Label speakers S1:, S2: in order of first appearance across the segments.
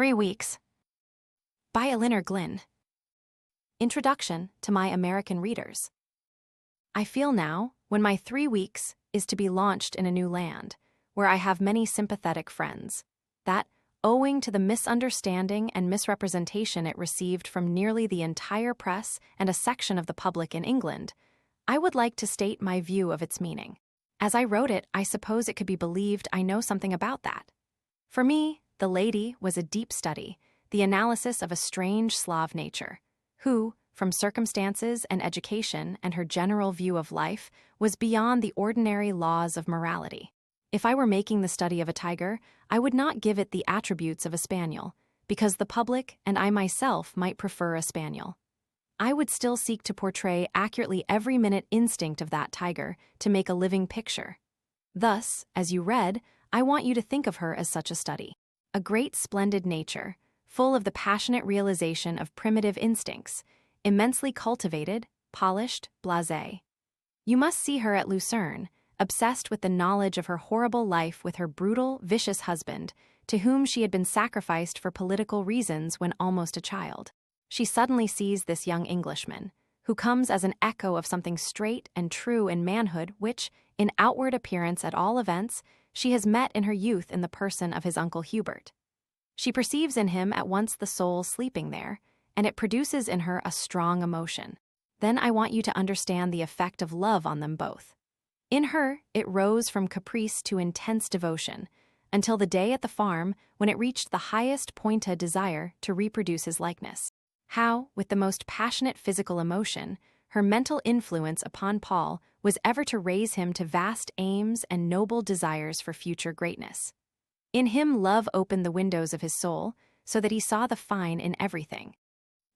S1: 3 Weeks by Elinor Glyn. Introduction to my American readers. I feel now, when my 3 weeks is to be launched in a new land, where I have many sympathetic friends, that, owing to the misunderstanding and misrepresentation it received from nearly the entire press and a section of the public in England, I would like to state my view of its meaning. As I wrote it, I suppose it could be believed I know something about that. For me, the lady was a deep study, the analysis of a strange Slav nature, who, from circumstances and education and her general view of life, was beyond the ordinary laws of morality. If I were making the study of a tiger, I would not give it the attributes of a spaniel, because the public and I myself might prefer a spaniel. I would still seek to portray accurately every minute instinct of that tiger to make a living picture. Thus, as you read, I want you to think of her as such a study. A great splendid nature, full of the passionate realization of primitive instincts, immensely cultivated, polished, blasé. You must see her at Lucerne, obsessed with the knowledge of her horrible life with her brutal, vicious husband, to whom she had been sacrificed for political reasons when almost a child. She suddenly sees this young Englishman, who comes as an echo of something straight and true in manhood which, in outward appearance at all events, she has met in her youth in the person of his Uncle Hubert. She perceives in him at once the soul sleeping there, and it produces in her a strong emotion. Then I want you to understand the effect of love on them both. In her, it rose from caprice to intense devotion, until the day at the farm when it reached the highest point of desire to reproduce his likeness. How, with the most passionate physical emotion, her mental influence upon Paul was ever to raise him to vast aims and noble desires for future greatness. In him love opened the windows of his soul, so that he saw the fine in everything.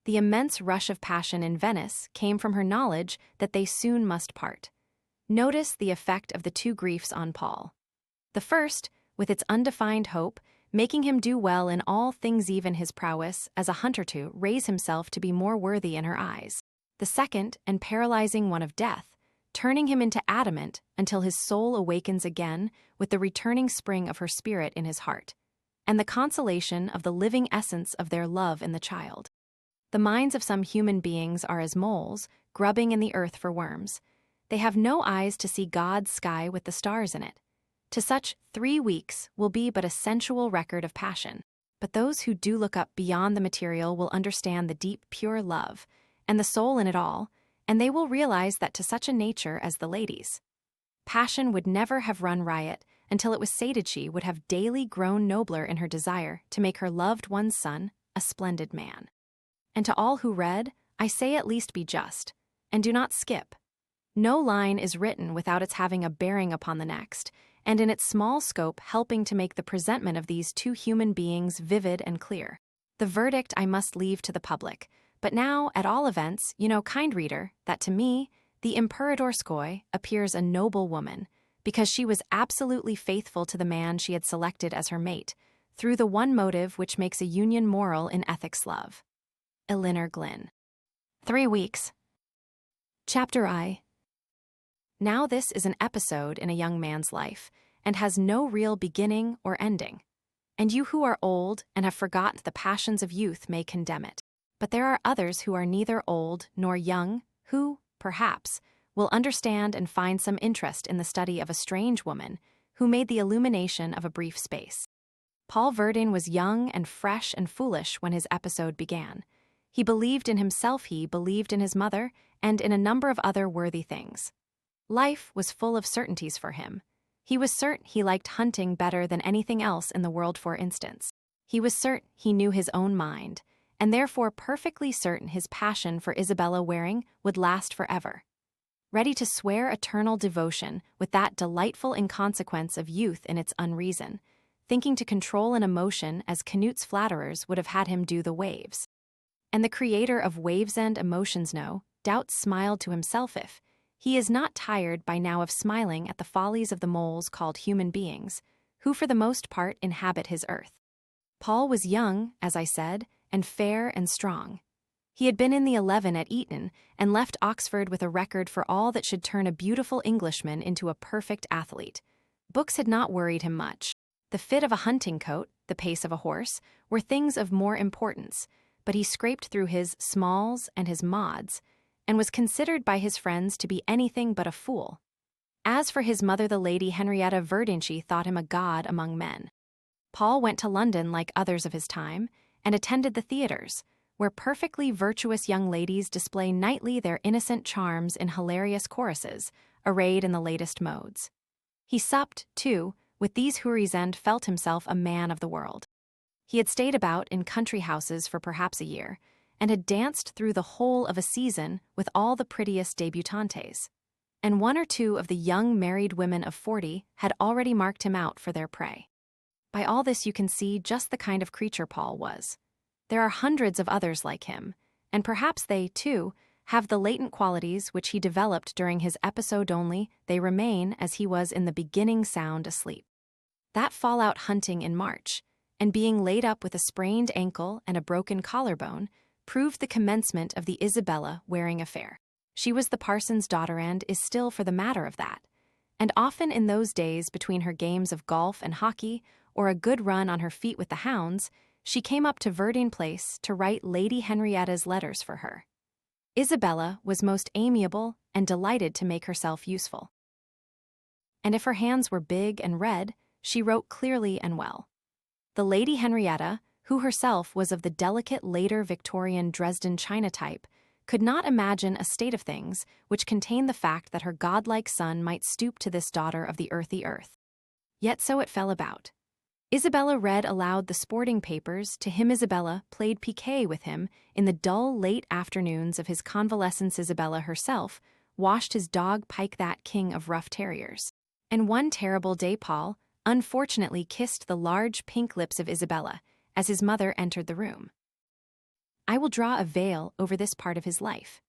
S1: The immense rush of passion in Venice came from her knowledge that they soon must part. Notice the effect of the two griefs on Paul. The first, with its undefined hope, making him do well in all things, even his prowess as a hunter, to raise himself to be more worthy in her eyes. The second, and paralyzing one of death, turning him into adamant until his soul awakens again with the returning spring of her spirit in his heart, and the consolation of the living essence of their love in the child. The minds of some human beings are as moles, grubbing in the earth for worms. They have no eyes to see God's sky with the stars in it. To such 3 weeks will be but a sensual record of passion, but those who do look up beyond the material will understand the deep, pure love, and the soul in it all, and they will realize that to such a nature as the lady's, passion would never have run riot until it was sated. She would have daily grown nobler in her desire to make her loved one's son a splendid man. And to all who read, I say at least be just, and do not skip. No line is written without its having a bearing upon the next, and in its small scope helping to make the presentment of these two human beings vivid and clear. The verdict I must leave to the public, but now, at all events, you know, kind reader, that to me, the Imperatorskoy appears a noble woman, because she was absolutely faithful to the man she had selected as her mate, through the one motive which makes a union moral in ethics love. Elinor Glyn. 3 Weeks. Chapter I. Now this is an episode in a young man's life, and has no real beginning or ending. And you who are old and have forgotten the passions of youth may condemn it. But there are others who are neither old nor young, who, perhaps, will understand and find some interest in the study of a strange woman who made the illumination of a brief space. Paul Verdin was young and fresh and foolish when his episode began. He believed in himself, he believed in his mother, and in a number of other worthy things. Life was full of certainties for him. He was certain he liked hunting better than anything else in the world, for instance. He was certain he knew his own mind, and therefore perfectly certain his passion for Isabella Waring would last forever. Ready to swear eternal devotion with that delightful inconsequence of youth in its unreason, thinking to control an emotion as Canute's flatterers would have had him do the waves. And the creator of Wavesend emotions, no doubt, smiled to himself if he is not tired by now of smiling at the follies of the moles called human beings, who for the most part inhabit his earth. Paul was young, as I said, and fair and strong. He had been in the 11 at Eton and left Oxford with a record for all that should turn a beautiful Englishman into a perfect athlete. Books had not worried him much. The fit of a hunting coat, the pace of a horse, were things of more importance, but he scraped through his smalls and his mods, and was considered by his friends to be anything but a fool. As for his mother, the Lady Henrietta Verdinchy thought him a god among men. Paul went to London like others of his time, and attended the theatres, where perfectly virtuous young ladies display nightly their innocent charms in hilarious choruses, arrayed in the latest modes. He supped, too, with these houris and felt himself a man of the world. He had stayed about in country houses for perhaps a year, and had danced through the whole of a season with all the prettiest débutantes, and one or two of the young married women of 40 had already marked him out for their prey. By all this you can see just the kind of creature Paul was. There are hundreds of others like him, and perhaps they, too, have the latent qualities which he developed during his episode, only they remain as he was in the beginning, sound asleep. That fallout hunting in March, and being laid up with a sprained ankle and a broken collarbone, proved the commencement of the Isabella wearing affair. She was the parson's daughter and is still, for the matter of that, and often in those days between her games of golf and hockey, or a good run on her feet with the hounds, she came up to Verdine Place to write Lady Henrietta's letters for her. Isabella was most amiable and delighted to make herself useful. And if her hands were big and red, she wrote clearly and well. The Lady Henrietta, who herself was of the delicate later Victorian Dresden china type, could not imagine a state of things which contained the fact that her godlike son might stoop to this daughter of the earthy earth. Yet so it fell about. Isabella read aloud the sporting papers to him. Isabella played piquet with him in the dull late afternoons of his convalescence. Isabella herself washed his dog Pike, that king of rough terriers. And one terrible day Paul unfortunately kissed the large pink lips of Isabella as his mother entered the room. I will draw a veil over this part of his life.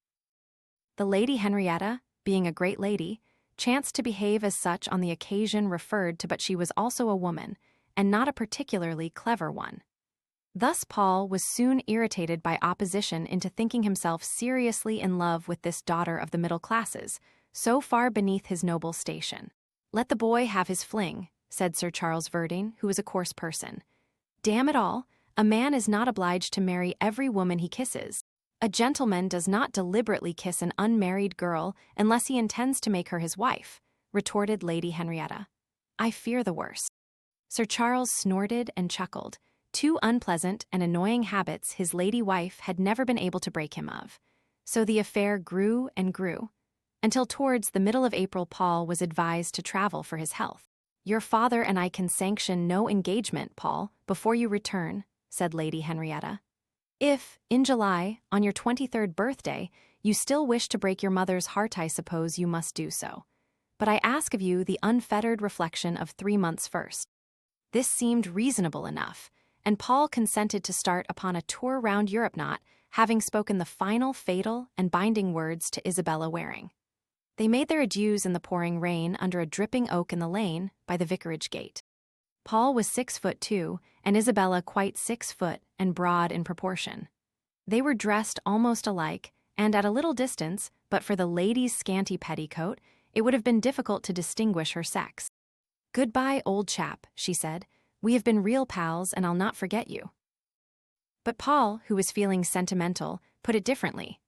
S1: The Lady Henrietta, being a great lady, chanced to behave as such on the occasion referred to, but she was also a woman, and not a particularly clever one. Thus Paul was soon irritated by opposition into thinking himself seriously in love with this daughter of the middle classes, so far beneath his noble station. "Let the boy have his fling," said Sir Charles Verdine, who was a coarse person. "Damn it all, a man is not obliged to marry every woman he kisses. A gentleman does not deliberately kiss an unmarried girl unless he intends to make her his wife," retorted Lady Henrietta. "I fear the worst." Sir Charles snorted and chuckled. Two unpleasant and annoying habits his lady wife had never been able to break him of. So the affair grew and grew, until towards the middle of April Paul was advised to travel for his health. "Your father and I can sanction no engagement, Paul, before you return," said Lady Henrietta. "If, in July, on your 23rd birthday, you still wish to break your mother's heart, I suppose you must do so. But I ask of you the unfettered reflection of 3 months first." This seemed reasonable enough, and Paul consented to start upon a tour round Europe, not having spoken the final, fatal, and binding words to Isabella Waring. They made their adieus in the pouring rain under a dripping oak in the lane by the vicarage gate. Paul was 6'2", and Isabella quite 6 foot and broad in proportion. They were dressed almost alike, and at a little distance, but for the lady's scanty petticoat, it would have been difficult to distinguish her sex. "Goodbye, old chap," she said. "We have been real pals, and I'll not forget you." But Paul, who was feeling sentimental, put it differently.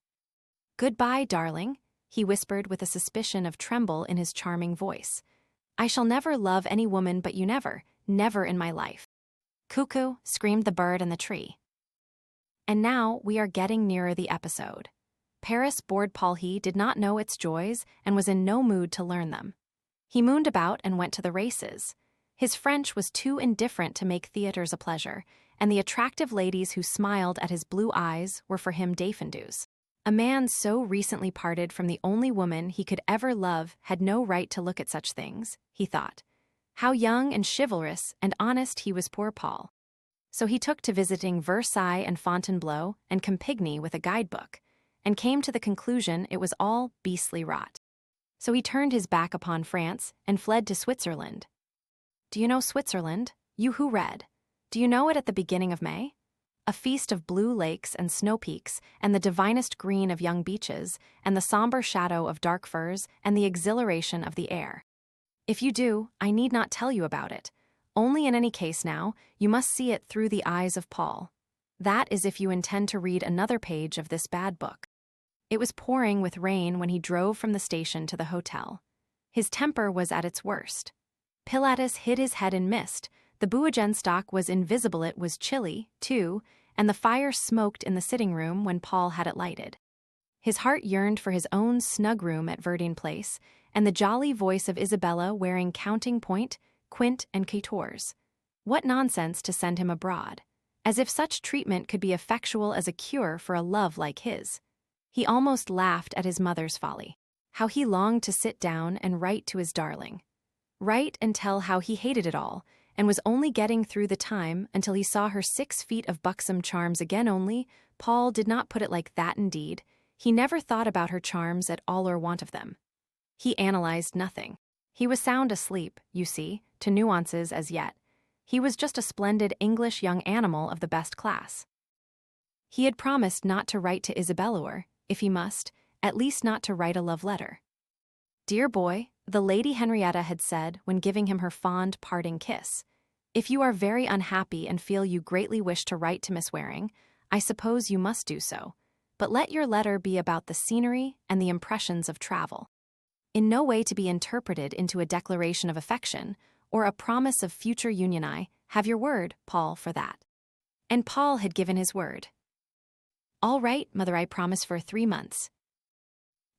S1: "Goodbye, darling," he whispered with a suspicion of tremble in his charming voice. "I shall never love any woman but you, never, never in my life." "Cuckoo," screamed the bird in the tree. And now we are getting nearer the episode. Paris bored Paul. He did not know its joys and was in no mood to learn them. He mooned about and went to the races. His French was too indifferent to make theatres a pleasure, and the attractive ladies who smiled at his blue eyes were for him défendues. A man so recently parted from the only woman he could ever love had no right to look at such things, he thought. How young and chivalrous and honest he was, poor Paul. So he took to visiting Versailles and Fontainebleau and Campigny with a guidebook, and came to the conclusion it was all beastly rot. So he turned his back upon France and fled to Switzerland. Do you know Switzerland, you who read? Do you know it at the beginning of May? A feast of blue lakes and snow peaks, and the divinest green of young beeches, and the somber shadow of dark firs, and the exhilaration of the air. If you do, I need not tell you about it. Only in any case now, you must see it through the eyes of Paul. That is if you intend to read another page of this bad book. It was pouring with rain when he drove from the station to the hotel. His temper was at its worst. Pilatus hid his head in mist, the Buogenstock was invisible, it was chilly, too, and the fire smoked in the sitting room when Paul had it lighted. His heart yearned for his own snug room at Verdine Place, and the jolly voice of Isabella wearing counting point, quint, and quatorze. What nonsense to send him abroad, as if such treatment could be effectual as a cure for a love like his. He almost laughed at his mother's folly. How he longed to sit down and write to his darling. Write and tell how he hated it all, and was only getting through the time until he saw her 6 feet of buxom charms again. Only, Paul did not put it like that indeed. He never thought about her charms at all or want of them. He analyzed nothing. He was sound asleep, you see, to nuances as yet. He was just a splendid English young animal of the best class. He had promised not to write to Isabella or, if he must, at least not to write a love letter. Dear boy, the Lady Henrietta had said when giving him her fond parting kiss, if you are very unhappy and feel you greatly wish to write to Miss Waring, I suppose you must do so, but let your letter be about the scenery and the impressions of travel. In no way to be interpreted into a declaration of affection or a promise of future union. I have your word, Paul, for that. And Paul had given his word. All right, mother, I promise for 3 months.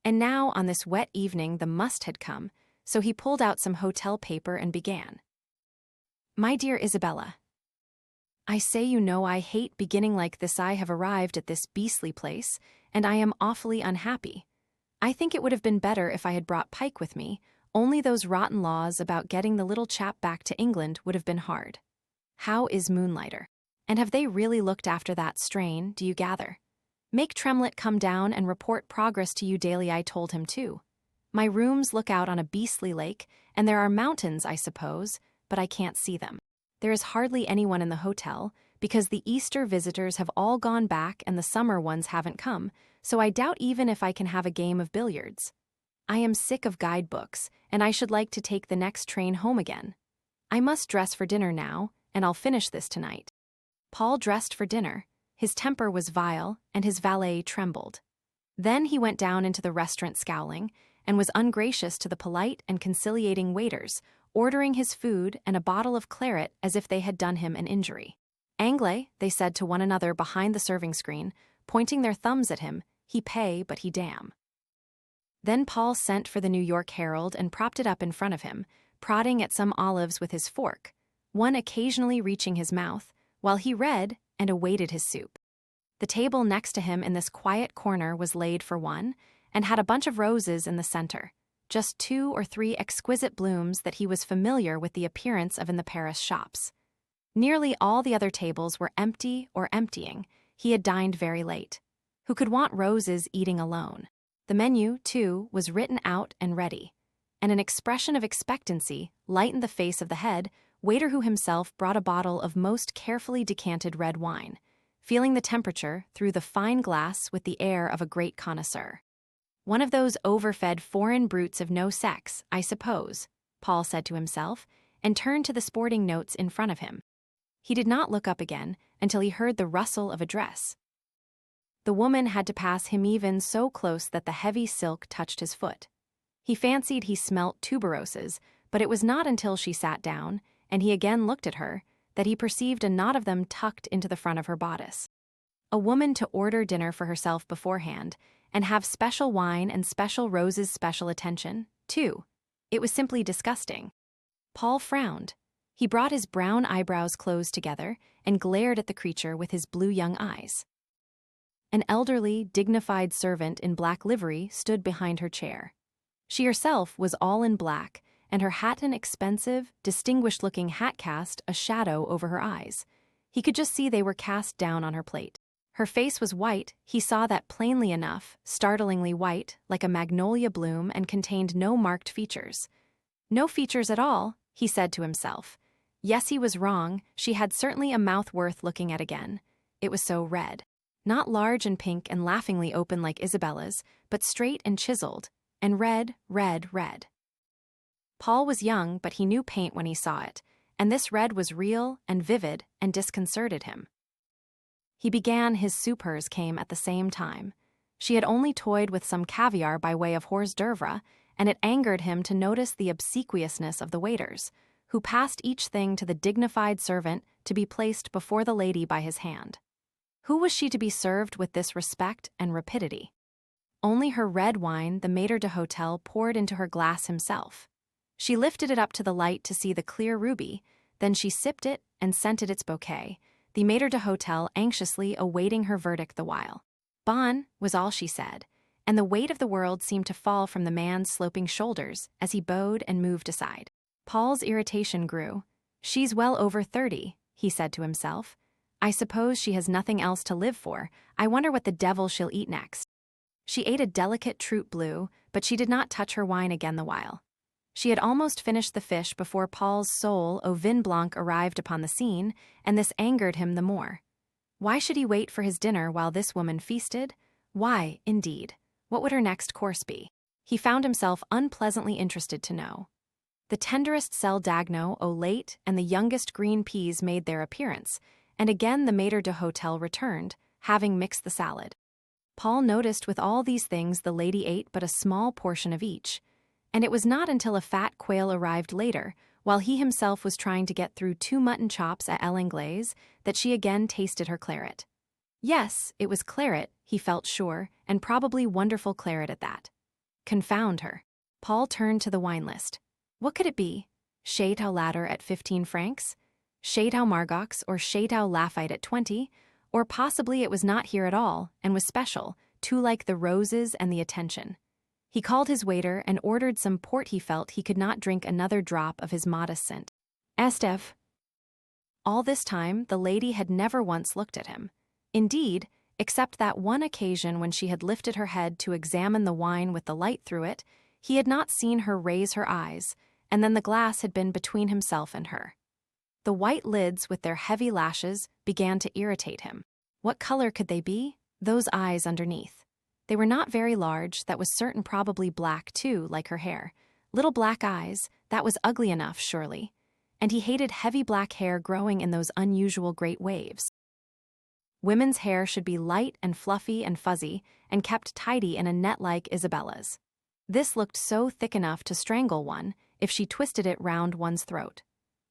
S1: And now, on this wet evening, the must had come, so he pulled out some hotel paper and began. My dear Isabella, I say you know I hate beginning like this. I have arrived at this beastly place, and I am awfully unhappy. I think it would have been better if I had brought Pike with me, only those rotten laws about getting the little chap back to England would have been hard. How is Moonlighter? And have they really looked after that strain, do you gather? Make Tremlett come down and report progress to you daily. I told him too. My rooms look out on a beastly lake, and there are mountains, I suppose, but I can't see them. There is hardly anyone in the hotel, because the Easter visitors have all gone back and the summer ones haven't come, so I doubt even if I can have a game of billiards. I am sick of guidebooks, and I should like to take the next train home again. I must dress for dinner now, and I'll finish this tonight. Paul dressed for dinner. His temper was vile, and his valet trembled. Then he went down into the restaurant scowling, and was ungracious to the polite and conciliating waiters, ordering his food and a bottle of claret as if they had done him an injury. Anglais, they said to one another behind the serving screen, pointing their thumbs at him, he pay but he damn. Then Paul sent for the New York Herald and propped it up in front of him, prodding at some olives with his fork, one occasionally reaching his mouth, while he read and awaited his soup. The table next to him in this quiet corner was laid for one, and had a bunch of roses in the center, just 2 or 3 exquisite blooms that he was familiar with the appearance of in the Paris shops. Nearly all the other tables were empty or emptying. He had dined very late. Who could want roses eating alone? The menu, too, was written out and ready, and an expression of expectancy lightened the face of the head waiter, who himself brought a bottle of most carefully decanted red wine, feeling the temperature through the fine glass with the air of a great connoisseur. One of those overfed foreign brutes of no sex, I suppose, Paul said to himself, and turned to the sporting notes in front of him. He did not look up again until he heard the rustle of a dress. The woman had to pass him even so close that the heavy silk touched his foot. He fancied he smelt tuberoses, but it was not until she sat down, and he again looked at her, that he perceived a knot of them tucked into the front of her bodice. A woman to order dinner for herself beforehand, and have special wine and special roses, special attention, too. It was simply disgusting. Paul frowned. He brought his brown eyebrows close together and glared at the creature with his blue young eyes. An elderly, dignified servant in black livery stood behind her chair. She herself was all in black, and her hat, an expensive, distinguished-looking hat, cast a shadow over her eyes. He could just see they were cast down on her plate. Her face was white, he saw that plainly enough, startlingly white, like a magnolia bloom, and contained no marked features. No features at all, he said to himself. Yes, he was wrong, she had certainly a mouth worth looking at again. It was so red. Not large and pink and laughingly open like Isabella's, but straight and chiseled, and red, red, red. Paul was young, but he knew paint when he saw it, and this red was real and vivid and disconcerted him. He began his soup. Hers came at the same time. She had only toyed with some caviar by way of hors d'oeuvre, and it angered him to notice the obsequiousness of the waiters, who passed each thing to the dignified servant to be placed before the lady by his hand. Who was she to be served with this respect and rapidity? Only her red wine the maître d'hôtel poured into her glass himself. She lifted it up to the light to see the clear ruby, then she sipped it and scented its bouquet, the maître d'hôtel anxiously awaiting her verdict the while. Bon, was all she said, and the weight of the world seemed to fall from the man's sloping shoulders as he bowed and moved aside. Paul's irritation grew. She's well over 30, he said to himself. I suppose she has nothing else to live for. I wonder what the devil she'll eat next. She ate a delicate Trout Bleu, but she did not touch her wine again the while. She had almost finished the fish before Paul's soul au vin blanc arrived upon the scene, and this angered him the more. Why should he wait for his dinner while this woman feasted? Why, indeed? What would her next course be? He found himself unpleasantly interested to know. The tenderest sel d'agneau au lait and the youngest green peas made their appearance, and again the maître d'hôtel returned, having mixed the salad. Paul noticed with all these things the lady ate but a small portion of each, and it was not until a fat quail arrived later, while he himself was trying to get through 2 mutton chops at L'Anglaise, that she again tasted her claret. Yes, it was claret, he felt sure, and probably wonderful claret at that. Confound her. Paul turned to the wine list. What could it be? Chateau Ladder at 15 francs? Chateau Margaux or Chateau Lafite at 20? Or possibly it was not here at all, and was special, too like the roses and the attention. He called his waiter and ordered some port. He felt he could not drink another drop of his modest scent. Esteve. All this time, the lady had never once looked at him. Indeed, except that one occasion when she had lifted her head to examine the wine with the light through it, he had not seen her raise her eyes, and then the glass had been between himself and her. The white lids with their heavy lashes began to irritate him. What color could they be? Those eyes underneath. They were not very large, that was certain, probably black too, like her hair. Little black eyes, that was ugly enough, surely. And he hated heavy black hair growing in those unusual great waves. Women's hair should be light and fluffy and fuzzy, and kept tidy in a net like Isabella's. This looked so thick enough to strangle one, if she twisted it round one's throat.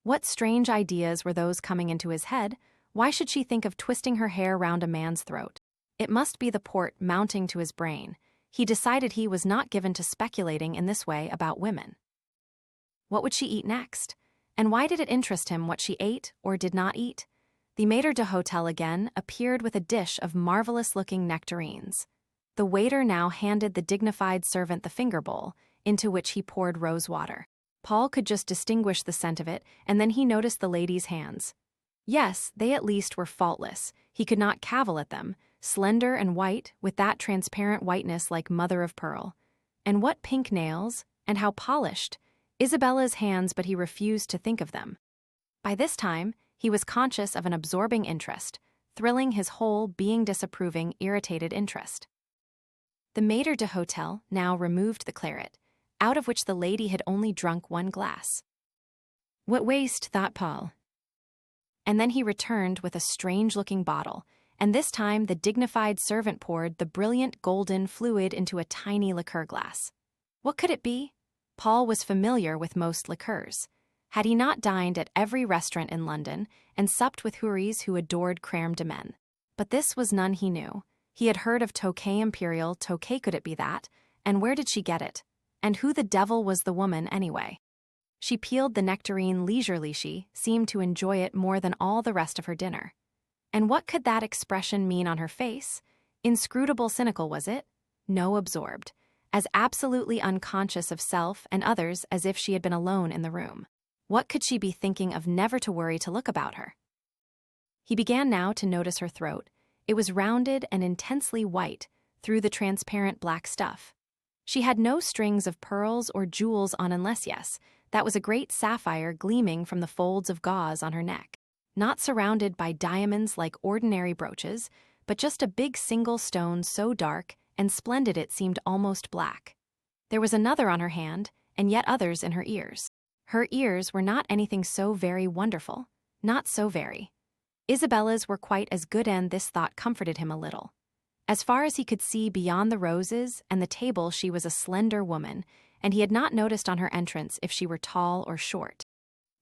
S1: What strange ideas were those coming into his head? Why should she think of twisting her hair round a man's throat? It must be the port mounting to his brain. He decided he was not given to speculating in this way about women. What would she eat next? And why did it interest him what she ate or did not eat? The maître d'hôtel again appeared with a dish of marvelous-looking nectarines. The waiter now handed the dignified servant the finger bowl, into which he poured rose water. Paul could just distinguish the scent of it, and then he noticed the lady's hands. Yes, they at least were faultless. He could not cavil at them, slender and white, with that transparent whiteness like mother of pearl. And what pink nails, and how polished! Isabella's hands, but he refused to think of them. By this time, he was conscious of an absorbing interest, thrilling his whole being, disapproving, irritated interest. The maître d'hôtel now removed the claret, out of which the lady had only drunk 1 glass. What waste, thought Paul. And then he returned with a strange-looking bottle, and this time the dignified servant poured the brilliant golden fluid into a tiny liqueur glass. What could it be? Paul was familiar with most liqueurs. Had he not dined at every restaurant in London and supped with houris who adored crème de menthe? But this was none he knew. He had heard of Tokay Imperial. Tokay, could it be that? And where did she get it? And who the devil was the woman, anyway? She peeled the nectarine leisurely. She seemed to enjoy it more than all the rest of her dinner. And what could that expression mean on her face? Inscrutable cynical, was it? No, absorbed. As absolutely unconscious of self and others as if she had been alone in the room. What could she be thinking of? Never to worry to look about her. He began now to notice her throat. It was rounded and intensely white through the transparent black stuff. She had no strings of pearls or jewels on, unless, yes, that was a great sapphire gleaming from the folds of gauze on her neck. Not surrounded by diamonds like ordinary brooches, but just a big single stone so dark and splendid it seemed almost black. There was another on her hand, and yet others in her ears. Her ears were not anything so very wonderful, not so very. Isabella's were quite as good, and this thought comforted him a little. As far as he could see beyond the roses and the table, she was a slender woman, and he had not noticed on her entrance if she were tall or short.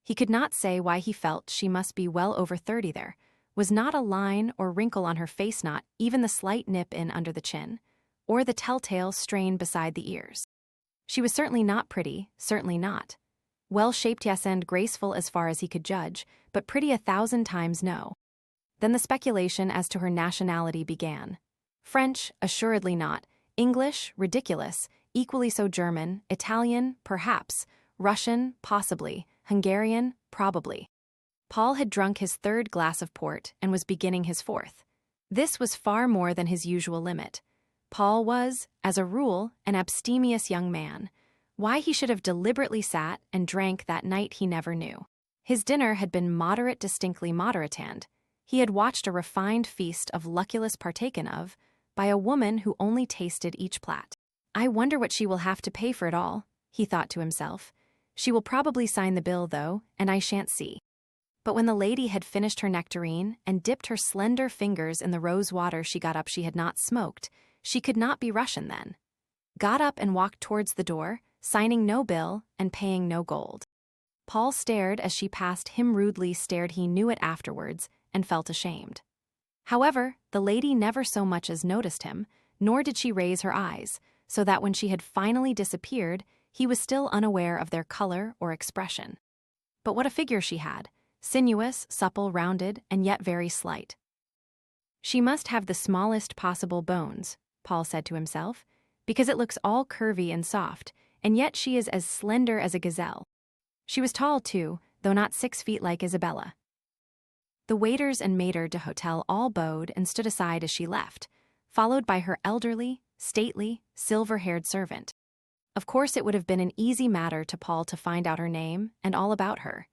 S1: He could not say why he felt she must be well over 30 there. Was not a line or wrinkle on her face, not even the slight nip in under the chin, or the telltale strain beside the ears. She was certainly not pretty, certainly not. Well-shaped, yes, and graceful as far as he could judge, but pretty 1,000 times no. Then the speculation as to her nationality began. French, assuredly not. English, ridiculous. Equally so German, Italian, perhaps. Russian, possibly. Hungarian, probably. Paul had drunk his 3rd glass of port and was beginning his 4th. This was far more than his usual limit. Paul was, as a rule, an abstemious young man. Why he should have deliberately sat and drank that night he never knew. His dinner had been moderate, distinctly moderate, and he had watched a refined feast of luckuless partaken of by a woman who only tasted each plat. I wonder what she will have to pay for it all, he thought to himself. She will probably sign the bill, though, and I shan't see. But when the lady had finished her nectarine and dipped her slender fingers in the rose water, she got up. She had not smoked. She could not be Russian then. Got up and walked towards the door, signing no bill and paying no gold. Paul stared as she passed him, rudely stared. He knew it afterwards and felt ashamed. However, the lady never so much as noticed him, nor did she raise her eyes, so that when she had finally disappeared, he was still unaware of their color or expression. But what a figure she had! Sinuous, supple, rounded, and yet very slight. She must have the smallest possible bones, Paul said to himself, because it looks all curvy and soft, and yet she is as slender as a gazelle. She was tall, too, though not 6 feet like Isabella. The waiters and maître d'hôtel all bowed and stood aside as she left, followed by her elderly, stately, silver-haired servant. Of course, it would have been an easy matter to Paul to find out her name and all about her.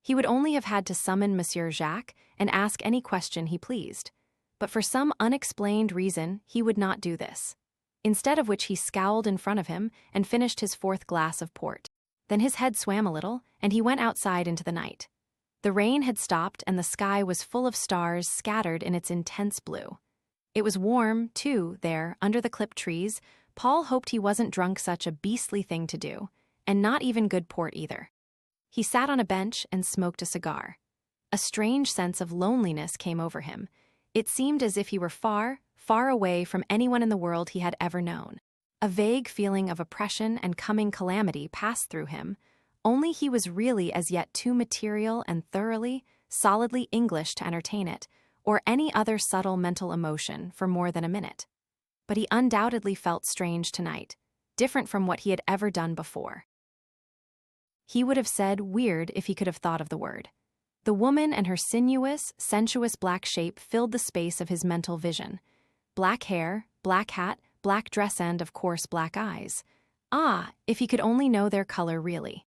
S1: He would only have had to summon Monsieur Jacques and ask any question he pleased. But for some unexplained reason, he would not do this. Instead of which, he scowled in front of him and finished his 4th glass of port. Then his head swam a little, and he went outside into the night. The rain had stopped, and the sky was full of stars scattered in its intense blue. It was warm, too, there, under the clipped trees. Paul hoped he wasn't drunk, such a beastly thing to do, and not even good port either. He sat on a bench and smoked a cigar. A strange sense of loneliness came over him. It seemed as if he were far, far away from anyone in the world he had ever known. A vague feeling of oppression and coming calamity passed through him, only he was really as yet too material and thoroughly, solidly English to entertain it, or any other subtle mental emotion for more than a minute. But he undoubtedly felt strange tonight, different from what he had ever done before. He would have said weird if he could have thought of the word. The woman and her sinuous, sensuous black shape filled the space of his mental vision. Black hair, black hat, black dress, and, of course, black eyes. Ah, if he could only know their color really.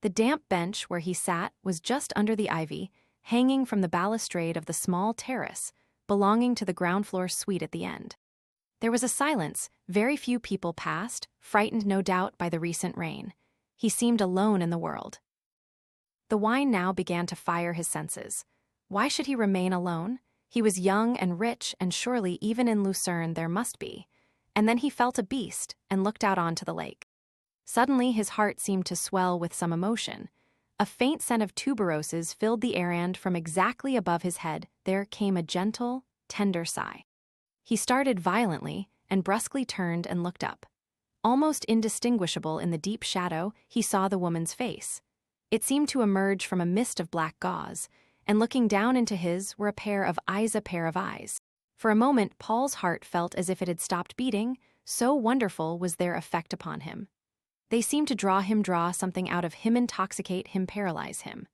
S1: The damp bench where he sat was just under the ivy, hanging from the balustrade of the small terrace, belonging to the ground-floor suite at the end. There was a silence. Very few people passed, frightened no doubt by the recent rain. He seemed alone in the world. The wine now began to fire his senses. Why should he remain alone? He was young and rich, and surely even in Lucerne there must be. And then he felt a beast and looked out onto the lake. Suddenly his heart seemed to swell with some emotion. A faint scent of tuberoses filled the air, and from exactly above his head there came a gentle, tender sigh. He started violently and brusquely turned and looked up. Almost indistinguishable in the deep shadow, he saw the woman's face. It seemed to emerge from a mist of black gauze, and looking down into his were a pair of eyes. For a moment, Paul's heart felt as if it had stopped beating, so wonderful was their effect upon him. They seemed to draw something out of him, intoxicate him, paralyze him.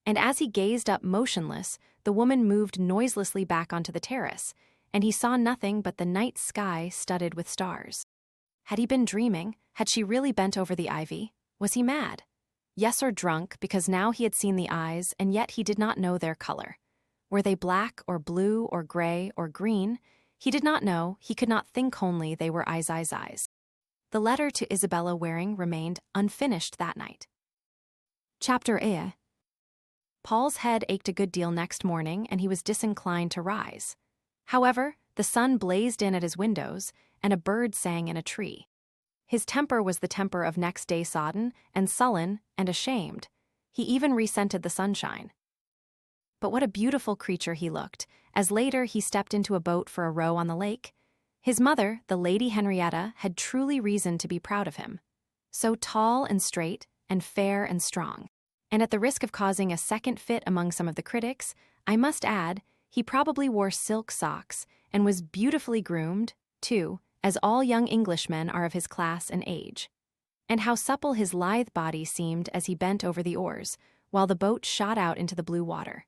S1: And as he gazed up motionless, the woman moved noiselessly back onto the terrace, and he saw nothing but the night sky studded with stars. Had he been dreaming? Had she really bent over the ivy? Was he mad? Yes, or drunk, because now he had seen the eyes, and yet he did not know their color. Were they black or blue or gray or green? He did not know. He could not think, only they were eyes. The letter to Isabella Waring remained unfinished that night. Chapter A. Paul's head ached a good deal next morning, and he was disinclined to rise. However, the sun blazed in at his windows, and a bird sang in a tree. His temper was the temper of next day sodden and sullen and ashamed. He even resented the sunshine. But what a beautiful creature he looked, as later he stepped into a boat for a row on the lake. His mother, the Lady Henrietta, had truly reason to be proud of him. So tall and straight, and fair and strong. And at the risk of causing a second fit among some of the critics, I must add, he probably wore silk socks and was beautifully groomed, too, as all young Englishmen are of his class and age. And how supple his lithe body seemed as he bent over the oars, while the boat shot out into the blue water.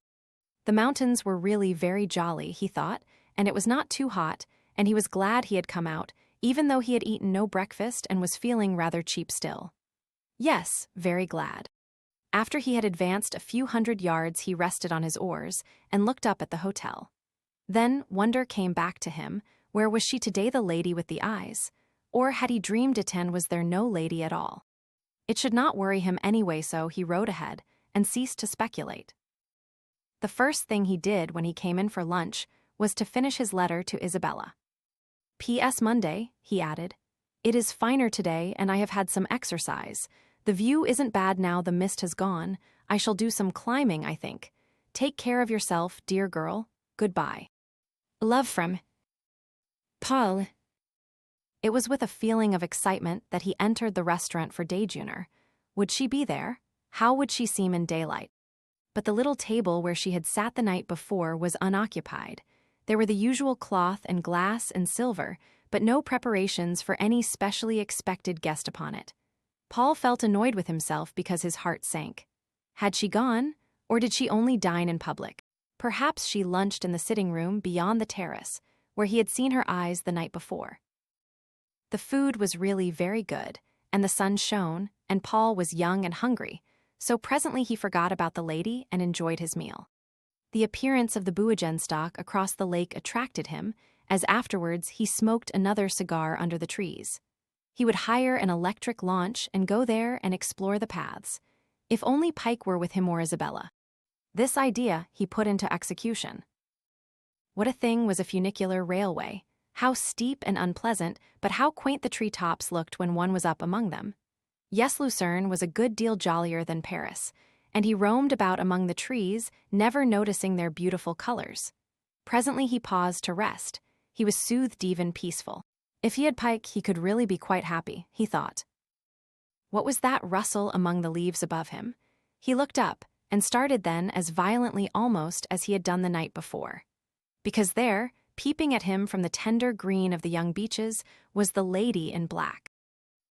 S1: The mountains were really very jolly, he thought, and it was not too hot, and he was glad he had come out, even though he had eaten no breakfast and was feeling rather cheap still. Yes, very glad. After he had advanced a few hundred yards, he rested on his oars and looked up at the hotel. Then wonder came back to him. Where was she today, the lady with the eyes? Or had he dreamed it, and was there no lady at all? It should not worry him anyway, so he rode ahead and ceased to speculate. The first thing he did when he came in for lunch was to finish his letter to Isabella. P.S. Monday, he added. It is finer today, and I have had some exercise. The view isn't bad now the mist has gone. I shall do some climbing, I think. Take care of yourself, dear girl. Goodbye. Love from Paul. It was with a feeling of excitement that he entered the restaurant for Dejeuner. Would she be there? How would she seem in daylight? But the little table where she had sat the night before was unoccupied. There were the usual cloth and glass and silver, but no preparations for any specially expected guest upon it. Paul felt annoyed with himself because his heart sank. Had she gone, or did she only dine in public? Perhaps she lunched in the sitting room beyond the terrace, where he had seen her eyes the night before. The food was really very good, and the sun shone, and Paul was young and hungry, so presently he forgot about the lady and enjoyed his meal. The appearance of the Buogenstock across the lake attracted him, as afterwards he smoked another cigar under the trees. He would hire an electric launch and go there and explore the paths. If only Pike were with him or Isabella. This idea he put into execution. What a thing was a funicular railway! How steep and unpleasant, but how quaint the tree-tops looked when one was up among them. Yes, Lucerne was a good deal jollier than Paris, and he roamed about among the trees, never noticing their beautiful colors. Presently he paused to rest. He was soothed, even peaceful. If he had Pike, he could really be quite happy, he thought. What was that rustle among the leaves above him? He looked up, and started then as violently almost as he had done the night before. Because there, peeping at him from the tender green of the young beeches, was the lady in black.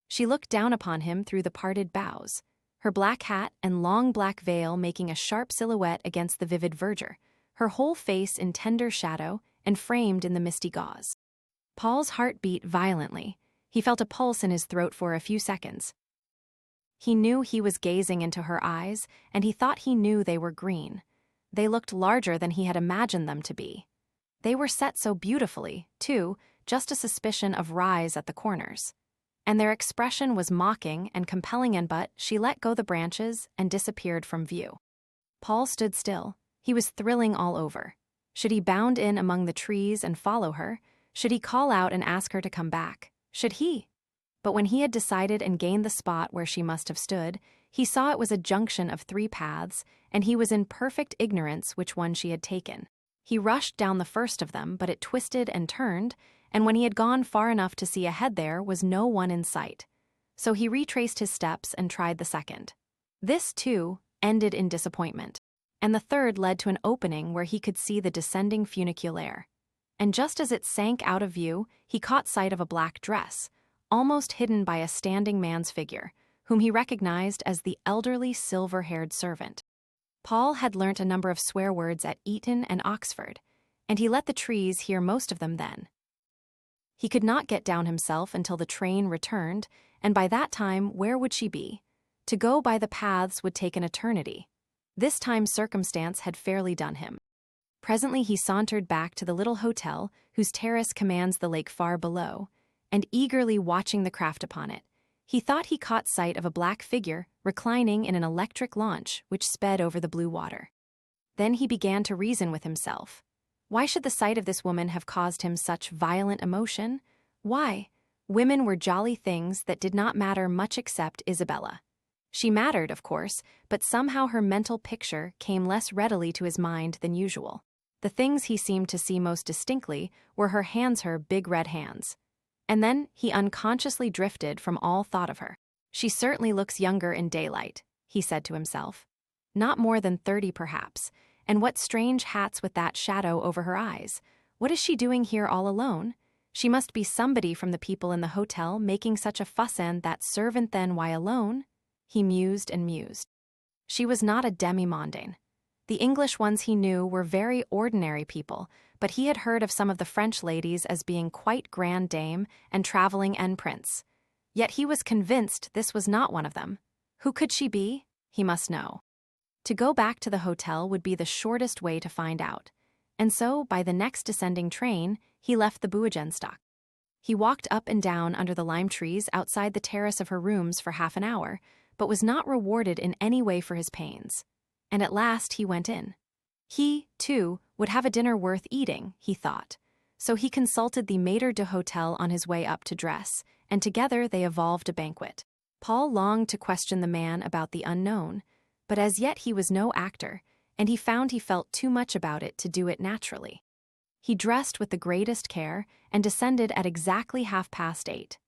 S1: She looked down upon him through the parted boughs, her black hat and long black veil making a sharp silhouette against the vivid verdure, her whole face in tender shadow and framed in the misty gauze. Paul's heart beat violently. He felt a pulse in his throat for a few seconds. He knew he was gazing into her eyes, and he thought he knew they were green. They looked larger than he had imagined them to be. They were set so beautifully, too, just a suspicion of rise at the corners. And their expression was mocking and compelling, and but she let go the branches and disappeared from view. Paul stood still. He was thrilling all over. Should he bound in among the trees and follow her? Should he call out and ask her to come back? Should he? But when he had decided and gained the spot where she must have stood, he saw it was a junction of three paths, and he was in perfect ignorance which one she had taken. He rushed down the first of them, but it twisted and turned, and when he had gone far enough to see ahead there was no one in sight. So he retraced his steps and tried the second. This, too, ended in disappointment, and the third led to an opening where he could see the descending funiculaire. And just as it sank out of view, he caught sight of a black dress, almost hidden by a standing man's figure, whom he recognized as the elderly silver-haired servant. Paul had learnt a number of swear words at Eton and Oxford, and he let the trees hear most of them then. He could not get down himself until the train returned, and by that time where would she be? To go by the paths would take an eternity. This time circumstance had fairly done him. Presently he sauntered back to the little hotel whose terrace commands the lake far below, and eagerly watching the craft upon it, He thought he caught sight of a black figure reclining in an electric launch which sped over the blue water. Then he began to reason with himself. Why should the sight of this woman have caused him such violent emotion? Why? Women were jolly things that did not matter much except Isabella. She mattered, of course, but somehow her mental picture came less readily to his mind than usual. The things he seemed to see most distinctly were her hands, her big red hands. And then he unconsciously drifted from all thought of her. She certainly looks younger in daylight, he said to himself. Not more than 30 perhaps, and what strange hats with that shadow over her eyes. What is she doing here all alone? She must be somebody from the people in the hotel making such a fuss, and that servant then, why alone? He mused and mused. She was not a demi-mondaine. The English ones he knew were very ordinary people, but he had heard of some of the French ladies as being quite grande dame and traveling en prince. Yet he was convinced this was not one of them. Who could she be? He must know. To go back to the hotel would be the shortest way to find out, and so by the next descending train, he left the Buigenstock. He walked up and down under the lime trees outside the terrace of her rooms for half an hour, but was not rewarded in any way for his pains. And at last he went in. He, too, would have a dinner worth eating, he thought. So he consulted the maître d'hôtel on his way up to dress, and together they evolved a banquet. Paul longed to question the man about the unknown, but as yet he was no actor, and he found he felt too much about it to do it naturally. He dressed with the greatest care and descended at exactly 8:30.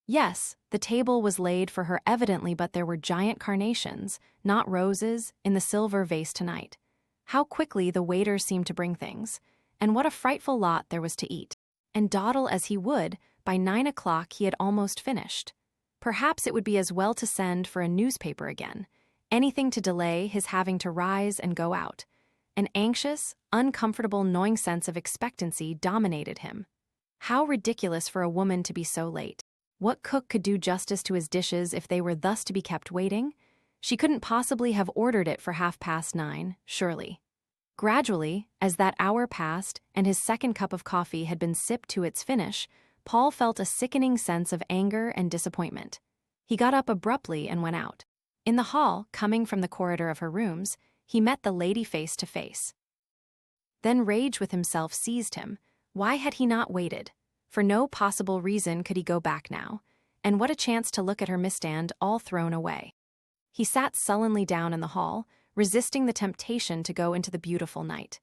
S1: Yes, the table was laid for her evidently, but there were giant carnations, not roses, in the silver vase tonight. How quickly the waiters seemed to bring things, and what a frightful lot there was to eat. And dawdle as he would, by 9 o'clock he had almost finished. Perhaps it would be as well to send for a newspaper again, anything to delay his having to rise and go out. An anxious, uncomfortable, gnawing sense of expectancy dominated him. How ridiculous for a woman to be so late. What cook could do justice to his dishes if they were thus to be kept waiting? She couldn't possibly have ordered it for 9:30, surely. Gradually, as that hour passed and his second cup of coffee had been sipped to its finish, Paul felt a sickening sense of anger and disappointment. He got up abruptly and went out. In the hall, coming from the corridor of her rooms, he met the lady face to face. Then rage with himself seized him. Why had he not waited? For no possible reason could he go back now, and what a chance to look at her misstand all thrown away. He sat sullenly down in the hall, resisting the temptation to go into the beautiful night.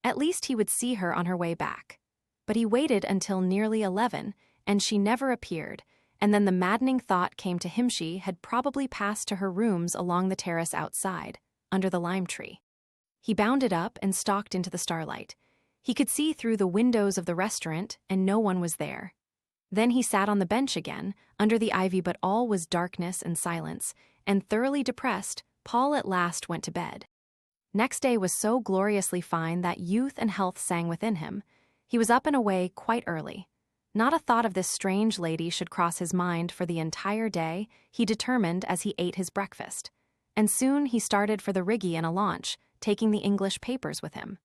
S1: At least he would see her on her way back. But he waited until nearly 11, and she never appeared, and then the maddening thought came to him she had probably passed to her rooms along the terrace outside, under the lime tree. He bounded up and stalked into the starlight. He could see through the windows of the restaurant, and no one was there. Then he sat on the bench again, under the ivy, but all was darkness and silence, and thoroughly depressed, Paul at last went to bed. Next day was so gloriously fine that youth and health sang within him. He was up and away quite early. Not a thought of this strange lady should cross his mind for the entire day, he determined as he ate his breakfast. And soon he started for the Rigi in a launch, taking the English papers with him.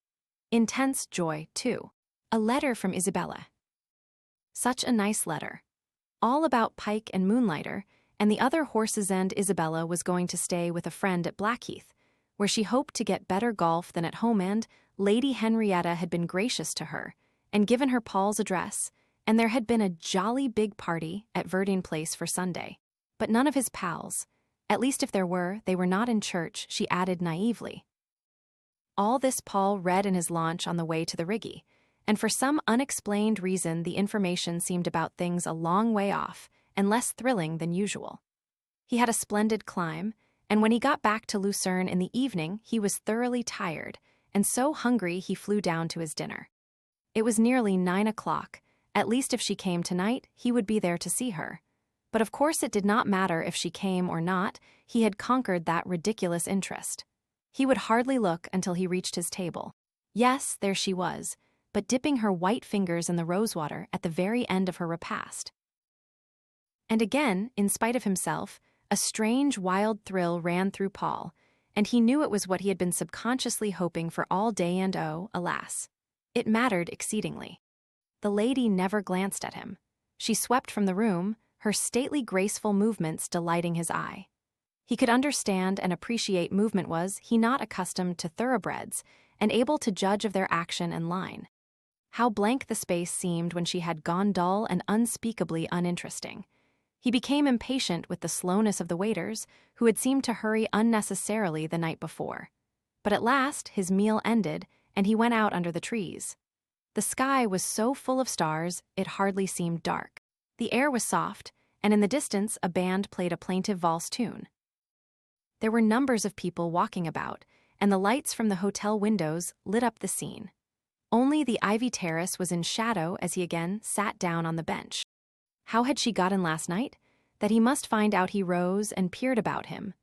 S1: Intense joy, too. A letter from Isabella. Such a nice letter. All about Pike and Moonlighter, and the other horses, and Isabella was going to stay with a friend at Blackheath, where she hoped to get better golf than at home, and Lady Henrietta had been gracious to her, and given her Paul's address, and there had been a jolly big party at Verdine Place for Sunday. But none of his pals, at least if there were, they were not in church, she added naively. All this Paul read in his launch on the way to the Rigi, and for some unexplained reason the information seemed about things a long way off and less thrilling than usual. He had a splendid climb, and when he got back to Lucerne in the evening he was thoroughly tired, and so hungry he flew down to his dinner. It was nearly 9 o'clock. At least if she came tonight, he would be there to see her. But of course it did not matter if she came or not, he had conquered that ridiculous interest. He would hardly look until he reached his table. Yes, there she was, but dipping her white fingers in the rosewater at the very end of her repast. And again, in spite of himself, a strange, wild thrill ran through Paul, and he knew it was what he had been subconsciously hoping for all day, and oh, alas, it mattered exceedingly. The lady never glanced at him. She swept from the room, her stately graceful movements delighting his eye. He could understand and appreciate movement was he not accustomed to thoroughbreds and able to judge of their action and line. How blank the space seemed when she had gone dull and unspeakably uninteresting. He became impatient with the slowness of the waiters, who had seemed to hurry unnecessarily the night before. But at last his meal ended, and he went out under the trees. The sky was so full of stars it hardly seemed dark. The air was soft, and in the distance a band played a plaintive valse tune. There were numbers of people walking about, and the lights from the hotel windows lit up the scene. Only the ivy terrace was in shadow as he again sat down on the bench. How had she got in last night? That he must find out. He rose and peered about him.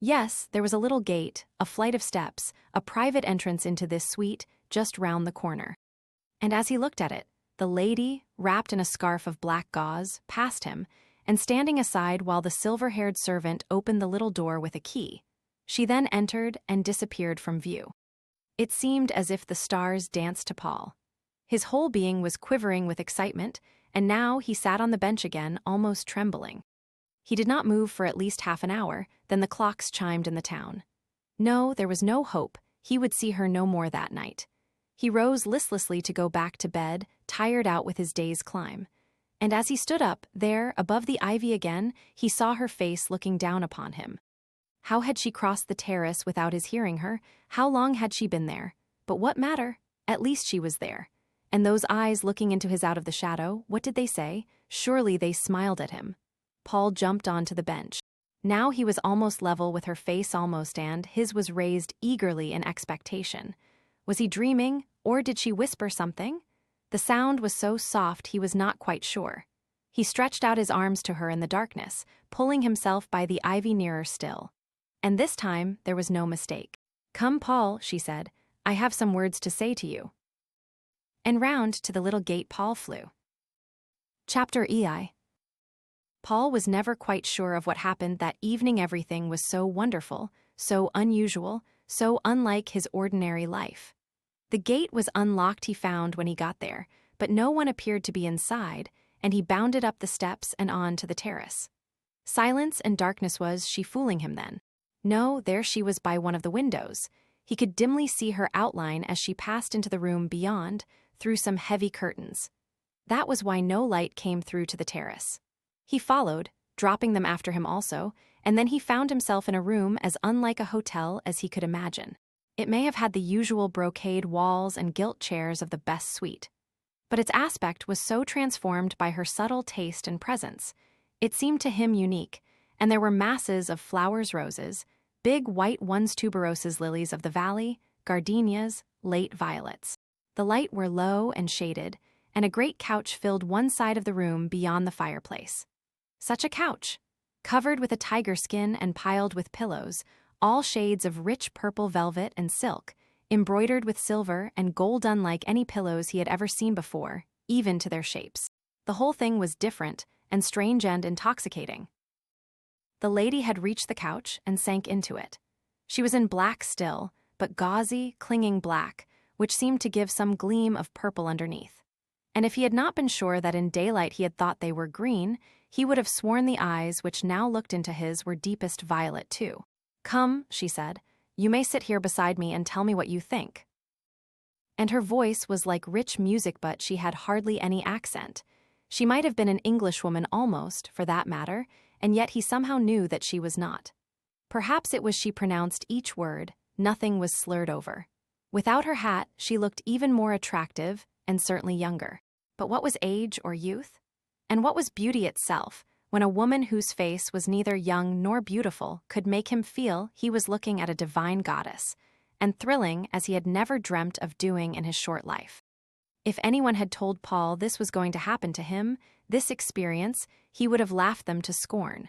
S1: Yes, there was a little gate, a flight of steps, a private entrance into this suite just round the corner. And as he looked at it, the lady, wrapped in a scarf of black gauze, passed him, and standing aside while the silver-haired servant opened the little door with a key. She then entered and disappeared from view. It seemed as if the stars danced to Paul. His whole being was quivering with excitement, and now he sat on the bench again, almost trembling. He did not move for at least half an hour, then the clocks chimed in the town. No, there was no hope. He would see her no more that night. He rose listlessly to go back to bed, tired out with his day's climb. And as he stood up, there, above the ivy again, he saw her face looking down upon him. How had she crossed the terrace without his hearing her? How long had she been there? But what matter? At least she was there. And those eyes looking into his out of the shadow, what did they say? Surely they smiled at him. Paul jumped onto the bench. Now he was almost level with her face almost, and his was raised eagerly in expectation. Was he dreaming, or did she whisper something? The sound was so soft he was not quite sure. He stretched out his arms to her in the darkness, pulling himself by the ivy nearer still. And this time there was no mistake. "Come, Paul," she said, "I have some words to say to you." And round to the little gate Paul flew. Chapter EI. Paul was never quite sure of what happened that evening. Everything was so wonderful, so unusual, so unlike his ordinary life. The gate was unlocked, he found when he got there, but no one appeared to be inside, and he bounded up the steps and on to the terrace. Silence and darkness. Was she fooling him then? No, there she was by one of the windows. He could dimly see her outline as she passed into the room beyond, through some heavy curtains. That was why no light came through to the terrace. He followed, dropping them after him also, and then he found himself in a room as unlike a hotel as he could imagine. It may have had the usual brocade walls and gilt chairs of the best suite, but its aspect was so transformed by her subtle taste and presence. It seemed to him unique, and there were masses of flowers, roses, big white ones, tuberoses, lilies of the valley, gardenias, late violets. The light were low and shaded, and a great couch filled one side of the room beyond the fireplace. Such a couch! Covered with a tiger skin and piled with pillows, all shades of rich purple velvet and silk, embroidered with silver and gold unlike any pillows he had ever seen before, even to their shapes. The whole thing was different and strange and intoxicating. The lady had reached the couch and sank into it. She was in black still, but gauzy, clinging black, which seemed to give some gleam of purple underneath. And if he had not been sure that in daylight he had thought they were green, he would have sworn the eyes which now looked into his were deepest violet too. "Come," she said, "you may sit here beside me and tell me what you think." And her voice was like rich music, but she had hardly any accent. She might have been an Englishwoman almost, for that matter, and yet he somehow knew that she was not. Perhaps it was she pronounced each word, nothing was slurred over. Without her hat, she looked even more attractive and certainly younger. But what was age or youth? And what was beauty itself, when a woman whose face was neither young nor beautiful could make him feel he was looking at a divine goddess, and thrilling as he had never dreamt of doing in his short life? If anyone had told Paul this was going to happen to him, this experience, he would have laughed them to scorn.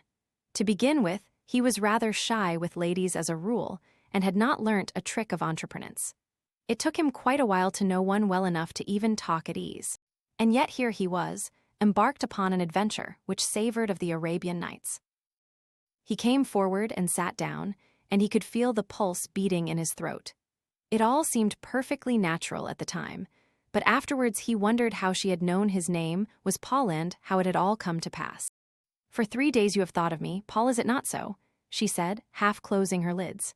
S1: To begin with, he was rather shy with ladies as a rule, and had not learnt a trick of entreprenance. It took him quite a while to know one well enough to even talk at ease. And yet here he was, embarked upon an adventure which savored of the Arabian Nights. He came forward and sat down, and he could feel the pulse beating in his throat. It all seemed perfectly natural at the time, but afterwards he wondered how she had known his name was Paul and how it had all come to pass. For 3 days you have thought of me, Paul, is it not so? She said, half closing her lids.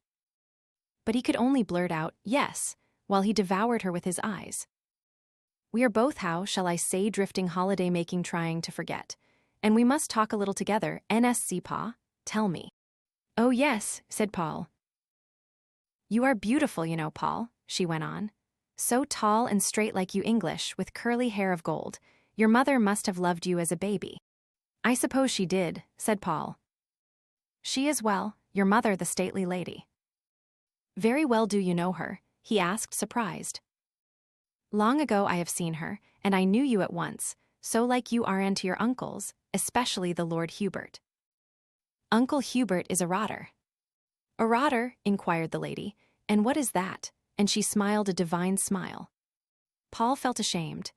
S1: But he could only blurt out, yes, while he devoured her with his eyes. We are both, how shall I say, drifting holiday-making, trying to forget. And we must talk a little together, NSC Pa, tell me. Oh yes, said Paul. You are beautiful, you know, Paul, she went on. So tall and straight like you English, with curly hair of gold. Your mother must have loved you as a baby. I suppose she did, said Paul. She as well, your mother, the stately lady. Very well do you know her? He asked, surprised. Long ago I have seen her, and I knew you at once, so like you are and to your uncles, especially the Lord Hubert. Uncle Hubert is a rotter. A rotter? Inquired the lady, and what is that? And she smiled a divine smile. Paul felt ashamed.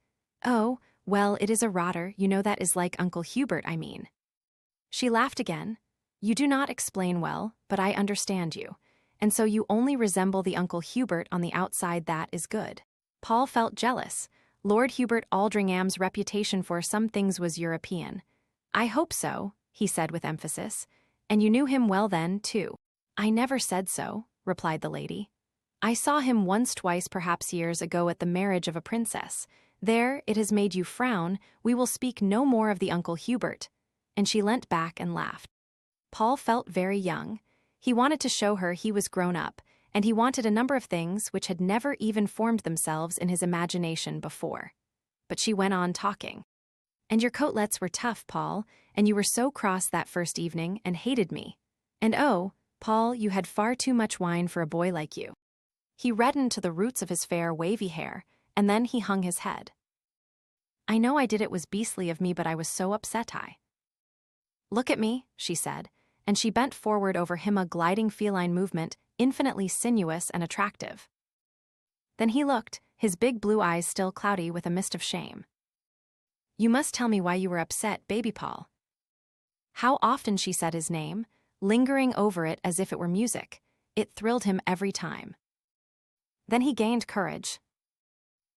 S1: Oh, well, it is a rotter, you know, that is like Uncle Hubert, I mean. She laughed again. You do not explain well, but I understand you. And so you only resemble the Uncle Hubert on the outside, that is good. Paul felt jealous. Lord Hubert Aldringham's reputation for some things was European. I hope so, he said with emphasis. And you knew him well then, too. I never said so, replied the lady. I saw him once, twice, perhaps years ago at the marriage of a princess. There, it has made you frown. We will speak no more of the Uncle Hubert. And she leant back and laughed. Paul felt very young. He wanted to show her he was grown up, and he wanted a number of things which had never even formed themselves in his imagination before. But she went on talking. And your coatlets were tough, Paul, and you were so cross that first evening and hated me. And oh, Paul, you had far too much wine for a boy like you. He reddened to the roots of his fair, wavy hair, and then he hung his head. I know I did, it was beastly of me, but I was so upset. Look at me, she said, and she bent forward over him, a gliding feline movement, infinitely sinuous and attractive. Then he looked, his big blue eyes still cloudy with a mist of shame. You must tell me why you were upset, baby Paul. How often she said his name, lingering over it as if it were music. It thrilled him every time. Then he gained courage.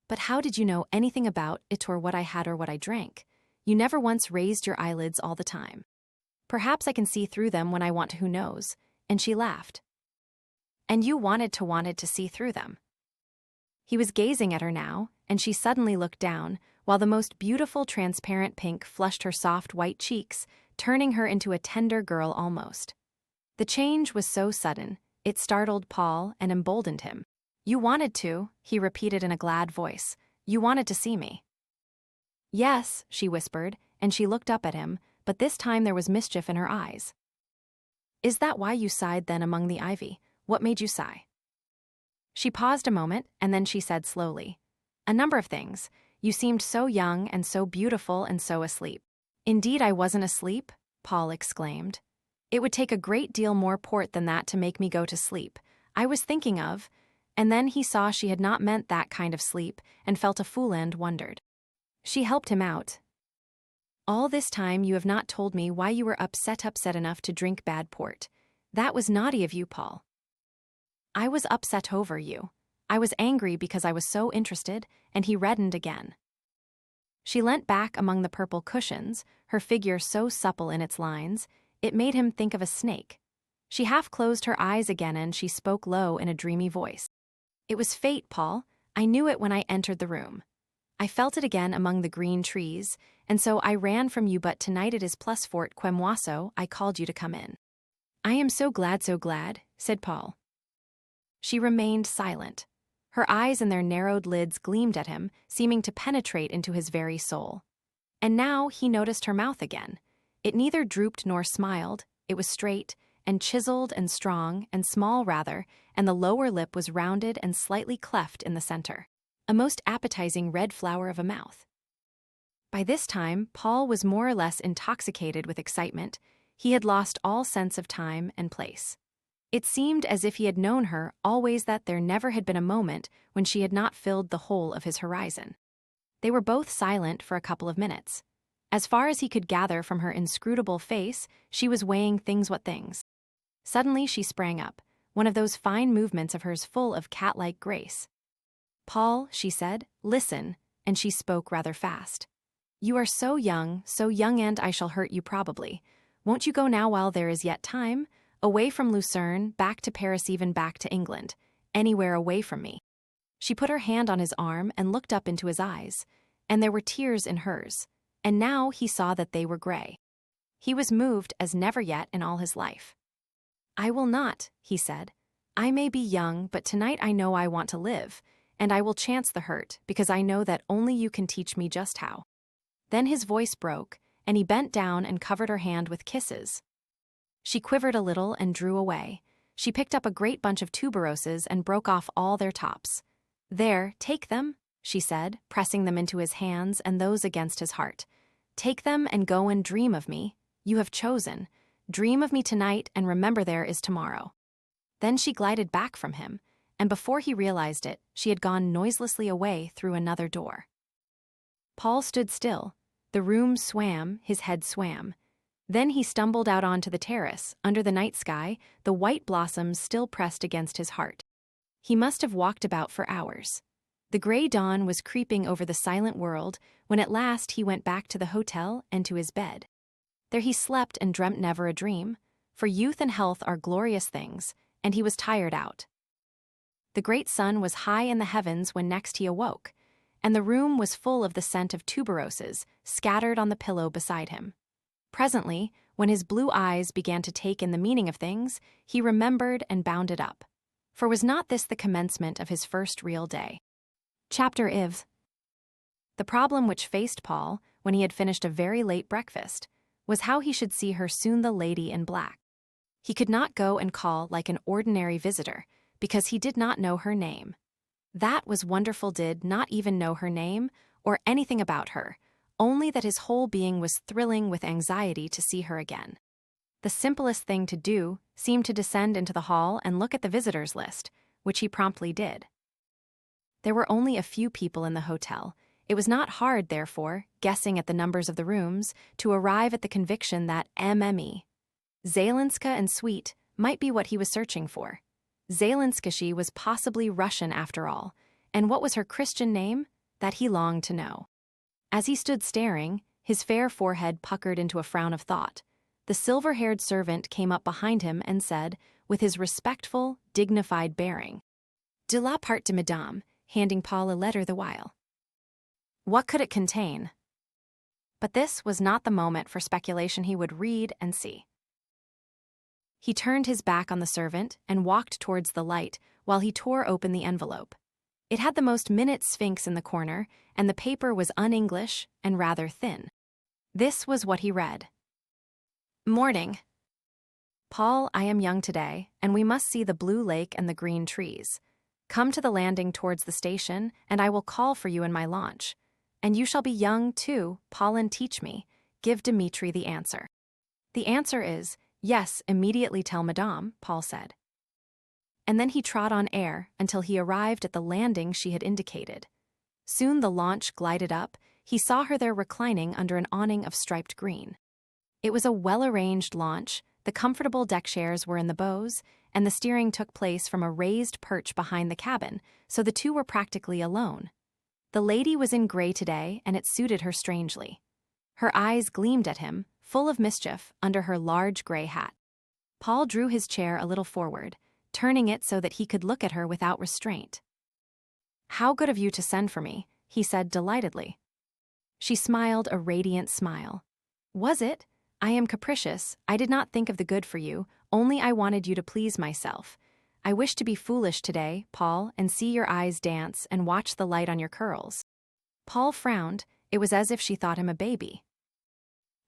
S1: But how did you know anything about it, or what I had or what I drank? You never once raised your eyelids all the time. Perhaps I can see through them when I want to, who knows? And she laughed. And you wanted to see through them. He was gazing at her now, and she suddenly looked down, while the most beautiful transparent pink flushed her soft white cheeks, turning her into a tender girl almost. The change was so sudden, it startled Paul and emboldened him. You wanted to, he repeated in a glad voice. You wanted to see me. Yes, she whispered, and she looked up at him, but this time there was mischief in her eyes. Is that why you sighed then among the ivy? What made you sigh? She paused a moment, and then she said slowly, a number of things. You seemed so young and so beautiful and so asleep. Indeed, I wasn't asleep, Paul exclaimed. It would take a great deal more port than that to make me go to sleep. I was thinking of... And then he saw she had not meant that kind of sleep, and felt a fool and wondered. She helped him out. All this time you have not told me why you were upset enough to drink bad port. That was naughty of you, Paul. I was upset over you. I was angry because I was so interested, and he reddened again. She leant back among the purple cushions, her figure so supple in its lines, it made him think of a snake. She half closed her eyes again, and she spoke low in a dreamy voice. It was fate, Paul. I knew it when I entered the room. I felt it again among the green trees, and so I ran from you, but tonight it is plus fort quemoiso, I called you to come in. I am so glad, said Paul. She remained silent. Her eyes and their narrowed lids gleamed at him, seeming to penetrate into his very soul. And now he noticed her mouth again. It neither drooped nor smiled, it was straight, and chiseled and strong, and small rather, and the lower lip was rounded and slightly cleft in the center. A most appetizing red flower of a mouth. By this time, Paul was more or less intoxicated with excitement. He had lost all sense of time and place. It seemed as if he had known her always, that there never had been a moment when she had not filled the whole of his horizon. They were both silent for a couple of minutes. As far as he could gather from her inscrutable face, she was weighing what things. Suddenly she sprang up, one of those fine movements of hers full of cat-like grace. Paul, she said, listen, and she spoke rather fast. You are so young, and I shall hurt you probably. Won't you go now while there is yet time? Away from Lucerne, back to Paris, even back to England. Anywhere away from me." She put her hand on his arm and looked up into his eyes, and there were tears in hers, and now he saw that they were gray. He was moved as never yet in all his life. "I will not," he said. "I may be young, but tonight I know I want to live, and I will chance the hurt because I know that only you can teach me just how." Then his voice broke, and he bent down and covered her hand with kisses. She quivered a little and drew away. She picked up a great bunch of tuberoses and broke off all their tops. "There, take them," she said, pressing them into his hands and those against his heart. "Take them and go and dream of me. You have chosen. Dream of me tonight and remember there is tomorrow." Then she glided back from him, and before he realized it, she had gone noiselessly away through another door. Paul stood still. The room swam, his head swam. Then he stumbled out onto the terrace, under the night sky, the white blossoms still pressed against his heart. He must have walked about for hours. The gray dawn was creeping over the silent world when at last he went back to the hotel and to his bed. There he slept and dreamt never a dream, for youth and health are glorious things, and he was tired out. The great sun was high in the heavens when next he awoke, and the room was full of the scent of tuberoses scattered on the pillow beside him. Presently, when his blue eyes began to take in the meaning of things, he remembered and bounded up. For was not this the commencement of his first real day? Chapter IV. The problem which faced Paul, when he had finished a very late breakfast, was how he should see her soon, the lady in black. He could not go and call like an ordinary visitor, because he did not know her name. That was wonderful, did not even know her name, or anything about her, only that his whole being was thrilling with anxiety to see her again. The simplest thing to do seemed to descend into the hall and look at the visitors' list, which he promptly did. There were only a few people in the hotel. It was not hard, therefore, guessing at the numbers of the rooms, to arrive at the conviction that MME, Zelenska and Sweet, might be what he was searching for. Zelenska was possibly Russian after all, and what was her Christian name? That he longed to know. As he stood staring, his fair forehead puckered into a frown of thought. The silver-haired servant came up behind him and said, with his respectful, dignified bearing, "De la part de Madame," handing Paul a letter the while. What could it contain? But this was not the moment for speculation. He would read and see. He turned his back on the servant and walked towards the light while he tore open the envelope. It had the most minute sphinx in the corner, and the paper was un-English and rather thin. This was what he read. "Morning. Paul, I am young today, and we must see the blue lake and the green trees. Come to the landing towards the station, and I will call for you in my launch. And you shall be young, too, Paul, and teach me. Give Dmitri the answer." "The answer is, yes, immediately tell Madame," Paul said. And then he trod on air until he arrived at the landing she had indicated. Soon the launch glided up. He saw her there reclining under an awning of striped green. It was a well-arranged launch. The comfortable deck chairs were in the bows, and the steering took place from a raised perch behind the cabin, so the two were practically alone. The lady was in gray today, and it suited her strangely. Her eyes gleamed at him, full of mischief, under her large gray hat. Paul drew his chair a little forward, turning it so that he could look at her without restraint. "How good of you to send for me," he said delightedly. She smiled a radiant smile. "Was it? I am capricious. I did not think of the good for you, only I wanted you to please myself. I wish to be foolish today, Paul, and see your eyes dance and watch the light on your curls." Paul frowned. It was as if she thought him a baby.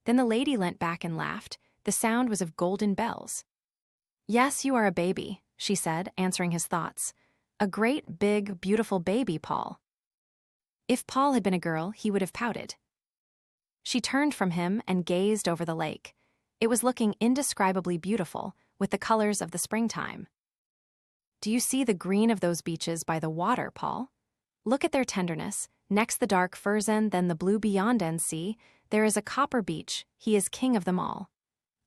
S1: Then the lady leant back and laughed. The sound was of golden bells. "Yes, you are a baby," she said, answering his thoughts. "A great, big, beautiful baby, Paul." If Paul had been a girl, he would have pouted. She turned from him and gazed over the lake. It was looking indescribably beautiful, with the colors of the springtime. "Do you see the green of those beeches by the water, Paul? Look at their tenderness. Next the dark furzen, then the blue beyond, and see, there is a copper beech. He is king of them all.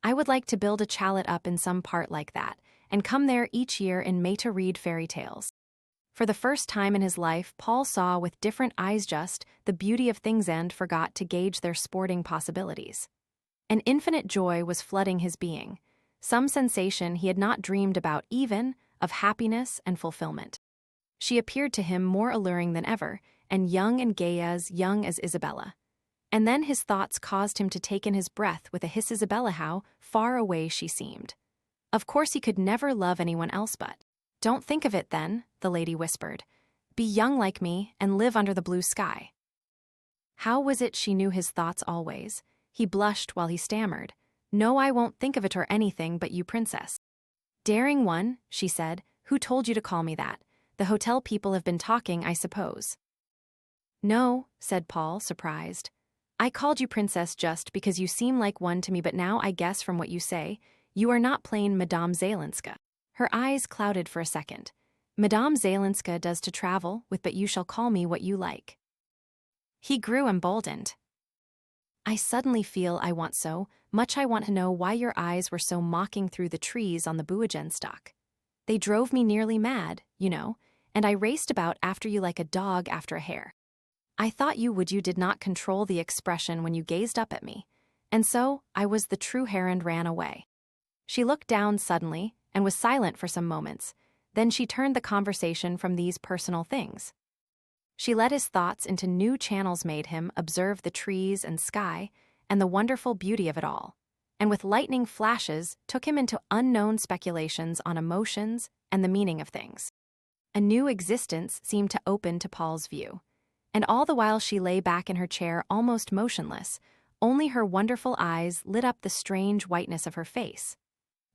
S1: I would like to build a chalet up in some part like that, and come there each year in May to read fairy tales." For the first time in his life, Paul saw with different eyes just the beauty of things and forgot to gauge their sporting possibilities. An infinite joy was flooding his being, some sensation he had not dreamed about even, of happiness and fulfillment. She appeared to him more alluring than ever, and gay as young as Isabella. And then his thoughts caused him to take in his breath with a hiss. Isabella, how far away she seemed. Of course he could never love anyone else but. Don't think of it then, the lady whispered. Be young like me and live under the blue sky. How was it she knew his thoughts always? He blushed while he stammered. No, I won't think of it or anything but you, princess. Daring one, she said. Who told you to call me that? The hotel people have been talking, I suppose. No, said Paul, surprised. I called you princess just because you seem like one to me, but now I guess from what you say, you are not plain Madame Zaylinska. Her eyes clouded for a second. Madame Zaylinska does to travel with, but you shall call me what you like. He grew emboldened. I suddenly feel I want to know why your eyes were so mocking through the trees on the Buogenstock. They drove me nearly mad, you know, and I raced about after you like a dog after a hare. I thought you did not control the expression when you gazed up at me, and so I was the true hare and ran away. She looked down suddenly and was silent for some moments, then she turned the conversation from these personal things. She led his thoughts into new channels, made him observe the trees and sky and the wonderful beauty of it all, and with lightning flashes took him into unknown speculations on emotions and the meaning of things. A new existence seemed to open to Paul's view, and all the while she lay back in her chair almost motionless, only her wonderful eyes lit up the strange whiteness of her face.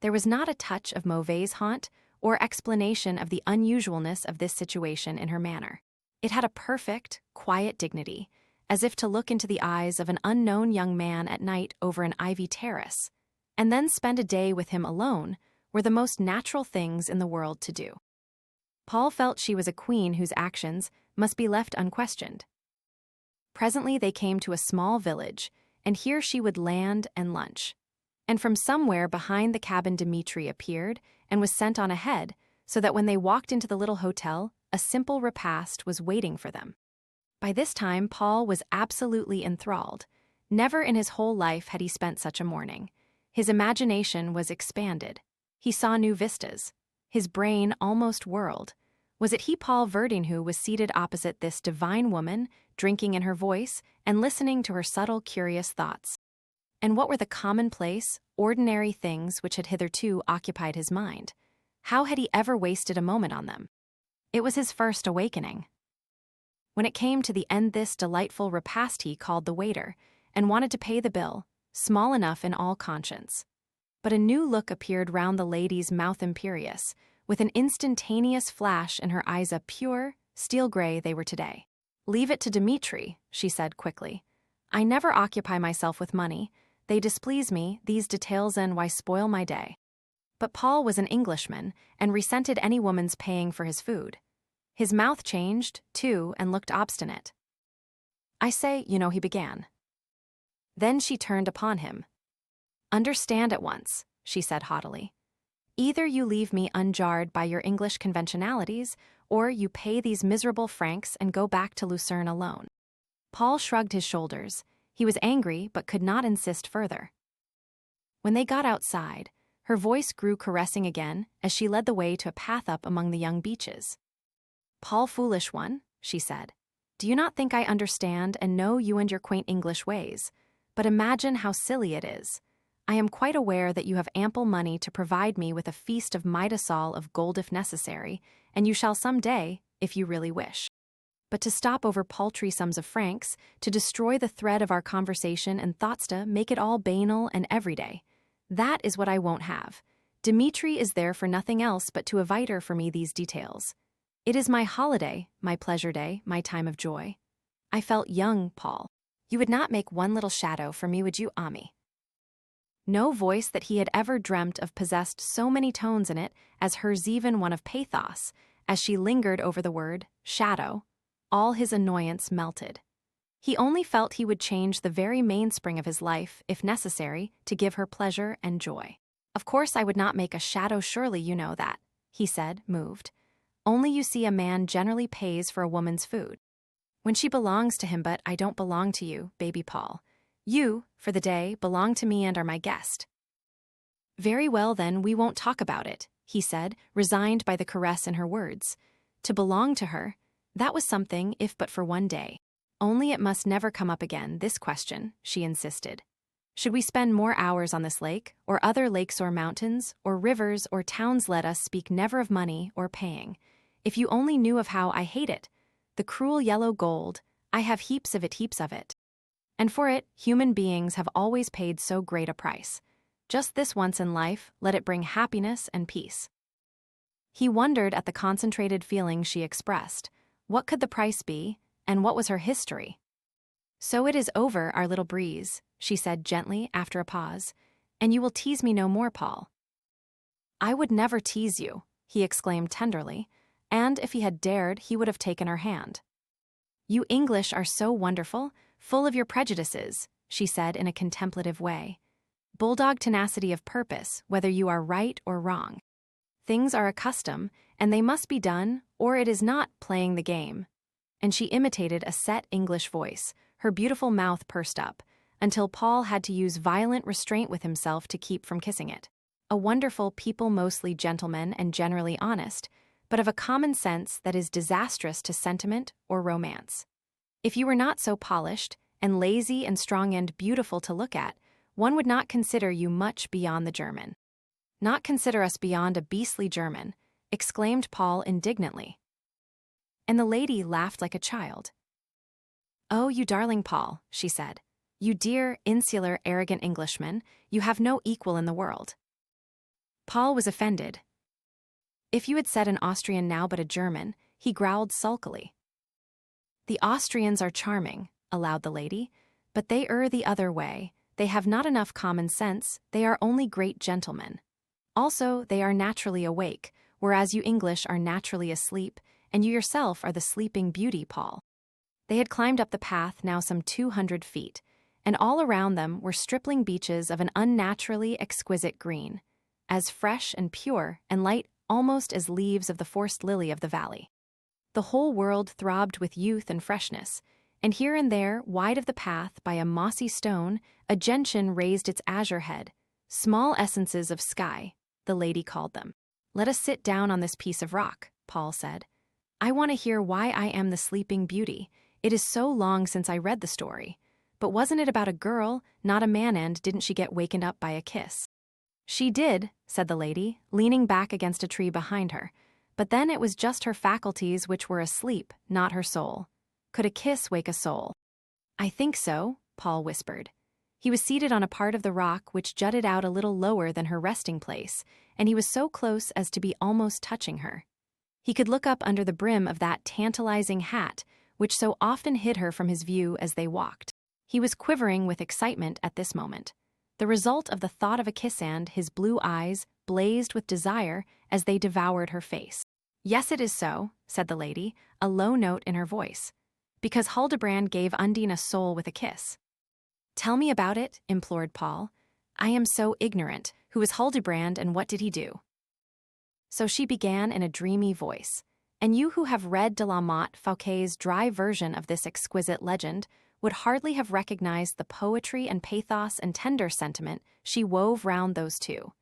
S1: There was not a touch of mauvaise honte or explanation of the unusualness of this situation in her manner. It had a perfect, quiet dignity, as if to look into the eyes of an unknown young man at night over an ivy terrace, and then spend a day with him alone, were the most natural things in the world to do. Paul felt she was a queen whose actions must be left unquestioned. Presently they came to a small village, and here she would land and lunch. And from somewhere behind the cabin Dmitri appeared and was sent on ahead, so that when they walked into the little hotel, a simple repast was waiting for them. By this time, Paul was absolutely enthralled. Never in his whole life had he spent such a morning. His imagination was expanded. He saw new vistas. His brain almost whirled. Was it he, Paul Verdin, who was seated opposite this divine woman, drinking in her voice and listening to her subtle, curious thoughts? And what were the commonplace, ordinary things which had hitherto occupied his mind? How had he ever wasted a moment on them? It was his first awakening. When it came to the end this delightful repast, he called the waiter and wanted to pay the bill, small enough in all conscience. But a new look appeared round the lady's mouth, imperious, with an instantaneous flash in her eyes, a pure, steel gray they were today. Leave it to Dmitri, she said quickly. I never occupy myself with money. They displease me, these details, and why spoil my day? But Paul was an Englishman and resented any woman's paying for his food. His mouth changed, too, and looked obstinate. I say, he began. Then she turned upon him. Understand at once, she said haughtily. Either you leave me unjarred by your English conventionalities, or you pay these miserable francs and go back to Lucerne alone. Paul shrugged his shoulders. He was angry but could not insist further. When they got outside, her voice grew caressing again as she led the way to a path up among the young beeches. Paul, foolish one, she said, do you not think I understand and know you and your quaint English ways? But imagine how silly it is. I am quite aware that you have ample money to provide me with a feast of Midasol of gold if necessary, and you shall some day, if you really wish. But to stop over paltry sums of francs, to destroy the thread of our conversation and thoughts, to make it all banal and everyday, that is what I won't have. Dmitri is there for nothing else but to eviter for me these details. It is my holiday, my pleasure day, my time of joy. I felt young, Paul. You would not make one little shadow for me, would you, Ami? No voice that he had ever dreamt of possessed so many tones in it as hers, even one of pathos. As she lingered over the word, shadow, all his annoyance melted. He only felt he would change the very mainspring of his life, if necessary, to give her pleasure and joy. Of course I would not make a shadow, surely you know that, he said, moved. Only you see a man generally pays for a woman's food. When she belongs to him, but I don't belong to you, baby Paul. You, for the day, belong to me and are my guest. Very well then, we won't talk about it, he said, resigned by the caress in her words. To belong to her, that was something, if but for one day. Only it must never come up again, this question, she insisted. Should we spend more hours on this lake, or other lakes or mountains, or rivers or towns? Let us speak never of money or paying. If you only knew of how I hate it, the cruel yellow gold, I have heaps of it, heaps of it. And for it, human beings have always paid so great a price. Just this once in life, let it bring happiness and peace. He wondered at the concentrated feeling she expressed. What could the price be, and what was her history? So it is over, our little breeze, she said gently after a pause, and you will tease me no more, Paul. I would never tease you, he exclaimed tenderly, and if he had dared, he would have taken her hand. You English are so wonderful, full of your prejudices, she said in a contemplative way. Bulldog tenacity of purpose, whether you are right or wrong. Things are a custom, and they must be done, or it is not playing the game. And she imitated a set English voice, her beautiful mouth pursed up, until Paul had to use violent restraint with himself to keep from kissing it. A wonderful people, mostly gentlemen and generally honest, but of a common sense that is disastrous to sentiment or romance. If you were not so polished, and lazy and strong and beautiful to look at, one would not consider you much beyond the German. Not consider us beyond a beastly German, exclaimed Paul indignantly. And the lady laughed like a child. Oh, you darling Paul, she said. You dear, insular, arrogant Englishman, you have no equal in the world. Paul was offended. If you had said an Austrian now but a German, he growled sulkily. The Austrians are charming, allowed the lady, but they err the other way. They have not enough common sense, they are only great gentlemen. Also, they are naturally awake, whereas you English are naturally asleep, and you yourself are the sleeping beauty, Paul. They had climbed up the path now some 200 feet, and all around them were stripling beaches of an unnaturally exquisite green, as fresh and pure and light almost as leaves of the forced lily of the valley. The whole world throbbed with youth and freshness, and here and there, wide of the path by a mossy stone, a gentian raised its azure head. Small essences of sky, the lady called them. Let us sit down on this piece of rock, Paul said. I want to hear why I am the sleeping beauty. It is so long since I read the story. But wasn't it about a girl, not a man, and didn't she get wakened up by a kiss? She did, said the lady, leaning back against a tree behind her. But then it was just her faculties which were asleep, not her soul. Could a kiss wake a soul? I think so, Paul whispered. He was seated on a part of the rock which jutted out a little lower than her resting place, and he was so close as to be almost touching her. He could look up under the brim of that tantalizing hat, which so often hid her from his view as they walked. He was quivering with excitement at this moment, the result of the thought of a kiss, and his blue eyes blazed with desire as they devoured her face. Yes, it is so, said the lady, a low note in her voice, because Hildebrand gave Undine a soul with a kiss. Tell me about it, implored Paul. I am so ignorant. Who is Hildebrand, and what did he do? So she began in a dreamy voice, and you who have read de la Motte Fouquet's dry version of this exquisite legend would hardly have recognized the poetry and pathos and tender sentiment she wove round those two,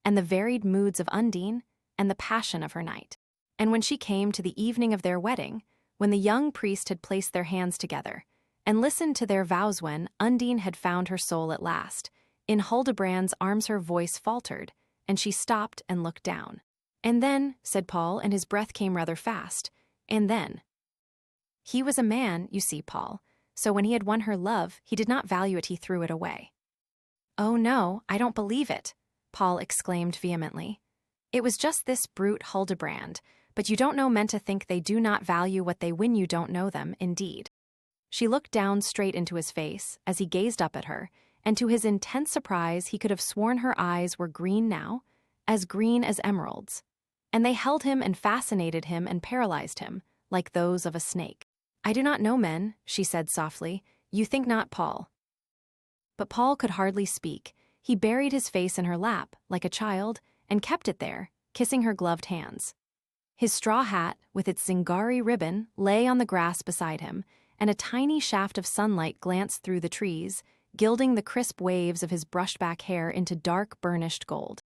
S1: and the varied moods of Undine, and the passion of her knight. And when she came to the evening of their wedding, when the young priest had placed their hands together, and listened to their vows, when Undine had found her soul at last, in Hildebrand's arms her voice faltered, and she stopped and looked down. And then, said Paul, and his breath came rather fast, and then. He was a man, you see, Paul, so when he had won her love, he did not value it, he threw it away. Oh no, I don't believe it, Paul exclaimed vehemently. It was just this brute Hildebrand, but you don't know men to think they do not value what they win. You don't know them, indeed. She looked down straight into his face as he gazed up at her, and to his intense surprise he could have sworn her eyes were green now, as green as emeralds. And they held him and fascinated him and paralyzed him, like those of a snake. I do not know men, she said softly. You think not, Paul. But Paul could hardly speak. He buried his face in her lap, like a child, and kept it there, kissing her gloved hands. His straw hat, with its Zingari ribbon, lay on the grass beside him, and a tiny shaft of sunlight glanced through the trees, gilding the crisp waves of his brushed-back hair into dark, burnished gold.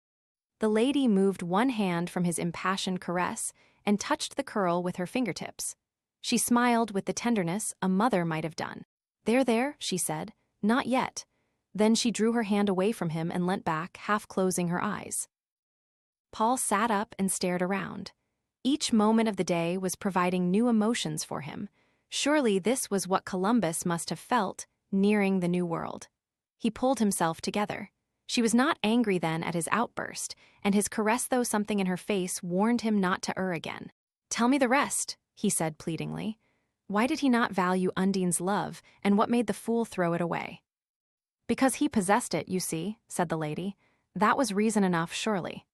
S1: The lady moved one hand from his impassioned caress and touched the curl with her fingertips. She smiled with the tenderness a mother might have done. There, she said. Not yet. Then she drew her hand away from him and leant back, half closing her eyes. Paul sat up and stared around. Each moment of the day was providing new emotions for him. Surely this was what Columbus must have felt, nearing the New World. He pulled himself together. She was not angry then at his outburst, and his caress, though something in her face, warned him not to err again. "Tell me the rest," he said pleadingly. Why did he not value Undine's love, and what made the fool throw it away? "Because he possessed it, you see," said the lady. "That was reason enough, surely."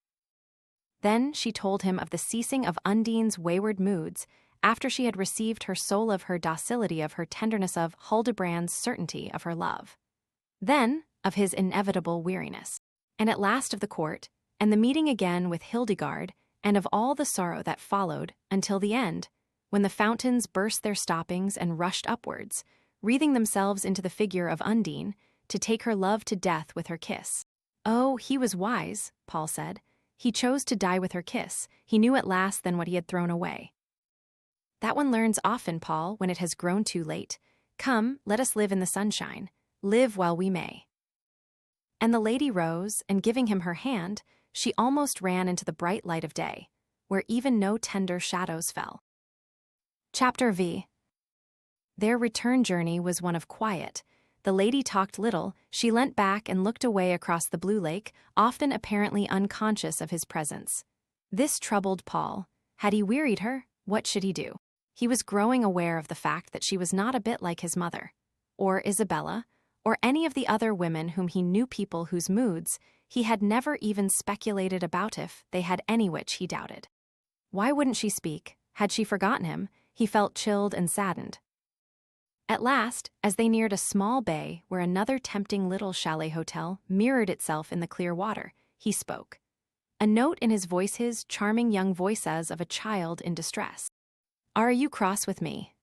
S1: Then she told him of the ceasing of Undine's wayward moods, after she had received her soul, of her docility, of her tenderness, of Hildebrand's certainty of her love. Then of his inevitable weariness, and at last of the court, and the meeting again with Hildegard, and of all the sorrow that followed, until the end, when the fountains burst their stoppings and rushed upwards, wreathing themselves into the figure of Undine, to take her love to death with her kiss. Oh, he was wise, Paul said. He chose to die with her kiss. He knew at last then what he had thrown away. That one learns often, Paul, when it has grown too late. Come, let us live in the sunshine. Live while we may. And the lady rose, and giving him her hand, she almost ran into the bright light of day, where even no tender shadows fell. Chapter V. Their return journey was one of quiet. The lady talked little. She leant back and looked away across the blue lake, often apparently unconscious of his presence. This troubled Paul. Had he wearied her? What should he do? He was growing aware of the fact that she was not a bit like his mother, or Isabella, or any of the other women whom he knew, people whose moods he had never even speculated about, if they had any, which he doubted. Why wouldn't she speak? Had she forgotten him? He felt chilled and saddened. At last, as they neared a small bay where another tempting little chalet hotel mirrored itself in the clear water, he spoke. A note in his voice, his charming young voice, as of a child in distress. "Are you cross with me?"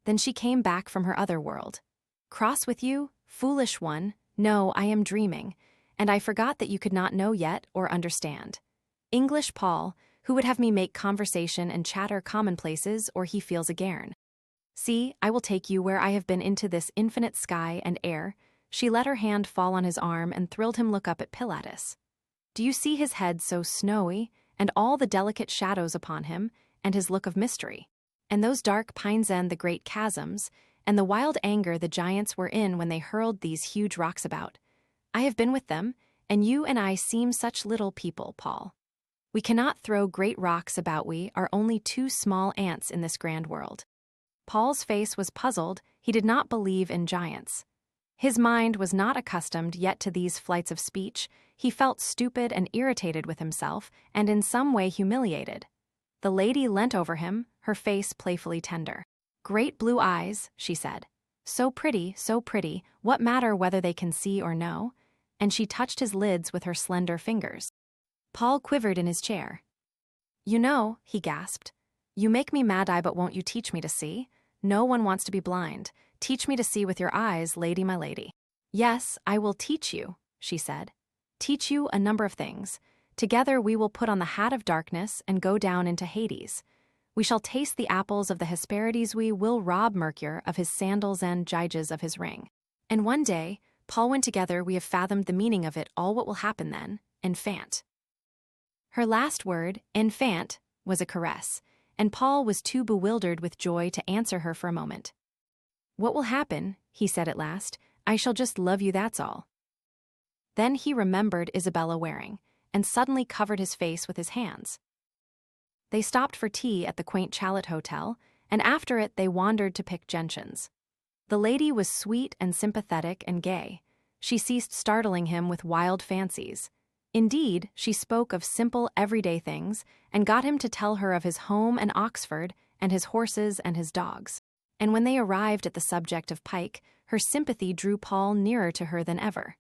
S1: Then she came back from her other world. "Cross with you? Foolish one. No, I am dreaming, and I forgot that you could not know yet or understand. English Paul, who would have me make conversation and chatter commonplaces, or he feels a gairn. See, I will take you where I have been, into this infinite sky and air." She let her hand fall on his arm and thrilled him look up at Pilatus. "Do you see his head so snowy, and all the delicate shadows upon him, and his look of mystery? And those dark pines and the great chasms, and the wild anger the giants were in when they hurled these huge rocks about. I have been with them, and you and I seem such little people, Paul. We cannot throw great rocks about, we are only two small ants in this grand world." Paul's face was puzzled. He did not believe in giants. His mind was not accustomed yet to these flights of speech. He felt stupid and irritated with himself, and in some way humiliated. The lady leant over him, her face playfully tender. "Great blue eyes," she said. So pretty, what matter whether they can see or no?" And she touched his lids with her slender fingers. Paul quivered in his chair. "You know," he gasped, "you make me mad, but won't you teach me to see? No one wants to be blind. Teach me to see with your eyes, lady, my lady." "Yes, I will teach you," she said. "Teach you a number of things. Together we will put on the hat of darkness and go down into Hades. We shall taste the apples of the Hesperides, we will rob Mercure of his sandals and Gyges of his ring. And one day, Paul, when together we have fathomed the meaning of it all, what will happen then? Enfant." Her last word, enfant, was a caress, and Paul was too bewildered with joy to answer her for a moment. "What will happen?" he said at last. "I shall just love you, that's all." Then he remembered Isabella Waring, and suddenly covered his face with his hands. They stopped for tea at the quaint chalet hotel, and after it they wandered to pick gentians. The lady was sweet and sympathetic and gay. She ceased startling him with wild fancies. Indeed, she spoke of simple, everyday things, and got him to tell her of his home and Oxford, and his horses and his dogs. And when they arrived at the subject of Pike, her sympathy drew Paul nearer to her than ever.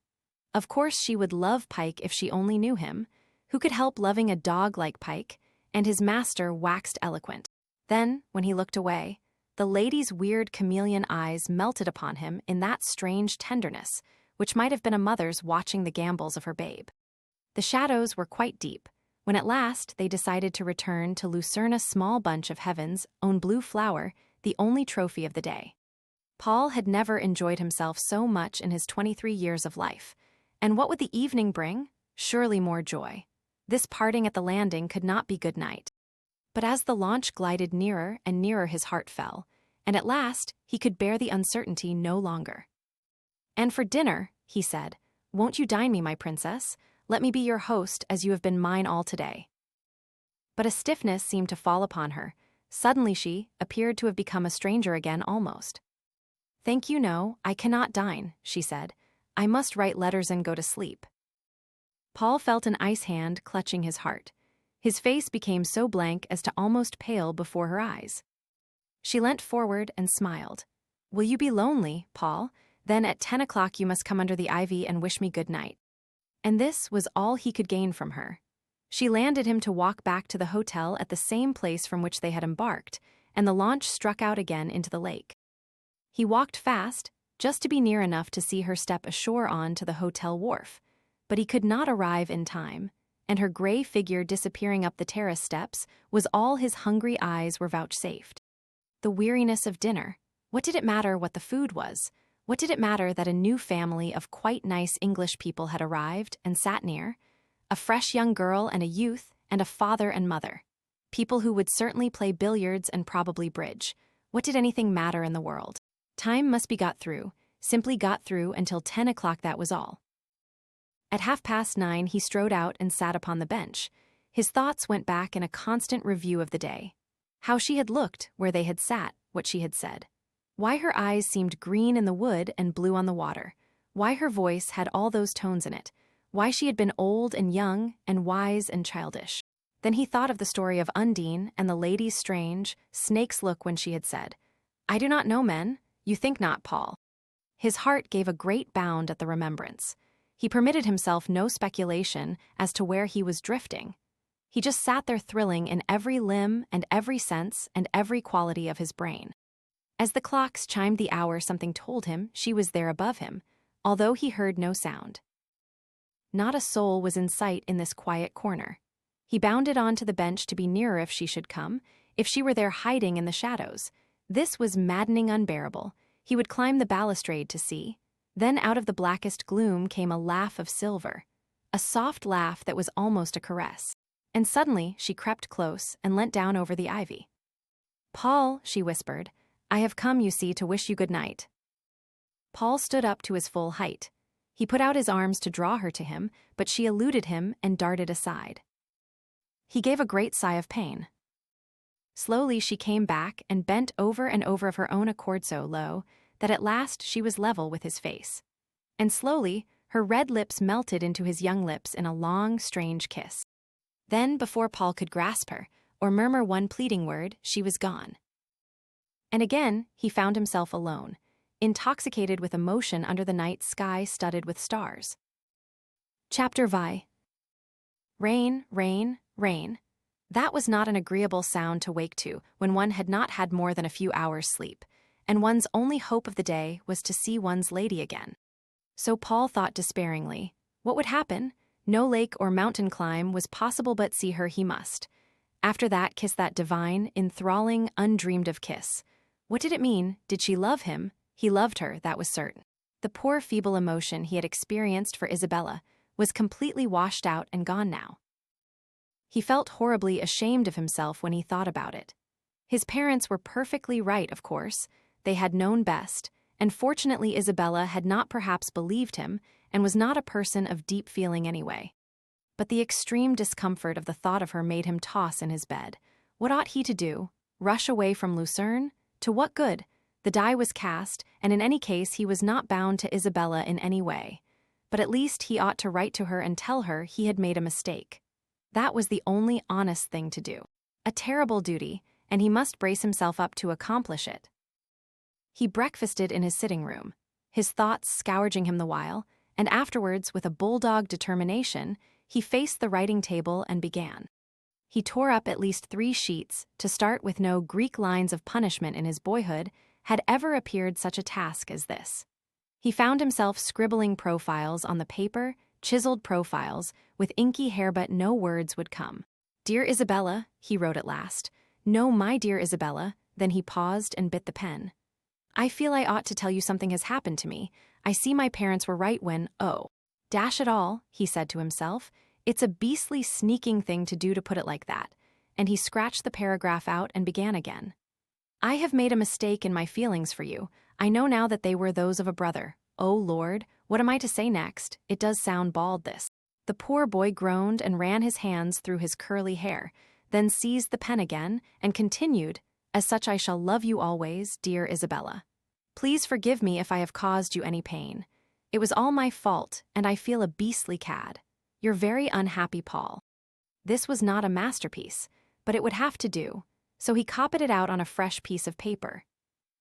S1: Of course she would love Pike if she only knew him. Who could help loving a dog like Pike? and his master waxed eloquent. Then, when he looked away, the lady's weird chameleon eyes melted upon him in that strange tenderness, which might have been a mother's watching the gambols of her babe. The shadows were quite deep, when at last they decided to return to Lucerna's small bunch of heaven's own blue flower, the only trophy of the day. Paul had never enjoyed himself so much in his 23 years of life, and what would the evening bring? Surely more joy. This parting at the landing could not be good night. But as the launch glided nearer and nearer, his heart fell, and at last he could bear the uncertainty no longer. "And for dinner," he said, "won't you dine me, my princess? Let me be your host, as you have been mine all today." But a stiffness seemed to fall upon her. Suddenly she appeared to have become a stranger again almost. "Thank you, no, I cannot dine," she said. "I must write letters and go to sleep." Paul felt an ice hand clutching his heart. His face became so blank as to almost pale before her eyes. She leant forward and smiled. "Will you be lonely, Paul? Then at 10 o'clock you must come under the ivy and wish me good night." And this was all he could gain from her. She landed him to walk back to the hotel at the same place from which they had embarked, and the launch struck out again into the lake. He walked fast, just to be near enough to see her step ashore on to the hotel wharf, but he could not arrive in time, and her gray figure disappearing up the terrace steps was all his hungry eyes were vouchsafed. The weariness of dinner. What did it matter what the food was? What did it matter that a new family of quite nice English people had arrived and sat near? A fresh young girl and a youth, and a father and mother. People who would certainly play billiards and probably bridge. What did anything matter in the world? Time must be got through, simply got through until 10 o'clock, that was all. At 9:30 he strode out and sat upon the bench. His thoughts went back in a constant review of the day. How she had looked, where they had sat, what she had said. Why her eyes seemed green in the wood and blue on the water. Why her voice had all those tones in it. Why she had been old and young and wise and childish. Then he thought of the story of Undine and the lady's strange, snake's look when she had said, "I do not know men, you think not, Paul." His heart gave a great bound at the remembrance. He permitted himself no speculation as to where he was drifting. He just sat there thrilling in every limb and every sense and every quality of his brain. As the clocks chimed the hour, something told him she was there above him, although he heard no sound. Not a soul was in sight in this quiet corner. He bounded on to the bench to be nearer if she should come, if she were there hiding in the shadows. This was maddening, unbearable. He would climb the balustrade to see. Then out of the blackest gloom came a laugh of silver, a soft laugh that was almost a caress. And suddenly she crept close and leant down over the ivy. "Paul," she whispered, "I have come, you see, to wish you good night." Paul stood up to his full height. He put out his arms to draw her to him, but she eluded him and darted aside. He gave a great sigh of pain. Slowly she came back and bent over and over of her own accord so low that at last she was level with his face. And slowly her red lips melted into his young lips in a long, strange kiss. Then, before Paul could grasp her, or murmur one pleading word, she was gone. And again he found himself alone, intoxicated with emotion under the night sky studded with stars. Chapter Vi. Rain, rain, rain. That was not an agreeable sound to wake to when one had not had more than a few hours' sleep, and one's only hope of the day was to see one's lady again. So Paul thought despairingly, what would happen? No lake or mountain climb was possible, but see her he must. After that, kiss that divine, enthralling, undreamed-of kiss. What did it mean? Did she love him? He loved her, that was certain. The poor feeble emotion he had experienced for Isabella was completely washed out and gone now. He felt horribly ashamed of himself when he thought about it. His parents were perfectly right, of course. They had known best, and fortunately Isabella had not perhaps believed him and was not a person of deep feeling anyway. But the extreme discomfort of the thought of her made him toss in his bed. What ought he to do? Rush away from Lucerne? To what good? The die was cast, and in any case he was not bound to Isabella in any way. But at least he ought to write to her and tell her he had made a mistake. That was the only honest thing to do. A terrible duty, and he must brace himself up to accomplish it. He breakfasted in his sitting room, his thoughts scourging him the while, and afterwards, with a bulldog determination, he faced the writing table and began. He tore up at least 3 sheets to start with. No Greek lines of punishment in his boyhood had ever appeared such a task as this. He found himself scribbling profiles on the paper, chiseled profiles, with inky hair, but no words would come. "Dear Isabella," he wrote at last. "No, my dear Isabella." Then he paused and bit the pen. "I feel I ought to tell you something has happened to me. I see my parents were right when, oh, dash it all," he said to himself. "It's a beastly sneaking thing to do to put it like that." And he scratched the paragraph out and began again. "I have made a mistake in my feelings for you. I know now that they were those of a brother. Oh, Lord, what am I to say next? It does sound bald, this." The poor boy groaned and ran his hands through his curly hair, then seized the pen again and continued, "As such I shall love you always, dear Isabella. Please forgive me if I have caused you any pain. It was all my fault, and I feel a beastly cad. Your very unhappy Paul." This was not a masterpiece, but it would have to do, so he copied it out on a fresh piece of paper.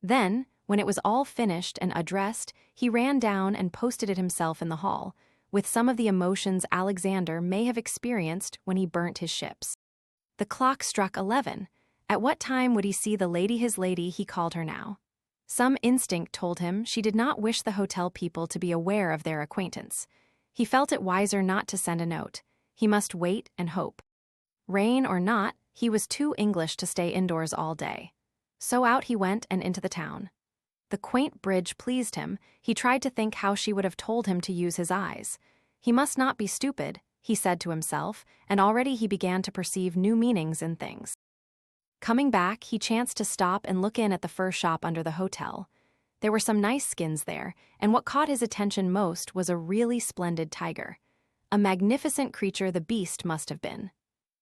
S1: Then, when it was all finished and addressed, he ran down and posted it himself in the hall, with some of the emotions Alexander may have experienced when he burnt his ships. The clock struck 11. At what time would he see the lady, his lady, he called her now? Some instinct told him she did not wish the hotel people to be aware of their acquaintance. He felt it wiser not to send a note. He must wait and hope. Rain or not, he was too English to stay indoors all day. So out he went and into the town. The quaint bridge pleased him. He tried to think how she would have told him to use his eyes. He must not be stupid, he said to himself, and already he began to perceive new meanings in things. Coming back, he chanced to stop and look in at the fur shop under the hotel. There were some nice skins there, and what caught his attention most was a really splendid tiger. A magnificent creature the beast must have been.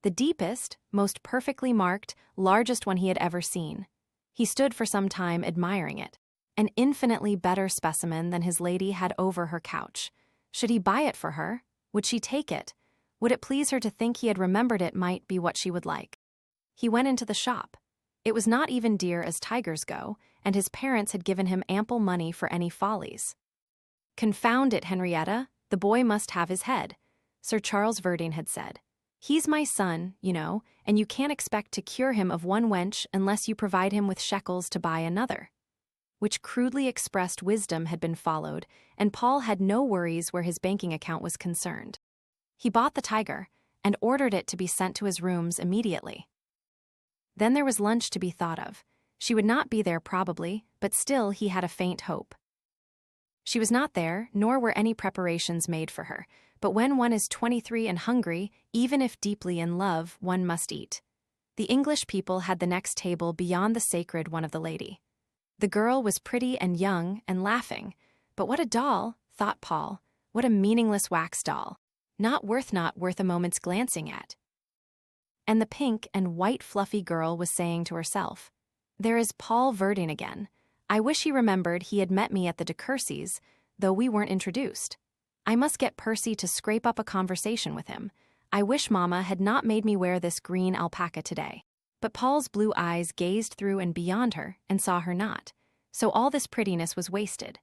S1: The deepest, most perfectly marked, largest one he had ever seen. He stood for some time admiring it. An infinitely better specimen than his lady had over her couch. Should he buy it for her? Would she take it? Would it please her to think he had remembered it might be what she would like? He went into the shop. It was not even dear as tigers go, and his parents had given him ample money for any follies. "Confound it, Henrietta, the boy must have his head," Sir Charles Verdine had said. "He's my son, you know, and you can't expect to cure him of one wench unless you provide him with shekels to buy another." Which crudely expressed wisdom had been followed, and Paul had no worries where his banking account was concerned. He bought the tiger, and ordered it to be sent to his rooms immediately. Then there was lunch to be thought of. She would not be there probably, but still he had a faint hope. She was not there, nor were any preparations made for her, but when one is 23 and hungry, even if deeply in love, one must eat. The English people had the next table beyond the sacred one of the lady. The girl was pretty and young and laughing, but what a doll, thought Paul, what a meaningless wax doll, not worth a moment's glancing at. And the pink and white fluffy girl was saying to herself, "There is Paul Verdine again. I wish he remembered he had met me at the de Courcy's, though we weren't introduced. I must get Percy to scrape up a conversation with him. I wish Mama had not made me wear this green alpaca today." But Paul's blue eyes gazed through and beyond her and saw her not, so all this prettiness was wasted.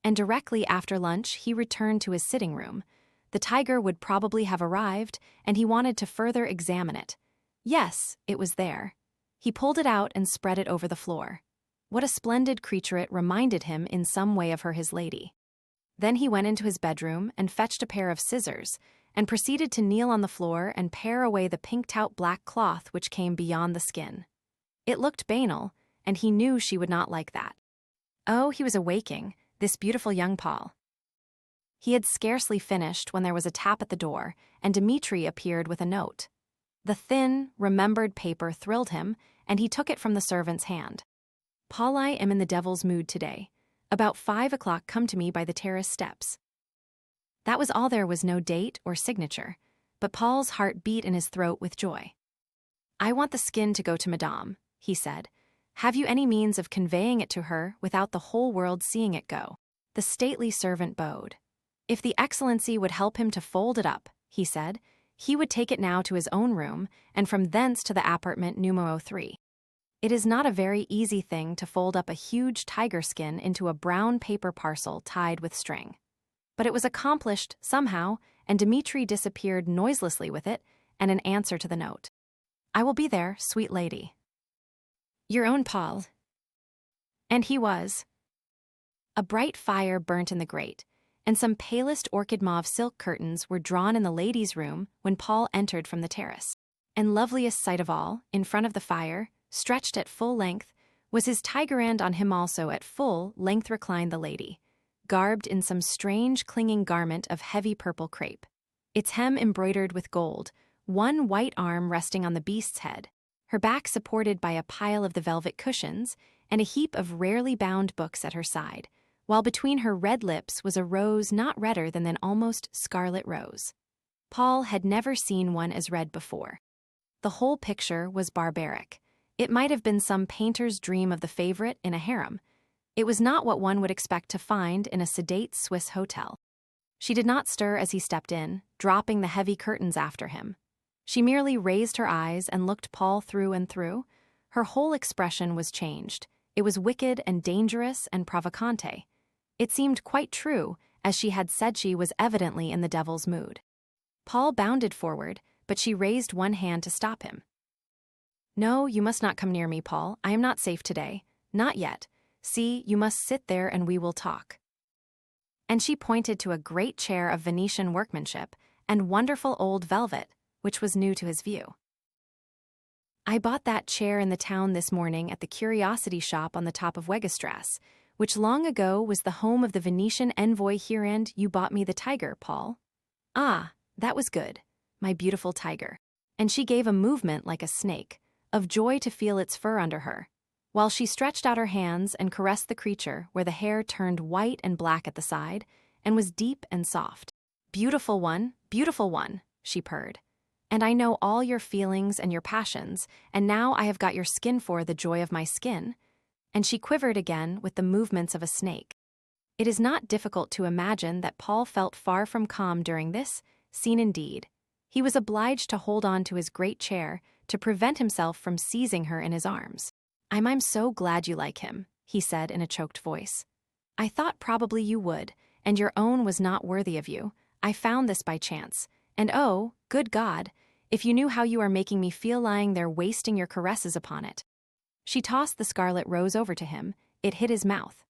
S1: And directly after lunch he returned to his sitting room. The tiger would probably have arrived, and he wanted to further examine it. Yes, it was there. He pulled it out and spread it over the floor. What a splendid creature it reminded him in some way of her, his lady. Then he went into his bedroom and fetched a pair of scissors, and proceeded to kneel on the floor and pare away the pinked-out black cloth which came beyond the skin. It looked banal, and he knew she would not like that. Oh, he was awaking, this beautiful young Paul. He had scarcely finished when there was a tap at the door, and Dmitri appeared with a note. The thin, remembered paper thrilled him, and he took it from the servant's hand. "Paul, I am in the devil's mood today. About 5 o'clock come to me by the terrace steps." That was all. There was no date or signature, but Paul's heart beat in his throat with joy. "I want the skin to go to Madame," he said. "Have you any means of conveying it to her without the whole world seeing it go?" The stately servant bowed. If the Excellency would help him to fold it up, he said, he would take it now to his own room, and from thence to the appartement numero 3. It is not a very easy thing to fold up a huge tiger skin into a brown paper parcel tied with string. But it was accomplished somehow, and Dmitri disappeared noiselessly with it, and an answer to the note. "I will be there, sweet lady. Your own Paul." And he was. A bright fire burnt in the grate, and some palest orchid mauve silk curtains were drawn in the ladies' room when Paul entered from the terrace. And loveliest sight of all, in front of the fire, stretched at full length, was his tiger, and on him also at full length reclined the lady, garbed in some strange clinging garment of heavy purple crepe, its hem embroidered with gold, one white arm resting on the beast's head, her back supported by a pile of the velvet cushions, and a heap of rarely bound books at her side, while between her red lips was a rose not redder than an almost scarlet rose. Paul had never seen one as red before. The whole picture was barbaric. It might have been some painter's dream of the favorite in a harem. It was not what one would expect to find in a sedate Swiss hotel. She did not stir as he stepped in, dropping the heavy curtains after him. She merely raised her eyes and looked Paul through and through. Her whole expression was changed. It was wicked and dangerous and provocante. It seemed quite true, as she had said she was evidently in the devil's mood. Paul bounded forward, but she raised one hand to stop him. "No, you must not come near me, Paul. I am not safe today. Not yet. See, you must sit there and we will talk." And she pointed to a great chair of Venetian workmanship and wonderful old velvet, which was new to his view. "I bought that chair in the town this morning at the curiosity shop on the top of Wegestrasse, which long ago was the home of the Venetian envoy here, and you bought me the tiger, Paul." "Ah, that was good, my beautiful tiger." And she gave a movement like a snake, of joy to feel its fur under her, while she stretched out her hands and caressed the creature where the hair turned white and black at the side and was deep and soft. Beautiful one," she purred. "And I know all your feelings and your passions, and now I have got your skin for the joy of my skin." And she quivered again with the movements of a snake. It is not difficult to imagine that Paul felt far from calm during this scene. Indeed, he was obliged to hold on to his great chair to prevent himself from seizing her in his arms. I'm so glad you like him," he said in a choked voice. "I thought probably you would, and your own was not worthy of you. I found this by chance, and oh, good God, if you knew how you are making me feel lying there wasting your caresses upon it." She tossed the scarlet rose over to him. It hit his mouth.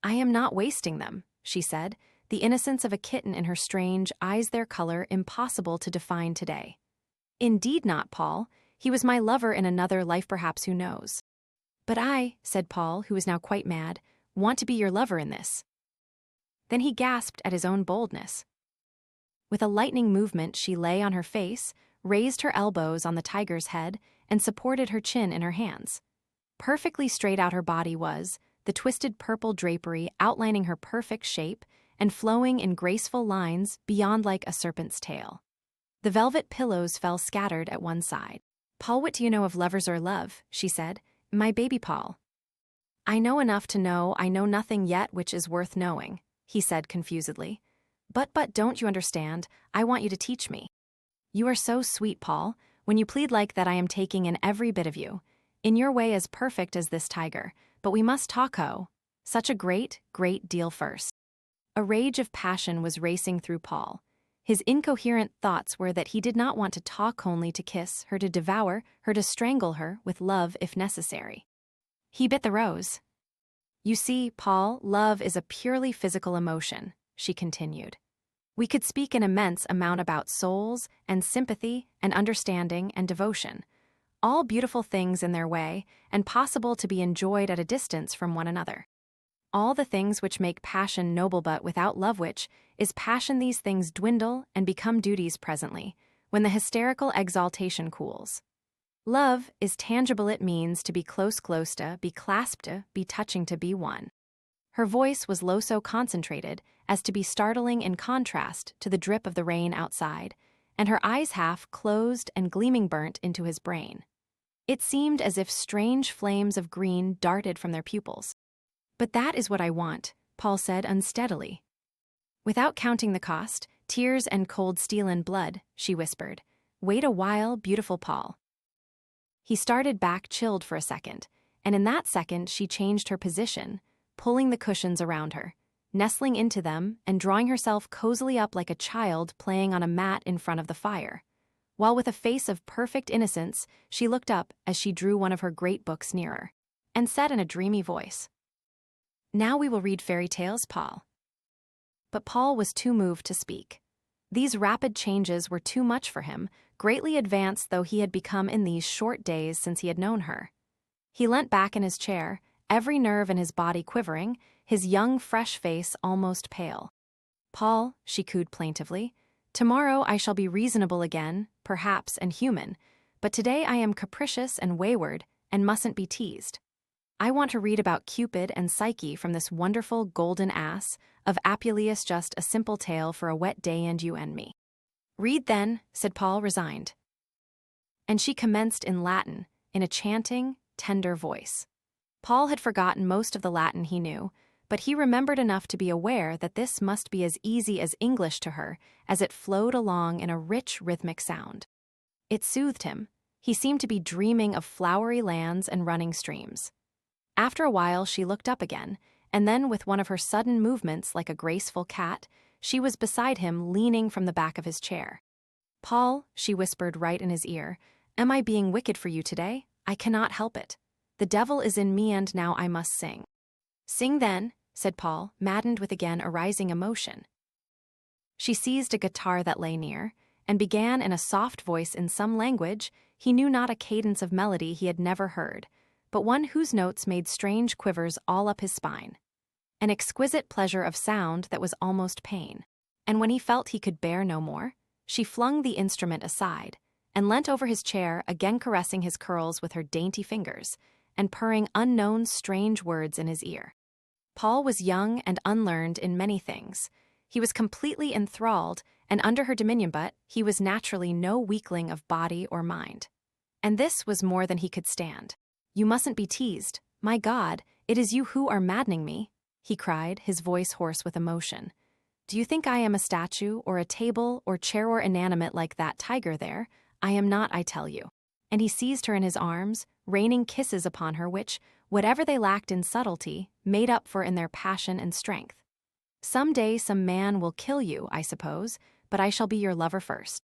S1: "I am not wasting them," she said, the innocence of a kitten in her strange eyes, their color impossible to define today. "Indeed not, Paul. He was my lover in another life, perhaps, who knows." "But I," said Paul, who was now quite mad, "want to be your lover in this." Then he gasped at his own boldness. With a lightning movement, she lay on her face, raised her elbows on the tiger's head, and supported her chin in her hands. Perfectly straight out her body was, the twisted purple drapery outlining her perfect shape and flowing in graceful lines beyond like a serpent's tail. The velvet pillows fell scattered at one side. "Paul, what do you know of lovers or love?" she said. "My baby Paul." "I know enough to know I know nothing yet which is worth knowing," he said confusedly. But don't you understand? I want you to teach me." "You are so sweet, Paul. When you plead like that, I am taking in every bit of you. In your way as perfect as this tiger, but we must talk, such a great, great deal first." A rage of passion was racing through Paul. His incoherent thoughts were that he did not want to talk only to kiss her, to devour her, to strangle her with love if necessary. He bit the rose. "You see, Paul, love is a purely physical emotion," she continued. "We could speak an immense amount about souls and sympathy and understanding and devotion, all beautiful things in their way and possible to be enjoyed at a distance from one another. All the things which make passion noble, but without love which is passion, these things dwindle and become duties presently, when the hysterical exaltation cools. Love is tangible. It means to be close to, be clasped to, be touching to, be one." Her voice was low, so concentrated as to be startling in contrast to the drip of the rain outside, and her eyes half closed and gleaming burnt into his brain. It seemed as if strange flames of green darted from their pupils. "But that is what I want," Paul said unsteadily. "Without counting the cost, tears and cold steel and blood," she whispered. "Wait a while, beautiful Paul." He started back, chilled for a second, and in that second she changed her position, pulling the cushions around her, nestling into them and drawing herself cozily up like a child playing on a mat in front of the fire. while with a face of perfect innocence, she looked up as she drew one of her great books nearer, and said in a dreamy voice, "Now we will read fairy tales, Paul." But Paul was too moved to speak. These rapid changes were too much for him, greatly advanced though he had become in these short days since he had known her. He leant back in his chair, every nerve in his body quivering, his young, fresh face almost pale. "Paul," she cooed plaintively, "tomorrow I shall be reasonable again, perhaps, and human, but today I am capricious and wayward and mustn't be teased. I want to read about Cupid and Psyche from this wonderful golden ass of Apuleius, just a simple tale for a wet day and you and me." "Read then," said Paul, resigned. And she commenced in Latin, in a chanting, tender voice. Paul had forgotten most of the Latin he knew, but he remembered enough to be aware that this must be as easy as English to her as it flowed along in a rich rhythmic sound. It soothed him. He seemed to be dreaming of flowery lands and running streams. After a while she looked up again, and then with one of her sudden movements like a graceful cat, she was beside him leaning from the back of his chair. "Paul," she whispered right in his ear, "am I being wicked for you today? I cannot help it. The devil is in me and now I must sing." "Sing then," said Paul, maddened with again arising emotion. She seized a guitar that lay near, and began in a soft voice in some language, he knew not, a cadence of melody he had never heard, but one whose notes made strange quivers all up his spine. An exquisite pleasure of sound that was almost pain. And when he felt he could bear no more, she flung the instrument aside, and leant over his chair, again caressing his curls with her dainty fingers, and purring unknown strange words in his ear. Paul was young and unlearned in many things. He was completely enthralled, and under her dominion, but he was naturally no weakling of body or mind. And this was more than he could stand. "You mustn't be teased. My God, it is you who are maddening me," he cried, his voice hoarse with emotion. "Do you think I am a statue, or a table, or chair, or inanimate like that tiger there? I am not, I tell you." And he seized her in his arms, raining kisses upon her which, whatever they lacked in subtlety, made up for in their passion and strength. "Some day some man will kill you, I suppose, but I shall be your lover first."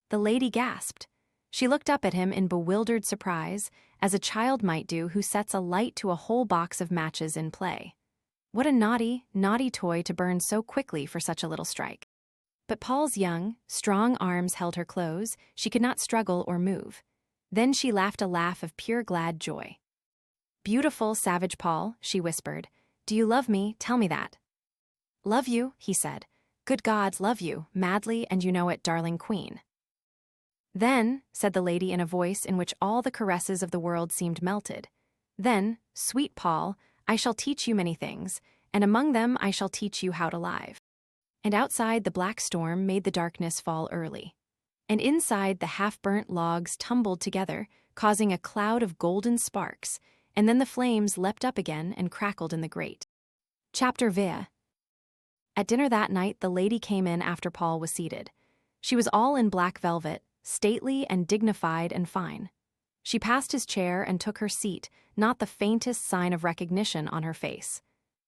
S1: The lady gasped. She looked up at him in bewildered surprise, as a child might do who sets a light to a whole box of matches in play. What a naughty, naughty toy to burn so quickly for such a little strike. But Paul's young, strong arms held her close, she could not struggle or move. Then she laughed a laugh of pure glad joy. "Beautiful, savage Paul," she whispered, "do you love me? Tell me that." "Love you," he said. "Good gods, love you, madly, and you know it, darling queen." "Then," said the lady in a voice in which all the caresses of the world seemed melted, "then, sweet Paul, I shall teach you many things, and among them I shall teach you how to live." And outside the black storm made the darkness fall early. And inside the half-burnt logs tumbled together, causing a cloud of golden sparks, and then the flames leapt up again and crackled in the grate. Chapter 20. At dinner that night the lady came in after Paul was seated. She was all in black velvet, stately and dignified and fine. She passed his chair and took her seat, not the faintest sign of recognition on her face.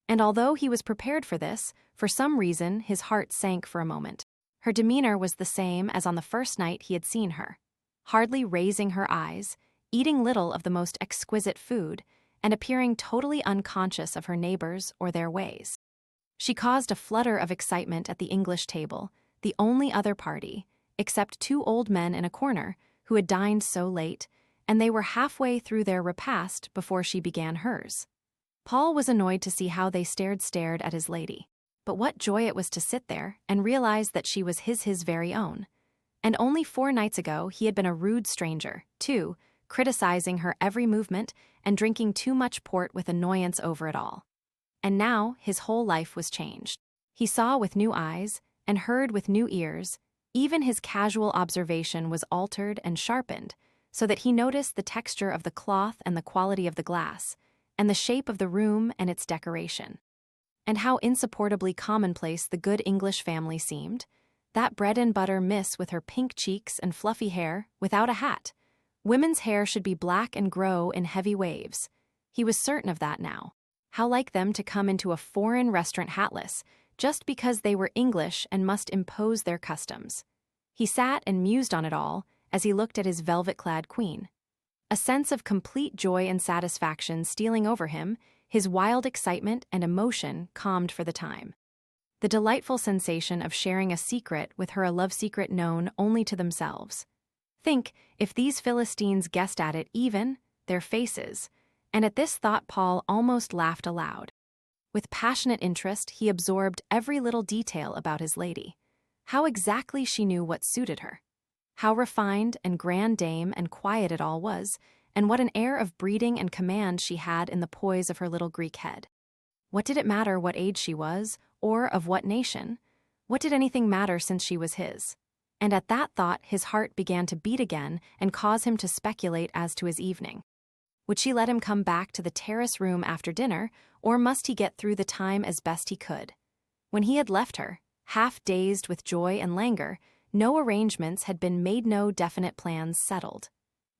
S1: And although he was prepared for this, for some reason his heart sank for a moment. Her demeanor was the same as on the first night he had seen her, hardly raising her eyes, eating little of the most exquisite food, and appearing totally unconscious of her neighbors or their ways. She caused a flutter of excitement at the English table, the only other party, except two old men in a corner, who had dined so late, and they were halfway through their repast before she began hers. Paul was annoyed to see how they stared at his lady. But what joy it was to sit there and realize that she was his very own. And only 4 nights ago he had been a rude stranger, too, criticizing her every movement and drinking too much port with annoyance over it all. And now his whole life was changed. He saw with new eyes and heard with new ears. Even his casual observation was altered and sharpened, so that he noticed the texture of the cloth and the quality of the glass, and the shape of the room and its decoration. And how insupportably commonplace the good English family seemed. That bread-and-butter miss with her pink cheeks and fluffy hair, without a hat. Women's hair should be black and grow in heavy waves. He was certain of that now. How like them to come into a foreign restaurant hatless, just because they were English and must impose their customs. He sat and mused on it all, as he looked at his velvet-clad queen. A sense of complete joy and satisfaction stealing over him, his wild excitement and emotion calmed for the time. The delightful sensation of sharing a secret with her, a love secret known only to themselves. Think, if these Philistines guessed at it, even their faces. And at this thought Paul almost laughed aloud. With passionate interest, he absorbed every little detail about his lady. How exactly she knew what suited her. How refined and grand dame and quiet it all was, and what an air of breeding and command she had in the poise of her little Greek head. What did it matter what age she was, or of what nation? What did anything matter since she was his? And at that thought his heart began to beat again and cause him to speculate as to his evening. Would she let him come back to the terrace room after dinner, or must he get through the time as best he could? When he had left her, half dazed with joy and languor, no arrangements had been made, no definite plans settled.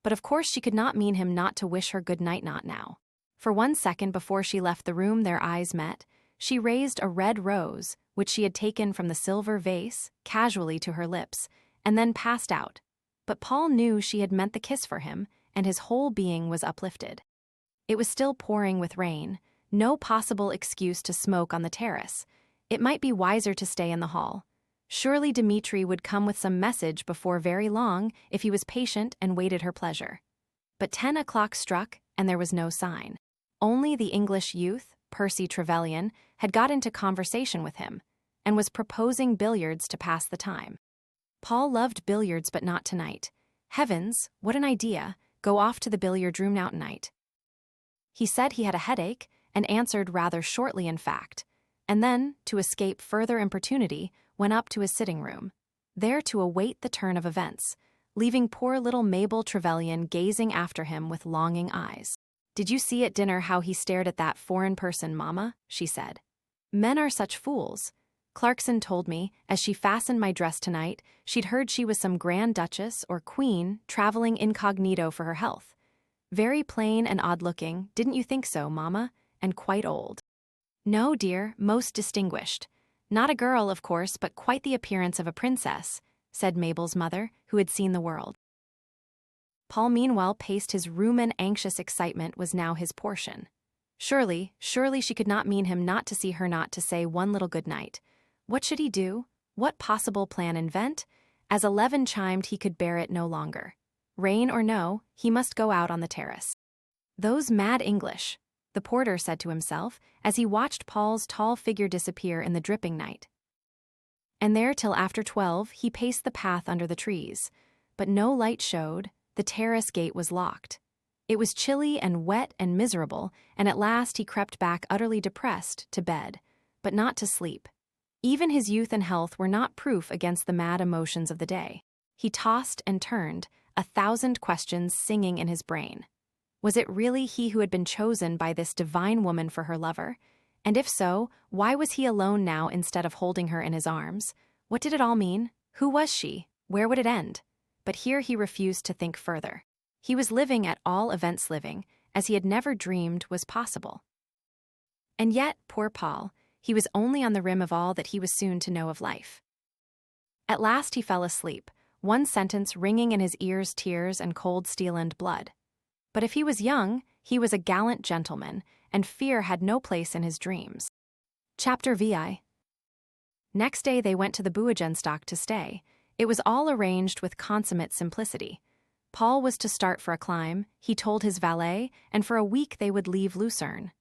S1: But of course she could not mean him not to wish her good night, not now. For 1 second before she left the room their eyes met. She raised a red rose, which she had taken from the silver vase, casually to her lips, and then passed out. But Paul knew she had meant the kiss for him, and his whole being was uplifted. It was still pouring with rain, no possible excuse to smoke on the terrace. It might be wiser to stay in the hall. Surely Dmitri would come with some message before very long if he was patient and waited her pleasure. But 10 o'clock struck, and there was no sign. Only the English youth, Percy Trevelyan, had got into conversation with him, and was proposing billiards to pass the time. Paul loved billiards, but not tonight. Heavens, what an idea, go off to the billiard room now tonight. He said he had a headache, and answered rather shortly in fact, and then, to escape further importunity, went up to his sitting room, there to await the turn of events, leaving poor little Mabel Trevelyan gazing after him with longing eyes. "Did you see at dinner how he stared at that foreign person, Mama?" she said. "Men are such fools. Clarkson told me, as she fastened my dress tonight, she'd heard she was some Grand Duchess or Queen traveling incognito for her health. Very plain and odd-looking, didn't you think so, Mama? And quite old." "No, dear, most distinguished. Not a girl, of course, but quite the appearance of a princess," said Mabel's mother, who had seen the world. Paul meanwhile paced his room, and anxious excitement was now his portion. Surely she could not mean him not to see her, not to say one little good night. What should he do? What possible plan invent? As 11 chimed he could bear it no longer. Rain or no, he must go out on the terrace. "Those mad English," the porter said to himself as he watched Paul's tall figure disappear in the dripping night. And there till after 12 he paced the path under the trees, but no light showed. The terrace gate was locked. It was chilly and wet and miserable, and at last he crept back utterly depressed to bed, but not to sleep. Even his youth and health were not proof against the mad emotions of the day. He tossed and turned, 1,000 questions singing in his brain. Was it really he who had been chosen by this divine woman for her lover? And if so, why was he alone now instead of holding her in his arms? What did it all mean? Who was she? Where would it end? But here he refused to think further. He was living, at all events living, as he had never dreamed was possible. And yet, poor Paul, he was only on the rim of all that he was soon to know of life. At last he fell asleep, one sentence ringing in his ears, tears and cold steel and blood. But if he was young, he was a gallant gentleman, and fear had no place in his dreams. Chapter VI. Next day they went to the Buogenstock to stay. It was all arranged with consummate simplicity. Paul was to start for a climb, he told his valet, and for a week they would leave Lucerne.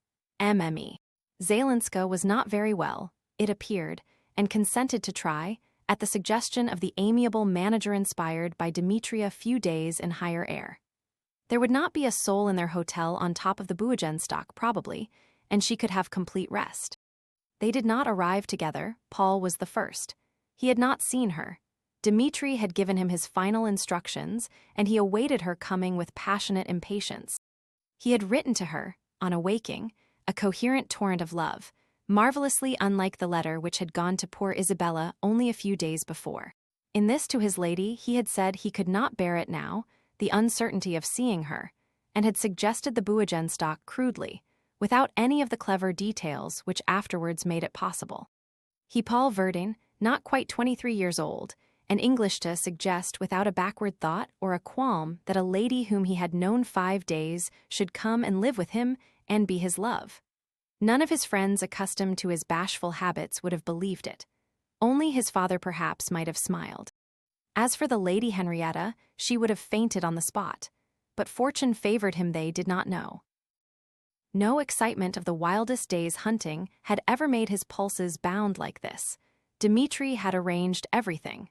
S1: Mme. Zielinska was not very well, it appeared, and consented to try, at the suggestion of the amiable manager inspired by Dmitri, a few days in higher air. There would not be a soul in their hotel on top of the Buogenstock probably, and she could have complete rest. They did not arrive together. Paul was the first. He had not seen her. Dmitri had given him his final instructions, and he awaited her coming with passionate impatience. He had written to her, on awaking, a coherent torrent of love, marvelously unlike the letter which had gone to poor Isabella only a few days before. In this to his lady he had said he could not bear it now, the uncertainty of seeing her, and had suggested the Buogenstock crudely, without any of the clever details which afterwards made it possible. He, Paul Verdin, not quite 23 years old, and English to suggest without a backward thought or a qualm that a lady whom he had known 5 days should come and live with him and be his love. None of his friends accustomed to his bashful habits would have believed it. Only his father perhaps might have smiled. As for the Lady Henrietta, she would have fainted on the spot, but fortune favored him they did not know. No excitement of the wildest day's hunting had ever made his pulses bound like this. Dmitri had arranged everything.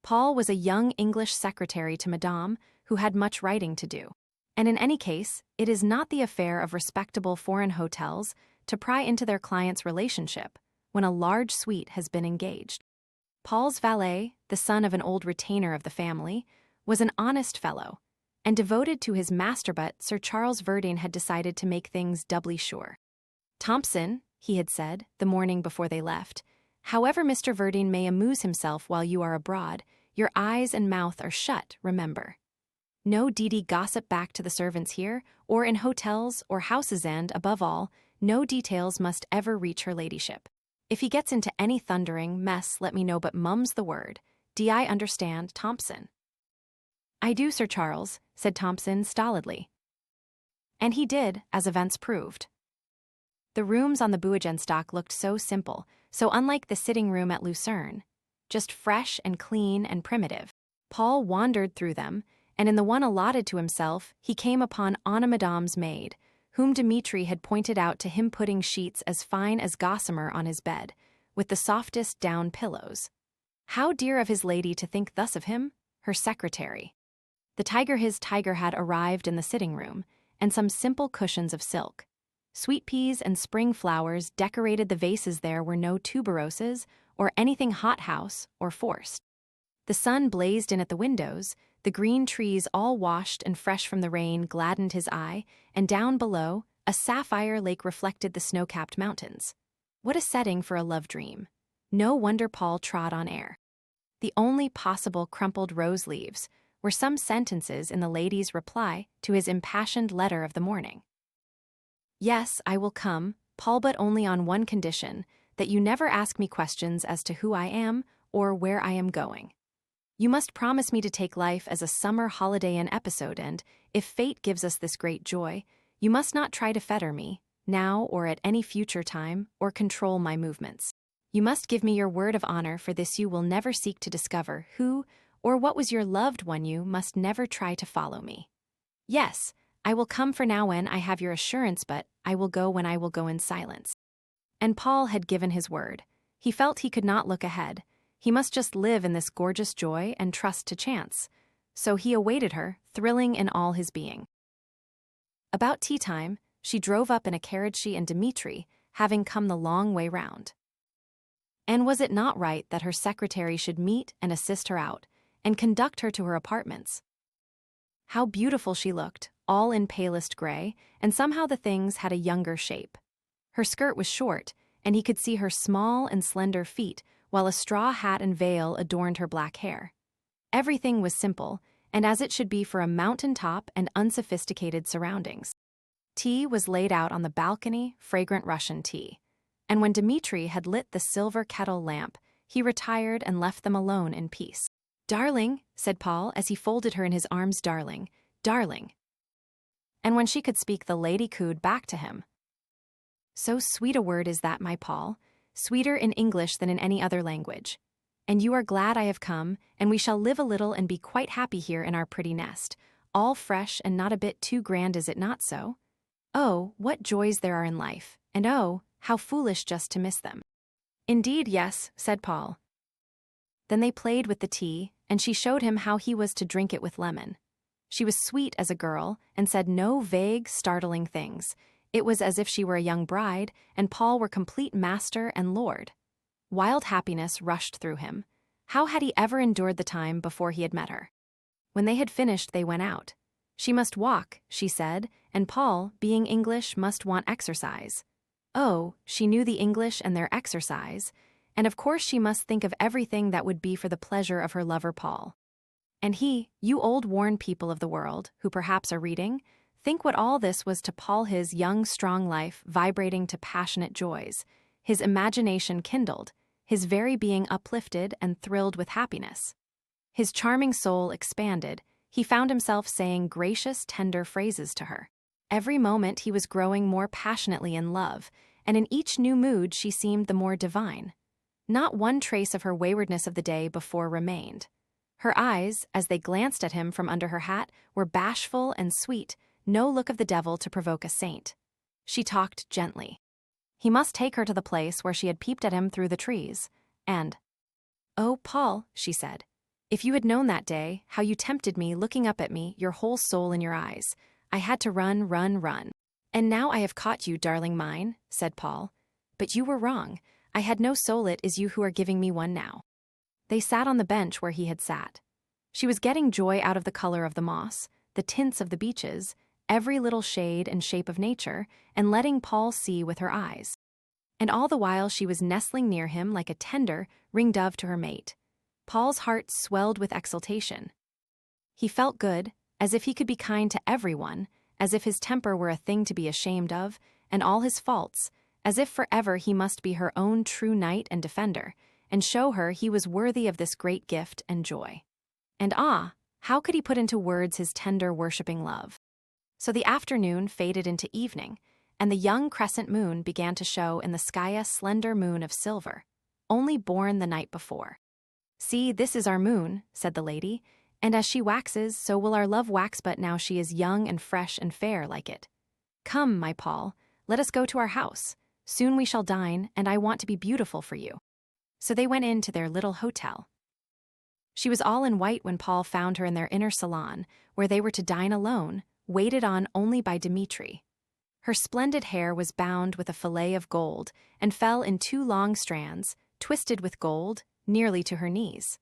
S1: Paul was a young English secretary to Madame, who had much writing to do. And in any case, it is not the affair of respectable foreign hotels to pry into their clients' relationship when a large suite has been engaged. Paul's valet, the son of an old retainer of the family, was an honest fellow, and devoted to his master, but Sir Charles Verdine had decided to make things doubly sure. "Thompson," he had said, the morning before they left, "however Mr. Verdine may amuse himself while you are abroad, your eyes and mouth are shut, remember. No deedy gossip back to the servants here, or in hotels or houses, and, above all, no details must ever reach her ladyship. If he gets into any thundering mess, let me know, but mum's the word. D.I. understand, Thompson?" "I do, Sir Charles," said Thompson stolidly. And he did, as events proved. The rooms on the Buigenstock looked so simple, so unlike the sitting room at Lucerne, just fresh and clean and primitive. Paul wandered through them, and in the one allotted to himself, he came upon Anna Madame's maid, whom Dmitri had pointed out to him, putting sheets as fine as gossamer on his bed, with the softest down pillows. How dear of his lady to think thus of him, her secretary. His tiger had arrived in the sitting room, and some simple cushions of silk. Sweet peas and spring flowers decorated the vases. There were no tuberoses or anything hothouse or forced. The sun blazed in at the windows, the green trees all washed and fresh from the rain gladdened his eye, and down below, a sapphire lake reflected the snow-capped mountains. What a setting for a love dream. No wonder Paul trod on air. The only possible crumpled rose leaves were some sentences in the lady's reply to his impassioned letter of the morning. "Yes, I will come, Paul, but only on one condition, that you never ask me questions as to who I am or where I am going. You must promise me to take life as a summer holiday in episode, and, if fate gives us this great joy, you must not try to fetter me, now or at any future time, or control my movements. You must give me your word of honor for this. You will never seek to discover who or what was your loved one. You must never try to follow me. Yes, I will come for now when I have your assurance, but I will go when I will go in silence." And Paul had given his word. He felt he could not look ahead. He must just live in this gorgeous joy and trust to chance. So he awaited her, thrilling in all his being. About tea time, she drove up in a carriage, she and Dmitri, having come the long way round. And was it not right that her secretary should meet and assist her out, and conduct her to her apartments? How beautiful she looked, all in palest gray, and somehow the things had a younger shape. Her skirt was short, and he could see her small and slender feet, while a straw hat and veil adorned her black hair. Everything was simple, and as it should be for a mountain top and unsophisticated surroundings. Tea was laid out on the balcony, fragrant Russian tea. And when Dmitri had lit the silver kettle lamp, he retired and left them alone in peace. "Darling," said Paul as he folded her in his arms, "darling, darling." And when she could speak, the lady cooed back to him. "So sweet a word is that, my Paul, sweeter in English than in any other language. And you are glad I have come, and we shall live a little and be quite happy here in our pretty nest, all fresh and not a bit too grand, is it not so? Oh, what joys there are in life, and oh, how foolish just to miss them." "Indeed, yes," said Paul. Then they played with the tea, and she showed him how he was to drink it with lemon. She was sweet as a girl, and said no vague, startling things. It was as if she were a young bride, and Paul were complete master and lord. Wild happiness rushed through him. How had he ever endured the time before he had met her? When they had finished, they went out. She must walk, she said, and Paul, being English, must want exercise. Oh, she knew the English and their exercise, and of course she must think of everything that would be for the pleasure of her lover Paul. And he, you old worn people of the world, who perhaps are reading, think what all this was to Paul, his young, strong life vibrating to passionate joys, his imagination kindled, his very being uplifted and thrilled with happiness. His charming soul expanded. He found himself saying gracious, tender phrases to her. Every moment he was growing more passionately in love, and in each new mood she seemed the more divine. Not one trace of her waywardness of the day before remained. Her eyes, as they glanced at him from under her hat, were bashful and sweet, no look of the devil to provoke a saint. She talked gently. He must take her to the place where she had peeped at him through the trees, and, "Oh, Paul," she said, "if you had known that day, how you tempted me, looking up at me, your whole soul in your eyes. I had to run, run, run. And now I have caught you, darling mine," said Paul. "But you were wrong. I had no soul, it is you who are giving me one now." They sat on the bench where he had sat. She was getting joy out of the color of the moss, the tints of the beeches, every little shade and shape of nature, and letting Paul see with her eyes. And all the while she was nestling near him like a tender ring-dove to her mate. Paul's heart swelled with exultation. He felt good, as if he could be kind to everyone, as if his temper were a thing to be ashamed of, and all his faults, as if forever he must be her own true knight and defender, and show her he was worthy of this great gift and joy. And how could he put into words his tender, worshipping love? So the afternoon faded into evening, and the young crescent moon began to show in the sky a slender moon of silver, only born the night before. "See, this is our moon," said the lady, "and as she waxes, so will our love wax, but now she is young and fresh and fair like it. Come, my Paul, let us go to our house. Soon we shall dine, and I want to be beautiful for you." So they went into their little hotel. She was all in white when Paul found her in their inner salon, where they were to dine alone, waited on only by Dmitri. Her splendid hair was bound with a fillet of gold and fell in 2 long strands, twisted with gold, nearly to her knees.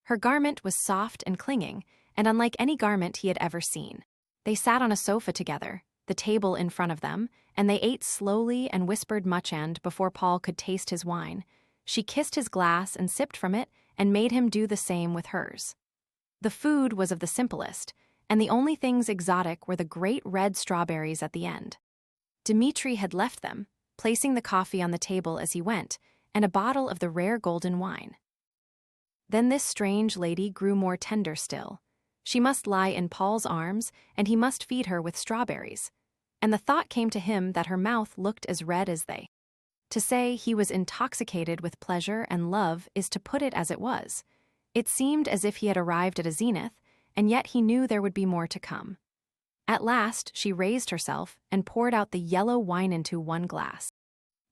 S1: Her garment was soft and clinging, and unlike any garment he had ever seen. They sat on a sofa together, the table in front of them, and they ate slowly and whispered much, and before Paul could taste his wine, she kissed his glass and sipped from it and made him do the same with hers. The food was of the simplest, and the only things exotic were the great red strawberries at the end. Dmitri had left them, placing the coffee on the table as he went, and a bottle of the rare golden wine. Then this strange lady grew more tender still. She must lie in Paul's arms, and he must feed her with strawberries. And the thought came to him that her mouth looked as red as they. To say he was intoxicated with pleasure and love is to put it as it was. It seemed as if he had arrived at a zenith, and yet he knew there would be more to come. At last she raised herself and poured out the yellow wine into 1 glass.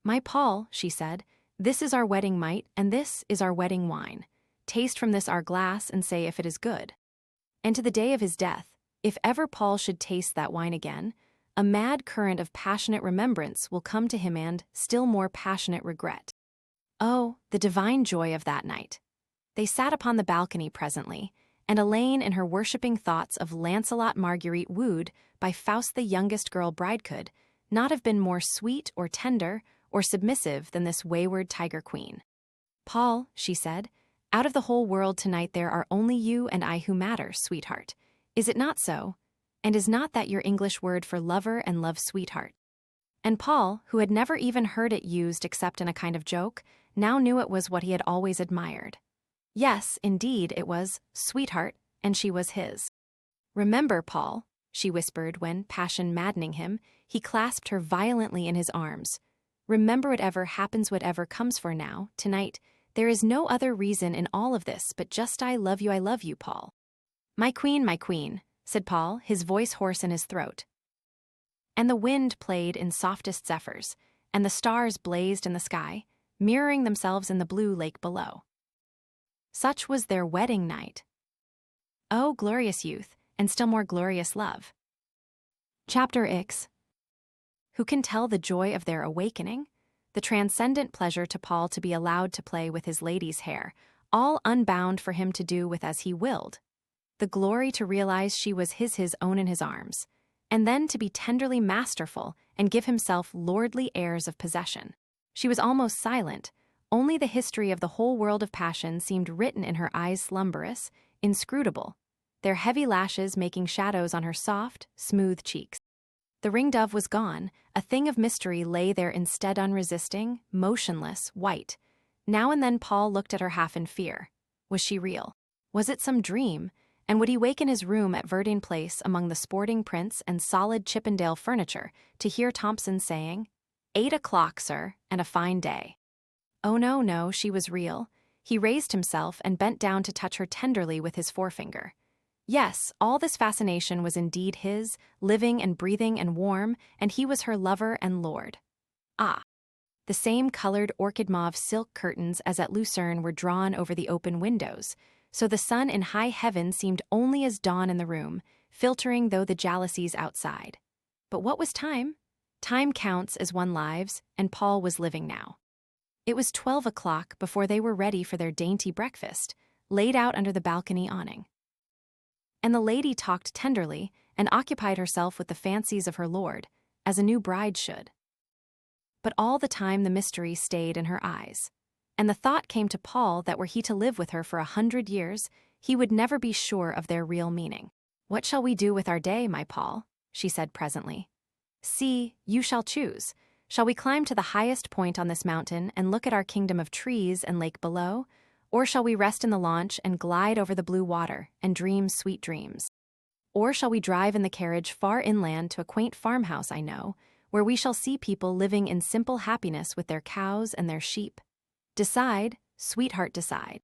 S1: "My Paul," she said, "this is our wedding mite, and this is our wedding wine. Taste from this our glass and say if it is good." And to the day of his death, if ever Paul should taste that wine again, a mad current of passionate remembrance will come to him and still more passionate regret. Oh, the divine joy of that night! They sat upon the balcony presently, and Elaine in her worshipping thoughts of Lancelot Marguerite wooed by Faust the youngest girl bride could not have been more sweet or tender or submissive than this wayward tiger queen. "Paul," she said, "out of the whole world tonight there are only you and I who matter, sweetheart. Is it not so? And is not that your English word for lover and love sweetheart?" And Paul, who had never even heard it used except in a kind of joke, now knew it was what he had always admired. Yes, indeed, it was sweetheart, and she was his. "Remember, Paul," she whispered when, passion maddening him, he clasped her violently in his arms. "Remember, whatever happens, whatever comes for now, tonight, there is no other reason in all of this but just I love you, Paul." My queen," said Paul, his voice hoarse in his throat. And the wind played in softest zephyrs, and the stars blazed in the sky, mirroring themselves in the blue lake below. Such was their wedding night. Oh, glorious youth, and still more glorious love. Chapter X. Who can tell the joy of their awakening? The transcendent pleasure to Paul to be allowed to play with his lady's hair, all unbound for him to do with as he willed. The glory to realize she was his own in his arms, and then to be tenderly masterful and give himself lordly airs of possession. She was almost silent. Only the history of the whole world of passion seemed written in her eyes, slumberous, inscrutable, their heavy lashes making shadows on her soft, smooth cheeks. The ring-dove was gone, a thing of mystery lay there instead, unresisting, motionless, white. Now and then Paul looked at her half in fear. Was she real? Was it some dream? And would he wake in his room at Verdine Place among the sporting prints and solid Chippendale furniture to hear Thompson saying, 8 o'clock, sir, and a fine day? Oh no, no, she was real. He raised himself and bent down to touch her tenderly with his forefinger. Yes, all this fascination was indeed his, living and breathing and warm, and he was her lover and lord. Ah! The same colored orchid mauve silk curtains as at Lucerne were drawn over the open windows, so the sun in high heaven seemed only as dawn in the room, filtering though the jalousies outside. But what was time? Time counts as one lives, and Paul was living now. It was 12 o'clock before they were ready for their dainty breakfast, laid out under the balcony awning. And the lady talked tenderly and occupied herself with the fancies of her lord, as a new bride should. But all the time the mystery stayed in her eyes, and the thought came to Paul that were he to live with her for 100 years, he would never be sure of their real meaning. "What shall we do with our day, my Paul?" she said presently. "See, you shall choose. Shall we climb to the highest point on this mountain and look at our kingdom of trees and lake below? Or shall we rest in the launch and glide over the blue water and dream sweet dreams? Or shall we drive in the carriage far inland to a quaint farmhouse I know, where we shall see people living in simple happiness with their cows and their sheep? Decide, sweetheart, decide."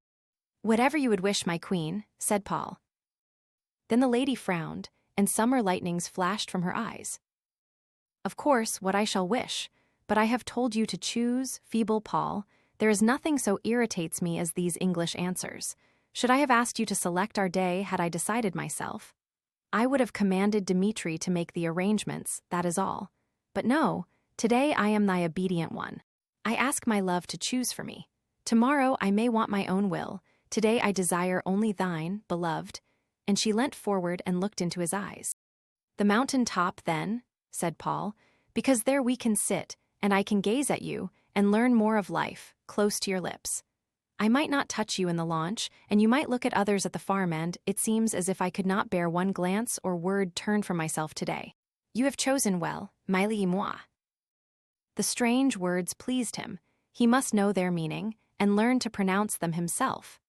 S1: "Whatever you would wish, my queen," said Paul. Then the lady frowned, and summer lightnings flashed from her eyes. "Of course, what I shall wish, but I have told you to choose, feeble Paul. There is nothing so irritates me as these English answers. Should I have asked you to select our day had I decided myself? I would have commanded Dmitri to make the arrangements, that is all. But no, today I am thy obedient one. I ask my love to choose for me. Tomorrow I may want my own will. Today I desire only thine, beloved." And she leant forward and looked into his eyes. "The mountain top, then," said Paul, "because there we can sit, and I can gaze at you, and learn more of life, close to your lips. I might not touch you in the launch, and you might look at others at the farm end. It seems as if I could not bear one glance or word turned from myself today. You have chosen well, Miley et moi." The strange words pleased him. He must know their meaning, and learn to pronounce them himself.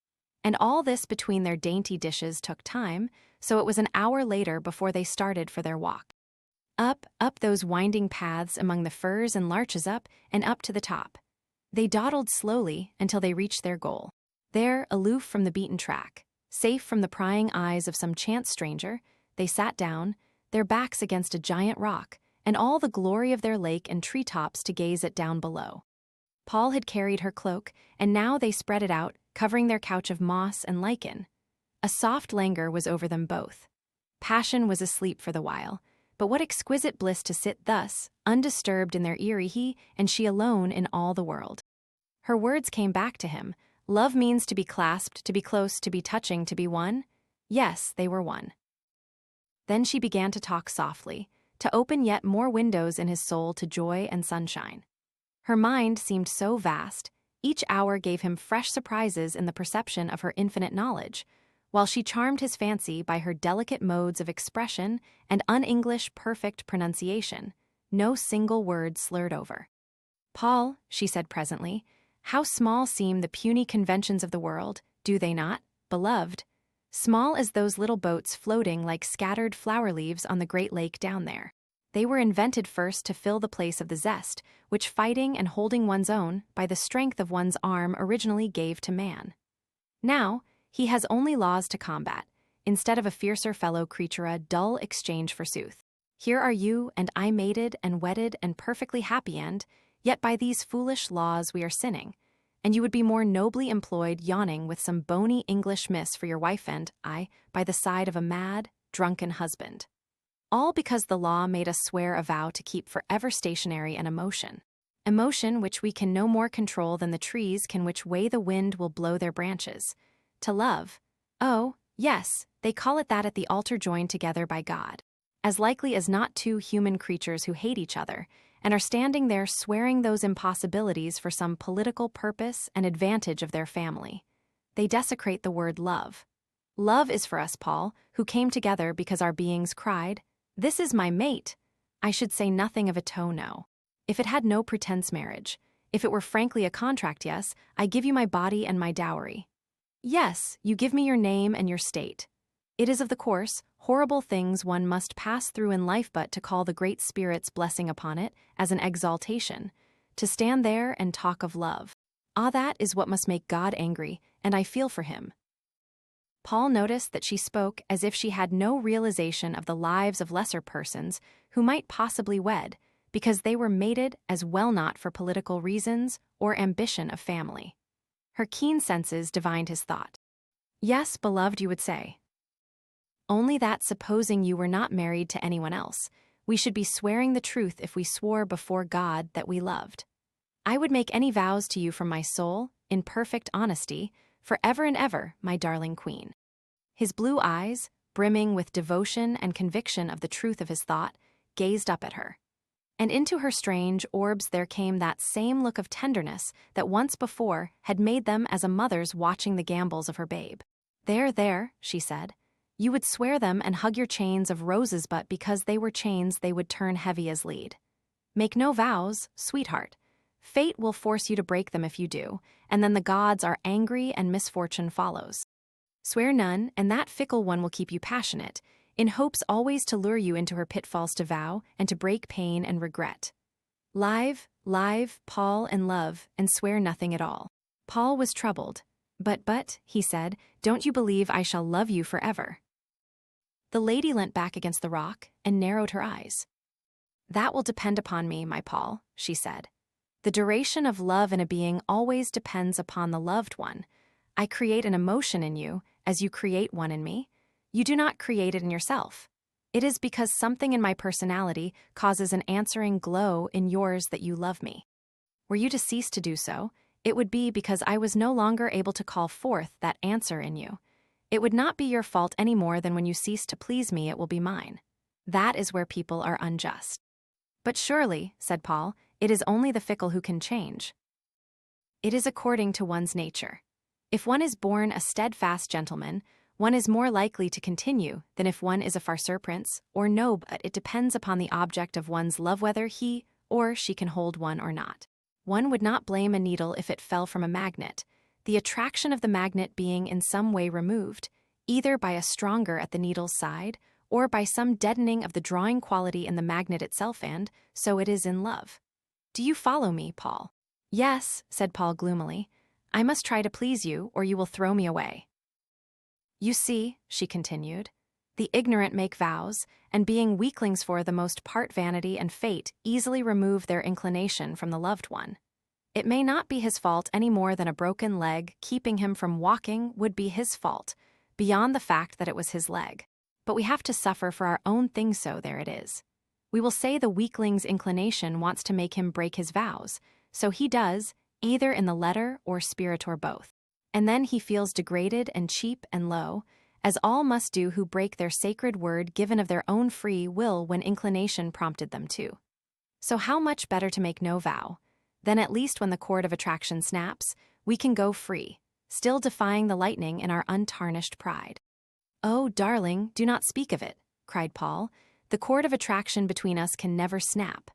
S1: And all this between their dainty dishes took time, so it was an hour later before they started for their walk. Up those winding paths among the firs and larches, up and up to the top. They dawdled slowly until they reached their goal. There, aloof from the beaten track, safe from the prying eyes of some chance stranger, they sat down, their backs against a giant rock, and all the glory of their lake and treetops to gaze at down below. Paul had carried her cloak, and now they spread it out, covering their couch of moss and lichen. A soft languor was over them both. Passion was asleep for the while, but what exquisite bliss to sit thus, undisturbed in their eyrie, he and she alone in all the world. Her words came back to him. Love means to be clasped, to be close, to be touching, to be one. Yes, they were one. Then she began to talk softly, to open yet more windows in his soul to joy and sunshine. Her mind seemed so vast, each hour gave him fresh surprises in the perception of her infinite knowledge, while she charmed his fancy by her delicate modes of expression and un-English perfect pronunciation, no single word slurred over. "Paul," she said presently, "how small seem the puny conventions of the world, do they not, beloved? Small as those little boats floating like scattered flower leaves on the great lake down there. They were invented first to fill the place of the zest, which fighting and holding one's own, by the strength of one's arm originally gave to man. Now, he has only laws to combat, instead of a fiercer fellow creature, a dull exchange forsooth. Here are you and I mated and wedded and perfectly happy, and yet by these foolish laws we are sinning, and you would be more nobly employed yawning with some bony English miss for your wife, and I by the side of a mad, drunken husband. All because the law made us swear a vow to keep forever stationary an emotion which we can no more control than the trees can which way the wind will blow their branches. To love, oh, yes, they call it that at the altar joined together by God. As likely as not two human creatures who hate each other, and are standing there swearing those impossibilities for some political purpose and advantage of their family. They desecrate the word love. Love is for us, Paul, who came together because our beings cried, 'This is my mate.' I should say nothing of a no. If it had no pretense marriage, if it were frankly a contract, yes, I give you my body and my dowry. Yes, you give me your name and your state. It is of the course, horrible things one must pass through in life but to call the Great Spirit's blessing upon it as an exaltation, to stand there and talk of love. Ah, that is what must make God angry, and I feel for him. Paul noticed that she spoke as if she had no realization of the lives of lesser persons who might possibly wed, because they were mated as well not for political reasons or ambition of family. Her keen senses divined his thought. Yes, beloved, you would say. Only that supposing you were not married to anyone else, we should be swearing the truth if we swore before God that we loved. I would make any vows to you from my soul, in perfect honesty, for ever and ever, my darling queen. His blue eyes, brimming with devotion and conviction of the truth of his thought, gazed up at her. And into her strange orbs there came that same look of tenderness that once before had made them as a mother's watching the gambols of her babe. There, she said. You would swear them and hug your chains of roses, but because they were chains they would turn heavy as lead. Make no vows, sweetheart. Fate will force you to break them if you do, and then the gods are angry and misfortune follows. Swear none, and that fickle one will keep you passionate, in hopes always to lure you into her pitfalls to vow and to break pain and regret. Live, Paul, and love, and swear nothing at all. Paul was troubled. But, he said, don't you believe I shall love you forever? The lady leant back against the rock and narrowed her eyes. That will depend upon me, my Paul, she said. The duration of love in a being always depends upon the loved one. I create an emotion in you, as you create one in me. You do not create it in yourself. It is because something in my personality causes an answering glow in yours that you love me. Were you to cease to do so, it would be because I was no longer able to call forth that answer in you. It would not be your fault any more than when you cease to please me it will be mine. That is where people are unjust. But surely, said Paul, it is only the fickle who can change. It is according to one's nature. If one is born a steadfast gentleman, one is more likely to continue than if one is a farceur prince or no, but it depends upon the object of one's love whether he or she can hold one or not. One would not blame a needle if it fell from a magnet, the attraction of the magnet being in some way removed, either by a stronger at the needle's side or by some deadening of the drawing quality in the magnet itself, and so it is in love. Do you follow me, Paul? Yes, said Paul gloomily. I must try to please you, or you will throw me away. You see, she continued, the ignorant make vows, and being weaklings for the most part vanity and fate easily remove their inclination from the loved one. It may not be his fault any more than a broken leg keeping him from walking would be his fault, beyond the fact that it was his leg. But we have to suffer for our own thing, so there it is. We will say the weakling's inclination wants to make him break his vows, so he does, either in the letter or spirit or both. And then he feels degraded and cheap and low, as all must do who break their sacred word given of their own free will when inclination prompted them to. So how much better to make no vow? Then at least when the cord of attraction snaps, we can go free, still defying the lightning in our untarnished pride. Oh, darling, do not speak of it, cried Paul. The cord of attraction between us can never snap.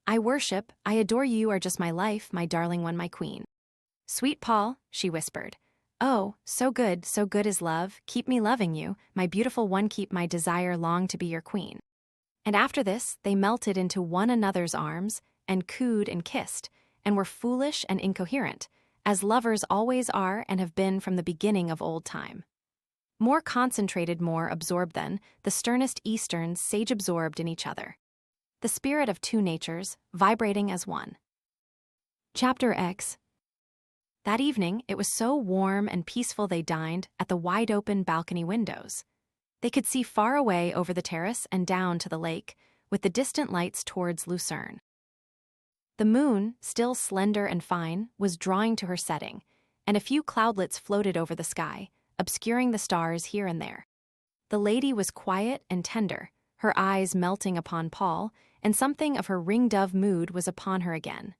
S1: I worship, I adore you, are just my life, my darling one, my queen. Sweet Paul, she whispered. Oh, so good is love, keep me loving you, my beautiful one, keep my desire long to be your queen. And after this, they melted into one another's arms, and cooed and kissed, and were foolish and incoherent, as lovers always are and have been from the beginning of old time. More concentrated, more absorbed than, the sternest Easterns sage-absorbed in each other. The spirit of two natures, vibrating as one. Chapter X. That evening, it was so warm and peaceful they dined at the wide-open balcony windows. They could see far away over the terrace and down to the lake, with the distant lights towards Lucerne. The moon, still slender and fine, was drawing to her setting, and a few cloudlets floated over the sky, obscuring the stars here and there. The lady was quiet and tender, her eyes melting upon Paul, and something of her ring-dove mood was upon her again.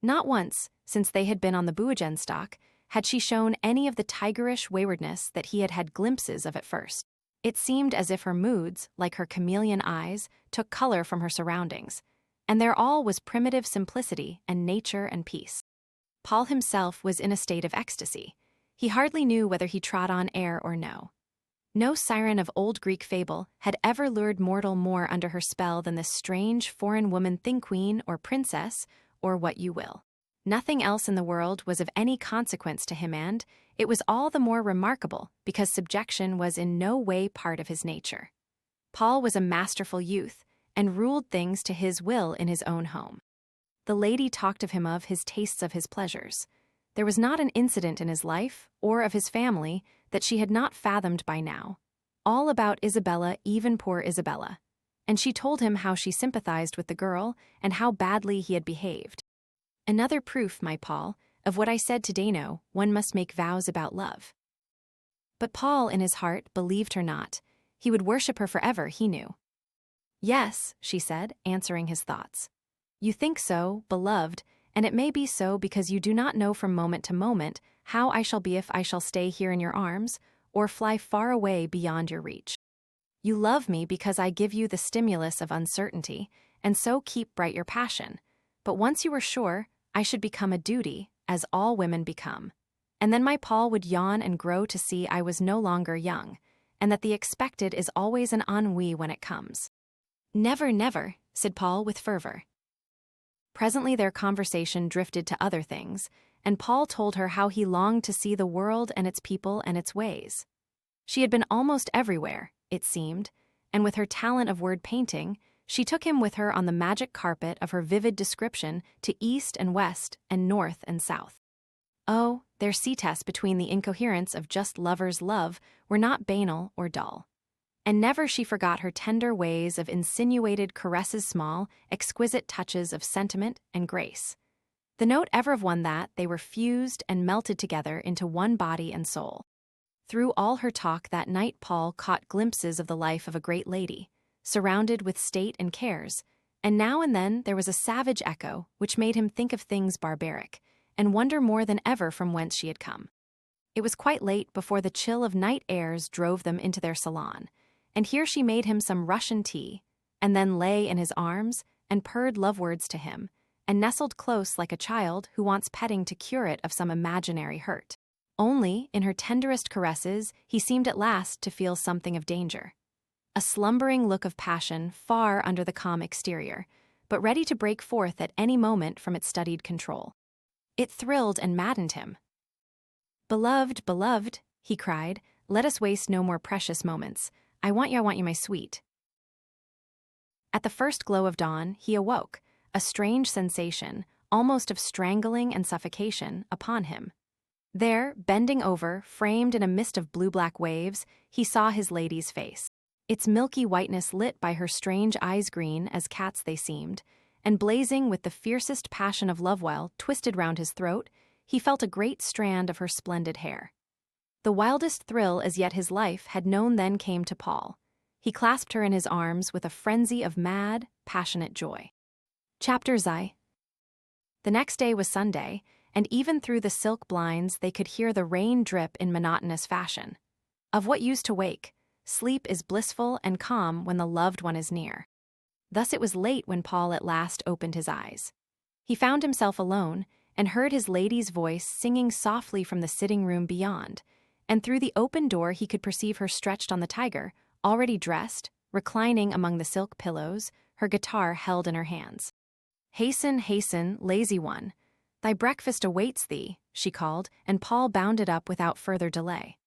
S1: Not once, since they had been on the Buogenstock, had she shown any of the tigerish waywardness that he had had glimpses of at first. It seemed as if her moods, like her chameleon eyes, took color from her surroundings, and their all was primitive simplicity and nature and peace. Paul himself was in a state of ecstasy. He hardly knew whether he trod on air or no. No siren of old Greek fable had ever lured mortal more under her spell than this strange foreign woman thing-queen or princess, or what you will. Nothing else in the world was of any consequence to him, and it was all the more remarkable because subjection was in no way part of his nature. Paul was a masterful youth, and ruled things to his will in his own home. The lady talked of him of his tastes of his pleasures. There was not an incident in his life, or of his family, that she had not fathomed by now. All about Isabella, even poor Isabella. And she told him how she sympathized with the girl, and how badly he had behaved. Another proof, my Paul, of what I said to Dano, one must make vows about love. But Paul, in his heart, believed her not. He would worship her forever, he knew. Yes, she said, answering his thoughts. You think so, beloved, and it may be so because you do not know from moment to moment how I shall be if I shall stay here in your arms, or fly far away beyond your reach. You love me because I give you the stimulus of uncertainty, and so keep bright your passion. But once you are sure, I should become a duty, as all women become. And then my Paul would yawn and grow to see I was no longer young, and that the expected is always an ennui when it comes. Never, never, said Paul with fervor. Presently their conversation drifted to other things, and Paul told her how he longed to see the world and its people and its ways. She had been almost everywhere, it seemed, and with her talent of word painting, she took him with her on the magic carpet of her vivid description to east and west and north and south. Oh, their sea-tests between the incoherence of just lovers' love were not banal or dull. And never she forgot her tender ways of insinuated caresses, small, exquisite touches of sentiment and grace. The note ever of one that they were fused and melted together into one body and soul. Through all her talk that night Paul caught glimpses of the life of a great lady, surrounded with state and cares, and now and then there was a savage echo which made him think of things barbaric, and wonder more than ever from whence she had come. It was quite late before the chill of night airs drove them into their salon, and here she made him some Russian tea, and then lay in his arms and purred love words to him, and nestled close like a child who wants petting to cure it of some imaginary hurt. Only, in her tenderest caresses, he seemed at last to feel something of danger. A slumbering look of passion far under the calm exterior, but ready to break forth at any moment from its studied control. It thrilled and maddened him. Beloved, beloved, he cried, let us waste no more precious moments. I want you, my sweet. At the first glow of dawn, he awoke, a strange sensation, almost of strangling and suffocation, upon him. There, bending over, framed in a mist of blue-black waves, he saw his lady's face. Its milky whiteness lit by her strange eyes green as cats they seemed, and blazing with the fiercest passion of love while, twisted round his throat, he felt a great strand of her splendid hair. The wildest thrill as yet his life had known then came to Paul. He clasped her in his arms with a frenzy of mad, passionate joy. Chapter Z. The next day was Sunday, and even through the silk blinds they could hear the rain drip in monotonous fashion. Of what use to wake? Sleep is blissful and calm when the loved one is near. Thus it was late when Paul at last opened his eyes. He found himself alone, and heard his lady's voice singing softly from the sitting-room beyond, and through the open door he could perceive her stretched on the tiger, already dressed, reclining among the silk pillows, her guitar held in her hands. Hasten, hasten, lazy one. Thy breakfast awaits thee, she called, and Paul bounded up without further delay.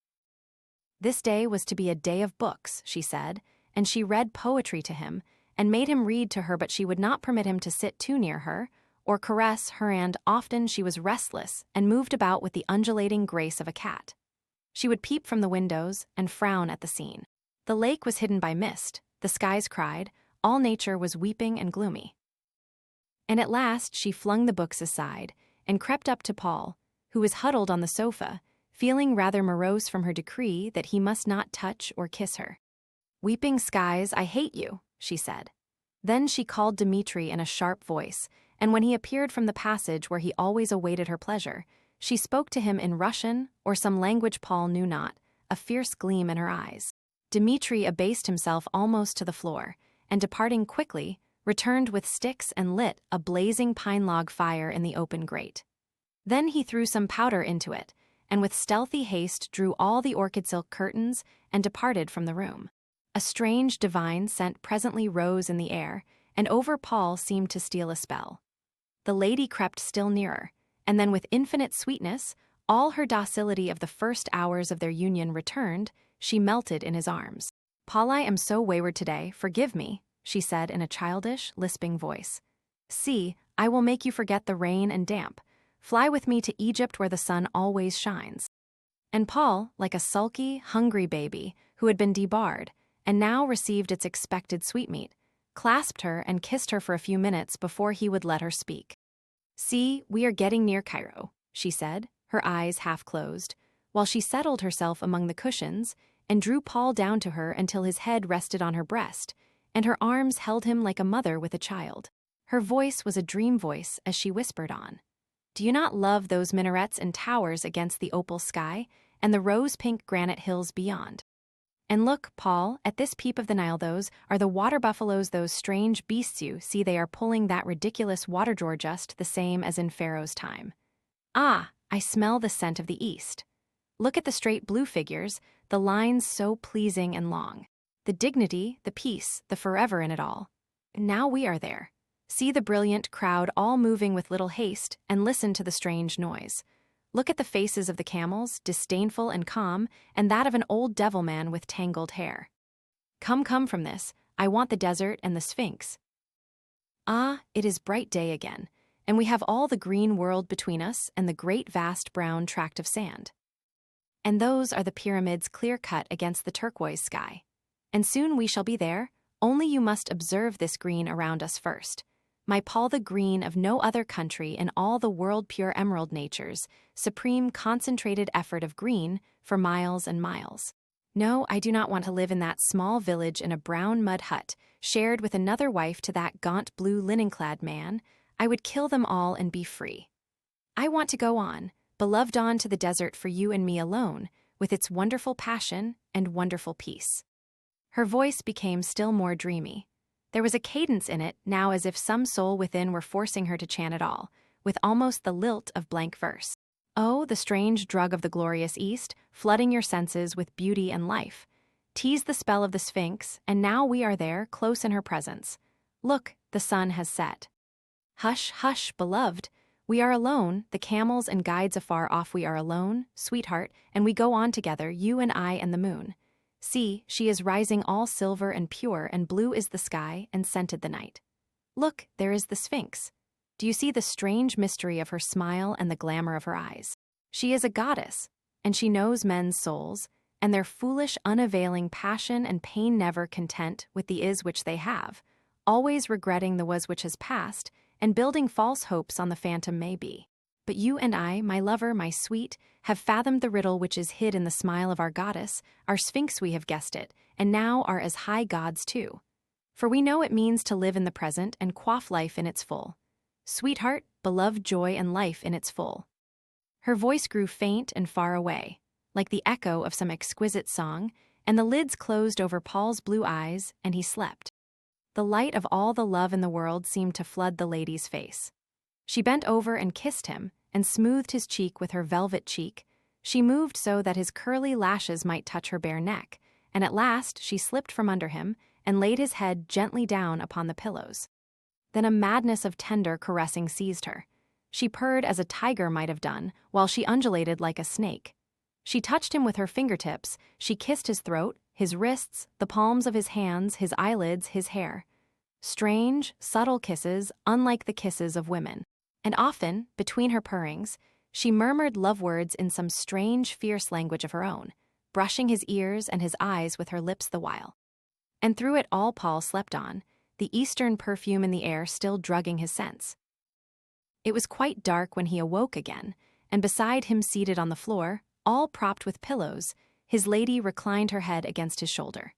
S1: This day was to be a day of books, she said, and she read poetry to him, and made him read to her, but she would not permit him to sit too near her, or caress her, and often she was restless and moved about with the undulating grace of a cat. She would peep from the windows and frown at the scene. The lake was hidden by mist, the skies cried, all nature was weeping and gloomy. And at last she flung the books aside, and crept up to Paul, who was huddled on the sofa, feeling rather morose from her decree that he must not touch or kiss her. Weeping skies, I hate you, she said. Then she called Dmitri in a sharp voice, and when he appeared from the passage where he always awaited her pleasure, she spoke to him in Russian or some language Paul knew not, a fierce gleam in her eyes. Dmitri abased himself almost to the floor, and departing quickly, returned with sticks and lit a blazing pine log fire in the open grate. Then he threw some powder into it, and with stealthy haste drew all the orchid silk curtains and departed from the room. A strange divine scent presently rose in the air, and over Paul seemed to steal a spell. The lady crept still nearer, and then with infinite sweetness, all her docility of the first hours of their union returned, she melted in his arms. "Paul, I am so wayward today, forgive me," she said in a childish, lisping voice. "See, I will make you forget the rain and damp. Fly with me to Egypt where the sun always shines." And Paul, like a sulky, hungry baby who had been debarred and now received its expected sweetmeat, clasped her and kissed her for a few minutes before he would let her speak. "See, we are getting near Cairo," she said, her eyes half closed, while she settled herself among the cushions and drew Paul down to her until his head rested on her breast, and her arms held him like a mother with a child. Her voice was a dream voice as she whispered on. "Do you not love those minarets and towers against the opal sky, and the rose-pink granite hills beyond? And look, Paul, at this peep of the Nile, those are the water buffaloes, those strange beasts you see they are pulling that ridiculous water drawer just the same as in Pharaoh's time. Ah, I smell the scent of the east. Look at the straight blue figures, the lines so pleasing and long. The dignity, the peace, the forever in it all. Now we are there. See the brilliant crowd all moving with little haste, and listen to the strange noise. Look at the faces of the camels, disdainful and calm, and that of an old devil man with tangled hair. Come from this, I want the desert and the Sphinx. Ah, it is bright day again, and we have all the green world between us and the great vast brown tract of sand. And those are the pyramids clear-cut against the turquoise sky. And soon we shall be there, only you must observe this green around us first. My Paul, the green of no other country in all the world, pure emerald nature's supreme concentrated effort of green for miles and miles. No, I do not want to live in that small village in a brown mud hut, shared with another wife to that gaunt blue linen-clad man. I would kill them all and be free. I want to go on, beloved, on to the desert for you and me alone, with its wonderful passion and wonderful peace." Her voice became still more dreamy. There was a cadence in it now as if some soul within were forcing her to chant it all, with almost the lilt of blank verse. Oh, the strange drug of the glorious East, flooding your senses with beauty and life. Tease the spell of the Sphinx, and now we are there, close in her presence. Look, the sun has set. Hush, hush, beloved. We are alone, the camels and guides afar off, we are alone, sweetheart, and we go on together, you and I and the moon. See, she is rising all silver and pure, and blue is the sky, and scented the night. Look, there is the Sphinx. Do you see the strange mystery of her smile and the glamour of her eyes? She is a goddess, and she knows men's souls, and their foolish, unavailing passion and pain, never content with the is which they have, always regretting the was which has passed, and building false hopes on the phantom may be. But you and I, my lover, my sweet, have fathomed the riddle which is hid in the smile of our goddess, our Sphinx we have guessed it, and now are as high gods too. For we know it means to live in the present and quaff life in its full. Sweetheart, beloved, joy and life in its full. Her voice grew faint and far away, like the echo of some exquisite song, and the lids closed over Paul's blue eyes, and he slept. The light of all the love in the world seemed to flood the lady's face. She bent over and kissed him, and smoothed his cheek with her velvet cheek. She moved so that his curly lashes might touch her bare neck, and at last she slipped from under him and laid his head gently down upon the pillows. Then a madness of tender caressing seized her. She purred as a tiger might have done, while she undulated like a snake. She touched him with her fingertips, she kissed his throat, his wrists, the palms of his hands, his eyelids, his hair. Strange, subtle kisses, unlike the kisses of women. And often, between her purrings, she murmured love words in some strange, fierce language of her own, brushing his ears and his eyes with her lips the while. And through it all Paul slept on, the eastern perfume in the air still drugging his sense. It was quite dark when he awoke again, and beside him, seated on the floor, all propped with pillows, his lady reclined her head against his shoulder.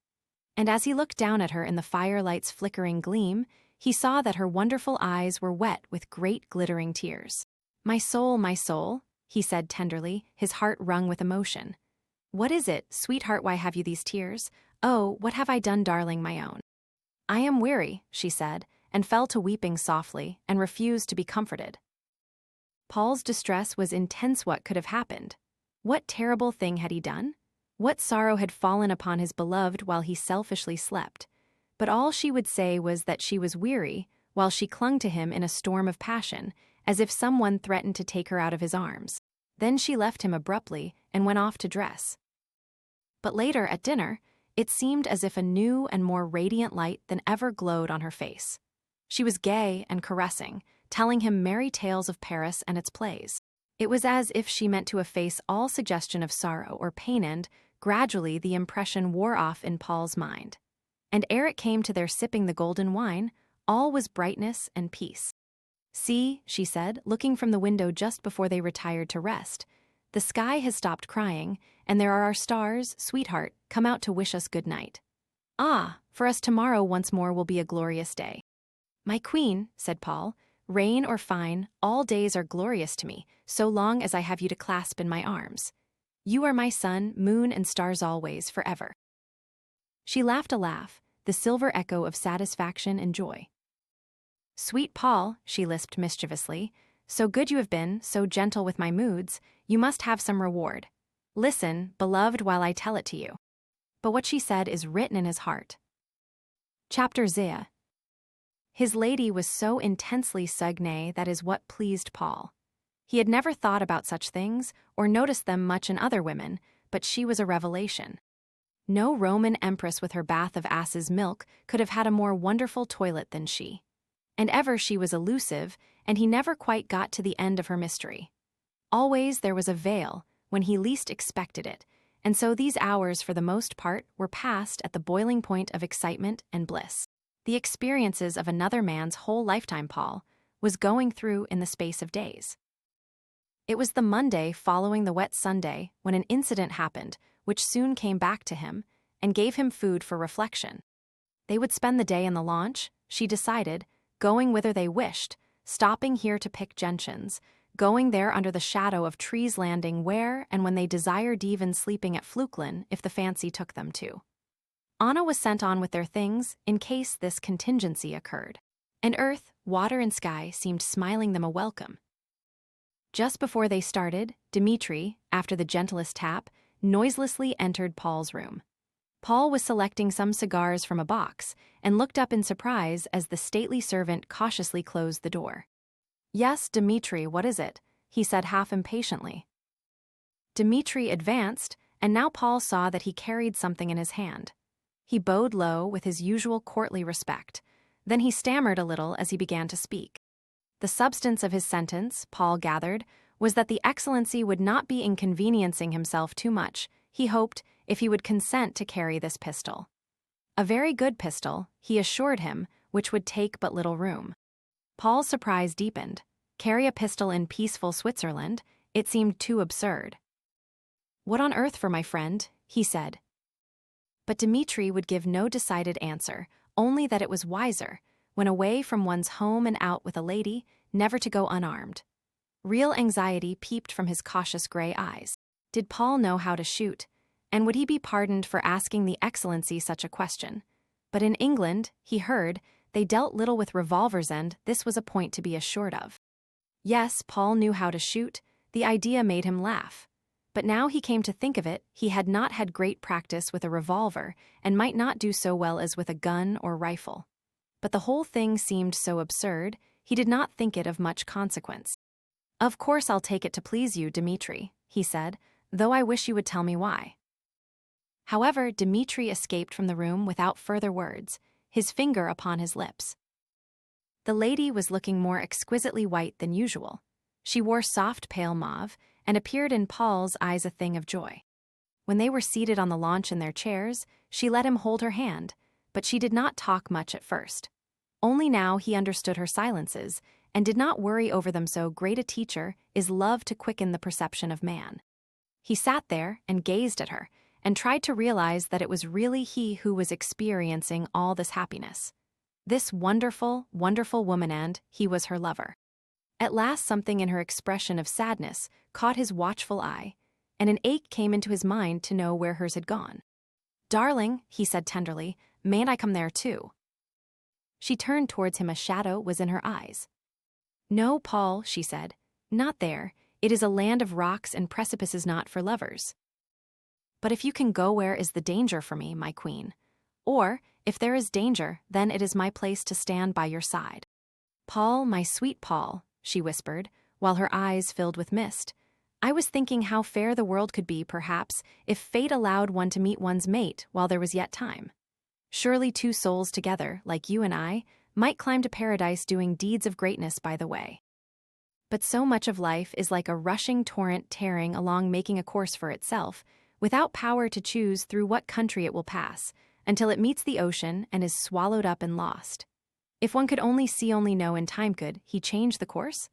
S1: And as he looked down at her in the firelight's flickering gleam, he saw that her wonderful eyes were wet with great glittering tears. My soul, he said tenderly, his heart wrung with emotion. What is it, sweetheart, why have you these tears? Oh, what have I done, darling, my own? I am weary, she said, and fell to weeping softly, and refused to be comforted. Paul's distress was intense. What could have happened? What terrible thing had he done? What sorrow had fallen upon his beloved while he selfishly slept? But all she would say was that she was weary, while she clung to him in a storm of passion, as if someone threatened to take her out of his arms. Then she left him abruptly and went off to dress. But later, at dinner, it seemed as if a new and more radiant light than ever glowed on her face. She was gay and caressing, telling him merry tales of Paris and its plays. It was as if she meant to efface all suggestion of sorrow or pain, and, gradually, the impression wore off in Paul's mind. And ere it came to their sipping the golden wine, all was brightness and peace. "See," she said, looking from the window just before they retired to rest, "the sky has stopped crying, and there are our stars, sweetheart, come out to wish us good night. Ah, for us tomorrow once more will be a glorious day." "My queen," said Paul, "rain or fine, all days are glorious to me, so long as I have you to clasp in my arms. You are my sun, moon, and stars always, forever." She laughed a laugh, the silver echo of satisfaction and joy. "Sweet Paul," she lisped mischievously, "so good you have been, so gentle with my moods, you must have some reward. Listen, beloved, while I tell it to you." But what she said is written in his heart. Chapter Z. His lady was so intensely sougne that is what pleased Paul. He had never thought about such things or noticed them much in other women, but she was a revelation. No Roman empress with her bath of ass's milk could have had a more wonderful toilet than she. And ever she was elusive, and he never quite got to the end of her mystery. Always there was a veil, when he least expected it, and so these hours for the most part were passed at the boiling point of excitement and bliss. The experiences of another man's whole lifetime Paul was going through in the space of days. It was the Monday following the wet Sunday when an incident happened which soon came back to him and gave him food for reflection. They would spend the day in the launch, she decided, going whither they wished, stopping here to pick gentians, going there under the shadow of trees, landing where and when they desired, even sleeping at Flukelin if the fancy took them to. Anna was sent on with their things in case this contingency occurred, and earth, water, and sky seemed smiling them a welcome. Just before they started, Dmitri, after the gentlest tap, noiselessly entered Paul's room. Paul was selecting some cigars from a box and looked up in surprise as the stately servant cautiously closed the door. "Yes, Dmitri, what is it?" he said half impatiently. Dmitri advanced, and now Paul saw that he carried something in his hand. He bowed low with his usual courtly respect. Then he stammered a little as he began to speak. The substance of his sentence, Paul gathered, was that the Excellency would not be inconveniencing himself too much, he hoped, if he would consent to carry this pistol. A very good pistol, he assured him, which would take but little room. Paul's surprise deepened. Carry a pistol in peaceful Switzerland? It seemed too absurd. "What on earth for, my friend?" he said. But Dmitri would give no decided answer, only that it was wiser, when away from one's home and out with a lady, never to go unarmed. Real anxiety peeped from his cautious gray eyes. Did Paul know how to shoot? And would he be pardoned for asking the Excellency such a question? But in England, he heard, they dealt little with revolvers, and this was a point to be assured of. Yes, Paul knew how to shoot. The idea made him laugh. But now he came to think of it, he had not had great practice with a revolver and might not do so well as with a gun or rifle. But the whole thing seemed so absurd, he did not think it of much consequence. "Of course I'll take it to please you, Dmitri," he said, "though I wish you would tell me why." However, Dmitri escaped from the room without further words, his finger upon his lips. The lady was looking more exquisitely white than usual. She wore soft pale mauve, and appeared in Paul's eyes a thing of joy. When they were seated on the launch in their chairs, she let him hold her hand, but she did not talk much at first. Only now he understood her silences, and did not worry over them. So great a teacher is love to quicken the perception of man. He sat there and gazed at her, and tried to realize that it was really he who was experiencing all this happiness. This wonderful, wonderful woman, and he was her lover. At last something in her expression of sadness caught his watchful eye, and an ache came into his mind to know where hers had gone. "Darling," he said tenderly, "mayn't I come there too?" She turned towards him. A shadow was in her eyes. "No, Paul," she said, "not there. It is a land of rocks and precipices not for lovers. But if you can go, where is the danger for me, my queen? Or, if there is danger, then it is my place to stand by your side. Paul, my sweet Paul, she whispered, while her eyes filled with mist. I was thinking how fair the world could be, perhaps, if fate allowed one to meet one's mate while there was yet time. Surely two souls together, like you and I, might climb to paradise doing deeds of greatness by the way. But so much of life is like a rushing torrent tearing along, making a course for itself, without power to choose through what country it will pass, until it meets the ocean and is swallowed up and lost. If one could only see, only know, in time could he change the course?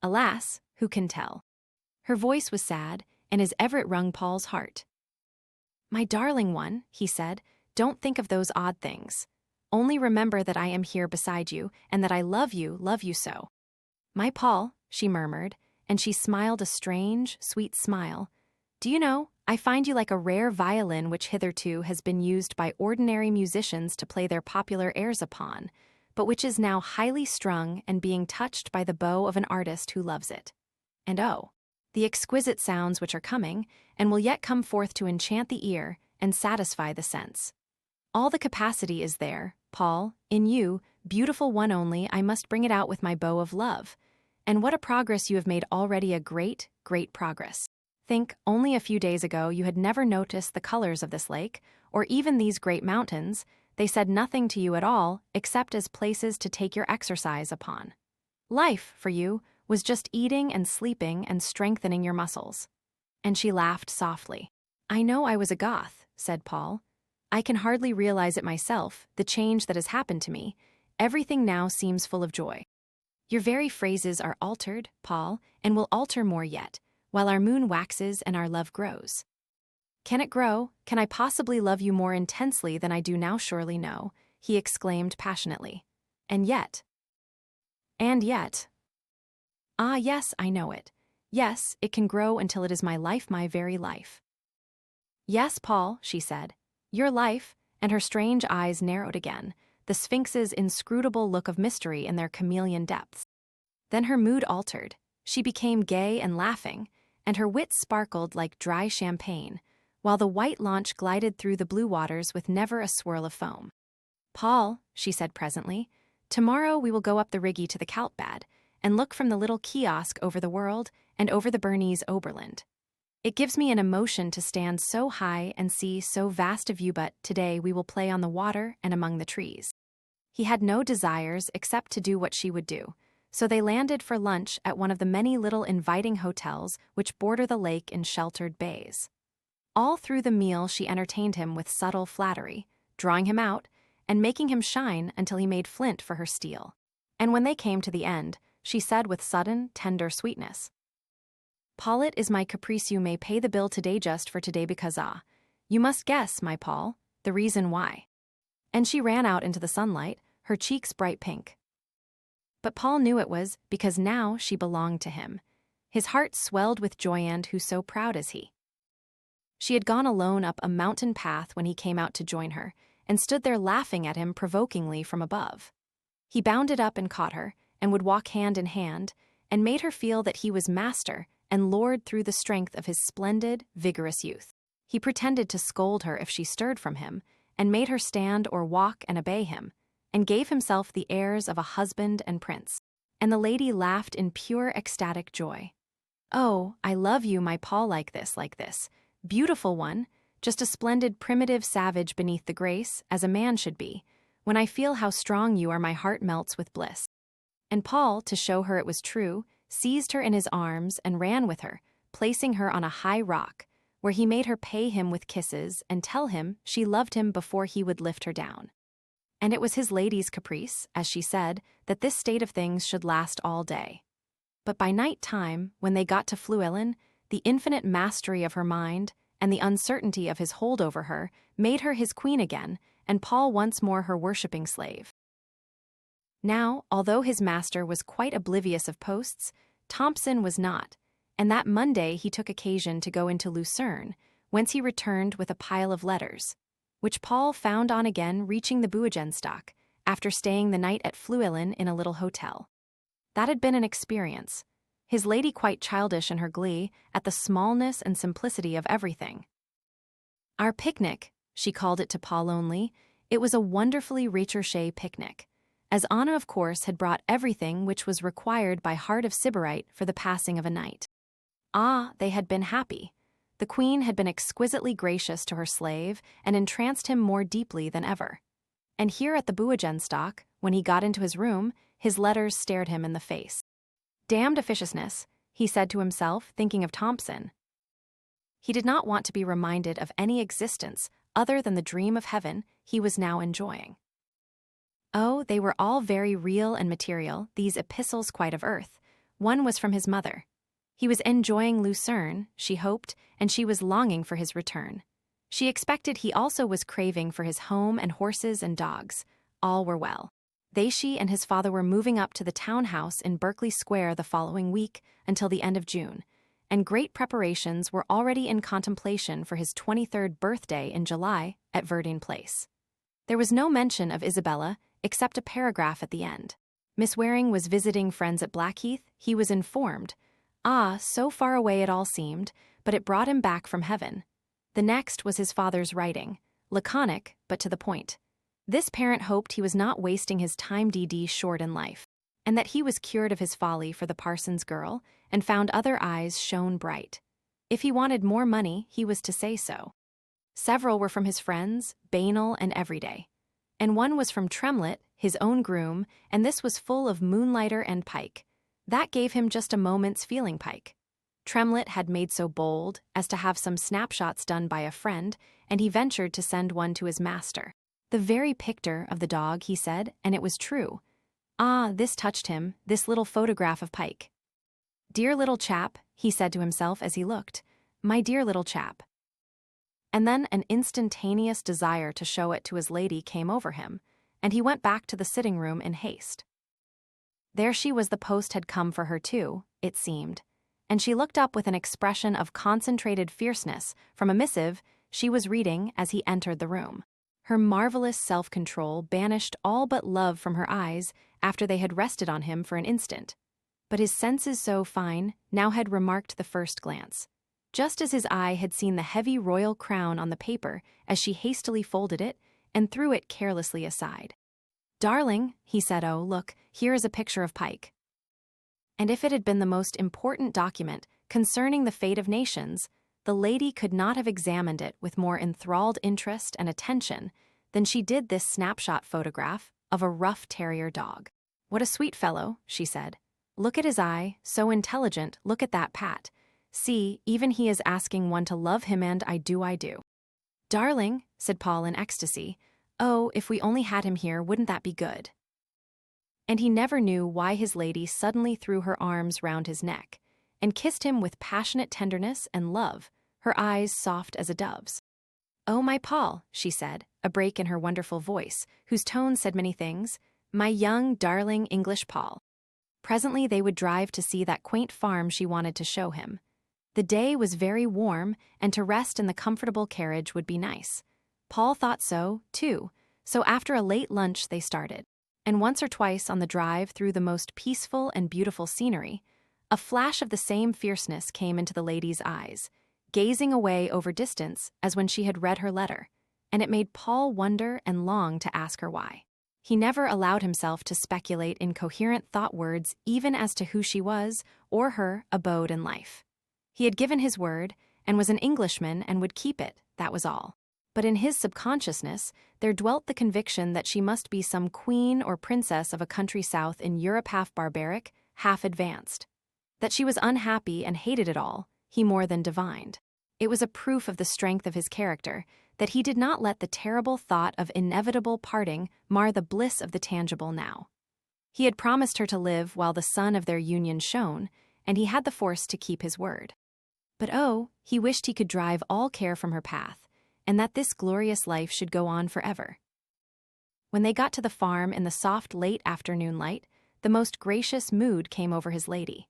S1: Alas, who can tell? Her voice was sad, and as ever it wrung Paul's heart. My darling one, he said, don't think of those odd things. Only remember that I am here beside you, and that I love you so. My Paul, she murmured, and she smiled a strange, sweet smile. Do you know, I find you like a rare violin which hitherto has been used by ordinary musicians to play their popular airs upon, but which is now highly strung and being touched by the bow of an artist who loves it. And oh, the exquisite sounds which are coming, and will yet come forth to enchant the ear and satisfy the sense. All the capacity is there, Paul, in you, beautiful one, only I must bring it out with my bow of love. And what a progress you have made already, a great, great progress. Think, only a few days ago you had never noticed the colors of this lake, or even these great mountains. They said nothing to you at all, except as places to take your exercise upon. Life, for you, was just eating and sleeping and strengthening your muscles. And she laughed softly. I know I was a Goth, said Paul. I can hardly realize it myself, the change that has happened to me. Everything now seems full of joy. Your very phrases are altered, Paul, and will alter more yet, while our moon waxes and our love grows. Can it grow? Can I possibly love you more intensely than I do now? Surely no, he exclaimed passionately. And yet. Ah, yes, I know it. Yes, it can grow until it is my life, my very life. Yes, Paul, she said. Your life, and her strange eyes narrowed again, the Sphinx's inscrutable look of mystery in their chameleon depths. Then her mood altered. She became gay and laughing, and her wit sparkled like dry champagne, while the white launch glided through the blue waters with never a swirl of foam. Paul, she said presently, tomorrow we will go up the Rigi to the Kaltbad, and look from the little kiosk over the world and over the Bernese Oberland. It gives me an emotion to stand so high and see so vast a view, but today we will play on the water and among the trees. He had no desires except to do what she would do, so they landed for lunch at one of the many little inviting hotels which border the lake in sheltered bays. All through the meal she entertained him with subtle flattery, drawing him out and making him shine until he made flint for her steel. And when they came to the end, she said with sudden, tender sweetness, Paul, it is my caprice, you may pay the bill today, just for today, because you must guess, my Paul, the reason why. And she ran out into the sunlight, her cheeks bright pink. But Paul knew it was because now she belonged to him. His heart swelled with joy, and who so proud as he? She had gone alone up a mountain path when he came out to join her, and stood there laughing at him provokingly from above. He bounded up and caught her, and would walk hand in hand, and made her feel that he was master and lord through the strength of his splendid, vigorous youth. He pretended to scold her if she stirred from him, and made her stand or walk and obey him, and gave himself the airs of a husband and prince. And the lady laughed in pure ecstatic joy. Oh, I love you, my Paul, like this, beautiful one, just a splendid primitive savage beneath the grace, as a man should be. When I feel how strong you are, my heart melts with bliss. And Paul, to show her it was true, seized her in his arms and ran with her, placing her on a high rock, where he made her pay him with kisses and tell him she loved him before he would lift her down. And it was his lady's caprice, as she said, that this state of things should last all day. But by night time, when they got to Fluellen, the infinite mastery of her mind and the uncertainty of his hold over her made her his queen again, and Paul once more her worshipping slave. Now, although his master was quite oblivious of posts, Thompson was not, and that Monday he took occasion to go into Lucerne, whence he returned with a pile of letters, which Paul found on again reaching the Buigenstock, after staying the night at Fluellen in a little hotel. That had been an experience. his lady quite childish in her glee at the smallness and simplicity of everything. Our picnic, she called it to Paul only, it was a wonderfully recherché picnic, as Anna of course had brought everything which was required by Heart of Sybarite for the passing of a night. Ah, they had been happy. The queen had been exquisitely gracious to her slave and entranced him more deeply than ever. And here at the Buogenstock, when he got into his room, his letters stared him in the face. Damned officiousness, he said to himself, thinking of Thompson. He did not want to be reminded of any existence other than the dream of heaven he was now enjoying. Oh, they were all very real and material, these epistles quite of earth. One was from his mother. He was enjoying Lucerne, she hoped, and she was longing for his return. She expected he also was craving for his home and horses and dogs. All were well. She and his father were moving up to the townhouse in Berkeley Square the following week until the end of June, and great preparations were already in contemplation for his 23rd birthday in July at Verdine Place. There was no mention of Isabella, except a paragraph at the end. Miss Waring was visiting friends at Blackheath, he was informed. Ah, so far away it all seemed, but it brought him back from heaven. The next was his father's writing, laconic, but to the point. This parent hoped he was not wasting his time short in life, and that he was cured of his folly for the parson's girl, and found other eyes shone bright. If he wanted more money, he was to say so. Several were from his friends, banal and everyday. And one was from Tremlett, his own groom, and this was full of moonlighter and pike. That gave him just a moment's feeling pike. Tremlett had made so bold as to have some snapshots done by a friend, and he ventured to send one to his master. The very picture of the dog, he said, and it was true. Ah, this touched him, this little photograph of Pike. Dear little chap, he said to himself as he looked. My dear little chap. And then an instantaneous desire to show it to his lady came over him, and he went back to the sitting room in haste. There she was, the post had come for her too, it seemed, and she looked up with an expression of concentrated fierceness from a missive she was reading as he entered the room. Her marvelous self-control banished all but love from her eyes after they had rested on him for an instant. But his senses so fine now had remarked the first glance. Just as his eye had seen the heavy royal crown on the paper as she hastily folded it and threw it carelessly aside. Darling, he said, oh, look, here is a picture of Pike. And if it had been the most important document concerning the fate of nations, the lady could not have examined it with more enthralled interest and attention than she did this snapshot photograph of a rough terrier dog. What a sweet fellow, she said. Look at his eye, so intelligent, look at that pat. See, even he is asking one to love him, and I do. Darling, said Paul in ecstasy, oh, if we only had him here, wouldn't that be good? And he never knew why his lady suddenly threw her arms round his neck and kissed him with passionate tenderness and love, her eyes soft as a dove's. Oh, my Paul, she said, a break in her wonderful voice, whose tone said many things, my young, darling English Paul. Presently they would drive to see that quaint farm she wanted to show him. The day was very warm, and to rest in the comfortable carriage would be nice. Paul thought so, too, so after a late lunch they started. And once or twice on the drive through the most peaceful and beautiful scenery, a flash of the same fierceness came into the lady's eyes, gazing away over distance as when she had read her letter, and it made Paul wonder and long to ask her why. He never allowed himself to speculate in coherent thought words even as to who she was or her abode in life. He had given his word and was an Englishman and would keep it, that was all. But in his subconsciousness there dwelt the conviction that she must be some queen or princess of a country south in Europe, half barbaric, half advanced. That she was unhappy and hated it all, he more than divined. It was a proof of the strength of his character that he did not let the terrible thought of inevitable parting mar the bliss of the tangible now. He had promised her to live while the sun of their union shone, and he had the force to keep his word. But oh, he wished he could drive all care from her path, and that this glorious life should go on forever. When they got to the farm in the soft late afternoon light, the most gracious mood came over his lady.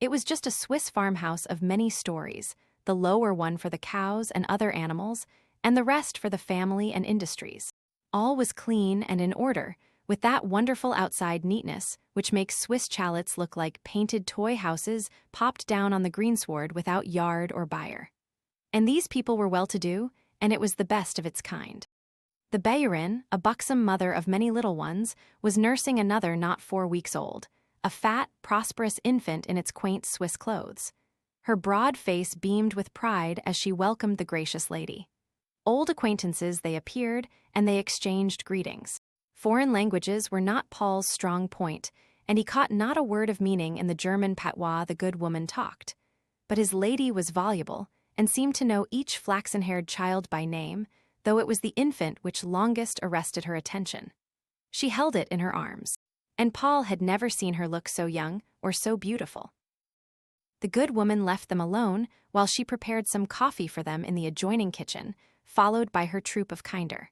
S1: It was just a Swiss farmhouse of many stories, the lower one for the cows and other animals, and the rest for the family and industries. All was clean and in order, with that wonderful outside neatness which makes Swiss chalets look like painted toy houses popped down on the greensward without yard or byre. And these people were well-to-do, and it was the best of its kind. The Bäuerin, a buxom mother of many little ones, was nursing another not 4 weeks old, a fat, prosperous infant in its quaint Swiss clothes. Her broad face beamed with pride as she welcomed the gracious lady. Old acquaintances they appeared, and they exchanged greetings. Foreign languages were not Paul's strong point, and he caught not a word of meaning in the German patois the good woman talked. But his lady was voluble, and seemed to know each flaxen-haired child by name, though it was the infant which longest arrested her attention. She held it in her arms, and Paul had never seen her look so young or so beautiful. The good woman left them alone while she prepared some coffee for them in the adjoining kitchen, followed by her troop of kinder.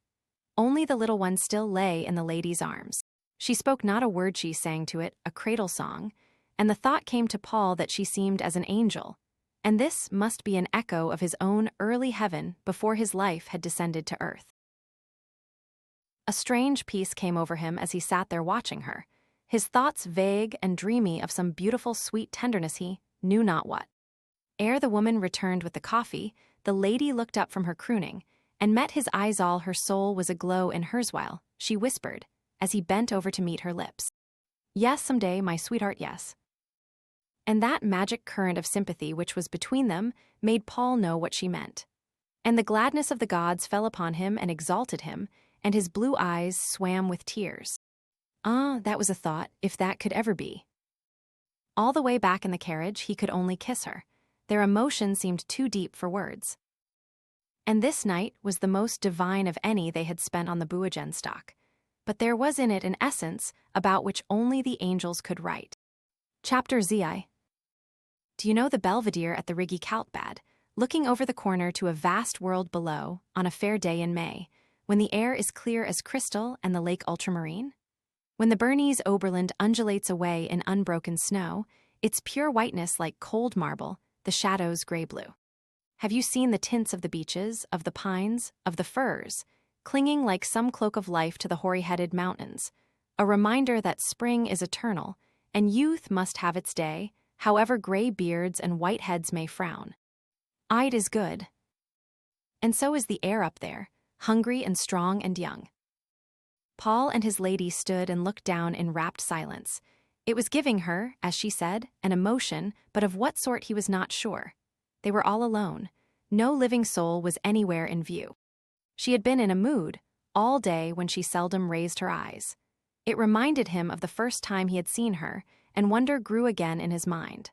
S1: Only the little one still lay in the lady's arms. She spoke not a word. She sang to it a cradle song, and the thought came to Paul that she seemed as an angel, and this must be an echo of his own early heaven before his life had descended to earth. A strange peace came over him as he sat there watching her, his thoughts vague and dreamy of some beautiful sweet tenderness he knew not what. Ere the woman returned with the coffee, the lady looked up from her crooning, and met his eyes. All her soul was aglow in hers while she whispered, as he bent over to meet her lips, "Yes, some day, my sweetheart, yes." And that magic current of sympathy which was between them made Paul know what she meant. And the gladness of the gods fell upon him and exalted him, and his blue eyes swam with tears. Ah, that was a thought, if that could ever be. All the way back in the carriage he could only kiss her. Their emotion seemed too deep for words. And this night was the most divine of any they had spent on the Buogenstock. But there was in it an essence about which only the angels could write. Chapter ZI. Do you know the belvedere at the Rigi Kaltbad, looking over the corner to a vast world below, on a fair day in May, when the air is clear as crystal and the lake ultramarine? When the Bernese Oberland undulates away in unbroken snow, its pure whiteness like cold marble, the shadows gray-blue. Have you seen the tints of the beeches, of the pines, of the firs, clinging like some cloak of life to the hoary-headed mountains, a reminder that spring is eternal, and youth must have its day, however gray beards and white heads may frown. It is good. And so is the air up there, hungry and strong and young. Paul and his lady stood and looked down in rapt silence. It was giving her, as she said, an emotion, but of what sort he was not sure. They were all alone. No living soul was anywhere in view. She had been in a mood all day when she seldom raised her eyes. It reminded him of the first time he had seen her, and wonder grew again in his mind.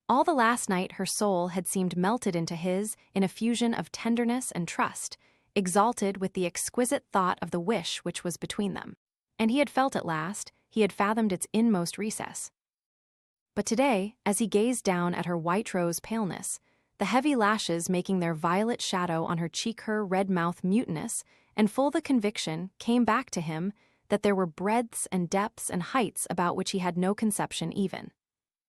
S1: All the last night her soul had seemed melted into his in a fusion of tenderness and trust, exalted with the exquisite thought of the wish which was between them. And he had felt at last, he had fathomed its inmost recess. But today, as he gazed down at her white rose paleness, the heavy lashes making their violet shadow on her cheek, her red mouth mutinous, and full the conviction came back to him that there were breadths and depths and heights about which he had no conception even.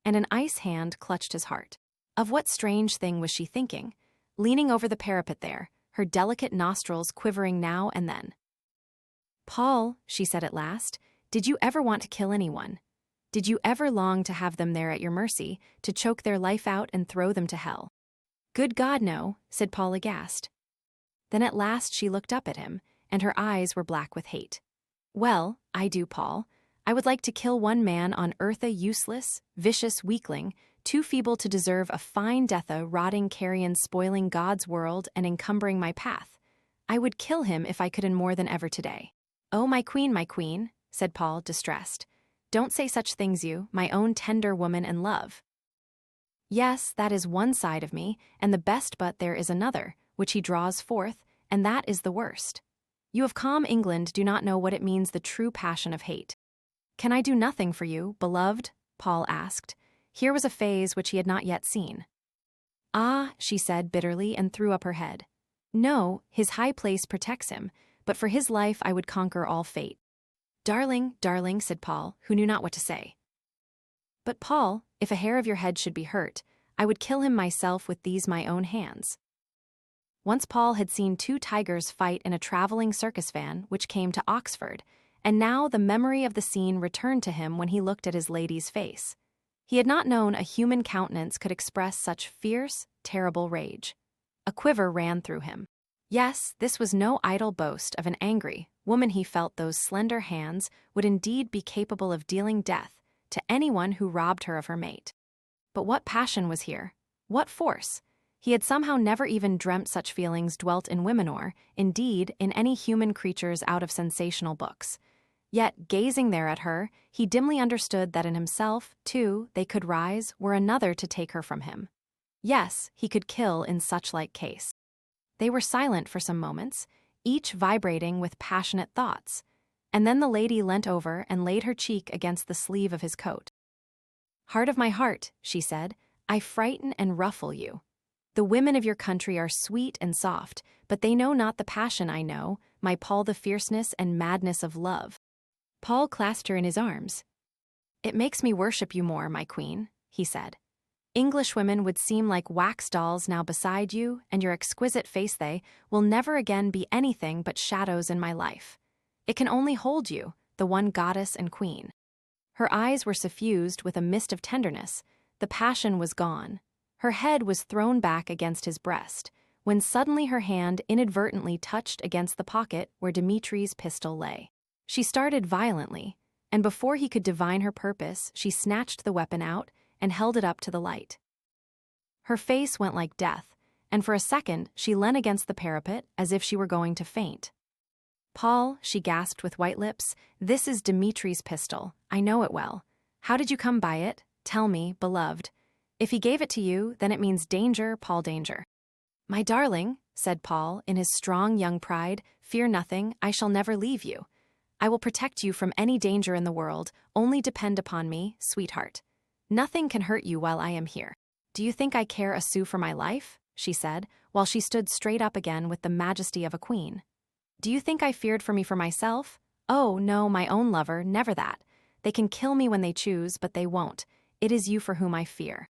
S1: And an ice hand clutched his heart. Of what strange thing was she thinking, leaning over the parapet there, her delicate nostrils quivering now and then? "Paul," she said at last, "did you ever want to kill anyone? Did you ever long to have them there at your mercy, to choke their life out and throw them to hell?" "Good God, no," said Paul aghast. Then at last she looked up at him, and her eyes were black with hate. "Well, I do, Paul. I would like to kill one man on earth, a useless, vicious weakling, too feeble to deserve a fine death, a rotting carrion spoiling God's world and encumbering my path. I would kill him if I could, and more than ever today." "Oh, my queen," said Paul, distressed. "Don't say such things, you, my own tender woman and love." "Yes, that is one side of me, and the best, but there is another, which he draws forth, and that is the worst. You of calm England do not know what it means, the true passion of hate." "Can I do nothing for you, beloved?" Paul asked. Here was a phase which he had not yet seen. "Ah," she said bitterly and threw up her head. "No, his high place protects him, but for his life I would conquer all fate." "Darling, darling," said Paul, who knew not what to say. "But Paul, if a hair of your head should be hurt, I would kill him myself with these my own hands." Once Paul had seen 2 tigers fight in a traveling circus van which came to Oxford, and now the memory of the scene returned to him when he looked at his lady's face. He had not known a human countenance could express such fierce, terrible rage. A quiver ran through him. Yes, this was no idle boast of an angry woman. He felt those slender hands would indeed be capable of dealing death to anyone who robbed her of her mate. But what passion was here? What force? He had somehow never even dreamt such feelings dwelt in women or, indeed, in any human creatures out of sensational books. Yet, gazing there at her, he dimly understood that in himself, too, they could rise were another to take her from him. Yes, he could kill in such like case. They were silent for some moments, each vibrating with passionate thoughts, and then the lady leant over and laid her cheek against the sleeve of his coat. "Heart of my heart," she said, "I frighten and ruffle you. The women of your country are sweet and soft, but they know not the passion I know, my Paul, the fierceness and madness of love." Paul clasped her in his arms. "It makes me worship you more, my queen," he said. "English women would seem like wax dolls now beside you, and your exquisite face they will never again be anything but shadows in my life. It can only hold you, the one goddess and queen." Her eyes were suffused with a mist of tenderness. The passion was gone. Her head was thrown back against his breast, when suddenly her hand inadvertently touched against the pocket where Dimitri's pistol lay. She started violently, and before he could divine her purpose, she snatched the weapon out and held it up to the light. Her face went like death, and for a second she leaned against the parapet as if she were going to faint. "Paul," she gasped with white lips, "this is Dimitri's pistol. I know it well. How did you come by it? Tell me, beloved. If he gave it to you, then it means danger, Paul, danger." "My darling," said Paul, in his strong young pride, "fear nothing, I shall never leave you. I will protect you from any danger in the world, only depend upon me, sweetheart. Nothing can hurt you while I am here." "Do you think I care a sou for my life?" she said, while she stood straight up again with the majesty of a queen. "Do you think I feared for me for myself? Oh, no, my own lover, never that. They can kill me when they choose, but they won't. It is you for whom I fear.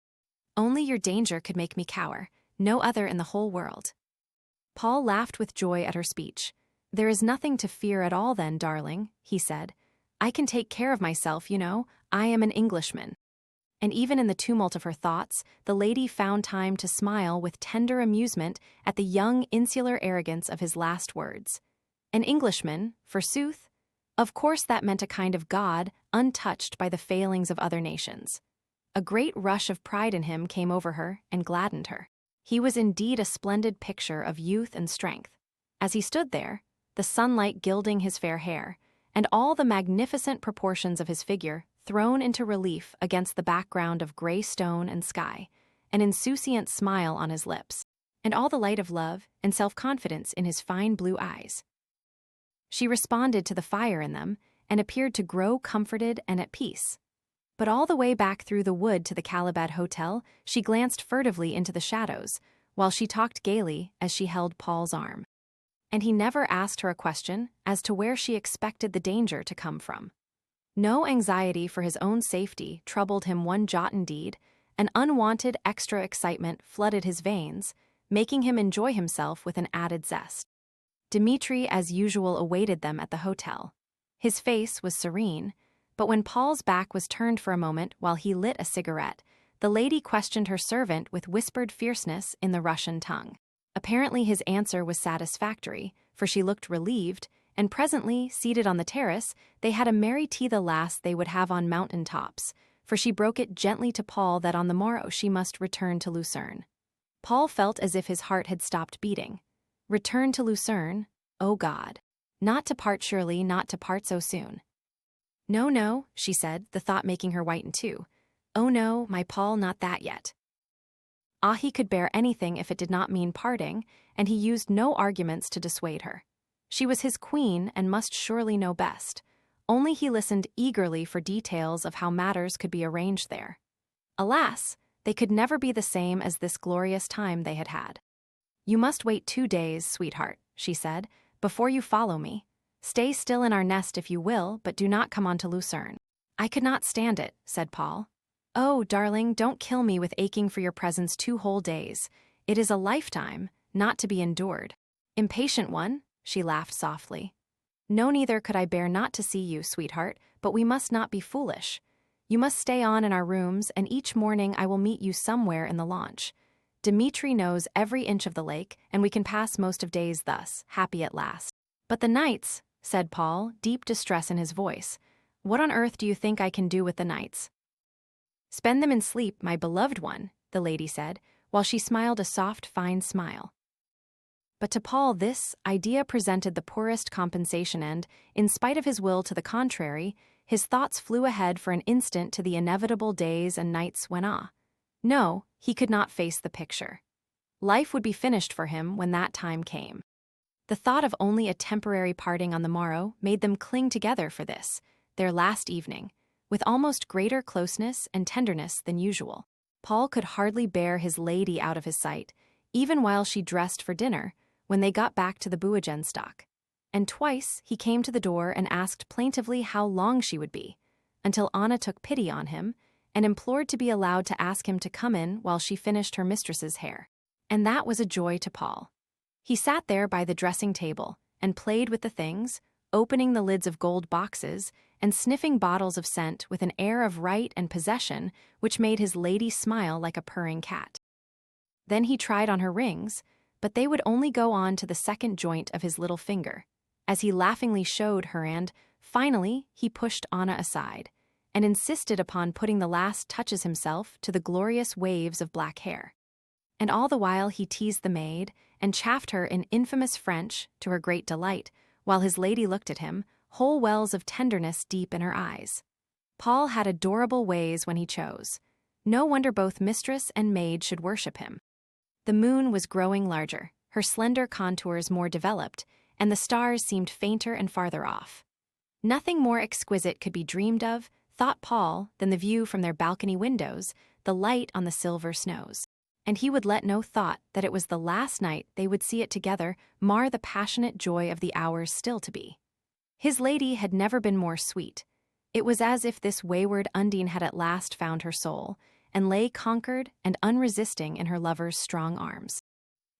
S1: Only your danger could make me cower, no other in the whole world." Paul laughed with joy at her speech. "There is nothing to fear at all then, darling," he said. "I can take care of myself, you know. I am an Englishman." And even in the tumult of her thoughts, the lady found time to smile with tender amusement at the young, insular arrogance of his last words. An Englishman, forsooth? Of course that meant a kind of god, untouched by the failings of other nations. A great rush of pride in him came over her and gladdened her. He was indeed a splendid picture of youth and strength. As he stood there, the sunlight gilding his fair hair, and all the magnificent proportions of his figure thrown into relief against the background of gray stone and sky, an insouciant smile on his lips, and all the light of love and self-confidence in his fine blue eyes. She responded to the fire in them and appeared to grow comforted and at peace. But all the way back through the wood to the Kalibad Hotel, she glanced furtively into the shadows, while she talked gaily as she held Paul's arm. And he never asked her a question as to where she expected the danger to come from. No anxiety for his own safety troubled him one jot indeed. An unwanted extra excitement flooded his veins, making him enjoy himself with an added zest. Dimitri, as usual, awaited them at the hotel. His face was serene, but when Paul's back was turned for a moment while he lit a cigarette, the lady questioned her servant with whispered fierceness in the Russian tongue. Apparently his answer was satisfactory, for she looked relieved, and presently, seated on the terrace, they had a merry tea the last they would have on mountain tops, for she broke it gently to Paul that on the morrow she must return to Lucerne. Paul felt as if his heart had stopped beating. Return to Lucerne? Oh God! Not to part surely, not to part so soon. "No, no," she said, the thought making her whiten too. "Oh no, my Paul, not that yet." Ah, he could bear anything if it did not mean parting, and he used no arguments to dissuade her. She was his queen and must surely know best. Only he listened eagerly for details of how matters could be arranged there. Alas, they could never be the same as this glorious time they had had. "You must wait 2 days, sweetheart," she said, "before you follow me. Stay still in our nest if you will, but do not come on to Lucerne." "I could not stand it," said Paul. "Oh, darling, don't kill me with aching for your presence 2 whole days. It is a lifetime, not to be endured." "Impatient one?" she laughed softly. "No, neither could I bear not to see you, sweetheart, but we must not be foolish. You must stay on in our rooms, and each morning I will meet you somewhere in the launch. Dmitri knows every inch of the lake, and we can pass most of days thus, happy at last." "But the nights," said Paul, deep distress in his voice. "What on earth do you think I can do with the nights?" "Spend them in sleep, my beloved one," the lady said, while she smiled a soft, fine smile. But to Paul this idea presented the poorest compensation and, in spite of his will to the contrary, his thoughts flew ahead for an instant to the inevitable days and nights when no, he could not face the picture. Life would be finished for him when that time came. The thought of only a temporary parting on the morrow made them cling together for this, their last evening, with almost greater closeness and tenderness than usual. Paul could hardly bear his lady out of his sight, even while she dressed for dinner, when they got back to the Buagenstock. And twice he came to the door and asked plaintively how long she would be, until Anna took pity on him and implored to be allowed to ask him to come in while she finished her mistress's hair. And that was a joy to Paul. He sat there by the dressing table and played with the things, opening the lids of gold boxes and sniffing bottles of scent with an air of right and possession which made his lady smile like a purring cat. Then he tried on her rings, but they would only go on to the second joint of his little finger, as he laughingly showed her, and, finally, he pushed Anna aside and insisted upon putting the last touches himself to the glorious waves of black hair. And all the while he teased the maid and chaffed her in infamous French, to her great delight, while his lady looked at him, whole wells of tenderness deep in her eyes. Paul had adorable ways when he chose. No wonder both mistress and maid should worship him. The moon was growing larger, her slender contours more developed, and the stars seemed fainter and farther off. Nothing more exquisite could be dreamed of, thought Paul, than the view from their balcony windows, the light on the silver snows. And he would let no thought that it was the last night they would see it together mar the passionate joy of the hours still to be. His lady had never been more sweet. It was as if this wayward Undine had at last found her soul, and lay conquered and unresisting in her lover's strong arms.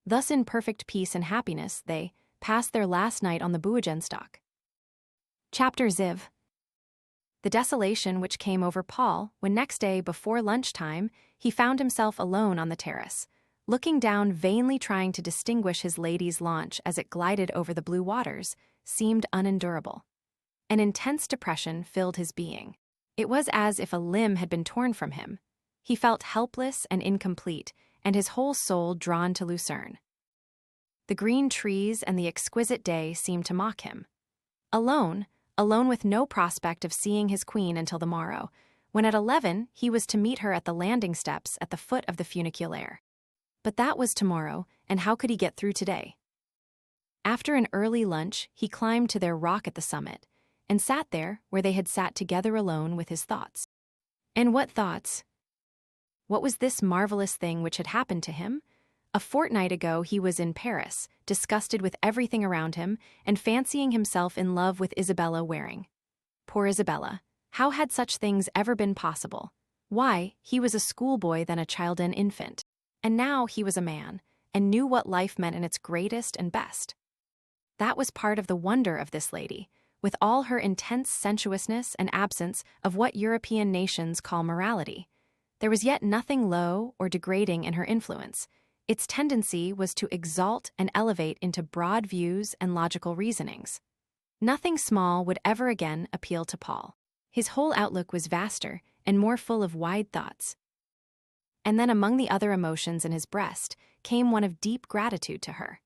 S1: Thus in perfect peace and happiness they passed their last night on the Buagenstock. Chapter Ziv. The desolation which came over Paul when next day before lunchtime he found himself alone on the terrace, looking down vainly trying to distinguish his lady's launch as it glided over the blue waters, seemed unendurable. An intense depression filled his being. It was as if a limb had been torn from him. He felt helpless and incomplete, and his whole soul drawn to Lucerne. The green trees and the exquisite day seemed to mock him. Alone with no prospect of seeing his queen until the morrow, when at 11 he was to meet her at the landing steps at the foot of the funiculaire. But that was tomorrow, and how could he get through today? After an early lunch, he climbed to their rock at the summit, and sat there where they had sat together alone with his thoughts. And what thoughts? What was this marvelous thing which had happened to him? A fortnight ago he was in Paris, disgusted with everything around him, and fancying himself in love with Isabella Waring. Poor Isabella! How had such things ever been possible? Why, he was a schoolboy then a child and infant. And now he was a man, and knew what life meant in its greatest and best. That was part of the wonder of this lady, with all her intense sensuousness and absence of what European nations call morality. There was yet nothing low or degrading in her influence. Its tendency was to exalt and elevate into broad views and logical reasonings. Nothing small would ever again appeal to Paul. His whole outlook was vaster and more full of wide thoughts. And then among the other emotions in his breast came one of deep gratitude to her.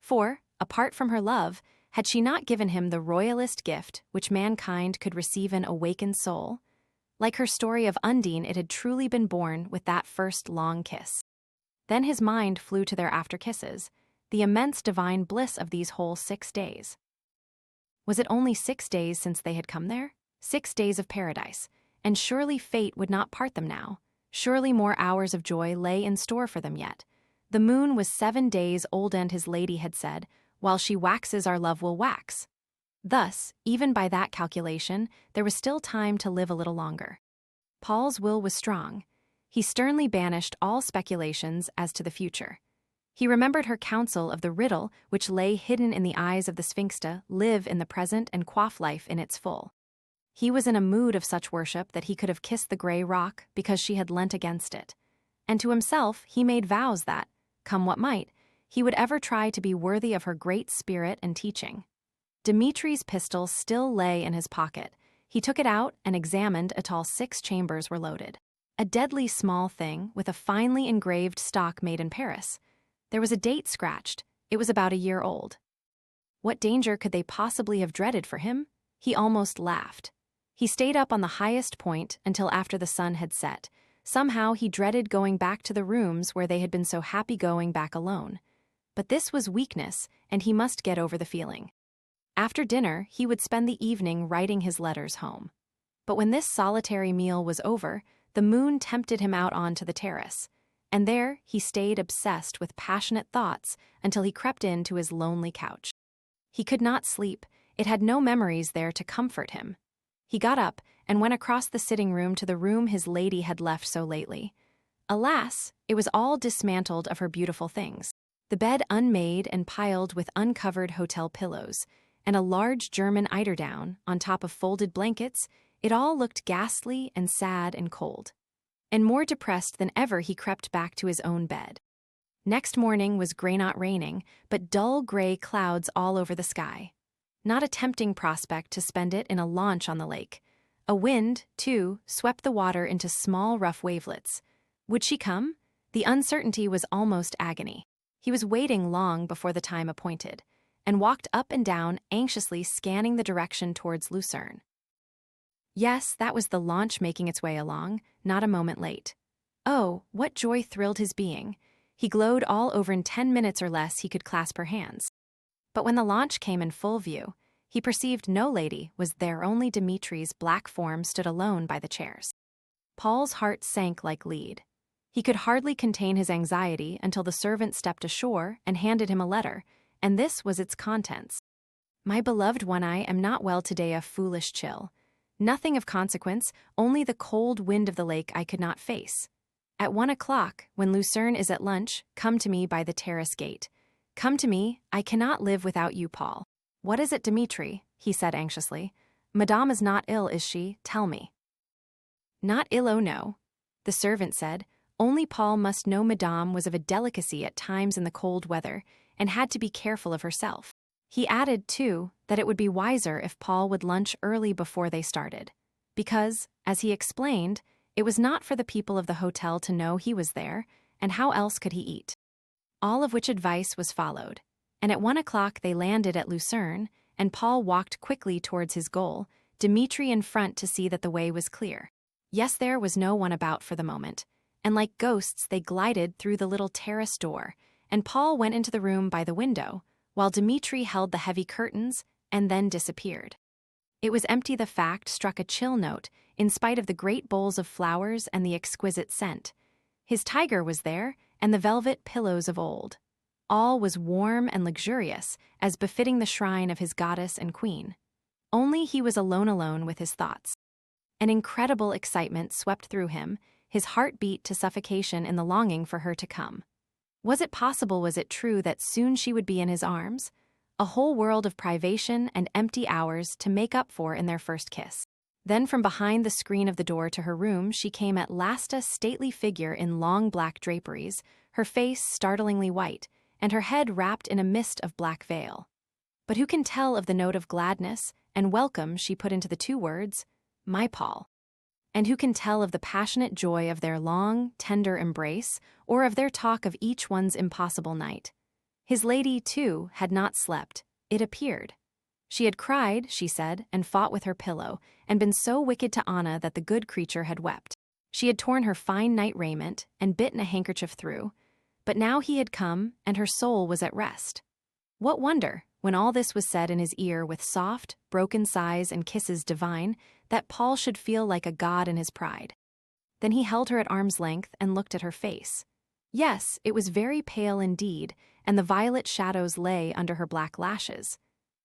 S1: For, apart from her love, had she not given him the royalest gift which mankind could receive an awakened soul? Like her story of Undine, it had truly been born with that first long kiss. Then his mind flew to their after-kisses, the immense divine bliss of these whole 6 days. Was it only 6 days since they had come there? 6 days of paradise, and surely fate would not part them now. Surely more hours of joy lay in store for them yet. The moon was 7 days old, and his lady had said, "While she waxes, our love will wax." Thus, even by that calculation, there was still time to live a little longer. Paul's will was strong. He sternly banished all speculations as to the future. He remembered her counsel of the riddle which lay hidden in the eyes of the Sphinx to live in the present and quaff life in its full. He was in a mood of such worship that he could have kissed the gray rock because she had leant against it. And to himself he made vows that, come what might, he would ever try to be worthy of her great spirit and teaching. Dimitri's pistol still lay in his pocket. He took it out and examined it. All 6 chambers were loaded. A deadly small thing with a finely engraved stock made in Paris. There was a date scratched. It was about a year old. What danger could they possibly have dreaded for him? He almost laughed. He stayed up on the highest point until after the sun had set. Somehow he dreaded going back to the rooms where they had been so happy going back alone. But this was weakness, and he must get over the feeling. After dinner, he would spend the evening writing his letters home. But when this solitary meal was over, the moon tempted him out onto the terrace, and there he stayed obsessed with passionate thoughts until he crept into his lonely couch. He could not sleep. It had no memories there to comfort him. He got up and went across the sitting room to the room his lady had left so lately. Alas, it was all dismantled of her beautiful things. The bed unmade and piled with uncovered hotel pillows, and a large German eiderdown on top of folded blankets. It all looked ghastly and sad and cold. And more depressed than ever he crept back to his own bed. Next morning was gray, not raining, but dull gray clouds all over the sky. Not a tempting prospect to spend it in a launch on the lake. A wind, too, swept the water into small rough wavelets. Would she come? The uncertainty was almost agony. He was waiting long before the time appointed, and walked up and down anxiously scanning the direction towards Lucerne. Yes, that was the launch making its way along, not a moment late. Oh, what joy thrilled his being. He glowed all over. In 10 minutes or less he could clasp her hands. But when the launch came in full view, he perceived no lady was there. Only Dimitri's black form stood alone by the chairs. Paul's heart sank like lead. He could hardly contain his anxiety until the servant stepped ashore and handed him a letter, and this was its contents. My beloved one, I am not well today, a foolish chill. Nothing of consequence, only the cold wind of the lake I could not face. At 1 o'clock, when Lucerne is at lunch, come to me by the terrace gate. Come to me, I cannot live without you, Paul. What is it, Dimitri? He said anxiously. Madame is not ill, is she? Tell me. Not ill, oh no. The servant said, only Paul must know Madame was of a delicacy at times in the cold weather, and had to be careful of herself. He added, too, that it would be wiser if Paul would lunch early before they started, because, as he explained, it was not for the people of the hotel to know he was there, and how else could he eat? All of which advice was followed, and at 1 o'clock they landed at Lucerne, and Paul walked quickly towards his goal, Dimitri in front to see that the way was clear. Yes, there was no one about for the moment, and like ghosts they glided through the little terrace door, and Paul went into the room by the window, while Dimitri held the heavy curtains and then disappeared. It was empty. The fact struck a chill note, in spite of the great bowls of flowers and the exquisite scent. His tiger was there, and the velvet pillows of old. All was warm and luxurious, as befitting the shrine of his goddess and queen. Only he was alone with his thoughts. An incredible excitement swept through him, his heart beat to suffocation in the longing for her to come. Was it possible, was it true that soon she would be in his arms? A whole world of privation and empty hours to make up for in their first kiss. Then from behind the screen of the door to her room she came at last, a stately figure in long black draperies, her face startlingly white, and her head wrapped in a mist of black veil. But who can tell of the note of gladness and welcome she put into the 2 words, my Paul? And who can tell of the passionate joy of their long, tender embrace, or of their talk of each one's impossible night? His lady, too, had not slept, it appeared. She had cried, she said, and fought with her pillow, and been so wicked to Anna that the good creature had wept. She had torn her fine night raiment, and bitten a handkerchief through. But now he had come, and her soul was at rest. What wonder, when all this was said in his ear with soft, broken sighs and kisses divine, that Paul should feel like a god in his pride. Then he held her at arm's length and looked at her face. Yes, it was very pale indeed, and the violet shadows lay under her black lashes.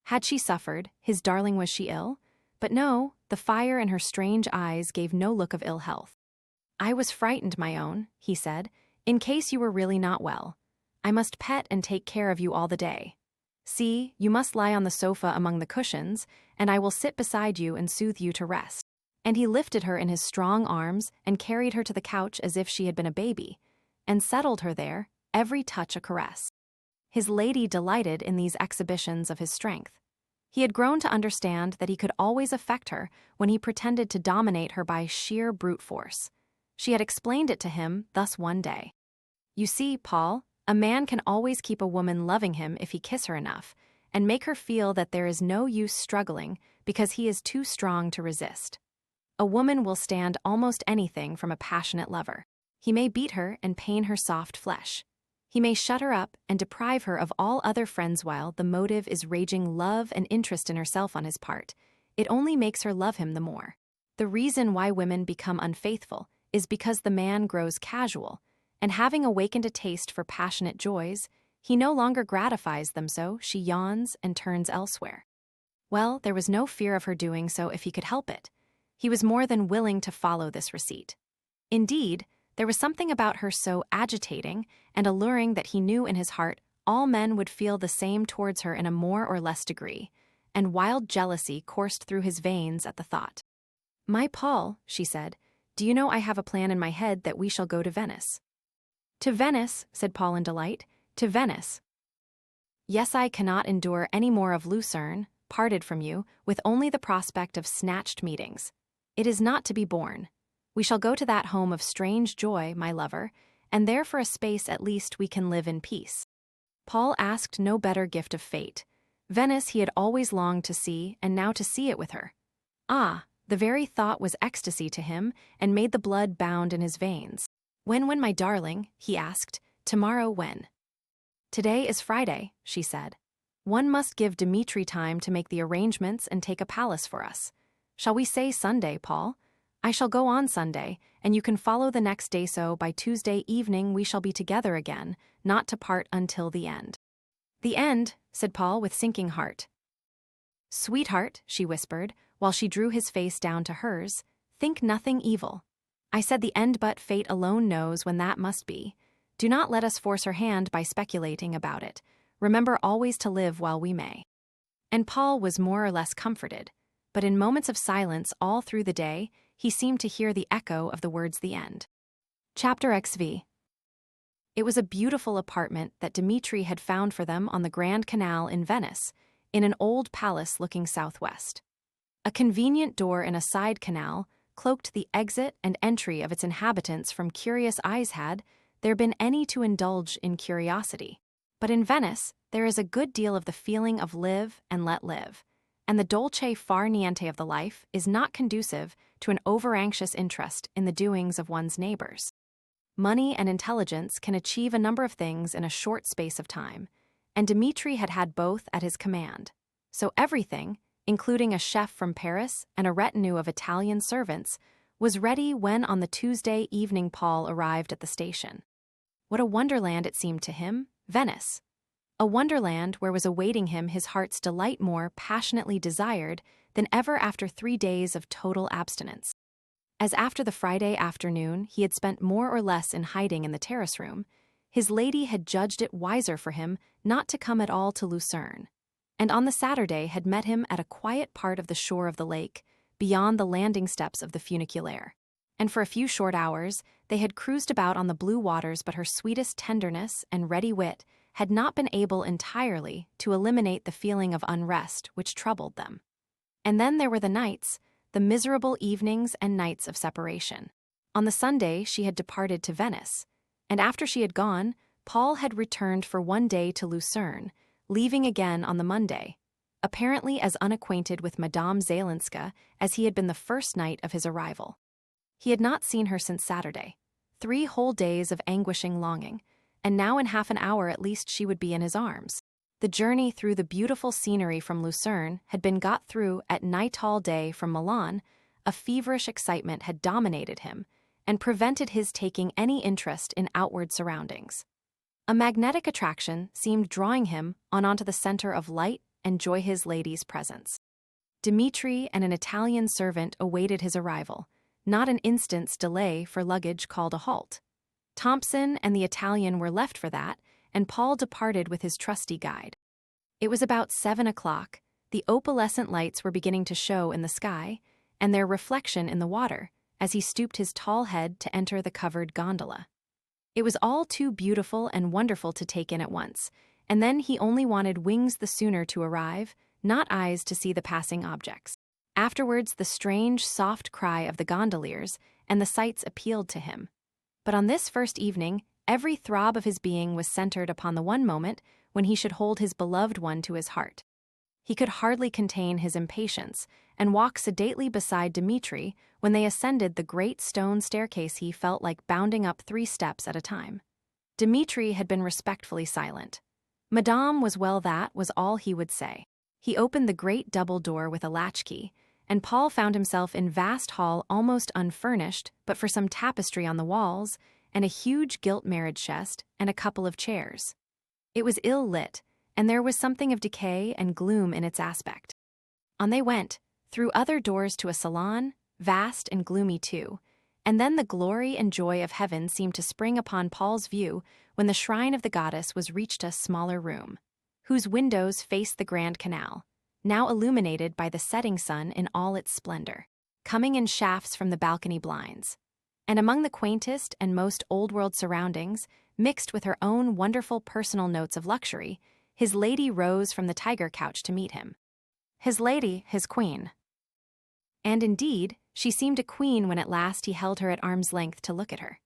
S1: Had she suffered? His darling, was she ill? But no, the fire in her strange eyes gave no look of ill health. I was frightened, my own, he said, in case you were really not well. I must pet and take care of you all the day. See, you must lie on the sofa among the cushions, and I will sit beside you and soothe you to rest." And he lifted her in his strong arms and carried her to the couch as if she had been a baby, and settled her there, every touch a caress. His lady delighted in these exhibitions of his strength. He had grown to understand that he could always affect her when he pretended to dominate her by sheer brute force. She had explained it to him thus one day. "You see, Paul, a man can always keep a woman loving him if he kiss her enough, and make her feel that there is no use struggling because he is too strong to resist. A woman will stand almost anything from a passionate lover. He may beat her and pain her soft flesh. He may shut her up and deprive her of all other friends while the motive is raging love and interest in herself on his part. It only makes her love him the more. The reason why women become unfaithful is because the man grows casual, and having awakened a taste for passionate joys, he no longer gratifies them, so she yawns and turns elsewhere. Well, there was no fear of her doing so if he could help it. He was more than willing to follow this receipt. Indeed, there was something about her so agitating and alluring that he knew in his heart all men would feel the same towards her in a more or less degree, and wild jealousy coursed through his veins at the thought. "My Paul," she said, "do you know I have a plan in my head that we shall go to Venice?" "To Venice," said Paul in delight, "to Venice. Yes, I cannot endure any more of Lucerne, parted from you, with only the prospect of snatched meetings. It is not to be borne. We shall go to that home of strange joy, my lover, and there for a space at least we can live in peace." Paul asked no better gift of fate. Venice he had always longed to see, and now to see it with her. Ah, the very thought was ecstasy to him, and made the blood bound in his veins. When, my darling?" he asked. "Tomorrow when?" "Today is Friday," she said. "One must give Dmitri time to make the arrangements and take a palace for us. Shall we say Sunday, Paul? I shall go on Sunday, and you can follow the next day, so by Tuesday evening we shall be together again, not to part until the end." "The end," said Paul with sinking heart. "Sweetheart," she whispered, while she drew his face down to hers, "think nothing evil. I said the end, but fate alone knows when that must be. Do not let us force her hand by speculating about it. Remember always to live while we may." And Paul was more or less comforted, but in moments of silence all through the day, he seemed to hear the echo of the words "the end." Chapter XV. It was a beautiful apartment that Dmitri had found for them on the Grand Canal in Venice, in an old palace looking southwest. A convenient door in a side canal cloaked the exit and entry of its inhabitants from curious eyes had there been any to indulge in curiosity. But in Venice, there is a good deal of the feeling of live and let live, and the dolce far niente of the life is not conducive to an over-anxious interest in the doings of one's neighbors. Money and intelligence can achieve a number of things in a short space of time, and Dmitri had had both at his command. So everything, including a chef from Paris and a retinue of Italian servants, was ready when on the Tuesday evening Paul arrived at the station. What a wonderland it seemed to him, Venice. A wonderland where was awaiting him his heart's delight more passionately desired than ever after 3 days of total abstinence. As after the Friday afternoon he had spent more or less in hiding in the terrace room, his lady had judged it wiser for him not to come at all to Lucerne, and on the Saturday had met him at a quiet part of the shore of the lake, beyond the landing steps of the funiculaire. And for a few short hours they had cruised about on the blue waters, but her sweetest tenderness and ready wit had not been able entirely to eliminate the feeling of unrest which troubled them. And then there were the nights, the miserable evenings and nights of separation. On the Sunday she had departed to Venice, and after she had gone, Paul had returned for 1 day to Lucerne, leaving again on the Monday, apparently as unacquainted with Madame Zielinska as he had been the first night of his arrival. He had not seen her since Saturday, 3 whole days of anguishing longing, and now in half an hour at least she would be in his arms. The journey through the beautiful scenery from Lucerne had been got through at night all day from Milan. A feverish excitement had dominated him and prevented his taking any interest in outward surroundings. A magnetic attraction seemed drawing him onto the center of light and joy, his lady's presence. Dmitri and an Italian servant awaited his arrival. Not an instant's delay for luggage called a halt. Thompson and the Italian were left for that, and Paul departed with his trusty guide. It was about 7 o'clock. The opalescent lights were beginning to show in the sky, and their reflection in the water, as he stooped his tall head to enter the covered gondola. It was all too beautiful and wonderful to take in at once, and then he only wanted wings the sooner to arrive, not eyes to see the passing objects. Afterwards, the strange, soft cry of the gondoliers and the sights appealed to him. But on this first evening, every throb of his being was centered upon the one moment when he should hold his beloved one to his heart. He could hardly contain his impatience and walk sedately beside Dmitri when they ascended the great stone staircase. He felt like bounding up 3 steps at a time. Dmitri had been respectfully silent. Madame was well, that was all he would say. He opened the great double door with a latchkey, and Paul found himself in vast hall almost unfurnished but for some tapestry on the walls and a huge gilt marriage chest and a couple of chairs. It was ill lit, and there was something of decay and gloom in its aspect. On they went, through other doors to a salon, vast and gloomy too, and then the glory and joy of heaven seemed to spring upon Paul's view when the shrine of the goddess was reached, a smaller room, whose windows faced the Grand Canal, now illuminated by the setting sun in all its splendor, coming in shafts from the balcony blinds. And among the quaintest and most old-world surroundings, mixed with her own wonderful personal notes of luxury, his lady rose from the tiger couch to meet him. His lady, his queen. And indeed, she seemed a queen when at last he held her at arm's length to look at her.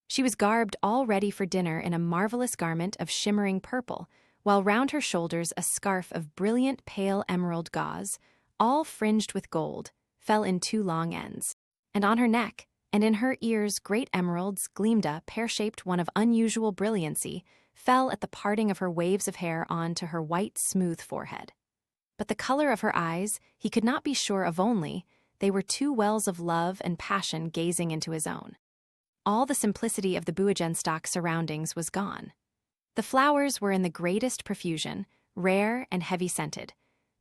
S1: She was garbed all ready for dinner in a marvelous garment of shimmering purple, while round her shoulders a scarf of brilliant pale emerald gauze, all fringed with gold, fell in 2 long ends. And on her neck, and in her ears, great emeralds gleamed. A pear-shaped one of unusual brilliancy fell at the parting of her waves of hair on to her white, smooth forehead. But the color of her eyes he could not be sure of, only they were 2 wells of love and passion gazing into his own. All the simplicity of the Buagenstock surroundings was gone. The flowers were in the greatest profusion, rare and heavy-scented.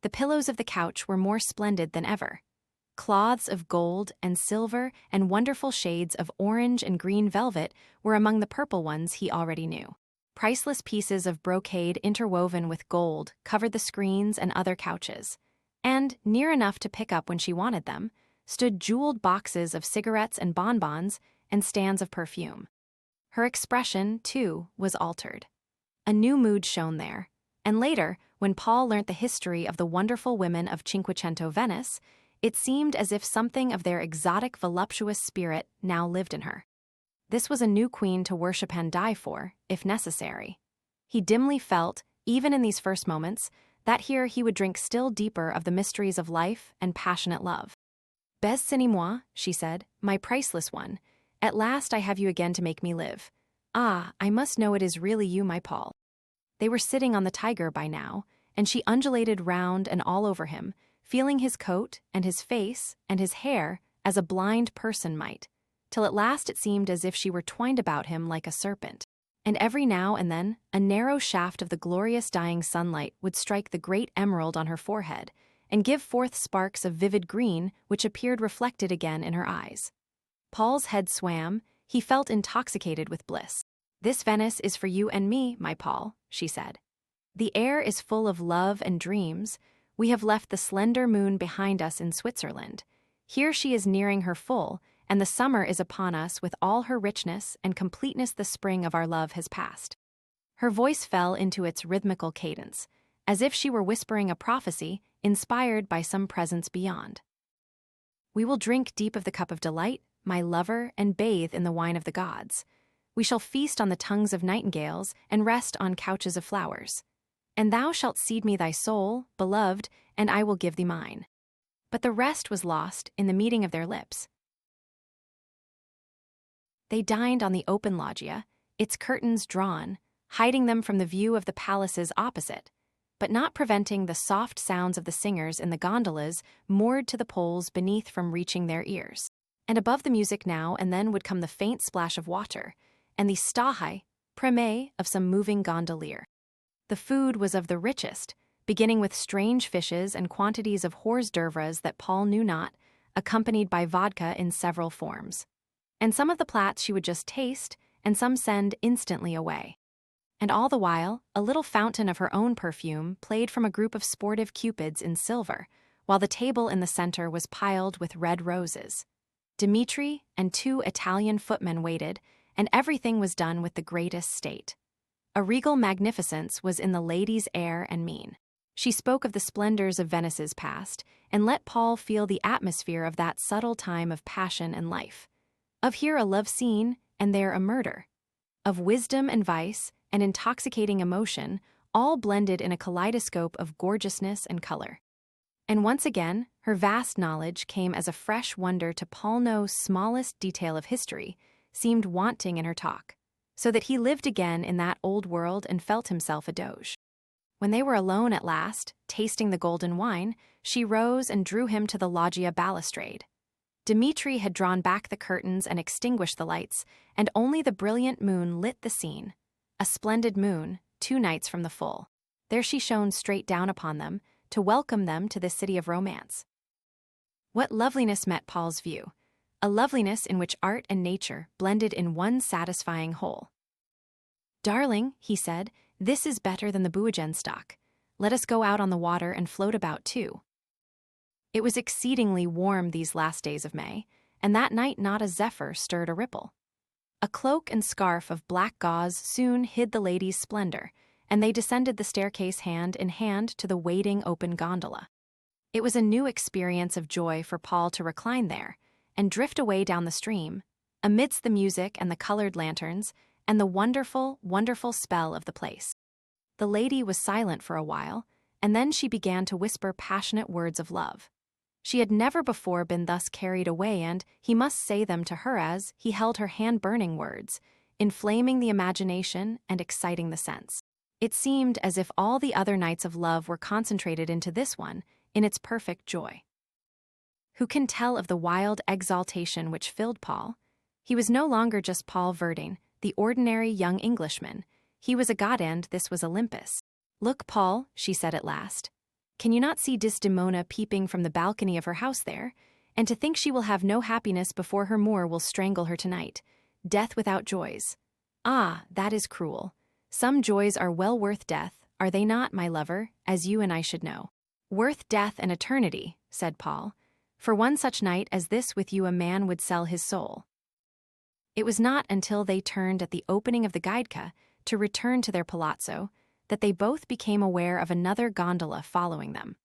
S1: The pillows of the couch were more splendid than ever. Cloths of gold and silver and wonderful shades of orange and green velvet were among the purple ones he already knew. Priceless pieces of brocade interwoven with gold covered the screens and other couches, and, near enough to pick up when she wanted them, stood jeweled boxes of cigarettes and bonbons and stands of perfume. Her expression, too, was altered. A new mood shone there, and later, when Paul learnt the history of the wonderful women of Cinquecento Venice, it seemed as if something of their exotic, voluptuous spirit now lived in her. This was a new queen to worship and die for, if necessary. He dimly felt, even in these first moments, that here he would drink still deeper of the mysteries of life and passionate love. Baisez-moi, she said, my priceless one. At last I have you again to make me live. Ah, I must know it is really you, my Paul. They were sitting on the tiger by now, and she undulated round and all over him, feeling his coat and his face and his hair as a blind person might, till at last it seemed as if she were twined about him like a serpent. And every now and then a narrow shaft of the glorious dying sunlight would strike the great emerald on her forehead and give forth sparks of vivid green which appeared reflected again in her eyes. Paul's head swam, he felt intoxicated with bliss. This Venice is for you and me, my Paul, she said. The air is full of love and dreams. We have left the slender moon behind us in Switzerland. Here she is nearing her full, and the summer is upon us with all her richness and completeness. The spring of our love has passed. Her voice fell into its rhythmical cadence, as if she were whispering a prophecy inspired by some presence beyond. We will drink deep of the cup of delight, my lover, and bathe in the wine of the gods. We shall feast on the tongues of nightingales and rest on couches of flowers. And thou shalt cede me thy soul, beloved, and I will give thee mine. But the rest was lost in the meeting of their lips. They dined on the open loggia, its curtains drawn, hiding them from the view of the palaces opposite, but not preventing the soft sounds of the singers in the gondolas moored to the poles beneath from reaching their ears. And above the music now and then would come the faint splash of water, and the stahai, preme of some moving gondolier. The food was of the richest, beginning with strange fishes and quantities of hors d'oeuvres that Paul knew not, accompanied by vodka in several forms. And some of the plats she would just taste, and some send instantly away. And all the while, a little fountain of her own perfume played from a group of sportive cupids in silver, while the table in the center was piled with red roses. Dmitri and 2 Italian footmen waited, and everything was done with the greatest state. A regal magnificence was in the lady's air and mien. She spoke of the splendors of Venice's past, and let Paul feel the atmosphere of that subtle time of passion and life. Of here a love scene, and there a murder. Of wisdom and vice, and intoxicating emotion, all blended in a kaleidoscope of gorgeousness and color. And once again, her vast knowledge came as a fresh wonder to Paul. No smallest detail of history seemed wanting in her talk, so that he lived again in that old world and felt himself a doge. When they were alone at last, tasting the golden wine, she rose and drew him to the loggia balustrade. Dmitri had drawn back the curtains and extinguished the lights, and only the brilliant moon lit the scene. A splendid moon, 2 nights from the full. There she shone straight down upon them, to welcome them to this city of romance. What loveliness met Paul's view, a loveliness in which art and nature blended in one satisfying whole. "Darling," he said, "this is better than the Buogenstock. Let us go out on the water and float about too." It was exceedingly warm these last days of May, and that night not a zephyr stirred a ripple. A cloak and scarf of black gauze soon hid the lady's splendor, and they descended the staircase hand in hand to the waiting open gondola. It was a new experience of joy for Paul to recline there and drift away down the stream, amidst the music and the colored lanterns, and the wonderful, wonderful spell of the place. The lady was silent for a while, and then she began to whisper passionate words of love. She had never before been thus carried away, and he must say them to her as he held her hand-burning words, inflaming the imagination and exciting the sense. It seemed as if all the other nights of love were concentrated into this one, in its perfect joy. Who can tell of the wild exaltation which filled Paul? He was no longer just Paul Verdine, the ordinary young Englishman. He was a god, and this was Olympus. "Look, Paul," she said at last. "Can you not see Desdemona peeping from the balcony of her house there? And to think she will have no happiness before her Moor will strangle her tonight. Death without joys. Ah, that is cruel. Some joys are well worth death, are they not, my lover, as you and I should know?" "Worth death and eternity," said Paul. "For one such night as this with you a man would sell his soul." It was not until they turned at the opening of the Gaidka to return to their palazzo that they both became aware of another gondola following them.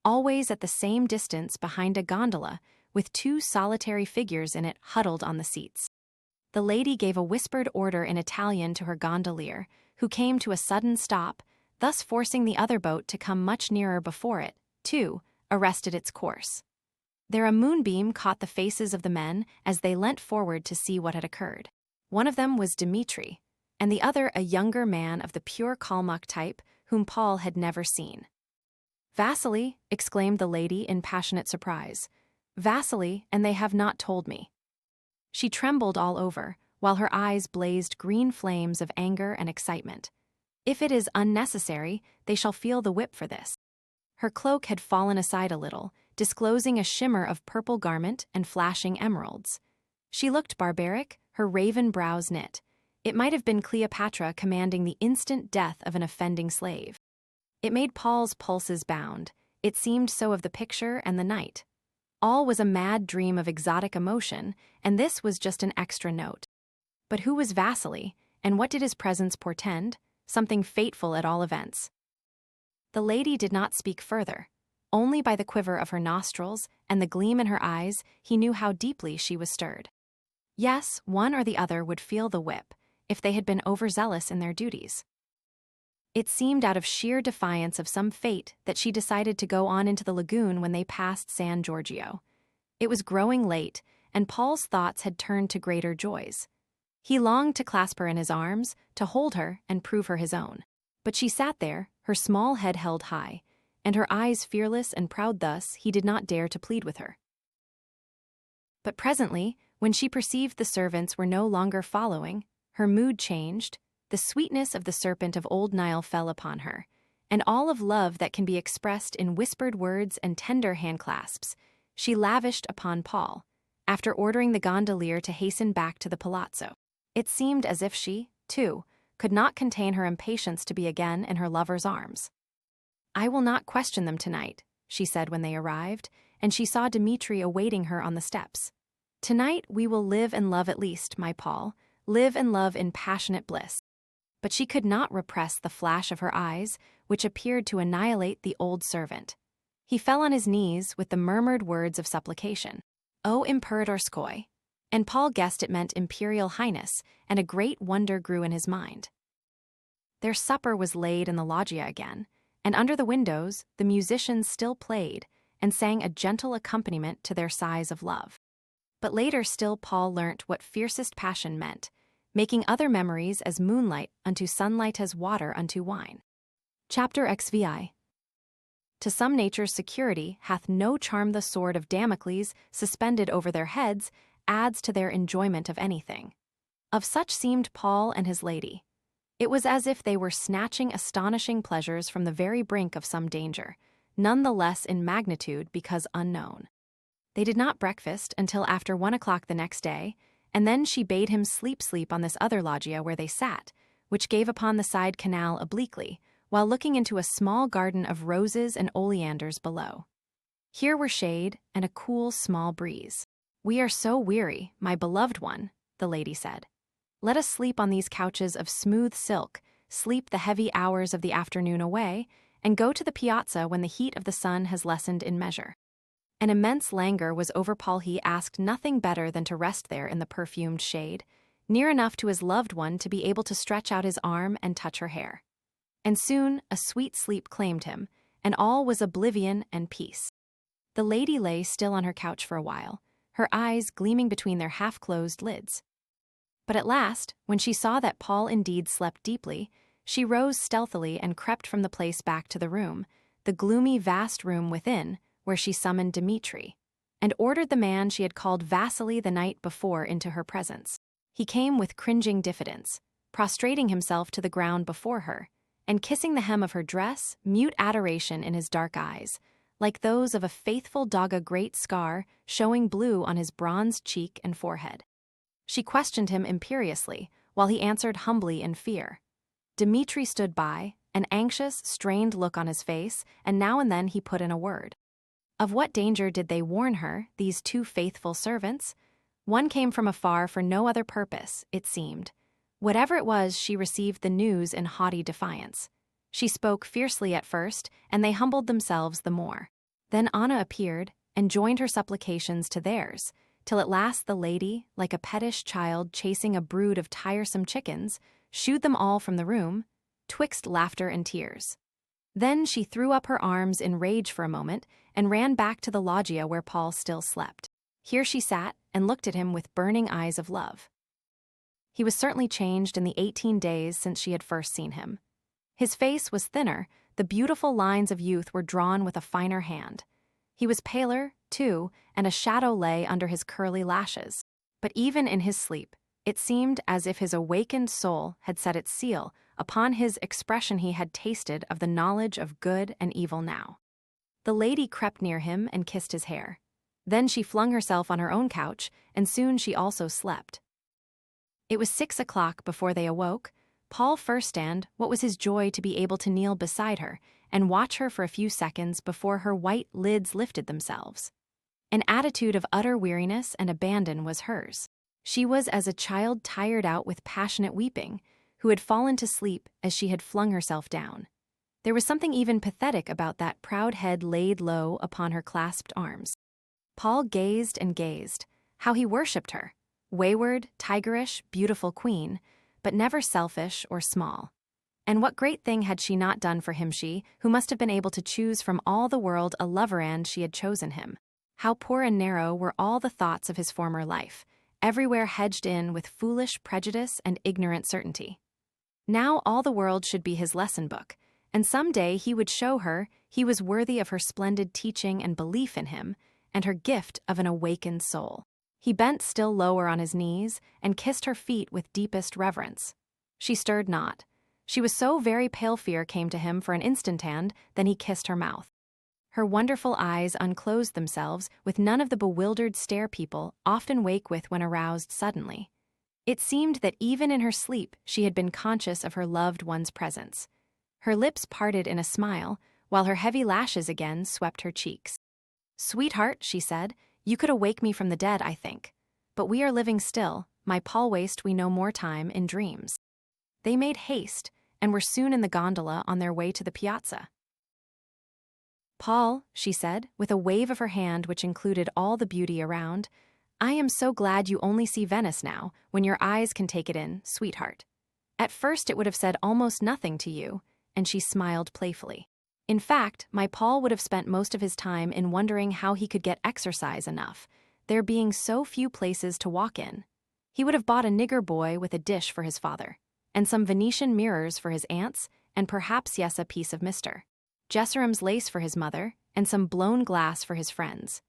S1: Always at the same distance behind a gondola, with 2 solitary figures in it huddled on the seats. The lady gave a whispered order in Italian to her gondolier, who came to a sudden stop, thus forcing the other boat to come much nearer before it, too, arrested its course. There a moonbeam caught the faces of the men as they leant forward to see what had occurred. One of them was Dmitri, and the other a younger man of the pure Kalmuck type whom Paul had never seen. "Vasily," exclaimed the lady in passionate surprise. "Vasily, and they have not told me." She trembled all over, while her eyes blazed green flames of anger and excitement. "If it is unnecessary, they shall feel the whip for this." Her cloak had fallen aside a little, disclosing a shimmer of purple garment and flashing emeralds. She looked barbaric, her raven brows knit. It might have been Cleopatra commanding the instant death of an offending slave. It made Paul's pulses bound. It seemed so of the picture and the night. All was a mad dream of exotic emotion, and this was just an extra note. But who was Vasily, and what did his presence portend? Something fateful at all events. The lady did not speak further. Only by the quiver of her nostrils and the gleam in her eyes he knew how deeply she was stirred. Yes, one or the other would feel the whip, if they had been overzealous in their duties. It seemed out of sheer defiance of some fate that she decided to go on into the lagoon when they passed San Giorgio. It was growing late, and Paul's thoughts had turned to greater joys. He longed to clasp her in his arms, to hold her and prove her his own. But she sat there, her small head held high, and her eyes fearless and proud. Thus he did not dare to plead with her. But presently, when she perceived the servants were no longer following, her mood changed, the sweetness of the serpent of old Nile fell upon her, and all of love that can be expressed in whispered words and tender handclasps, she lavished upon Paul, after ordering the gondolier to hasten back to the palazzo. It seemed as if she, too, could not contain her impatience to be again in her lover's arms. "I will not question them tonight," she said when they arrived, and she saw Dmitri awaiting her on the steps. "Tonight we will live and love at least, my Paul, live and love in passionate bliss." But she could not repress the flash of her eyes, which appeared to annihilate the old servant. He fell on his knees with the murmured words of supplication, "O Imperatorskoy," and Paul guessed it meant Imperial Highness, and a great wonder grew in his mind. Their supper was laid in the loggia again, and under the windows the musicians still played and sang a gentle accompaniment to their sighs of love. But later still Paul learnt what fiercest passion meant, making other memories as moonlight unto sunlight as water unto wine. Chapter XVI. To some nature's security hath no charm the sword of Damocles suspended over their heads adds to their enjoyment of anything. Of such seemed Paul and his lady. It was as if they were snatching astonishing pleasures from the very brink of some danger, none the less in magnitude because unknown. They did not breakfast until after 1 o'clock the next day, and then she bade him sleep on this other loggia where they sat, which gave upon the side canal obliquely, while looking into a small garden of roses and oleanders below. Here were shade and a cool small breeze. "We are so weary, my beloved one," the lady said. "Let us sleep on these couches of smooth silk, sleep the heavy hours of the afternoon away, and go to the piazza when the heat of the sun has lessened in measure." An immense languor was over Paul. He asked nothing better than to rest there in the perfumed shade, near enough to his loved one to be able to stretch out his arm and touch her hair. And soon a sweet sleep claimed him, and all was oblivion and peace. The lady lay still on her couch for a while, her eyes gleaming between their half-closed lids. But at last, when she saw that Paul indeed slept deeply, she rose stealthily and crept from the place back to the room, the gloomy vast room within, where she summoned Dmitri, and ordered the man she had called Vasily the night before into her presence. He came with cringing diffidence, prostrating himself to the ground before her, and kissing the hem of her dress, mute adoration in his dark eyes, like those of a faithful dog, a great scar showing blue on his bronzed cheek and forehead. She questioned him imperiously, while he answered humbly in fear. Dmitri stood by, an anxious, strained look on his face, and now and then he put in a word. Of what danger did they warn her, these two faithful servants? One came from afar for no other purpose, it seemed. Whatever it was, she received the news in haughty defiance. She spoke fiercely at first, and they humbled themselves the more. Then Anna appeared, and joined her supplications to theirs, till at last the lady, like a pettish child chasing a brood of tiresome chickens, shooed them all from the room, twixt laughter and tears. Then she threw up her arms in rage for a moment, and ran back to the loggia where Paul still slept. Here she sat, and looked at him with burning eyes of love. He was certainly changed in the 18 days since she had first seen him. His face was thinner, the beautiful lines of youth were drawn with a finer hand. He was paler, too, and a shadow lay under his curly lashes. But even in his sleep, it seemed as if his awakened soul had set its seal upon his expression. He had tasted of the knowledge of good and evil now. The lady crept near him and kissed his hair. Then she flung herself on her own couch, and soon she also slept. It was 6 o'clock before they awoke. Paul first, and what was his joy to be able to kneel beside her and watch her for a few seconds before her white lids lifted themselves. An attitude of utter weariness and abandon was hers. She was as a child tired out with passionate weeping, who had fallen to sleep as she had flung herself down. There was something even pathetic about that proud head laid low upon her clasped arms. Paul gazed and gazed, how he worshipped her, wayward, tigerish, beautiful queen, but never selfish or small. And what great thing had she not done for him, she, who must have been able to choose from all the world a lover, and she had chosen him. How poor and narrow were all the thoughts of his former life, everywhere hedged in with foolish prejudice and ignorant certainty. Now all the world should be his lesson book, and some day he would show her he was worthy of her splendid teaching and belief in him, and her gift of an awakened soul. He bent still lower on his knees and kissed her feet with deepest reverence. She stirred not. She was so very pale. Fear came to him for an instant, and then he kissed her mouth. Her wonderful eyes unclosed themselves with none of the bewildered stare people often wake with when aroused suddenly. It seemed that even in her sleep she had been conscious of her loved one's presence. Her lips parted in a smile, while her heavy lashes again swept her cheeks. "Sweetheart," she said, "you could awake me from the dead, I think. But we are living still, my Paul waste we no more time in dreams." They made haste, and were soon in the gondola on their way to the piazza. "Paul," she said, with a wave of her hand which included all the beauty around, "I am so glad you only see Venice now, when your eyes can take it in, sweetheart. At first it would have said almost nothing to you," and she smiled playfully. "In fact, my Paul would have spent most of his time in wondering how he could get exercise enough, there being so few places to walk in. He would have bought a nigger boy with a dish for his father, and some Venetian mirrors for his aunts, and perhaps a piece of Mr. Jesserum's lace for his mother, and some blown glass for his friends.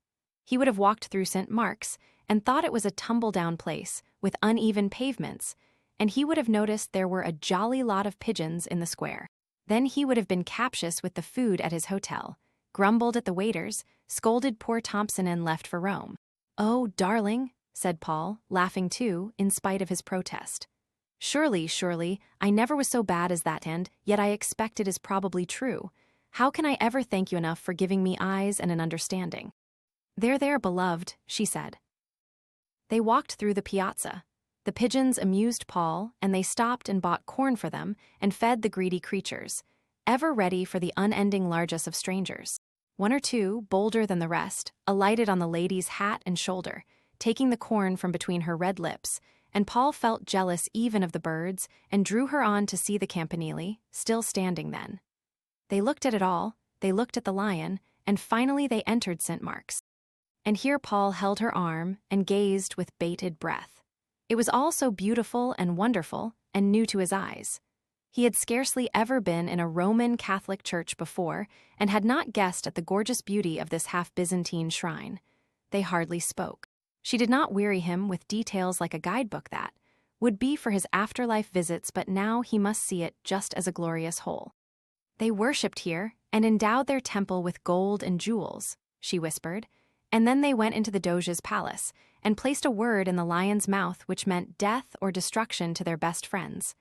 S1: He would have walked through St. Mark's, and thought it was a tumble-down place, with uneven pavements, and he would have noticed there were a jolly lot of pigeons in the square. Then he would have been captious with the food at his hotel, grumbled at the waiters, scolded poor Thompson and left for Rome." "Oh, darling," said Paul, laughing too, in spite of his protest. Surely, I never was so bad as that, and yet I expect it is probably true. How can I ever thank you enough for giving me eyes and an understanding?" There, beloved," she said. They walked through the piazza. The pigeons amused Paul, and they stopped and bought corn for them and fed the greedy creatures, ever ready for the unending largesse of strangers. One or two, bolder than the rest, alighted on the lady's hat and shoulder, taking the corn from between her red lips, and Paul felt jealous even of the birds and drew her on to see the campanile, still standing then. They looked at it all, they looked at the lion, and finally they entered St. Mark's. And here Paul held her arm and gazed with bated breath. It was all so beautiful and wonderful and new to his eyes. He had scarcely ever been in a Roman Catholic church before and had not guessed at the gorgeous beauty of this half-Byzantine shrine. They hardly spoke. She did not weary him with details like a guidebook that would be for his afterlife visits, but now he must see it just as a glorious whole. "They worshipped here and endowed their temple with gold and jewels," she whispered, and then they went into the Doge's palace and placed a word in the lion's mouth which meant death or destruction to their best friends.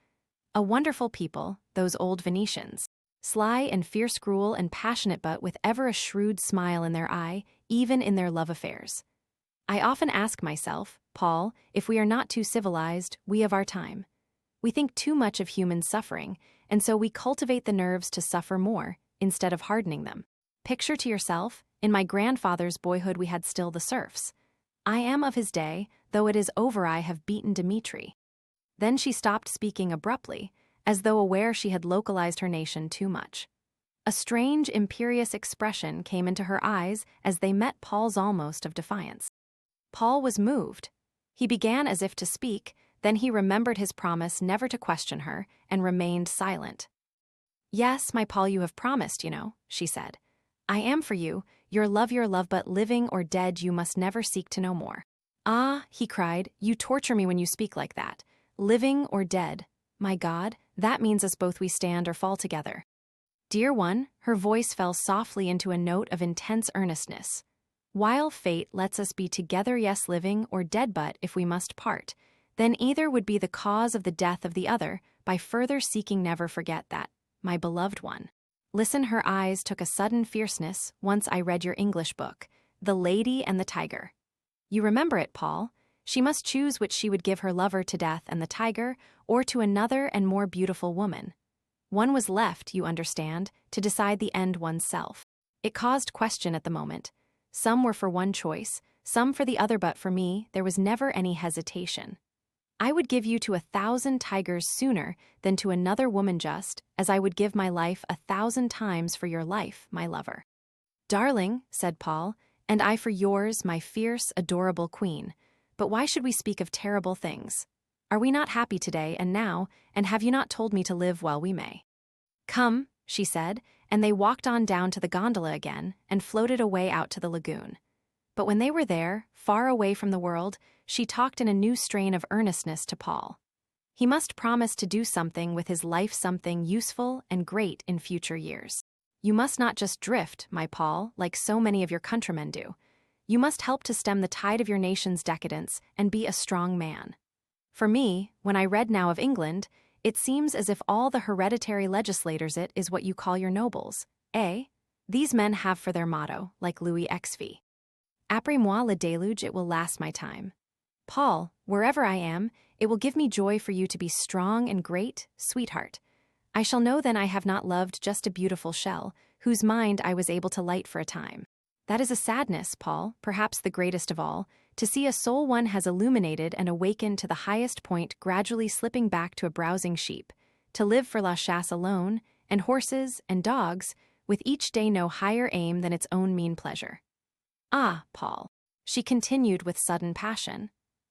S1: A wonderful people, those old Venetians. Sly and fierce, cruel and passionate, but with ever a shrewd smile in their eye, even in their love affairs. I often ask myself, Paul, if we are not too civilized, we of our time. We think too much of human suffering, and so we cultivate the nerves to suffer more, instead of hardening them. Picture to yourself, in my grandfather's boyhood we had still the serfs. I am of his day, though it is over I have beaten Dmitri." Then she stopped speaking abruptly, as though aware she had localized her nation too much. A strange, imperious expression came into her eyes as they met Paul's almost of defiance. Paul was moved. He began as if to speak, then he remembered his promise never to question her and remained silent. "Yes, my Paul, you have promised, she said. "I am for you, your love, but living or dead you must never seek to know more." "Ah," he cried, "you torture me when you speak like that. Living or dead. My God, that means us both we stand or fall together." "Dear one," her voice fell softly into a note of intense earnestness. "While fate lets us be together, yes, living or dead, but if we must part, then either would be the cause of the death of the other, by further seeking never forget that, my beloved one." Listen, her eyes took a sudden fierceness once I read your English book, The Lady and the Tiger. You remember it, Paul? She must choose which she would give her lover to death and the tiger, or to another and more beautiful woman. One was left, you understand, to decide the end oneself. It caused question at the moment. Some were for one choice, some for the other, but for me, there was never any hesitation. I would give you to 1,000 tigers sooner than to another woman, just as I would give my life 1,000 times for your life, my lover. "Darling," said Paul, "and I for yours, my fierce, adorable queen. But why should we speak of terrible things? Are we not happy today and now, and have you not told me to live while we may?" "Come," she said, and they walked on down to the gondola again and floated away out to the lagoon. But when they were there, far away from the world, she talked in a new strain of earnestness to Paul. He must promise to do something with his life, something useful and great in future years. "You must not just drift, my Paul, like so many of your countrymen do. You must help to stem the tide of your nation's decadence and be a strong man." For me, when I read now of England, it seems as if all the hereditary legislators it is what you call your nobles, eh? These men have for their motto, like Louis XV. Après moi le déluge, it will last my time. Paul, wherever I am, it will give me joy for you to be strong and great, sweetheart. I shall know then I have not loved just a beautiful shell, whose mind I was able to light for a time. That is a sadness, Paul, perhaps the greatest of all, to see a soul one has illuminated and awakened to the highest point gradually slipping back to a browsing sheep, to live for la chasse alone, and horses and dogs, with each day no higher aim than its own mean pleasure. Ah, Paul, she continued with sudden passion,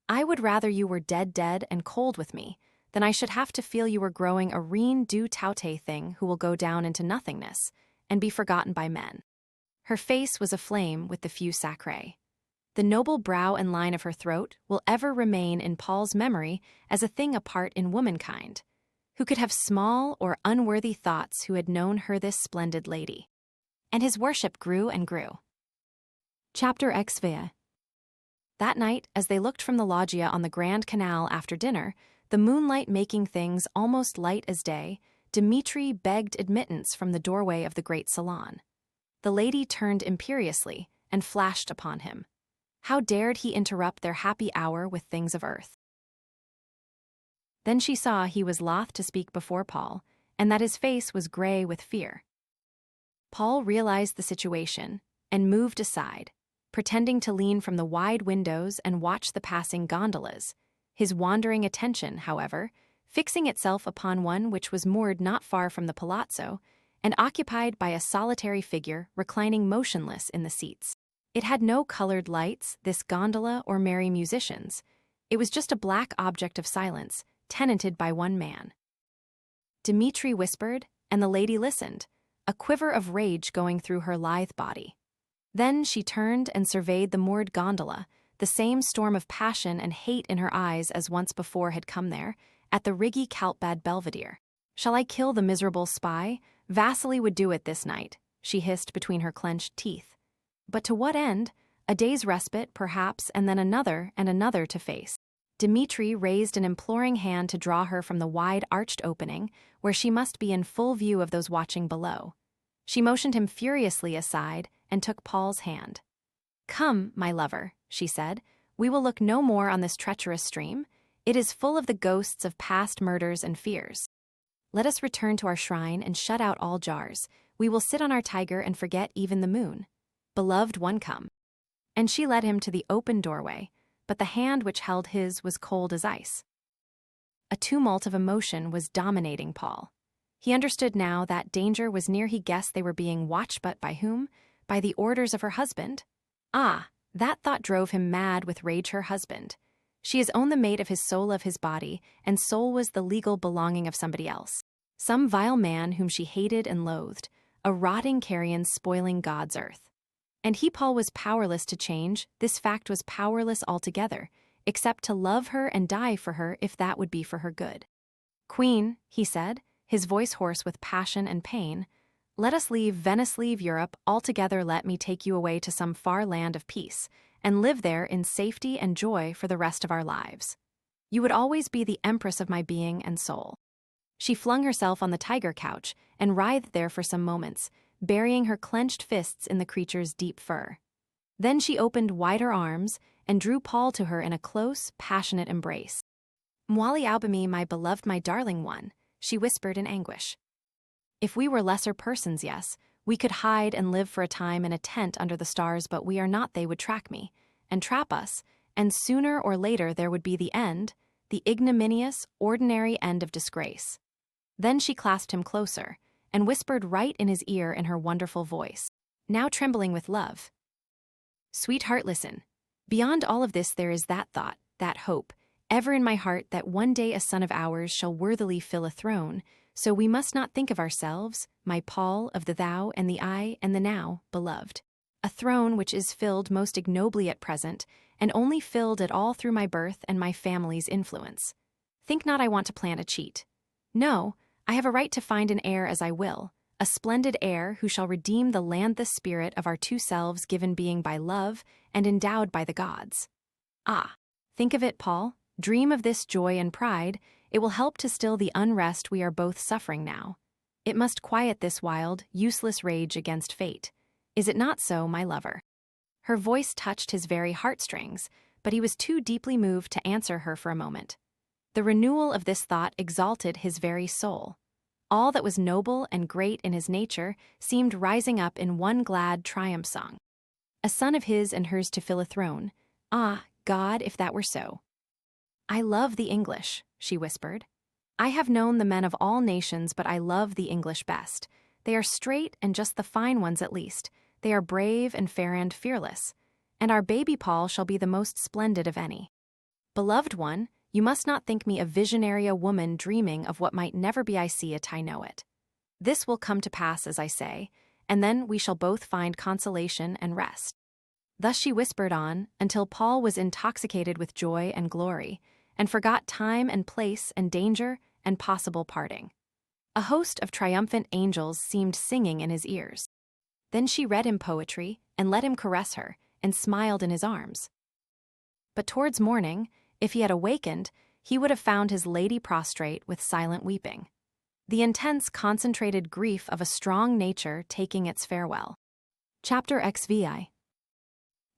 S1: I would rather you were dead and cold with me, than I should have to feel you were growing a rien du tout thing who will go down into nothingness, and be forgotten by men. Her face was aflame with the few sacré. The noble brow and line of her throat will ever remain in Paul's memory as a thing apart in womankind. Who could have small or unworthy thoughts who had known her this splendid lady? And his worship grew and grew. Chapter XV. That night, as they looked from the loggia on the Grand Canal after dinner, the moonlight making things almost light as day, Dmitri begged admittance from the doorway of the great salon. The lady turned imperiously and flashed upon him. How dared he interrupt their happy hour with things of earth? Then she saw he was loth to speak before Paul, and that his face was gray with fear. Paul realized the situation and moved aside, pretending to lean from the wide windows and watch the passing gondolas, his wandering attention, however, fixing itself upon one which was moored not far from the palazzo and occupied by a solitary figure reclining motionless in the seats. It had no colored lights, this gondola, or merry musicians. It was just a black object of silence, tenanted by one man. Dmitri whispered, and the lady listened, a quiver of rage going through her lithe body. Then she turned and surveyed the moored gondola, the same storm of passion and hate in her eyes as once before had come there, at the Rigi Kaltbad Belvedere. Shall I kill the miserable spy? Vasily would do it this night, she hissed between her clenched teeth. But to what end? A day's respite, perhaps, and then another and another to face. Dmitri raised an imploring hand to draw her from the wide arched opening, where she must be in full view of those watching below. She motioned him furiously aside and took Paul's hand. Come, my lover, she said, we will look no more on this treacherous stream. It is full of the ghosts of past murders and fears. Let us return to our shrine and shut out all jars. We will sit on our tiger and forget even the moon. Beloved one, come. And she led him to the open doorway, but the hand which held his was cold as ice. A tumult of emotion was dominating Paul. He understood now that danger was near. He guessed they were being watched, but by whom? By the orders of her husband? Ah, that thought drove him mad with rage. Her husband. She has owned the mate of his soul, of his body, and soul was the legal belonging of somebody else. Some vile man whom she hated and loathed, a rotting carrion spoiling God's earth. And he, Paul, was powerless to change. This fact was powerless altogether, except to love her and die for her if that would be for her good. Queen, he said, his voice hoarse with passion and pain, let us leave Venice, leave Europe altogether. Let me take you away to some far land of peace, and live there in safety and joy for the rest of our lives. You would always be the empress of my being and soul. She flung herself on the tiger couch and writhed there for some moments, burying her clenched fists in the creature's deep fur. Then she opened wide her arms and drew Paul to her in a close, passionate embrace. Mwali Albumi, my beloved, my darling one, she whispered in anguish. If we were lesser persons, yes, we could hide and live for a time in a tent under the stars, but we are not. They would track me and trap us, and sooner or later there would be the end, the ignominious, ordinary end of disgrace. Then she clasped him closer and whispered right in his ear in her wonderful voice, now trembling with love. Sweetheart, listen. Beyond all of this there is that thought, that hope, ever in my heart, that one day a son of ours shall worthily fill a throne, so we must not think of ourselves, my Paul, of the thou and the I and the now, beloved. A throne which is filled most ignobly at present, and only filled at all through my birth and my family's influence. Think not I want to plant a cheat. No, I have a right to find an heir as I will, a splendid heir who shall redeem the landless spirit of our two selves, given being by love and endowed by the gods. Ah, think of it, Paul. Dream of this joy and pride. It will help to still the unrest we are both suffering now. It must quiet this wild, useless rage against fate. Is it not so, my lover?" Her voice touched his very heartstrings, but he was too deeply moved to answer her for a moment. The renewal of this thought exalted his very soul. All that was noble and great in his nature seemed rising up in one glad triumph song. A son of his and hers to fill a throne. Ah, God, if that were so. "I love the English," she whispered. "I have known the men of all nations, but I love the English best. They are straight and just the fine ones at least. They are brave and fair and fearless. And our baby Paul shall be the most splendid of any. Beloved one, you must not think me a visionary, a woman dreaming of what might never be. I see it, I know it. This will come to pass, as I say, and then we shall both find consolation and rest." Thus she whispered on, until Paul was intoxicated with joy and glory, and forgot time and place and danger and possible parting. A host of triumphant angels seemed singing in his ears. Then she read him poetry, and let him caress her, and smiled in his arms. But towards morning, if he had awakened, he would have found his lady prostrate with silent weeping. The intense, concentrated grief of a strong nature taking its farewell. Chapter XVI.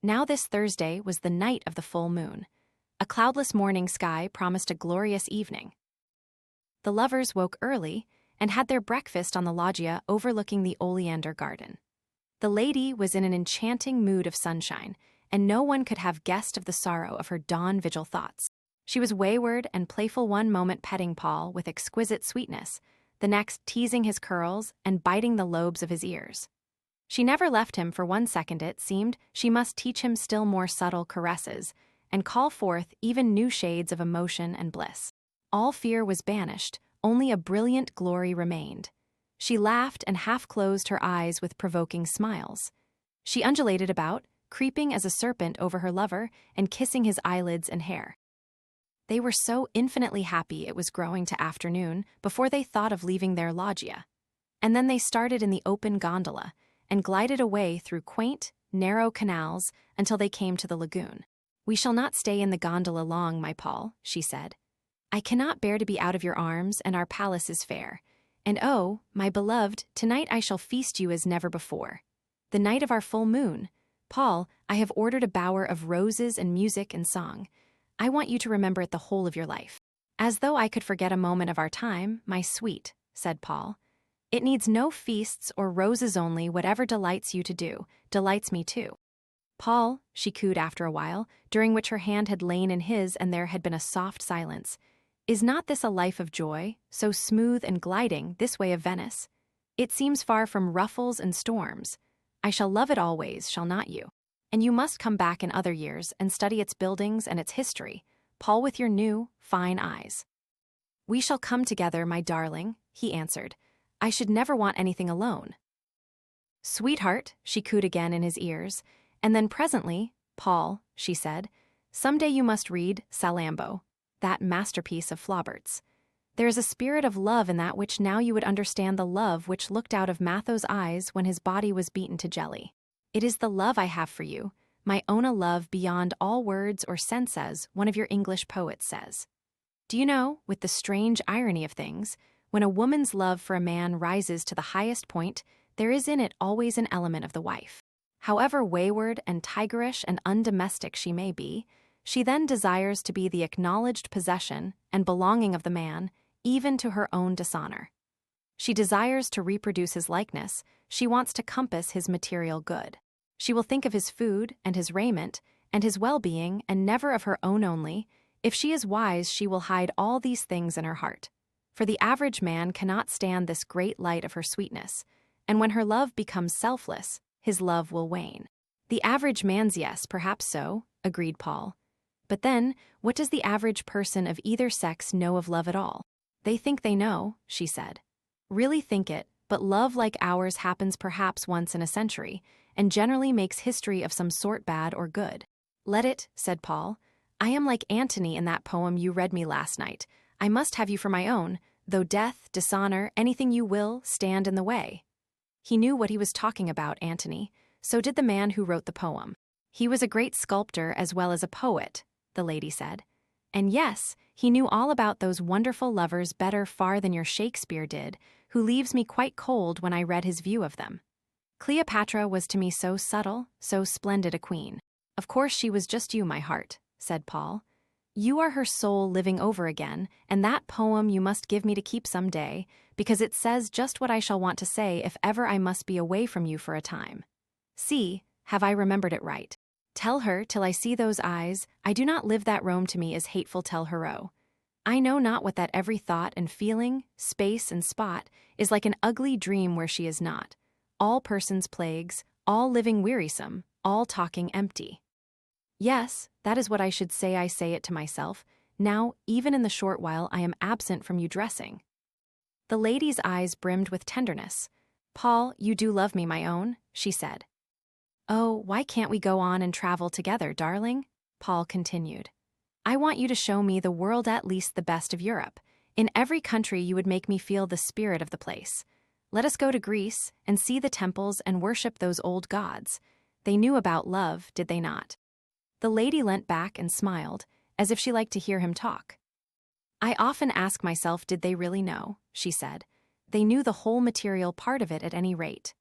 S1: Now this Thursday was the night of the full moon. A cloudless morning sky promised a glorious evening. The lovers woke early and had their breakfast on the loggia overlooking the oleander garden. The lady was in an enchanting mood of sunshine, and no one could have guessed of the sorrow of her dawn vigil thoughts. She was wayward and playful, one moment petting Paul with exquisite sweetness, the next teasing his curls and biting the lobes of his ears. She never left him for 1 second. It seemed she must teach him still more subtle caresses and call forth even new shades of emotion and bliss. All fear was banished, only a brilliant glory remained. She laughed and half-closed her eyes with provoking smiles. She undulated about, creeping as a serpent over her lover and kissing his eyelids and hair. They were so infinitely happy it was growing to afternoon before they thought of leaving their loggia. And then they started in the open gondola and glided away through quaint, narrow canals until they came to the lagoon. "We shall not stay in the gondola long, my Paul," she said. "I cannot bear to be out of your arms, and our palace is fair. And oh, my beloved, tonight I shall feast you as never before. The night of our full moon. Paul, I have ordered a bower of roses and music and song. I want you to remember it the whole of your life." "As though I could forget a moment of our time, my sweet," said Paul. "It needs no feasts or roses only. Whatever delights you to do, delights me too." "Paul," she cooed after a while, during which her hand had lain in his and there had been a soft silence, "is not this a life of joy, so smooth and gliding, this way of Venice? It seems far from ruffles and storms. I shall love it always, shall not you? And you must come back in other years and study its buildings and its history, Paul, with your new, fine eyes." "We shall come together, my darling," he answered. "I should never want anything alone." "Sweetheart," she cooed again in his ears, and then presently, "Paul," she said, "some day you must read Salammbô, that masterpiece of Flaubert's. There is a spirit of love in that which now you would understand the love which looked out of Matho's eyes when his body was beaten to jelly. It is the love I have for you, my own, a love beyond all words or sense, as one of your English poets says. Do you know, with the strange irony of things, when a woman's love for a man rises to the highest point, there is in it always an element of the wife. However wayward and tigerish and undomestic she may be, she then desires to be the acknowledged possession and belonging of the man, even to her own dishonor. She desires to reproduce his likeness, she wants to compass his material good. She will think of his food and his raiment and his well-being, and never of her own only. If she is wise, she will hide all these things in her heart. For the average man cannot stand this great light of her sweetness, and when her love becomes selfless, his love will wane. The average man's, yes, perhaps so, agreed Paul. But then, what does the average person of either sex know of love at all? They think they know, she said. Really think it, but love like ours happens perhaps once in a century, and generally makes history of some sort, bad or good. Let it, said Paul. I am like Antony in that poem you read me last night. I must have you for my own, though death, dishonor, anything you will, stand in the way. He knew what he was talking about, Antony. So did the man who wrote the poem. He was a great sculptor as well as a poet, the lady said. And yes, he knew all about those wonderful lovers better far than your Shakespeare did, who leaves me quite cold when I read his view of them. Cleopatra was to me so subtle, so splendid a queen. Of course she was just you, my heart, said Paul. You are her soul living over again, and that poem you must give me to keep some day, because it says just what I shall want to say if ever I must be away from you for a time. See, have I remembered it right? Tell her, till I see those eyes, I do not live that Rome to me is hateful tell her. I know not what that every thought and feeling, space and spot, is like an ugly dream where she is not. All persons plagues, all living wearisome, all talking empty. Yes, that is what I should say. I say it to myself, now, even in the short while I am absent from you dressing. The lady's eyes brimmed with tenderness. Paul, you do love me, my own, she said. Oh, why can't we go on and travel together, darling? Paul continued. I want you to show me the world, at least the best of Europe. In every country you would make me feel the spirit of the place. Let us go to Greece and see the temples and worship those old gods. They knew about love, did they not? The lady leant back and smiled, as if she liked to hear him talk. I often ask myself, did they really know? She said. They knew the whole material part of it at any rate.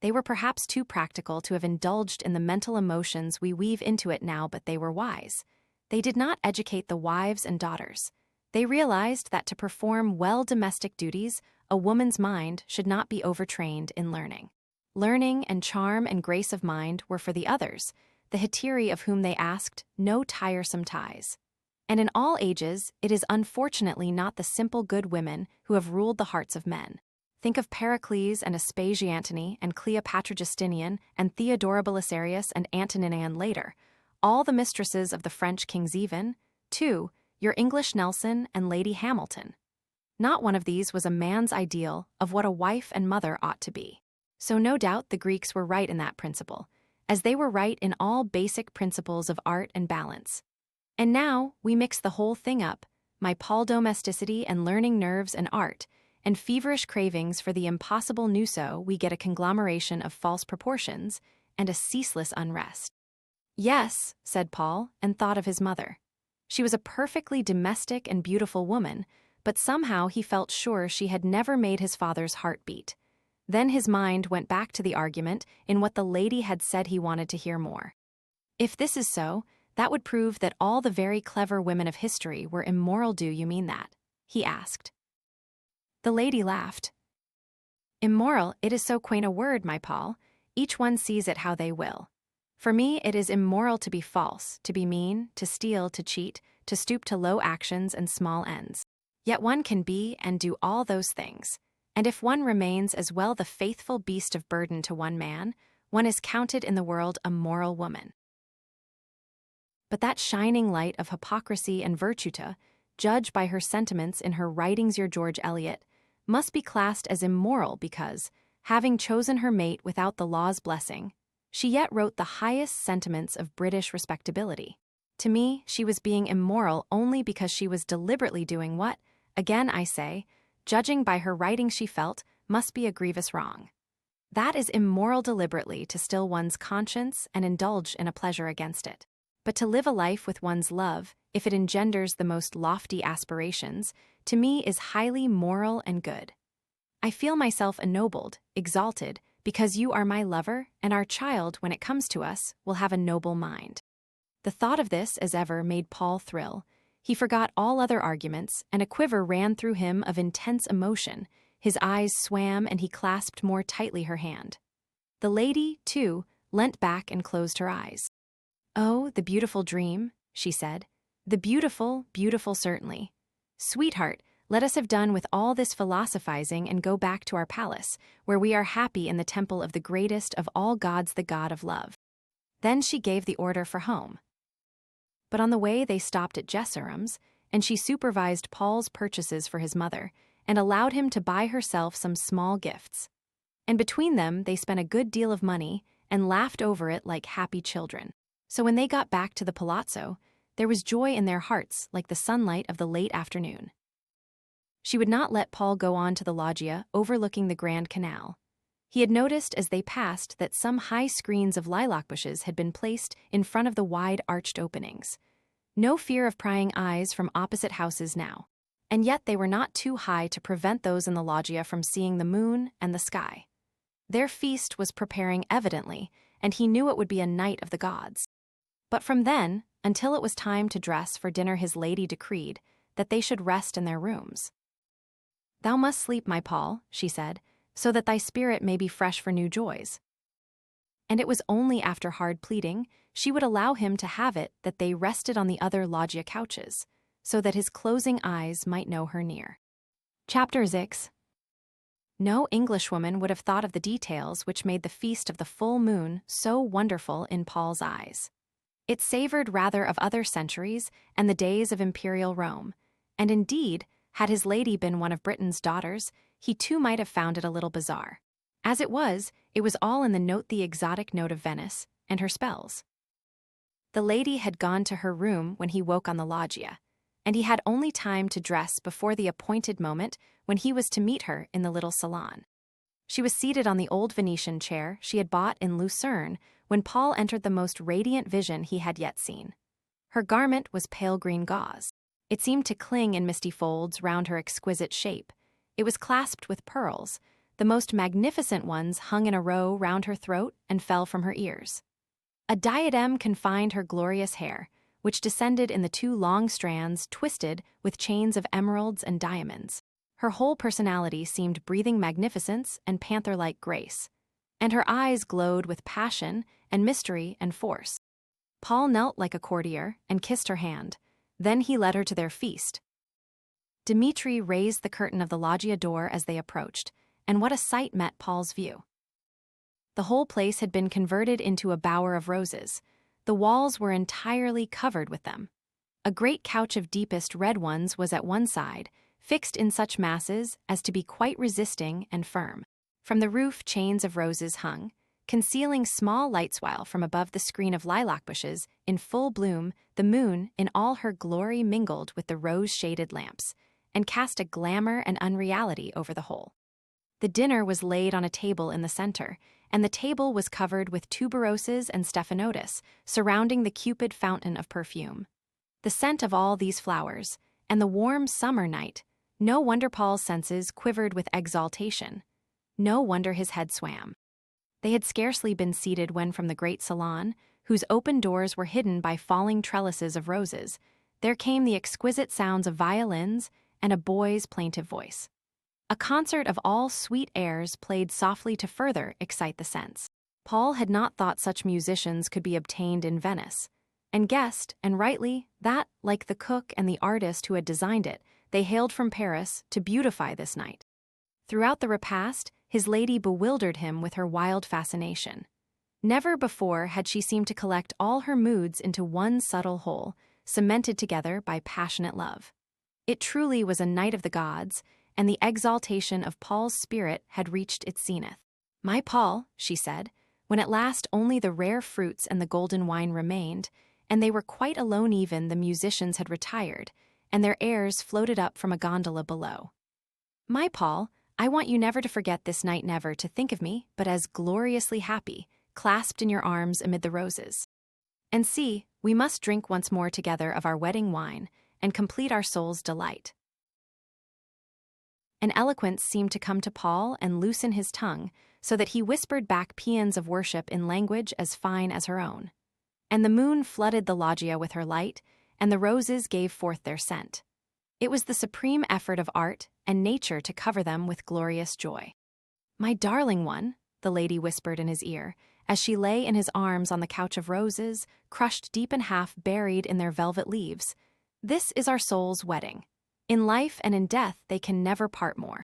S1: They were perhaps too practical to have indulged in the mental emotions we weave into it now, but they were wise. They did not educate the wives and daughters. They realized that to perform well domestic duties, a woman's mind should not be overtrained in learning. Learning and charm and grace of mind were for the others, the hetairæ of whom they asked no tiresome ties. And in all ages, it is unfortunately not the simple good women who have ruled the hearts of men. Think of Pericles and Aspasia Antony and Cleopatra Justinian and Theodora Belisarius and Antonine later, all the mistresses of the French kings even, too, your English Nelson and Lady Hamilton. Not one of these was a man's ideal of what a wife and mother ought to be. So no doubt the Greeks were right in that principle, as they were right in all basic principles of art and balance. And now we mix the whole thing up, my Paul domesticity and learning nerves and art, and feverish cravings for the impossible nuso, we get a conglomeration of false proportions and a ceaseless unrest. Yes, said Paul, and thought of his mother. She was a perfectly domestic and beautiful woman, but somehow he felt sure she had never made his father's heart beat. Then his mind went back to the argument in what the lady had said he wanted to hear more. If this is so, that would prove that all the very clever women of history were immoral. Do you mean that? He asked. The lady laughed. Immoral, it is so quaint a word, my Paul. Each one sees it how they will. For me, it is immoral to be false, to be mean, to steal, to cheat, to stoop to low actions and small ends. Yet one can be and do all those things. And if one remains as well the faithful beast of burden to one man, one is counted in the world a moral woman. But that shining light of hypocrisy and virtute, judged by her sentiments in her writings, your George Eliot, must be classed as immoral because, having chosen her mate without the law's blessing, she yet wrote the highest sentiments of British respectability. To me, she was being immoral only because she was deliberately doing what, again I say, judging by her writing she felt, must be a grievous wrong. That is immoral deliberately to still one's conscience and indulge in a pleasure against it. But to live a life with one's love, if it engenders the most lofty aspirations, to me is highly moral and good. I feel myself ennobled, exalted, because you are my lover, and our child, when it comes to us, will have a noble mind. The thought of this, as ever, made Paul thrill. He forgot all other arguments, and a quiver ran through him of intense emotion. His eyes swam, and he clasped more tightly her hand. The lady, too, leant back and closed her eyes. Oh, the beautiful dream, she said. The beautiful, beautiful certainly. Sweetheart, let us have done with all this philosophizing and go back to our palace, where we are happy in the temple of the greatest of all gods, the god of love. Then she gave the order for home. But on the way they stopped at Jesserum's, and she supervised Paul's purchases for his mother, and allowed him to buy herself some small gifts. And between them they spent a good deal of money, and laughed over it like happy children. So when they got back to the palazzo, there was joy in their hearts like the sunlight of the late afternoon. She would not let Paul go on to the loggia overlooking the Grand Canal. He had noticed as they passed that some high screens of lilac bushes had been placed in front of the wide arched openings. No fear of prying eyes from opposite houses now. And yet they were not too high to prevent those in the loggia from seeing the moon and the sky. Their feast was preparing evidently, and he knew it would be a night of the gods. But from then, until it was time to dress for dinner, his lady decreed that they should rest in their rooms. "Thou must sleep, my Paul," she said, "so that thy spirit may be fresh for new joys." And it was only after hard pleading she would allow him to have it that they rested on the other loggia couches, so that his closing eyes might know her near. Chapter 6. No Englishwoman would have thought of the details which made the feast of the full moon so wonderful in Paul's eyes. It savored rather of other centuries and the days of imperial Rome, and indeed, had his lady been one of Britain's daughters, he too might have found it a little bizarre. As it was all in the exotic note of Venice, and her spells. The lady had gone to her room when he woke on the loggia, and he had only time to dress before the appointed moment when he was to meet her in the little salon. She was seated on the old Venetian chair she had bought in Lucerne when Paul entered the most radiant vision he had yet seen. Her garment was pale green gauze. It seemed to cling in misty folds round her exquisite shape. It was clasped with pearls. The most magnificent ones hung in a row round her throat and fell from her ears. A diadem confined her glorious hair, which descended in the two long strands twisted with chains of emeralds and diamonds. Her whole personality seemed breathing magnificence and panther-like grace, and her eyes glowed with passion and mystery and force. Paul knelt like a courtier and kissed her hand. Then he led her to their feast. Dmitri raised the curtain of the loggia door as they approached, and what a sight met Paul's view. The whole place had been converted into a bower of roses. The walls were entirely covered with them. A great couch of deepest red ones was at one side, fixed in such masses as to be quite resisting and firm. From the roof chains of roses hung, concealing small lights, while from above the screen of lilac bushes, in full bloom, the moon in all her glory mingled with the rose-shaded lamps, and cast a glamour and unreality over the whole. The dinner was laid on a table in the center, and the table was covered with tuberoses and stephanotis, surrounding the cupid fountain of perfume. The scent of all these flowers, and the warm summer night, no wonder Paul's senses quivered with exaltation. No wonder his head swam. They had scarcely been seated when from the great salon, whose open doors were hidden by falling trellises of roses, there came the exquisite sounds of violins and a boy's plaintive voice. A concert of all sweet airs played softly to further excite the sense. Paul had not thought such musicians could be obtained in Venice, and guessed, and rightly, that, like the cook and the artist who had designed it, they hailed from Paris to beautify this night. Throughout the repast, his lady bewildered him with her wild fascination. Never before had she seemed to collect all her moods into one subtle whole, cemented together by passionate love. It truly was a night of the gods, and the exaltation of Paul's spirit had reached its zenith. "My Paul," she said, when at last only the rare fruits and the golden wine remained, and they were quite alone, even the musicians had retired, and their airs floated up from a gondola below. "My Paul, I want you never to forget this night, never to think of me but as gloriously happy, clasped in your arms amid the roses. And see, we must drink once more together of our wedding wine, and complete our soul's delight." An eloquence seemed to come to Paul and loosen his tongue, so that he whispered back paeans of worship in language as fine as her own. And the moon flooded the loggia with her light, and the roses gave forth their scent. It was the supreme effort of art and nature to cover them with glorious joy. "My darling one," the lady whispered in his ear, as she lay in his arms on the couch of roses, crushed deep and half buried in their velvet leaves, "this is our soul's wedding. In life and in death they can never part more."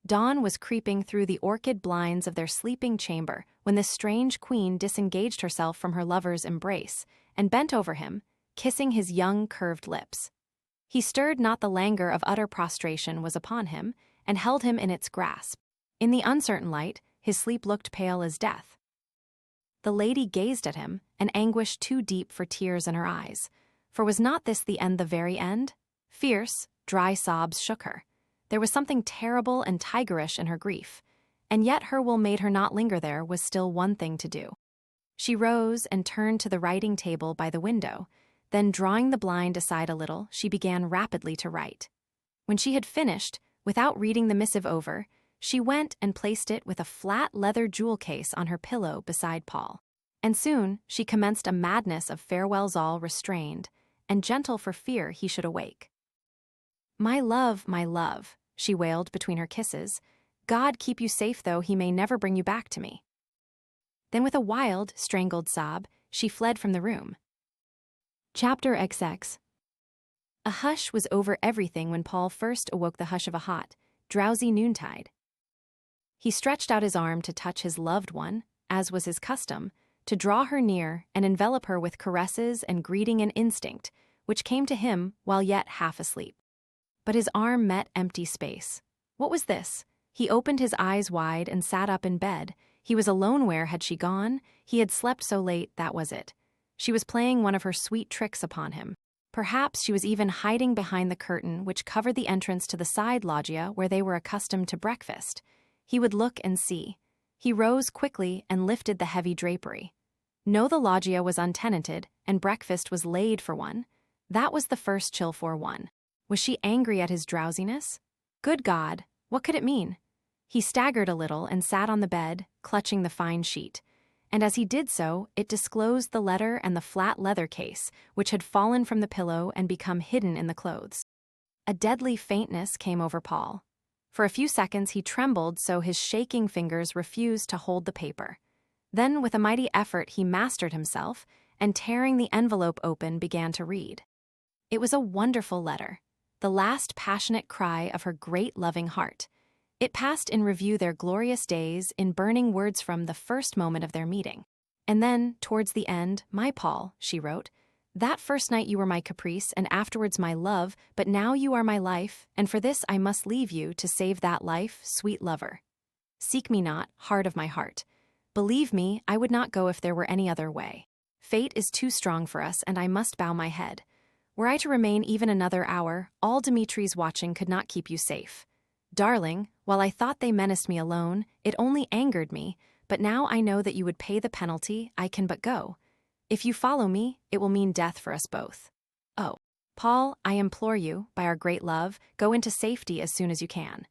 S1: Dawn was creeping through the orchid blinds of their sleeping chamber when this strange queen disengaged herself from her lover's embrace and bent over him, kissing his young curved lips. He stirred not. The languor of utter prostration was upon him, and held him in its grasp. In the uncertain light, his sleep looked pale as death. The lady gazed at him, an anguish too deep for tears in her eyes, for was not this the end, the very end? Fierce, dry sobs shook her. There was something terrible and tigerish in her grief, and yet her will made her not linger. There was still one thing to do. She rose and turned to the writing table by the window. Then, drawing the blind aside a little, she began rapidly to write. When she had finished, without reading the missive over, she went and placed it with a flat leather jewel case on her pillow beside Paul. And soon she commenced a madness of farewells all restrained, and gentle for fear he should awake. My love, she wailed between her kisses. God keep you safe, though he may never bring you back to me. Then with a wild, strangled sob, she fled from the room. Chapter XX. A hush was over everything when Paul first awoke, the hush of a hot, drowsy noontide. He stretched out his arm to touch his loved one, as was his custom, to draw her near and envelop her with caresses and greeting and instinct, which came to him while yet half asleep. But his arm met empty space. What was this? He opened his eyes wide and sat up in bed. He was alone. Where had she gone? He had slept so late, that was it. She was playing one of her sweet tricks upon him. Perhaps she was even hiding behind the curtain which covered the entrance to the side loggia where they were accustomed to breakfast. He would look and see. He rose quickly and lifted the heavy drapery. No, the loggia was untenanted, and breakfast was laid for one. That was the first chill for one. Was she angry at his drowsiness? Good God, what could it mean? He staggered a little and sat on the bed, clutching the fine sheet. And as he did so, it disclosed the letter and the flat leather case, which had fallen from the pillow and become hidden in the clothes. A deadly faintness came over Paul. For a few seconds he trembled so his shaking fingers refused to hold the paper. Then, with a mighty effort, he mastered himself, and tearing the envelope open, began to read. It was a wonderful letter, the last passionate cry of her great loving heart. It passed in review their glorious days in burning words from the first moment of their meeting. And then, towards the end, my Paul, she wrote, that first night you were my caprice and afterwards my love, but now you are my life, and for this I must leave you to save that life, sweet lover. Seek me not, heart of my heart. Believe me, I would not go if there were any other way. Fate is too strong for us, and I must bow my head. Were I to remain even another hour, all Dimitri's watching could not keep you safe. Darling, while I thought they menaced me alone, it only angered me, but now I know that you would pay the penalty. I can but go. If you follow me, it will mean death for us both. Oh, Paul, I implore you, by our great love, go into safety as soon as you can.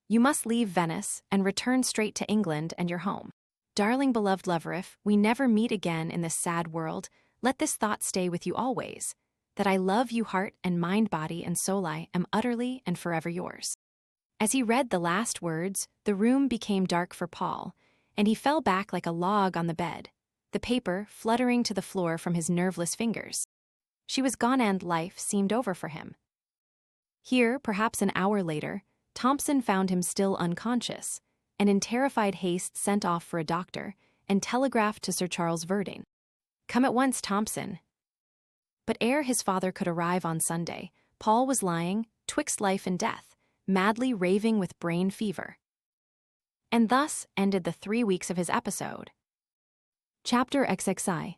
S1: You must leave Venice and return straight to England and your home. Darling beloved lover, if we never meet again in this sad world, let this thought stay with you always, that I love you heart and mind, body and soul. I am utterly and forever yours. As he read the last words, the room became dark for Paul, and he fell back like a log on the bed, the paper fluttering to the floor from his nerveless fingers. She was gone and life seemed over for him. Here, perhaps an hour later, Thompson found him still unconscious, and in terrified haste sent off for a doctor and telegraphed to Sir Charles Verdine. Come at once, Thompson. But ere his father could arrive on Sunday, Paul was lying, twixt life and death, madly raving with brain fever. And thus ended the 3 weeks of his episode. Chapter XXI.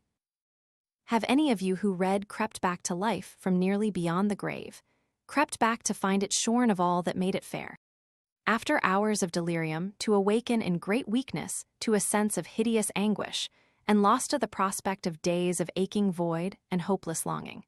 S1: Have any of you who read crept back to life from nearly beyond the grave, crept back to find it shorn of all that made it fair? After hours of delirium, to awaken in great weakness to a sense of hideous anguish, and lost to the prospect of days of aching void and hopeless longing,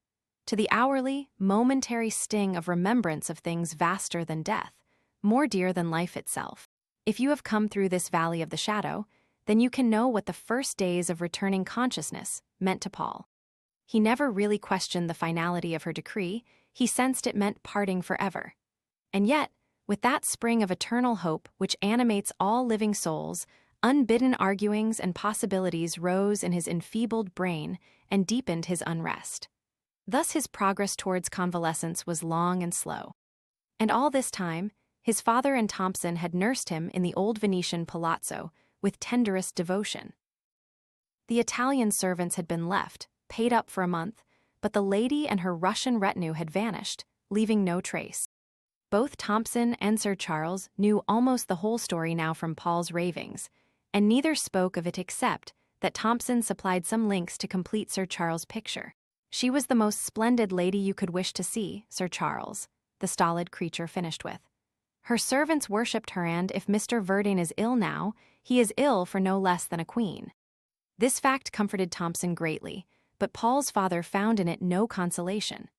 S1: to the hourly, momentary sting of remembrance of things vaster than death, more dear than life itself. If you have come through this valley of the shadow, then you can know what the first days of returning consciousness meant to Paul. He never really questioned the finality of her decree. He sensed it meant parting forever. And yet, with that spring of eternal hope which animates all living souls, unbidden arguings and possibilities rose in his enfeebled brain and deepened his unrest. Thus his progress towards convalescence was long and slow. And all this time, his father and Thompson had nursed him in the old Venetian palazzo with tenderest devotion. The Italian servants had been left, paid up for a month, but the lady and her Russian retinue had vanished, leaving no trace. Both Thompson and Sir Charles knew almost the whole story now from Paul's ravings, and neither spoke of it except that Thompson supplied some links to complete Sir Charles' picture. She was the most splendid lady you could wish to see, Sir Charles, the stolid creature finished with. Her servants worshipped her, and if Mr. Verdine is ill now, he is ill for no less than a queen. This fact comforted Thompson greatly, but Paul's father found in it no consolation.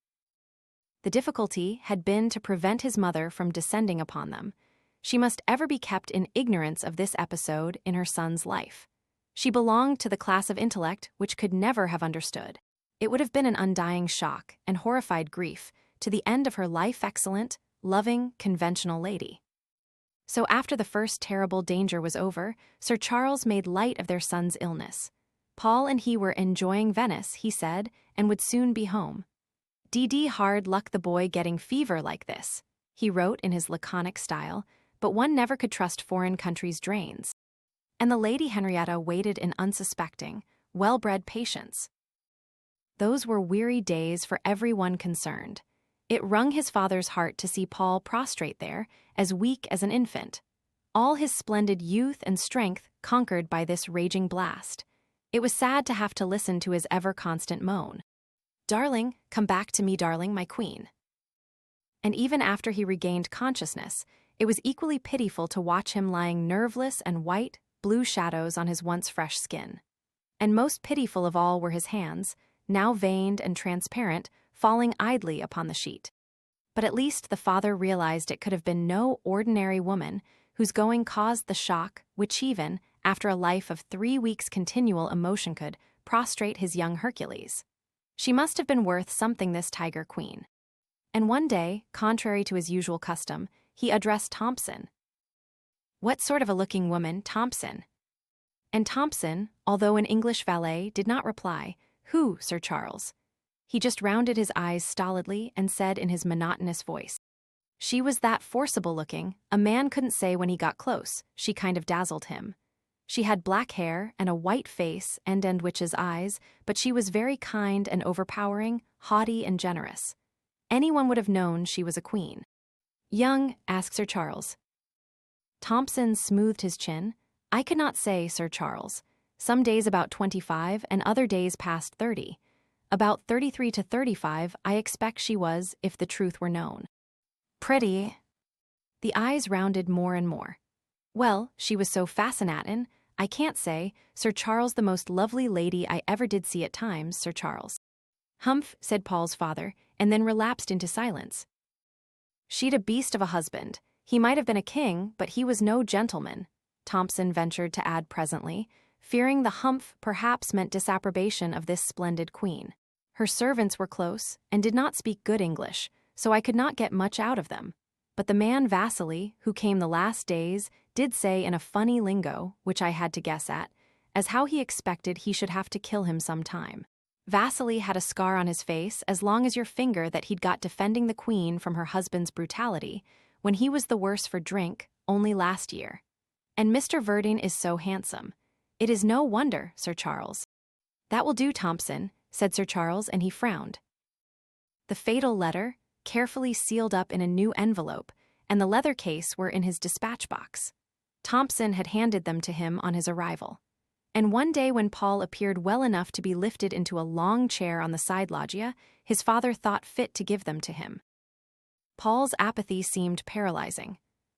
S1: The difficulty had been to prevent his mother from descending upon them. She must ever be kept in ignorance of this episode in her son's life. She belonged to the class of intellect which could never have understood. It would have been an undying shock and horrified grief to the end of her life excellent, loving, conventional lady. So after the first terrible danger was over, Sir Charles made light of their son's illness. Paul and he were enjoying Venice, he said, and would soon be home. "D.D. hard luck the boy getting fever like this," he wrote in his laconic style, but one never could trust foreign countries' drains. And the Lady Henrietta waited in unsuspecting, well-bred patience. Those were weary days for everyone concerned. It wrung his father's heart to see Paul prostrate there, as weak as an infant. All his splendid youth and strength conquered by this raging blast. It was sad to have to listen to his ever-constant moan. "Darling, come back to me, darling, my queen." And even after he regained consciousness, it was equally pitiful to watch him lying nerveless and white, blue shadows on his once fresh skin. And most pitiful of all were his hands, now veined and transparent, falling idly upon the sheet. But at least the father realized it could have been no ordinary woman whose going caused the shock which even, after a life of 3 weeks' continual emotion, could prostrate his young Hercules. She must have been worth something, this tiger queen. And one day, contrary to his usual custom, he addressed Thompson. "What sort of a looking woman, Thompson?" And Thompson, although an English valet, did not reply, "Who, Sir Charles?" He just rounded his eyes stolidly and said in his monotonous voice, "She was that forcible-looking, a man couldn't say when he got close, she kind of dazzled him. She had black hair and a white face and witch's eyes, but she was very kind and overpowering, haughty and generous. Anyone would have known she was a queen." "Young?" asked Sir Charles. Thompson smoothed his chin. "I could not say, Sir Charles. Some days about 25 and other days past 30. About 33 to 35, I expect she was, if the truth were known." "Pretty?" The eyes rounded more and more. "Well, she was so fascinatin', I can't say, Sir Charles, the most lovely lady I ever did see at times, Sir Charles." "Humph," said Paul's father, and then relapsed into silence. "She'd a beast of a husband. He might have been a king, but he was no gentleman," Thompson ventured to add presently, fearing the humph perhaps meant disapprobation of this splendid queen. "Her servants were close, and did not speak good English, so I could not get much out of them. But the man Vasily, who came the last days, did say in a funny lingo, which I had to guess at, as how he expected he should have to kill him some time. Vasily had a scar on his face as long as your finger that he'd got defending the queen from her husband's brutality, when he was the worse for drink, only last year. And Mr. Verdine is so handsome. It is no wonder, Sir Charles." "That will do, Thompson," said Sir Charles, and he frowned. The fatal letter, carefully sealed up in a new envelope, and the leather case were in his dispatch box. Thompson had handed them to him on his arrival. And one day when Paul appeared well enough to be lifted into a long chair on the side loggia, his father thought fit to give them to him. Paul's apathy seemed paralyzing.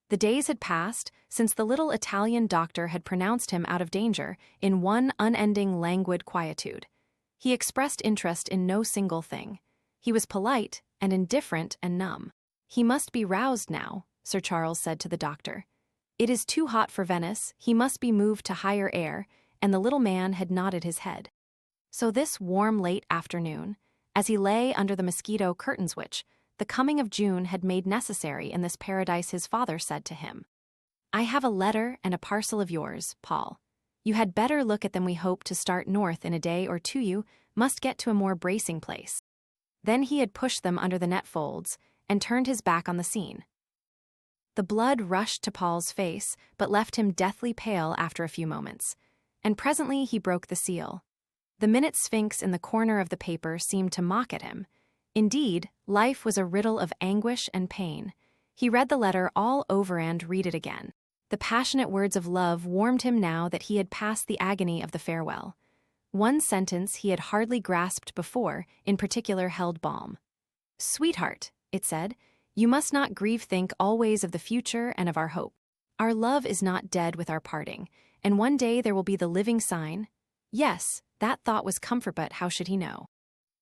S1: The days had passed since the little Italian doctor had pronounced him out of danger in one unending languid quietude. He expressed interest in no single thing. He was polite and indifferent and numb. "He must be roused now," Sir Charles said to the doctor. "It is too hot for Venice, he must be moved to higher air," and the little man had nodded his head. So this warm late afternoon, as he lay under the mosquito curtains which the coming of June had made necessary in this paradise, his father said to him, "I have a letter and a parcel of yours, Paul. You had better look at them. We hope to start north in a day or two. You must get to a more bracing place." Then he had pushed them under the net folds and turned his back on the scene. The blood rushed to Paul's face, but left him deathly pale after a few moments, and presently he broke the seal. The minute sphinx in the corner of the paper seemed to mock at him. Indeed, life was a riddle of anguish and pain. He read the letter all over and read it again. The passionate words of love warmed him now that he had passed the agony of the farewell. One sentence he had hardly grasped before, in particular, held balm. "Sweetheart," it said, "you must not grieve. Think always of the future and of our hope. Our love is not dead with our parting, and one day there will be the living sign. Yes, That thought was comfort, but how should he know?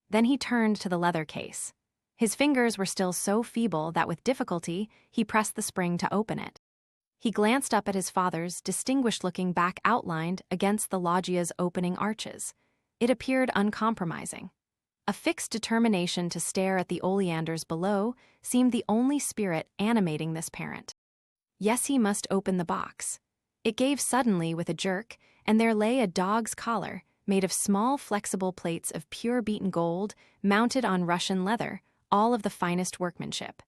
S1: Then he turned to the leather case. His fingers were still so feeble that with difficulty he pressed the spring to open it. He glanced up at his father's distinguished-looking back outlined against the loggia's opening arches. It appeared uncompromising. A fixed determination to stare at the oleanders below seemed the only spirit animating this parent. Yes, he must open the box. It gave suddenly with a jerk, and there lay a dog's collar, made of small flexible plates of pure beaten gold, mounted on Russian leather, all of the finest workmanship.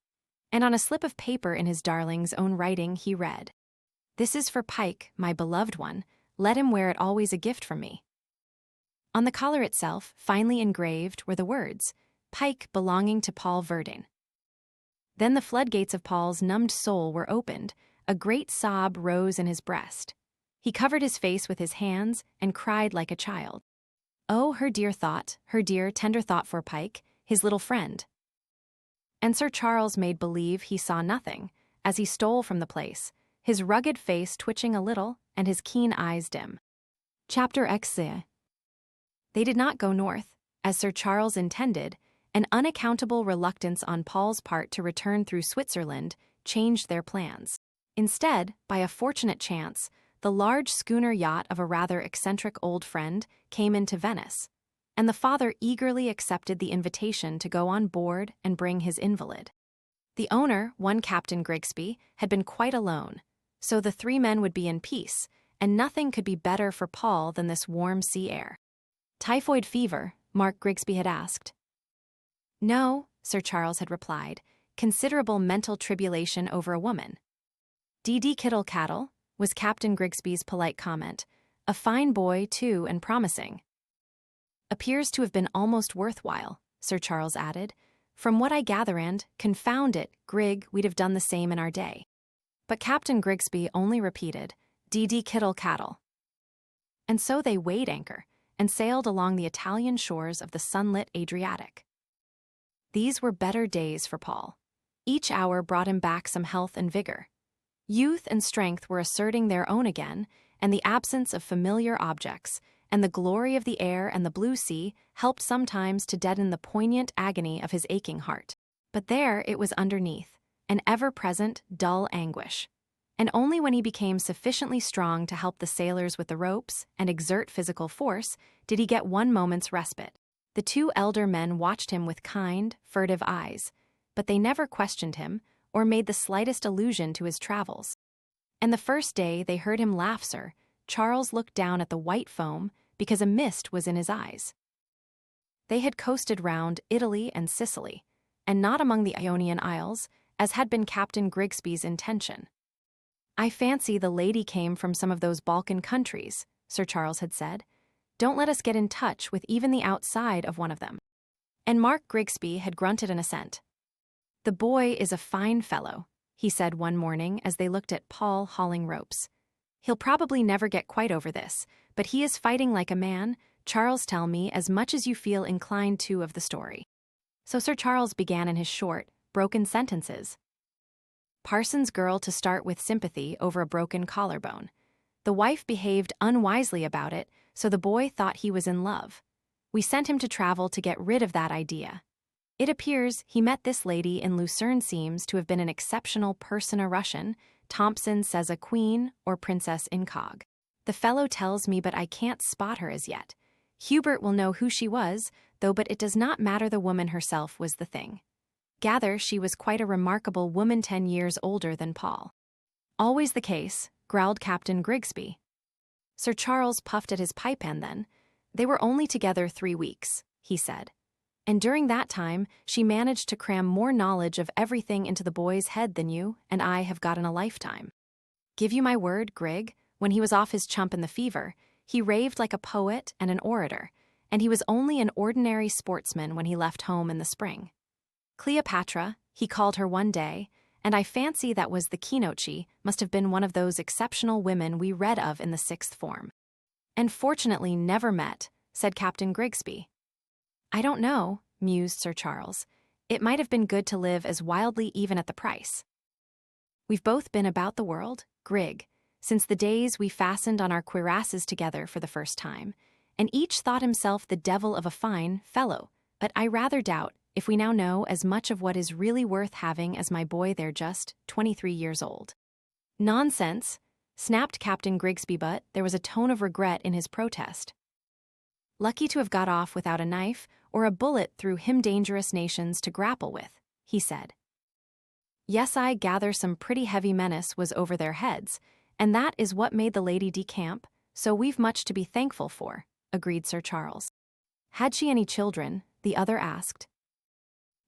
S1: And on a slip of paper in his darling's own writing he read, "This is for Pike, my beloved one. Let him wear it always, a gift from me." On the collar itself, finely engraved, were the words, "Pike belonging to Paul Verdin." Then the floodgates of Paul's numbed soul were opened. A great sob rose in his breast. He covered his face with his hands and cried like a child. Oh, her dear thought, her dear, tender thought for Pike, his little friend. And Sir Charles made believe he saw nothing, as he stole from the place, his rugged face twitching a little and his keen eyes dim. Chapter X. They did not go north, as Sir Charles intended. An unaccountable reluctance on Paul's part to return through Switzerland changed their plans. Instead, by a fortunate chance, the large schooner yacht of a rather eccentric old friend came into Venice, and the father eagerly accepted the invitation to go on board and bring his invalid. The owner, one Captain Grigsby, had been quite alone, so the three men would be in peace, and nothing could be better for Paul than this warm sea air. Typhoid fever? Mark Grigsby had asked. No, Sir Charles had replied, considerable mental tribulation over a woman. D.D. Kittle-Cattle, was Captain Grigsby's polite comment. A fine boy, too, and promising. Appears to have been almost worthwhile, Sir Charles added. From what I gather, and, confound it, Grig, we'd have done the same in our day. But Captain Grigsby only repeated, D.D. Kittle-Cattle. And so they weighed anchor, and sailed along the Italian shores of the sunlit Adriatic. These were better days for Paul. Each hour brought him back some health and vigor. Youth and strength were asserting their own again, and the absence of familiar objects, and the glory of the air and the blue sea helped sometimes to deaden the poignant agony of his aching heart. But there it was underneath, an ever-present, dull anguish. And only when he became sufficiently strong to help the sailors with the ropes and exert physical force did he get one moment's respite. The two elder men watched him with kind, furtive eyes, but they never questioned him or made the slightest allusion to his travels. And the first day they heard him laugh, Sir Charles looked down at the white foam because a mist was in his eyes. They had coasted round Italy and Sicily, and not among the Ionian Isles, as had been Captain Grigsby's intention. I fancy the lady came from some of those Balkan countries, Sir Charles had said. Don't let us get in touch with even the outside of one of them. And Mark Grigsby had grunted an assent. The boy is a fine fellow, he said one morning as they looked at Paul hauling ropes. He'll probably never get quite over this, but he is fighting like a man, Charles tell me, as much as you feel inclined to of the story. So Sir Charles began in his short, broken sentences. Parson's girl to start with sympathy over a broken collarbone. The wife behaved unwisely about it, so the boy thought he was in love. We sent him to travel to get rid of that idea. It appears he met this lady in Lucerne, seems to have been an exceptional person, a Russian, Thompson says a queen or princess incog. The fellow tells me, but I can't spot her as yet. Hubert will know who she was, though, but it does not matter, the woman herself was the thing. Gather she was quite a remarkable woman, 10 years older than Paul. Always the case, growled Captain Grigsby. Sir Charles puffed at his pipe, and then, they were only together 3 weeks, he said. And during that time, she managed to cram more knowledge of everything into the boy's head than you and I have got in a lifetime. Give you my word, Grig, when he was off his chump in the fever, he raved like a poet and an orator, and he was only an ordinary sportsman when he left home in the spring. Cleopatra, he called her one day, and I fancy that was the keynote. She must have been one of those exceptional women we read of in the 6th form. And fortunately never met, said Captain Grigsby. I don't know, mused Sir Charles. It might have been good to live as wildly even at the price. We've both been about the world, Grig, since the days we fastened on our cuirasses together for the first time, and each thought himself the devil of a fine fellow, but I rather doubt if we now know as much of what is really worth having as my boy there just 23 years old. Nonsense, snapped Captain Grigsby, but there was a tone of regret in his protest. Lucky to have got off without a knife or a bullet through him dangerous nations to grapple with, he said. Yes, I gather some pretty heavy menace was over their heads, and that is what made the lady decamp, so we've much to be thankful for, agreed Sir Charles. Had she any children? The other asked.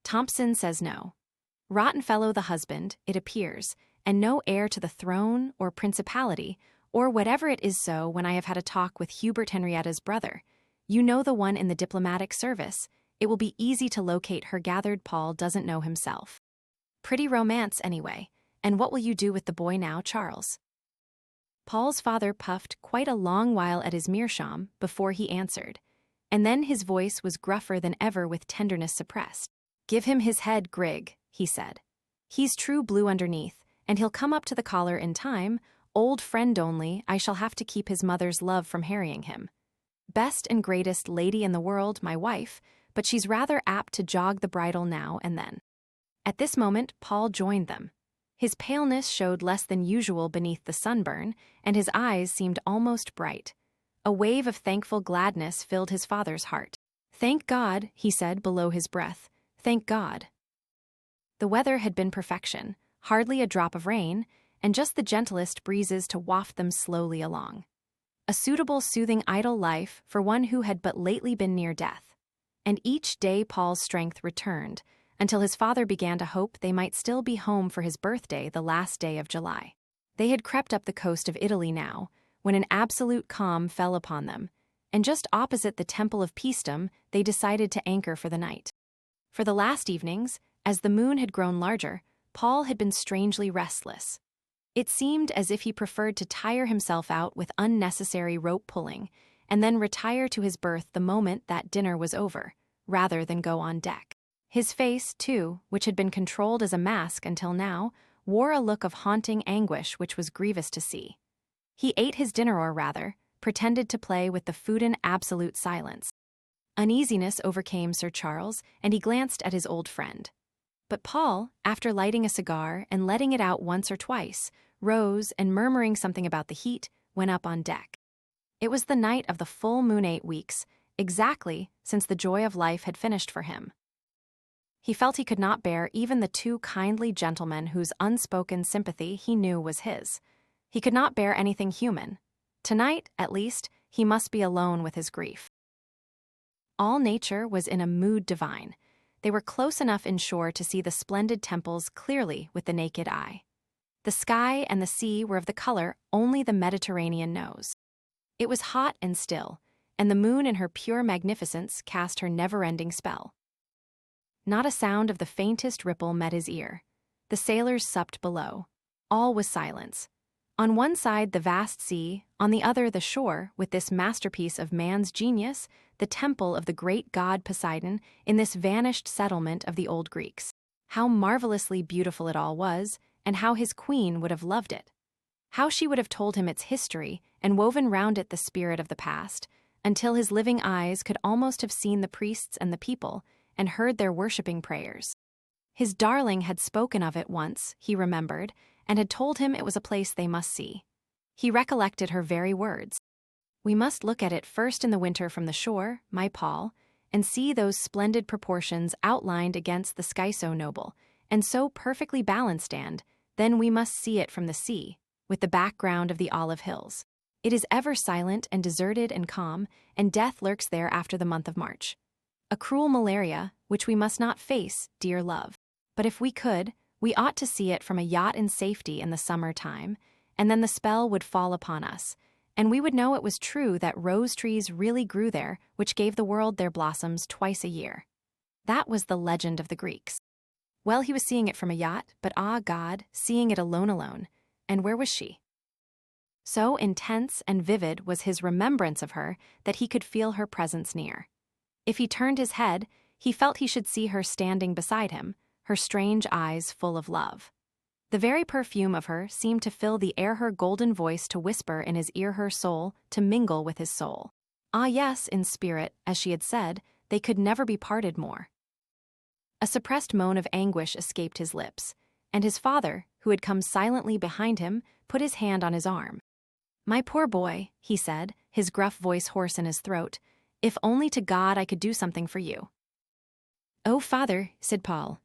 S1: Thompson says no. Rotten fellow the husband, it appears, and no heir to the throne or principality, or whatever it is. So when I have had a talk with Hubert Henrietta's brother, you know, the one in the diplomatic service, it will be easy to locate her, gathered Paul doesn't know himself. Pretty romance anyway, and what will you do with the boy now, Charles? Paul's father puffed quite a long while at his meerschaum before he answered, and then his voice was gruffer than ever with tenderness suppressed. Give him his head, Grig, he said. He's true blue underneath, and he'll come up to the collar in time. Old friend, only I shall have to keep his mother's love from harrying him. Best and greatest lady in the world, my wife, but she's rather apt to jog the bridle now and then. At this moment Paul joined them. His paleness showed less than usual beneath the sunburn, and his eyes seemed almost bright. A wave of thankful gladness filled his father's heart. Thank God, he said below his breath. Thank God. The weather had been perfection, hardly a drop of rain, and just the gentlest breezes to waft them slowly along. A suitable, soothing, idle life for one who had but lately been near death. And each day Paul's strength returned, until his father began to hope they might still be home for his birthday, the last day of July. They had crept up the coast of Italy now, when an absolute calm fell upon them, and just opposite the Temple of Paestum they decided to anchor for the night. For the last evenings, as the moon had grown larger, Paul had been strangely restless. It seemed as if he preferred to tire himself out with unnecessary rope-pulling, and then retire to his berth the moment that dinner was over, rather than go on deck. His face, too, which had been controlled as a mask until now, wore a look of haunting anguish which was grievous to see. He ate his dinner, or rather, pretended to play with the food in absolute silence. Uneasiness overcame Sir Charles, and he glanced at his old friend. But Paul, after lighting a cigar and letting it out once or twice, rose and, murmuring something about the heat, went up on deck. It was the night of the full moon, 8 weeks, exactly, since the joy of life had finished for him. He felt he could not bear even the 2 kindly gentlemen whose unspoken sympathy he knew was his. He could not bear anything human. Tonight, at least, he must be alone with his grief. All nature was in a mood divine. They were close enough inshore to see the splendid temples clearly with the naked eye. The sky and the sea were of the color only the Mediterranean knows. It was hot and still, and the moon in her pure magnificence cast her never-ending spell. Not a sound of the faintest ripple met his ear. The sailors supped below. All was silence. On one side the vast sea, on the other the shore, with this masterpiece of man's genius, the temple of the great god Poseidon in this vanished settlement of the old Greeks. How marvelously beautiful it all was, and how his queen would have loved it. How she would have told him its history and woven round it the spirit of the past, until his living eyes could almost have seen the priests and the people, and heard their worshipping prayers. His darling had spoken of it once, he remembered, and had told him it was a place they must see. He recollected her very words. We must look at it first in the winter from the shore, my Paul, and see those splendid proportions outlined against the sky so noble, and so perfectly balanced, and then we must see it from the sea, with the background of the olive hills. It is ever silent and deserted and calm, and death lurks there after the month of March. A cruel malaria, which we must not face, dear love. But if we could, we ought to see it from a yacht in safety in the summer time, and then the spell would fall upon us, and we would know it was true that rose trees really grew there, which gave the world their blossoms twice a year. That was the legend of the Greeks. Well, he was seeing it from a yacht, but ah God, seeing it alone, and where was she? So intense and vivid was his remembrance of her that he could feel her presence near. If he turned his head, he felt he should see her standing beside him, her strange eyes full of love. The very perfume of her seemed to fill the air, her golden voice to whisper in his ear, her soul to mingle with his soul. Ah yes, in spirit, as she had said, they could never be parted more. A suppressed moan of anguish escaped his lips, and his father, who had come silently behind him, put his hand on his arm. "My poor boy," he said, his gruff voice hoarse in his throat, "if only to God I could do something for you." "Oh, father," said Paul.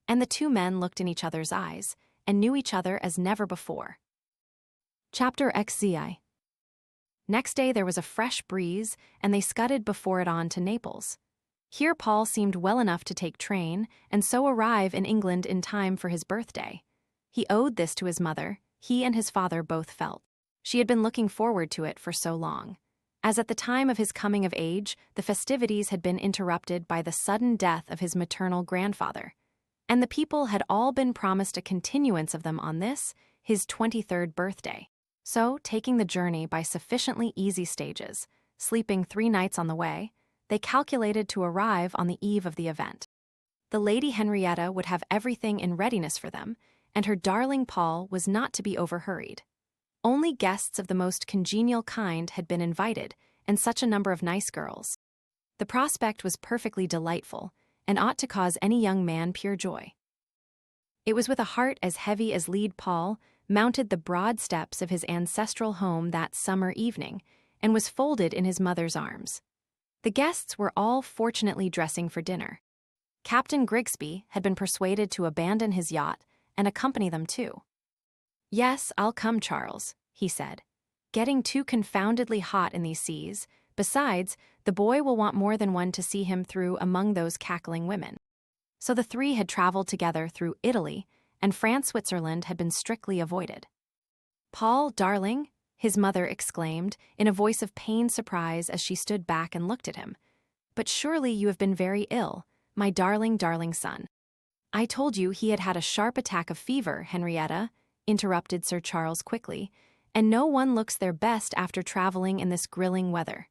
S1: And the two men looked in each other's eyes, and knew each other as never before. Chapter XZI. Next day there was a fresh breeze, and they scudded before it on to Naples. Here Paul seemed well enough to take train, and so arrive in England in time for his birthday. He owed this to his mother, he and his father both felt. She had been looking forward to it for so long. As at the time of his coming of age, the festivities had been interrupted by the sudden death of his maternal grandfather, and the people had all been promised a continuance of them on this, his 23rd birthday. So, taking the journey by sufficiently easy stages, sleeping 3 nights on the way, they calculated to arrive on the eve of the event. The Lady Henrietta would have everything in readiness for them, and her darling Paul was not to be overhurried. Only guests of the most congenial kind had been invited, and such a number of nice girls. The prospect was perfectly delightful, and ought to cause any young man pure joy. It was with a heart as heavy as lead Paul mounted the broad steps of his ancestral home that summer evening, and was folded in his mother's arms. The guests were all fortunately dressing for dinner. Captain Grigsby had been persuaded to abandon his yacht and accompany them too. "Yes, I'll come, Charles," he said. "Getting too confoundedly hot in these seas. Besides, the boy will want more than one to see him through among those cackling women." So the three had traveled together through Italy, and France-Switzerland had been strictly avoided. "Paul, darling," his mother exclaimed, in a voice of pained surprise as she stood back and looked at him. "But surely you have been very ill, my darling, darling son." "I told you he had had a sharp attack of fever, Henrietta," interrupted Sir Charles quickly, "and no one looks their best after traveling in this grilling weather.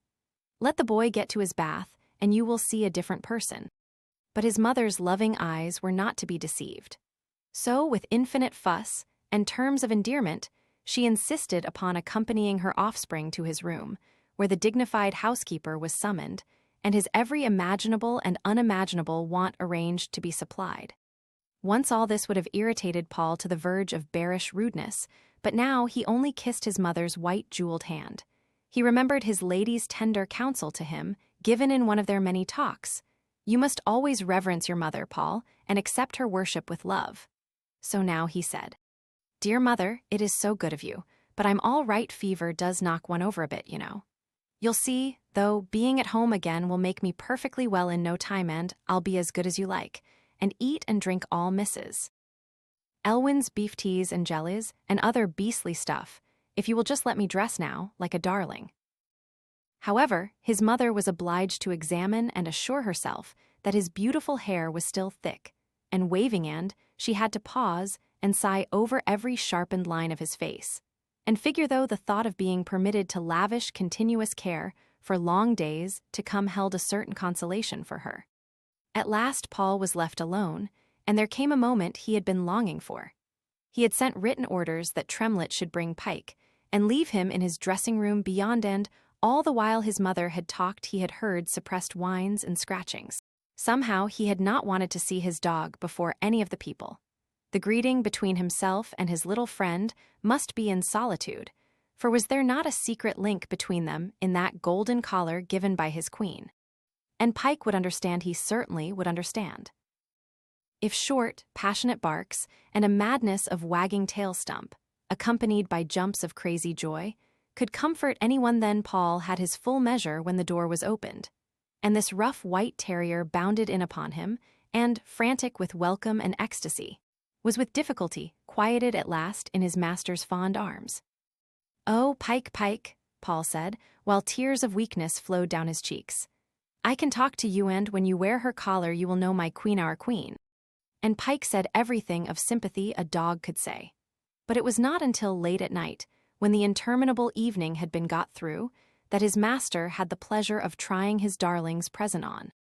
S1: Let the boy get to his bath, and you will see a different person." But his mother's loving eyes were not to be deceived. So, with infinite fuss and terms of endearment, she insisted upon accompanying her offspring to his room, where the dignified housekeeper was summoned, and his every imaginable and unimaginable want arranged to be supplied. Once all this would have irritated Paul to the verge of bearish rudeness, but now he only kissed his mother's white jeweled hand. He remembered his lady's tender counsel to him, given in one of their many talks. "You must always reverence your mother, Paul, and accept her worship with love." So now he said, "Dear mother, it is so good of you, but I'm all right. Fever does knock one over a bit, you know. You'll see, though, being at home again will make me perfectly well in no time, and I'll be as good as you like, and eat and drink all Mrs. Elwyn's beef teas and jellies, and other beastly stuff, if you will just let me dress now, like a darling." However, his mother was obliged to examine and assure herself that his beautiful hair was still thick, and waving, and she had to pause and sigh over every sharpened line of his face, and figure though the thought of being permitted to lavish continuous care for long days to come held a certain consolation for her. At last Paul was left alone, and there came a moment he had been longing for. He had sent written orders that Tremlett should bring Pike, and leave him in his dressing-room beyond, and all the while his mother had talked he had heard suppressed whines and scratchings. Somehow he had not wanted to see his dog before any of the people. The greeting between himself and his little friend must be in solitude, for was there not a secret link between them in that golden collar given by his queen? And Pike would understand, he certainly would understand. If short, passionate barks and a madness of wagging tail stump, accompanied by jumps of crazy joy, could comfort anyone, then Paul had his full measure when the door was opened, and this rough white terrier bounded in upon him, and, frantic with welcome and ecstasy, was with difficulty quieted at last in his master's fond arms. "Oh, Pike, Pike," Paul said, while tears of weakness flowed down his cheeks. "I can talk to you, and when you wear her collar you will know my queen, our queen." And Pike said everything of sympathy a dog could say. But it was not until late at night, when the interminable evening had been got through, that his master had the pleasure of trying his darling's present on.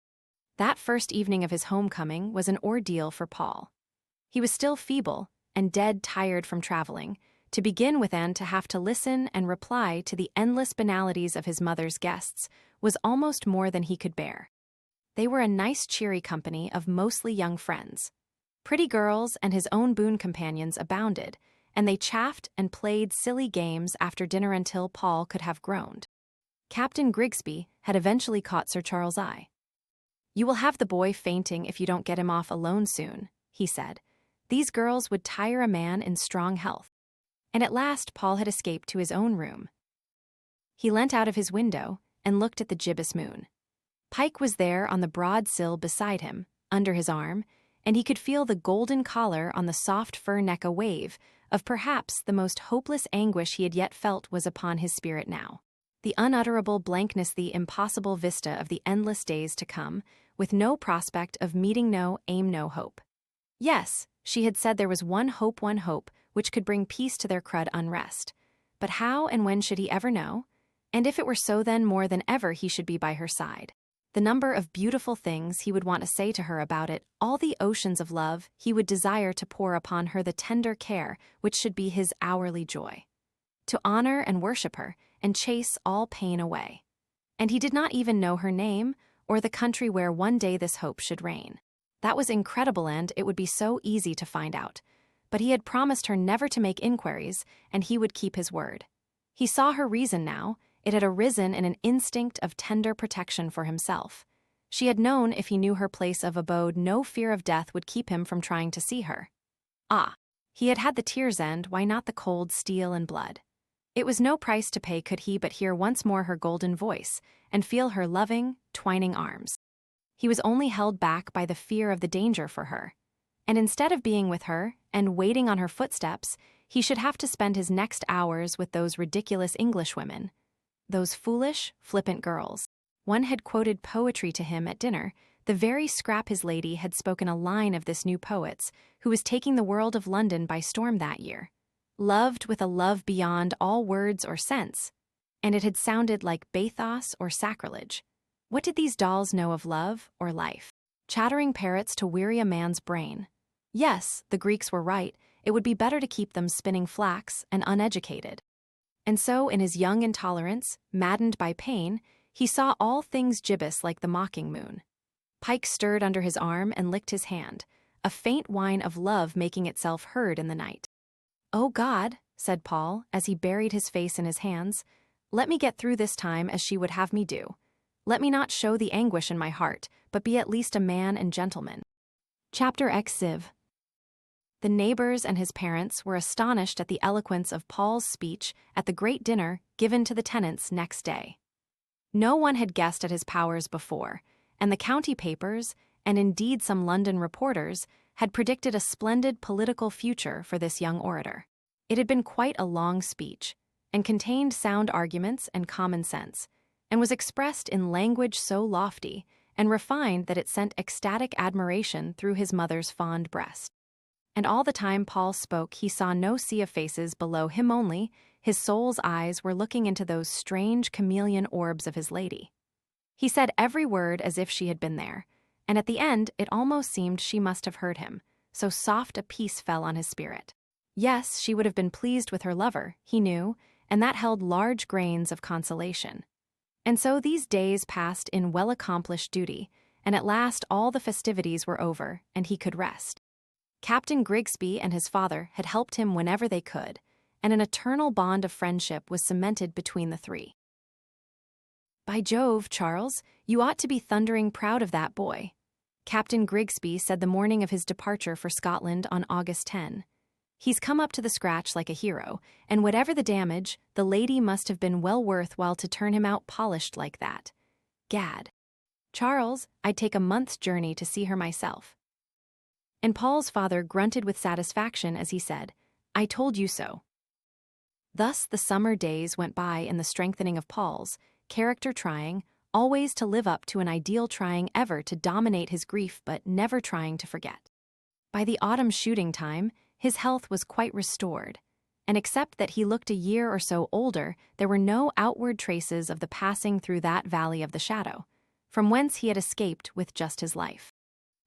S1: That first evening of his homecoming was an ordeal for Paul. He was still feeble, and dead tired from traveling, To begin with, and to have to listen and reply to the endless banalities of his mother's guests was almost more than he could bear. They were a nice, cheery company of mostly young friends. Pretty girls and his own boon companions abounded, and they chaffed and played silly games after dinner until Paul could have groaned. Captain Grigsby had eventually caught Sir Charles' eye. "You will have the boy fainting if you don't get him off alone soon," he said. "These girls would tire a man in strong health." And at last Paul had escaped to his own room. He leant out of his window and looked at the gibbous moon. Pike was there on the broad sill beside him, under his arm, and he could feel the golden collar on the soft fur neck. A wave of perhaps the most hopeless anguish he had yet felt was upon his spirit now. The unutterable blankness, the impossible vista of the endless days to come, with no prospect of meeting, no aim, no hope. Yes, she had said there was one hope, which could bring peace to their crud unrest. But how and when should he ever know? And if it were so, then more than ever he should be by her side. The number of beautiful things he would want to say to her about it, all the oceans of love he would desire to pour upon her, the tender care which should be his hourly joy. To honor and worship her, and chase all pain away. And he did not even know her name, or the country where one day this hope should reign. That was incredible, and it would be so easy to find out. But he had promised her never to make inquiries, and he would keep his word. He saw her reason now. It had arisen in an instinct of tender protection for himself. She had known if he knew her place of abode, no fear of death would keep him from trying to see her. Ah, he had had the tear's end, why not the cold steel and blood? It was no price to pay could he but hear once more her golden voice, and feel her loving, twining arms. He was only held back by the fear of the danger for her. And instead of being with her, and waiting on her footsteps, he should have to spend his next hours with those ridiculous Englishwomen. Those foolish, flippant girls. One had quoted poetry to him at dinner, the very scrap his lady had spoken a line of this new poet's, who was taking the world of London by storm that year. Loved with a love beyond all words or sense. And it had sounded like bathos or sacrilege. What did these dolls know of love or life? Chattering parrots to weary a man's brain. Yes, the Greeks were right, it would be better to keep them spinning flax and uneducated. And so, in his young intolerance, maddened by pain, he saw all things gibbous like the mocking moon. Pike stirred under his arm and licked his hand, a faint whine of love making itself heard in the night. "Oh God," said Paul, as he buried his face in his hands, "let me get through this time as she would have me do. Let me not show the anguish in my heart, but be at least a man and gentleman." Chapter X Civ. The neighbors and his parents were astonished at the eloquence of Paul's speech at the great dinner given to the tenants next day. No one had guessed at his powers before, and the county papers, and indeed some London reporters, had predicted a splendid political future for this young orator. It had been quite a long speech, and contained sound arguments and common sense, and was expressed in language so lofty and refined that it sent ecstatic admiration through his mother's fond breast. And all the time Paul spoke, he saw no sea of faces below him, only his soul's eyes were looking into those strange chameleon orbs of his lady. He said every word as if she had been there, and at the end it almost seemed she must have heard him, so soft a peace fell on his spirit. Yes, she would have been pleased with her lover, he knew, and that held large grains of consolation. And so these days passed in well-accomplished duty, and at last all the festivities were over, and he could rest. Captain Grigsby and his father had helped him whenever they could, and an eternal bond of friendship was cemented between the three. "By Jove, Charles, you ought to be thundering proud of that boy," Captain Grigsby said the morning of his departure for Scotland on August 10. "He's come up to the scratch like a hero, and whatever the damage, the lady must have been well worth while to turn him out polished like that. Gad. Charles, I'd take a month's journey to see her myself." And Paul's father grunted with satisfaction as he said, "I told you so." Thus the summer days went by in the strengthening of Paul's, character trying, always to live up to an ideal, trying ever to dominate his grief but never trying to forget. By the autumn shooting time, his health was quite restored, and except that he looked a year or so older, there were no outward traces of the passing through that valley of the shadow, from whence he had escaped with just his life.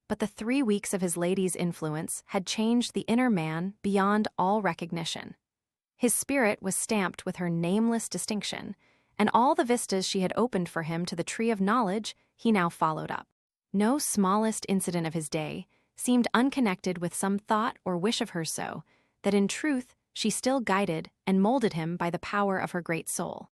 S1: But the 3 weeks of his lady's influence had changed the inner man beyond all recognition. His spirit was stamped with her nameless distinction, and all the vistas she had opened for him to the tree of knowledge he now followed up. No smallest incident of his day seemed unconnected with some thought or wish of hers, so that in truth she still guided and molded him by the power of her great soul.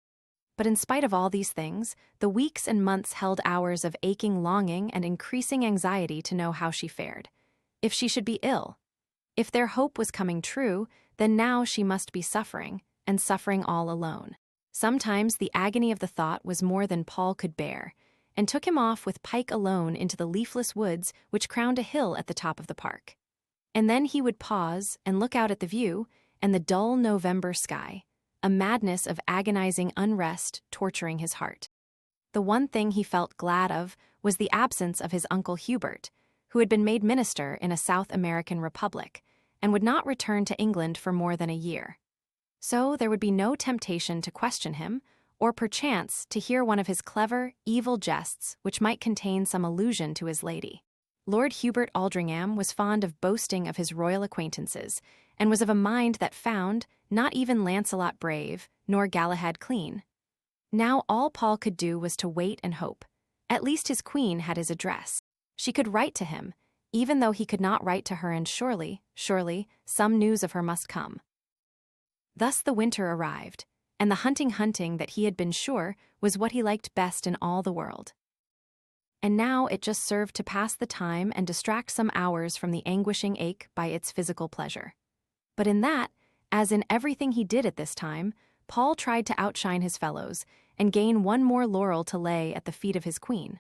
S1: But in spite of all these things, the weeks and months held hours of aching longing and increasing anxiety to know how she fared. If she should be ill, if their hope was coming true, then now she must be suffering, and suffering all alone. Sometimes the agony of the thought was more than Paul could bear, and took him off with Pike alone into the leafless woods which crowned a hill at the top of the park. And then he would pause and look out at the view and the dull November sky, a madness of agonizing unrest torturing his heart. The one thing he felt glad of was the absence of his uncle Hubert, who had been made minister in a South American republic, and would not return to England for more than a year. So there would be no temptation to question him, or perchance to hear one of his clever, evil jests which might contain some allusion to his lady. Lord Hubert Aldringham was fond of boasting of his royal acquaintances, and was of a mind that found not even Lancelot brave, nor Galahad clean. Now all Paul could do was to wait and hope. At least his queen had his address. She could write to him, even though he could not write to her, and surely, some news of her must come. Thus the winter arrived, and the hunting that he had been sure was what he liked best in all the world. And now it just served to pass the time and distract some hours from the anguishing ache by its physical pleasure. But in that, as in everything he did at this time, Paul tried to outshine his fellows and gain one more laurel to lay at the feet of his queen.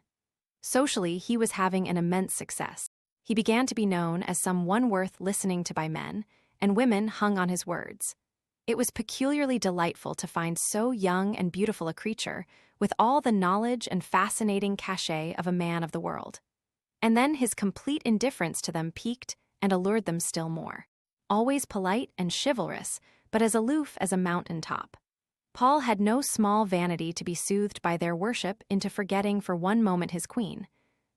S1: Socially, he was having an immense success. He began to be known as someone worth listening to by men, and women hung on his words. It was peculiarly delightful to find so young and beautiful a creature, with all the knowledge and fascinating cachet of a man of the world. And then his complete indifference to them piqued and allured them still more. Always polite and chivalrous, but as aloof as a mountain top. Paul had no small vanity to be soothed by their worship into forgetting for one moment his queen.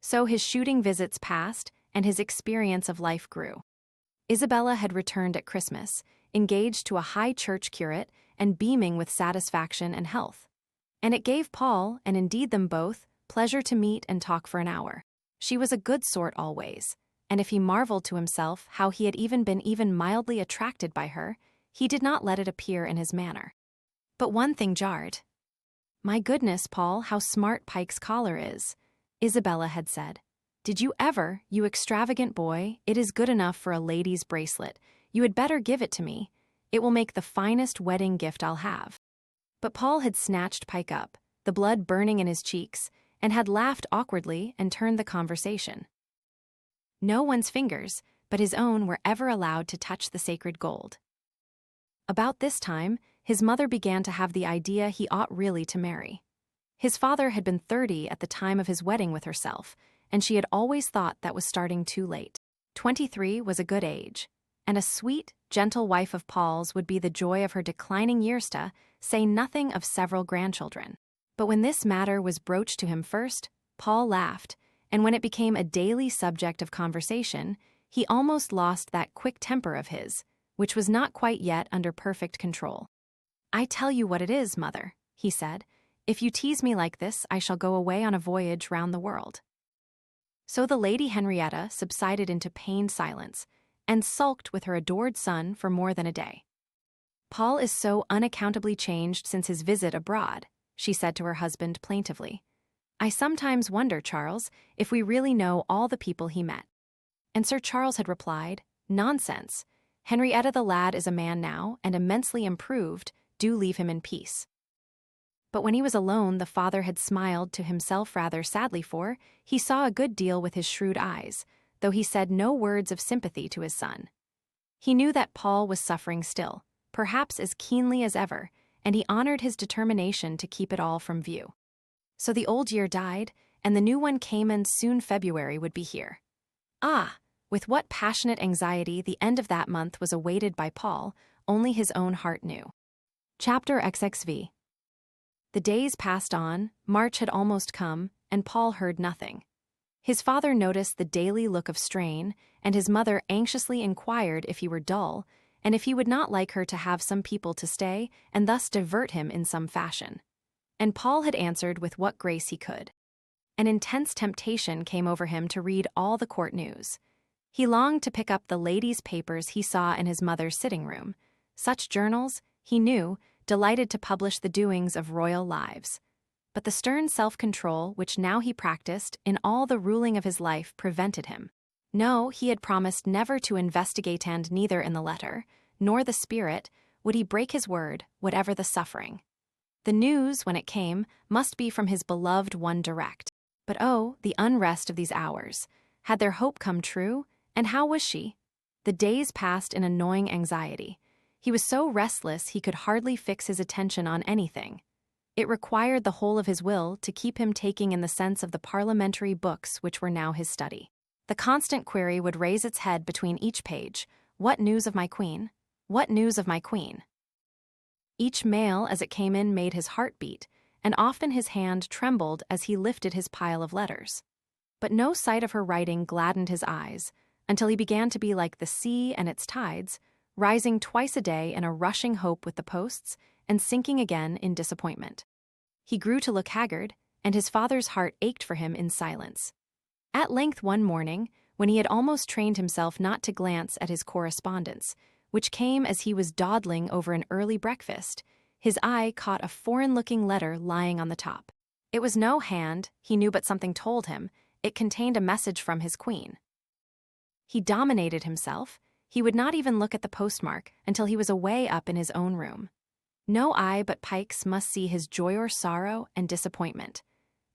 S1: So his shooting visits passed, and his experience of life grew. Isabella had returned at Christmas, engaged to a high church curate and beaming with satisfaction and health. And it gave Paul, and indeed them both, pleasure to meet and talk for an hour. She was a good sort always, and if he marveled to himself how he had been mildly attracted by her, he did not let it appear in his manner. But one thing jarred. "My goodness, Paul, how smart Pike's collar is," Isabella had said. "Did you ever, you extravagant boy? It is good enough for a lady's bracelet. You had better give it to me. It will make the finest wedding gift I'll have." But Paul had snatched Pike up, the blood burning in his cheeks, and had laughed awkwardly and turned the conversation. No one's fingers, but his own, were ever allowed to touch the sacred gold. About this time, his mother began to have the idea he ought really to marry. His father had been 30 at the time of his wedding with herself, and she had always thought that was starting too late. 23 was a good age, and a sweet, gentle wife of Paul's would be the joy of her declining years, to say nothing of several grandchildren. But when this matter was broached to him first, Paul laughed, and when it became a daily subject of conversation, he almost lost that quick temper of his, which was not quite yet under perfect control. "I tell you what it is, mother," he said, "if you tease me like this, I shall go away on a voyage round the world." So the Lady Henrietta subsided into pained silence, and sulked with her adored son for more than a day. "Paul is so unaccountably changed since his visit abroad," she said to her husband plaintively. "I sometimes wonder, Charles, if we really know all the people he met." And Sir Charles had replied, "Nonsense. Henrietta the lad is a man now, and immensely improved. Do leave him in peace." But when he was alone, the father had smiled to himself rather sadly, for he saw a good deal with his shrewd eyes, though he said no words of sympathy to his son. He knew that Paul was suffering still, perhaps as keenly as ever, and he honored his determination to keep it all from view. So the old year died, and the new one came, and soon February would be here. Ah, with what passionate anxiety the end of that month was awaited by Paul, only his own heart knew. Chapter XXV. The days passed on, March had almost come, and Paul heard nothing. His father noticed the daily look of strain, and his mother anxiously inquired if he were dull, and if he would not like her to have some people to stay and thus divert him in some fashion. And Paul had answered with what grace he could. An intense temptation came over him to read all the court news. He longed to pick up the ladies' papers he saw in his mother's sitting room. Such journals, he knew, delighted to publish the doings of royal lives. But the stern self-control which now he practiced in all the ruling of his life prevented him. No, he had promised never to investigate, and neither in the letter, nor the spirit, would he break his word, whatever the suffering. The news, when it came, must be from his beloved one direct. But oh, the unrest of these hours! Had their hope come true? And how was she? The days passed in annoying anxiety. He was so restless he could hardly fix his attention on anything. It required the whole of his will to keep him taking in the sense of the parliamentary books which were now his study. The constant query would raise its head between each page: "What news of my queen? What news of my queen?" Each mail as it came in made his heart beat, and often his hand trembled as he lifted his pile of letters. But no sight of her writing gladdened his eyes, until he began to be like the sea and its tides, rising twice a day in a rushing hope with the posts, and sinking again in disappointment. He grew to look haggard, and his father's heart ached for him in silence. At length one morning, when he had almost trained himself not to glance at his correspondence, which came as he was dawdling over an early breakfast, his eye caught a foreign-looking letter lying on the top. It was no hand, he knew, but something told him it contained a message from his queen. He dominated himself. He would not even look at the postmark until he was away up in his own room. No eye but Pike's must see his joy or sorrow and disappointment.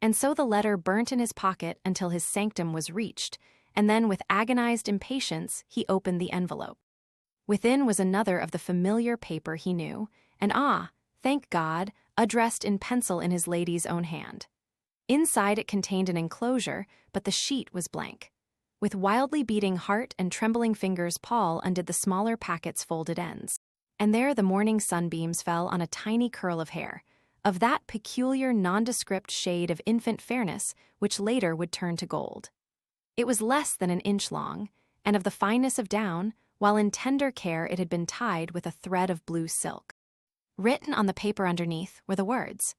S1: And so the letter burnt in his pocket until his sanctum was reached, and then with agonized impatience he opened the envelope. Within was another of the familiar paper he knew, and thank God, addressed in pencil in his lady's own hand. Inside it contained an enclosure, but the sheet was blank. With wildly beating heart and trembling fingers, Paul undid the smaller packet's folded ends. And there the morning sunbeams fell on a tiny curl of hair, of that peculiar nondescript shade of infant fairness which later would turn to gold. It was less than an inch long, and of the fineness of down, while in tender care it had been tied with a thread of blue silk. Written on the paper underneath were the words: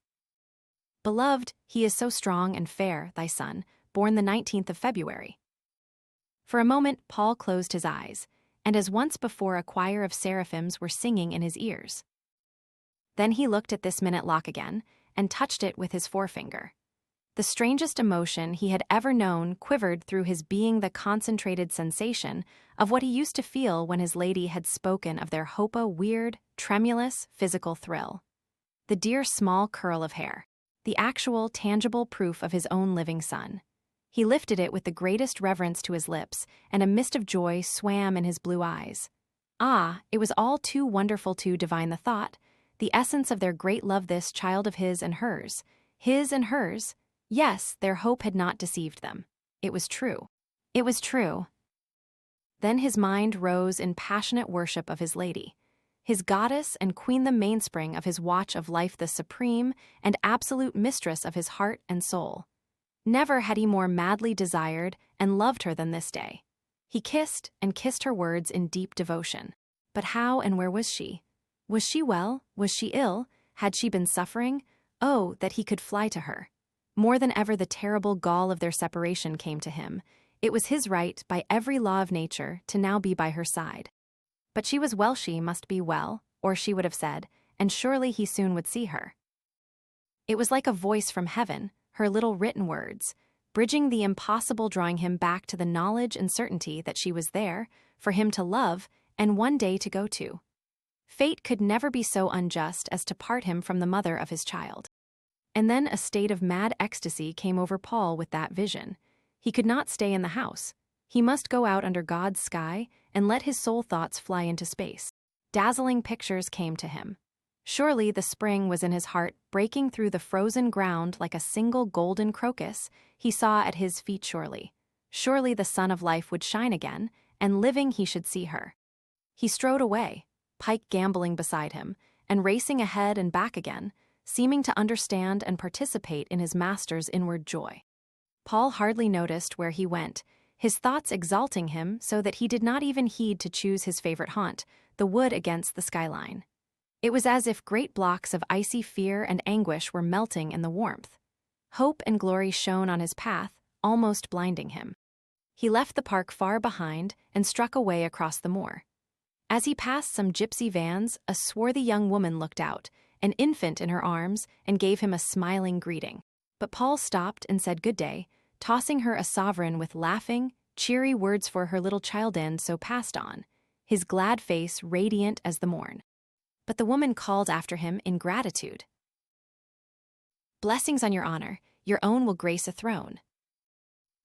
S1: "Beloved, he is so strong and fair, thy son, born the 19th of February." For a moment Paul closed his eyes, and as once before a choir of seraphims were singing in his ears. Then he looked at this minute lock again, and touched it with his forefinger. The strangest emotion he had ever known quivered through his being, the concentrated sensation of what he used to feel when his lady had spoken of their hope, a weird, tremulous, physical thrill. The dear small curl of hair, the actual, tangible proof of his own living son. He lifted it with the greatest reverence to his lips, and a mist of joy swam in his blue eyes. It was all too wonderful to divine the thought, the essence of their great love, this child of his and hers. His and hers. Yes, their hope had not deceived them. It was true. It was true. Then his mind rose in passionate worship of his lady, his goddess and queen, the mainspring of his watch of life, the supreme and absolute mistress of his heart and soul. Never had he more madly desired and loved her than this day. He kissed and kissed her words in deep devotion. But how and where was she? Was she well? Was she ill? Had she been suffering? Oh, that he could fly to her. More than ever the terrible gall of their separation came to him. It was his right, by every law of nature, to now be by her side. But she was well, she must be well, or she would have said, and surely he soon would see her. It was like a voice from heaven, her little written words, bridging the impossible, drawing him back to the knowledge and certainty that she was there, for him to love, and one day to go to. Fate could never be so unjust as to part him from the mother of his child. And then a state of mad ecstasy came over Paul with that vision. He could not stay in the house. He must go out under God's sky and let his soul thoughts fly into space. Dazzling pictures came to him. Surely the spring was in his heart, breaking through the frozen ground like a single golden crocus he saw at his feet. Surely the sun of life would shine again, and living he should see her. He strode away, Pike gambolling beside him, and racing ahead and back again, seeming to understand and participate in his master's inward joy. Paul hardly noticed where he went. his thoughts exalting him so that he did not even heed to choose his favorite haunt, the wood against the skyline. It was as if great blocks of icy fear and anguish were melting in the warmth. Hope and glory shone on his path, almost blinding him. He left the park far behind and struck away across the moor. As he passed some gypsy vans, a swarthy young woman looked out, an infant in her arms, and gave him a smiling greeting. But Paul stopped and said good day, tossing her a sovereign with laughing, cheery words for her little child, and so passed on, his glad face radiant as the morn. But the woman called after him in gratitude. "Blessings on your honor, your own will grace a throne."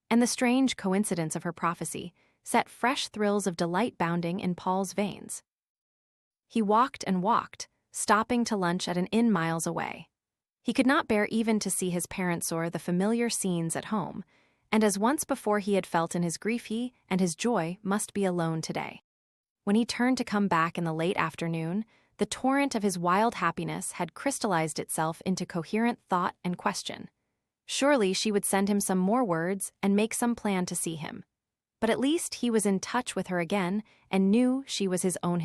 S1: And the strange coincidence of her prophecy set fresh thrills of delight bounding in Paul's veins. He walked and walked, stopping to lunch at an inn miles away. He could not bear even to see his parents or the familiar scenes at home, and as once before he had felt in his grief, he and his joy must be alone today. When he turned to come back in the late afternoon, the torrent of his wild happiness had crystallized itself into coherent thought and question. Surely she would send him some more words and make some plan to see him. But at least he was in touch with her again and knew she was his own.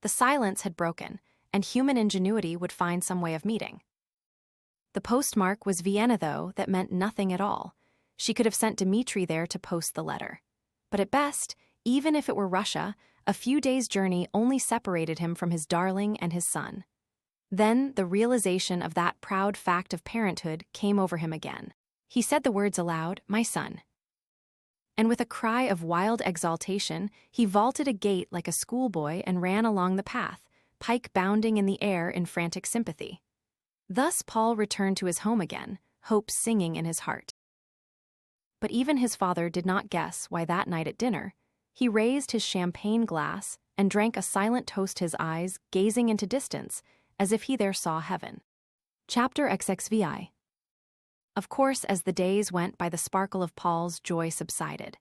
S1: The silence had broken, and human ingenuity would find some way of meeting. The postmark was Vienna, though that meant nothing at all. She could have sent Dmitri there to post the letter. But at best, even if it were Russia, a few days' journey only separated him from his darling and his son. Then the realization of that proud fact of parenthood came over him again. He said the words aloud, "My son." And with a cry of wild exaltation, he vaulted a gate like a schoolboy and ran along the path, pike bounding in the air in frantic sympathy. Thus Paul returned to his home again, hope singing in his heart. But even his father did not guess why that night at dinner, he raised his champagne glass and drank a silent toast, his eyes gazing into distance, as if he there saw heaven. Chapter XXVI. Of course, as the days went by, the sparkle of Paul's joy subsided.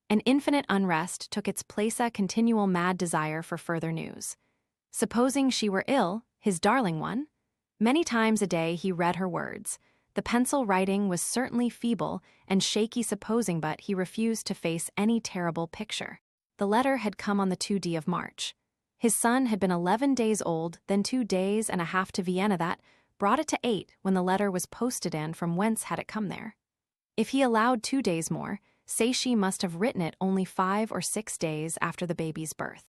S1: An infinite unrest took its place, a continual mad desire for further news. Supposing she were ill, his darling one? Many times a day he read her words. The pencil writing was certainly feeble and shaky, supposing, but he refused to face any terrible picture. The letter had come on the 2nd of March. His son had been 11 days old, then 2 days and a half to Vienna. That brought it to 8 when the letter was posted, and from whence had it come there? If he allowed 2 days more, say she must have written it only 5 or 6 days after the baby's birth.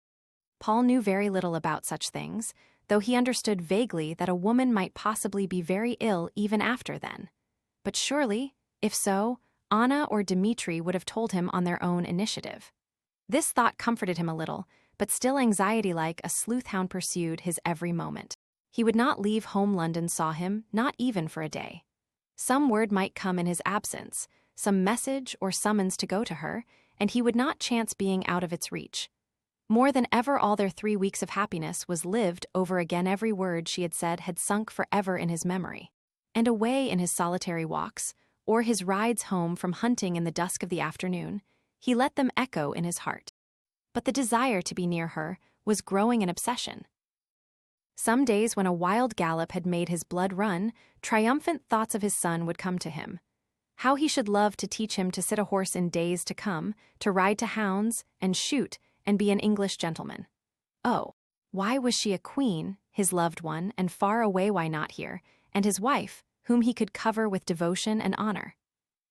S1: Paul knew very little about such things, though he understood vaguely that a woman might possibly be very ill even after then. But surely, if so, Anna or Dmitri would have told him on their own initiative. This thought comforted him a little, but still anxiety like a sleuth-hound pursued his every moment. He would not leave home. London saw him, not even for a day. Some word might come in his absence, some message or summons to go to her, and he would not chance being out of its reach. More than ever, all their 3 weeks of happiness was lived over again. Every word she had said had sunk forever in his memory. And away in his solitary walks, or his rides home from hunting in the dusk of the afternoon, he let them echo in his heart. But the desire to be near her was growing an obsession. Some days, when a wild gallop had made his blood run, triumphant thoughts of his son would come to him. How he should love to teach him to sit a horse in days to come, to ride to hounds, and shoot, and be an English gentleman. Oh, why was she a queen, his loved one, and far away? Why not here, and his wife, whom he could cover with devotion and honor?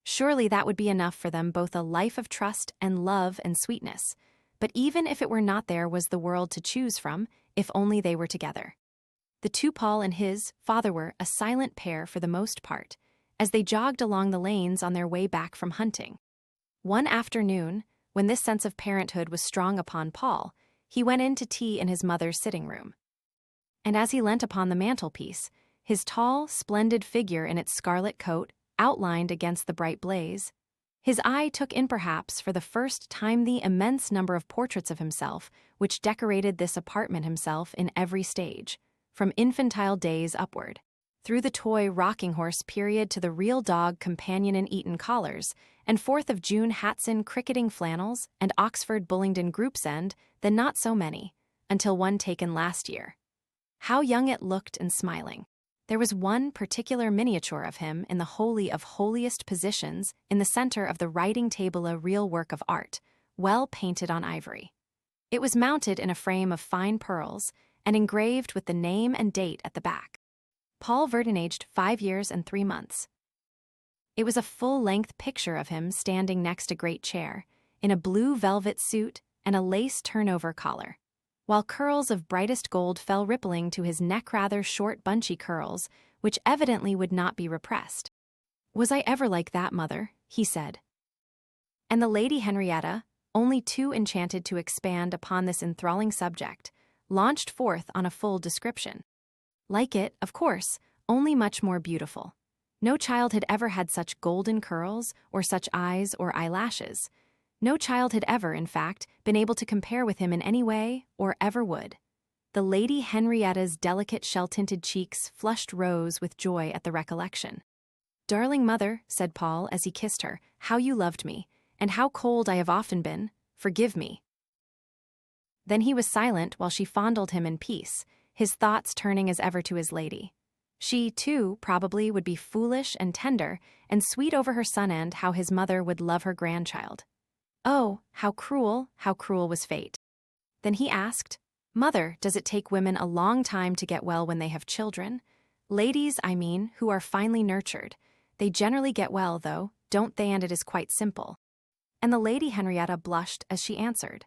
S1: Surely that would be enough for them, both a life of trust and love and sweetness. But even if it were not, there was the world to choose from, if only they were together. The two, Paul and his father, were a silent pair for the most part, as they jogged along the lanes on their way back from hunting. One afternoon, when this sense of parenthood was strong upon Paul, he went in to tea in his mother's sitting room. And as he leant upon the mantelpiece, his tall, splendid figure in its scarlet coat outlined against the bright blaze, his eye took in perhaps for the first time the immense number of portraits of himself which decorated this apartment, himself in every stage, from infantile days upward, through the toy rocking horse period to the real dog companion in Eton collars, and 4th of June hats in cricketing flannels, and Oxford Bullingdon groups, and then not so many, until one taken last year. How young it looked and smiling. There was one particular miniature of him in the holy of holiest positions in the center of the writing table, a real work of art, well painted on ivory. It was mounted in a frame of fine pearls and engraved with the name and date at the back. Paul Verden, aged 5 years and 3 months. It was a full-length picture of him standing next a great chair, in a blue velvet suit and a lace turnover collar, while curls of brightest gold fell rippling to his neck, rather short bunchy curls, which evidently would not be repressed. "Was I ever like that, mother?" he said. And the Lady Henrietta, only too enchanted to expand upon this enthralling subject, launched forth on a full description. Like it, of course, only much more beautiful. No child had ever had such golden curls, or such eyes or eyelashes. No child had ever, in fact, been able to compare with him in any way, or ever would. The Lady Henrietta's delicate shell-tinted cheeks flushed rose with joy at the recollection. "Darling mother," said Paul as he kissed her, "how you loved me, and how cold I have often been. Forgive me." Then he was silent while she fondled him in peace, his thoughts turning as ever to his lady. She, too, probably would be foolish and tender and sweet over her son, and how his mother would love her grandchild. Oh, how cruel was fate. Then he asked, "Mother, does it take women a long time to get well when they have children? Ladies, I mean, who are finely nurtured. They generally get well, though, don't they? And it is quite simple." And the Lady Henrietta blushed as she answered,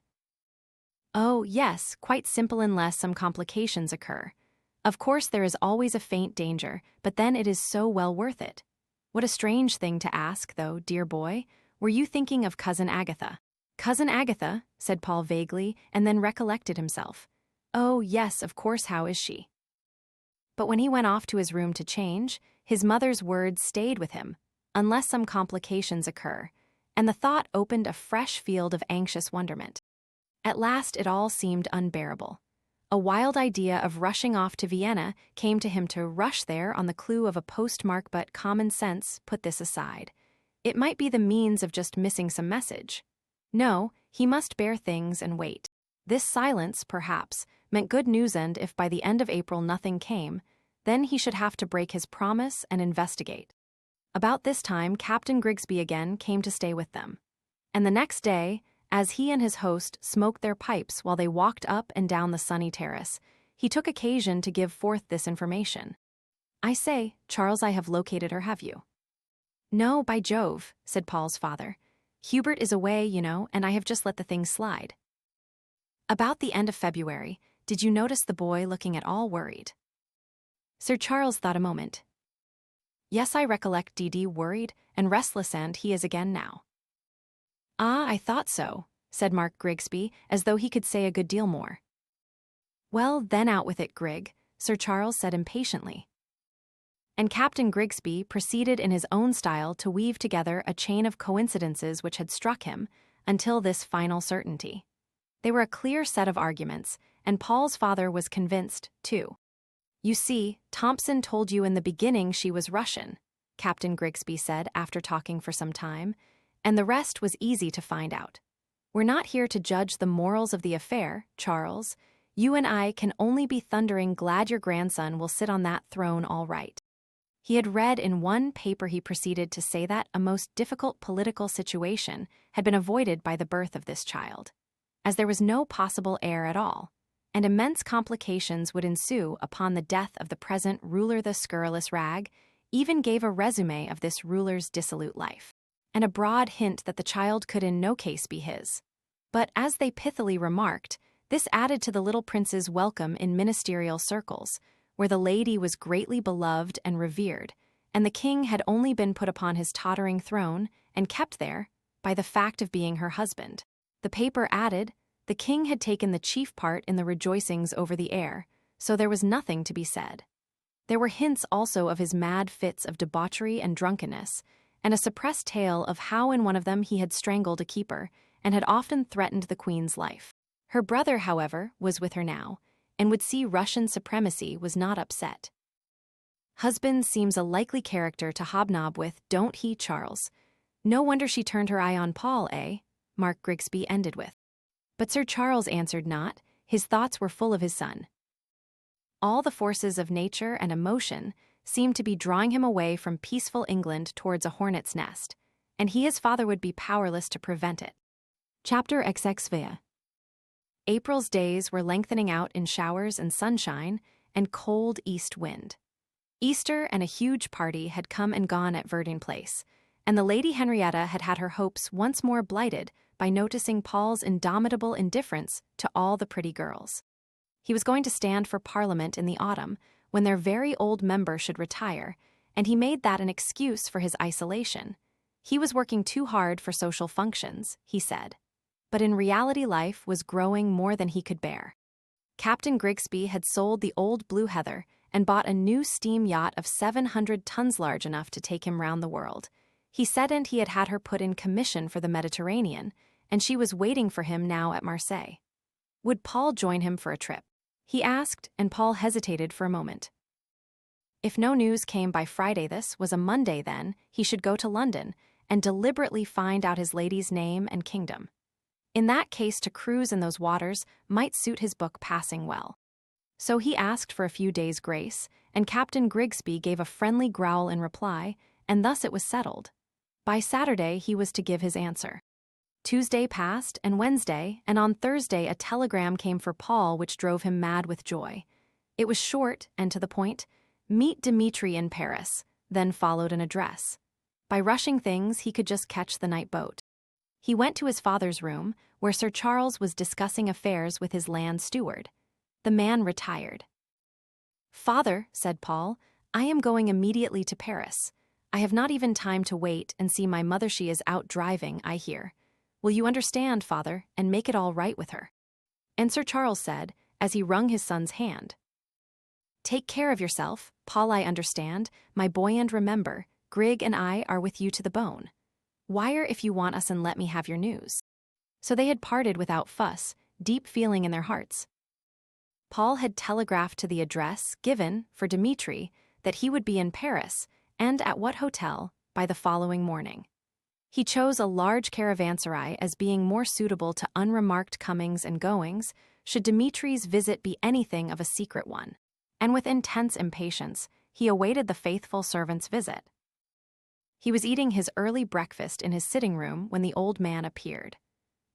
S1: "Oh, yes, quite simple unless some complications occur. Of course there is always a faint danger, but then it is so well worth it. What a strange thing to ask, though, dear boy. Were you thinking of Cousin Agatha?" "Cousin Agatha?" said Paul vaguely, and then recollected himself. "Oh, yes, of course, how is she?" But when he went off to his room to change, his mother's words stayed with him, "unless some complications occur," and the thought opened a fresh field of anxious wonderment. At last it all seemed unbearable. A wild idea of rushing off to Vienna came to him, to rush there on the clue of a postmark, but common sense put this aside. It might be the means of just missing some message. No, he must bear things and wait. This silence, perhaps, meant good news, and if by the end of April nothing came, then he should have to break his promise and investigate. About this time, Captain Grigsby again came to stay with them. And the next day, as he and his host smoked their pipes while they walked up and down the sunny terrace, he took occasion to give forth this information. "I say, Charles, I have located her, have you?" "No, by Jove," said Paul's father. "Hubert is away, you know, and I have just let the thing slide." "About the end of February, did you notice the boy looking at all worried?" Sir Charles thought a moment. "Yes, I recollect D.D. worried and restless, and he is again now." "Ah, I thought so," said Mark Grigsby, as though he could say a good deal more. "Well, then out with it, Grig," Sir Charles said impatiently. And Captain Grigsby proceeded in his own style to weave together a chain of coincidences which had struck him, until this final certainty. They were a clear set of arguments, and Paul's father was convinced, too. "You see, Thompson told you in the beginning she was Russian," Captain Grigsby said after talking for some time, "and the rest was easy to find out. We're not here to judge the morals of the affair, Charles. You and I can only be thundering glad your grandson will sit on that throne all right." He had read in one paper, he proceeded to say, that a most difficult political situation had been avoided by the birth of this child, as there was no possible heir at all, and immense complications would ensue upon the death of the present ruler. The scurrilous rag even gave a resume of this ruler's dissolute life, and a broad hint that the child could in no case be his. But, as they pithily remarked, this added to the little prince's welcome in ministerial circles, where the lady was greatly beloved and revered, and the king had only been put upon his tottering throne, and kept there, by the fact of being her husband. The paper added, the king had taken the chief part in the rejoicings over the heir, so there was nothing to be said. There were hints also of his mad fits of debauchery and drunkenness, and a suppressed tale of how in one of them he had strangled a keeper, and had often threatened the queen's life. Her brother, however, was with her now, and would see Russian supremacy was not upset. "Husband seems a likely character to hobnob with, don't he, Charles? No wonder she turned her eye on Paul, eh?" Mark Grigsby ended with. But Sir Charles answered not. His thoughts were full of his son. All the forces of nature and emotion, seemed to be drawing him away from peaceful England towards a hornet's nest, and his father would be powerless to prevent it. Chapter XXV. April's days were lengthening out in showers and sunshine and cold east wind. Easter and a huge party had come and gone at Verdun Place, and the Lady Henrietta had had her hopes once more blighted by noticing Paul's indomitable indifference to all the pretty girls. He was going to stand for Parliament in the autumn, when their very old member should retire, and he made that an excuse for his isolation. He was working too hard for social functions, he said. But in reality life was growing more than he could bear. Captain Grigsby had sold the old Blue Heather and bought a new steam yacht of 700 tons large enough to take him round the world. He said and he had had her put in commission for the Mediterranean, and she was waiting for him now at Marseille. Would Paul join him for a trip? He asked, and Paul hesitated for a moment. If no news came by Friday, this was a Monday then, he should go to London and deliberately find out his lady's name and kingdom. In that case, to cruise in those waters might suit his book passing well. So he asked for a few days' grace, and Captain Grigsby gave a friendly growl in reply, and thus it was settled. By Saturday he was to give his answer. Tuesday passed, and Wednesday, and on Thursday a telegram came for Paul which drove him mad with joy. It was short and to the point. Meet Dimitri in Paris, then followed an address. By rushing things he could just catch the night boat. He went to his father's room, where Sir Charles was discussing affairs with his land steward. The man retired. "Father," said Paul, "I am going immediately to Paris. I have not even time to wait and see my mother. She is out driving, I hear. Will you understand, father, and make it all right with her?" And Sir Charles said, as he wrung his son's hand, "Take care of yourself, Paul. I understand, my boy, and remember, Grig and I are with you to the bone. Wire if you want us and let me have your news." So they had parted without fuss, deep feeling in their hearts. Paul had telegraphed to the address given for Dimitri that he would be in Paris, and at what hotel, by the following morning. He chose a large caravanserai as being more suitable to unremarked comings and goings, should Dimitri's visit be anything of a secret one. And with intense impatience, he awaited the faithful servant's visit. He was eating his early breakfast in his sitting room when the old man appeared.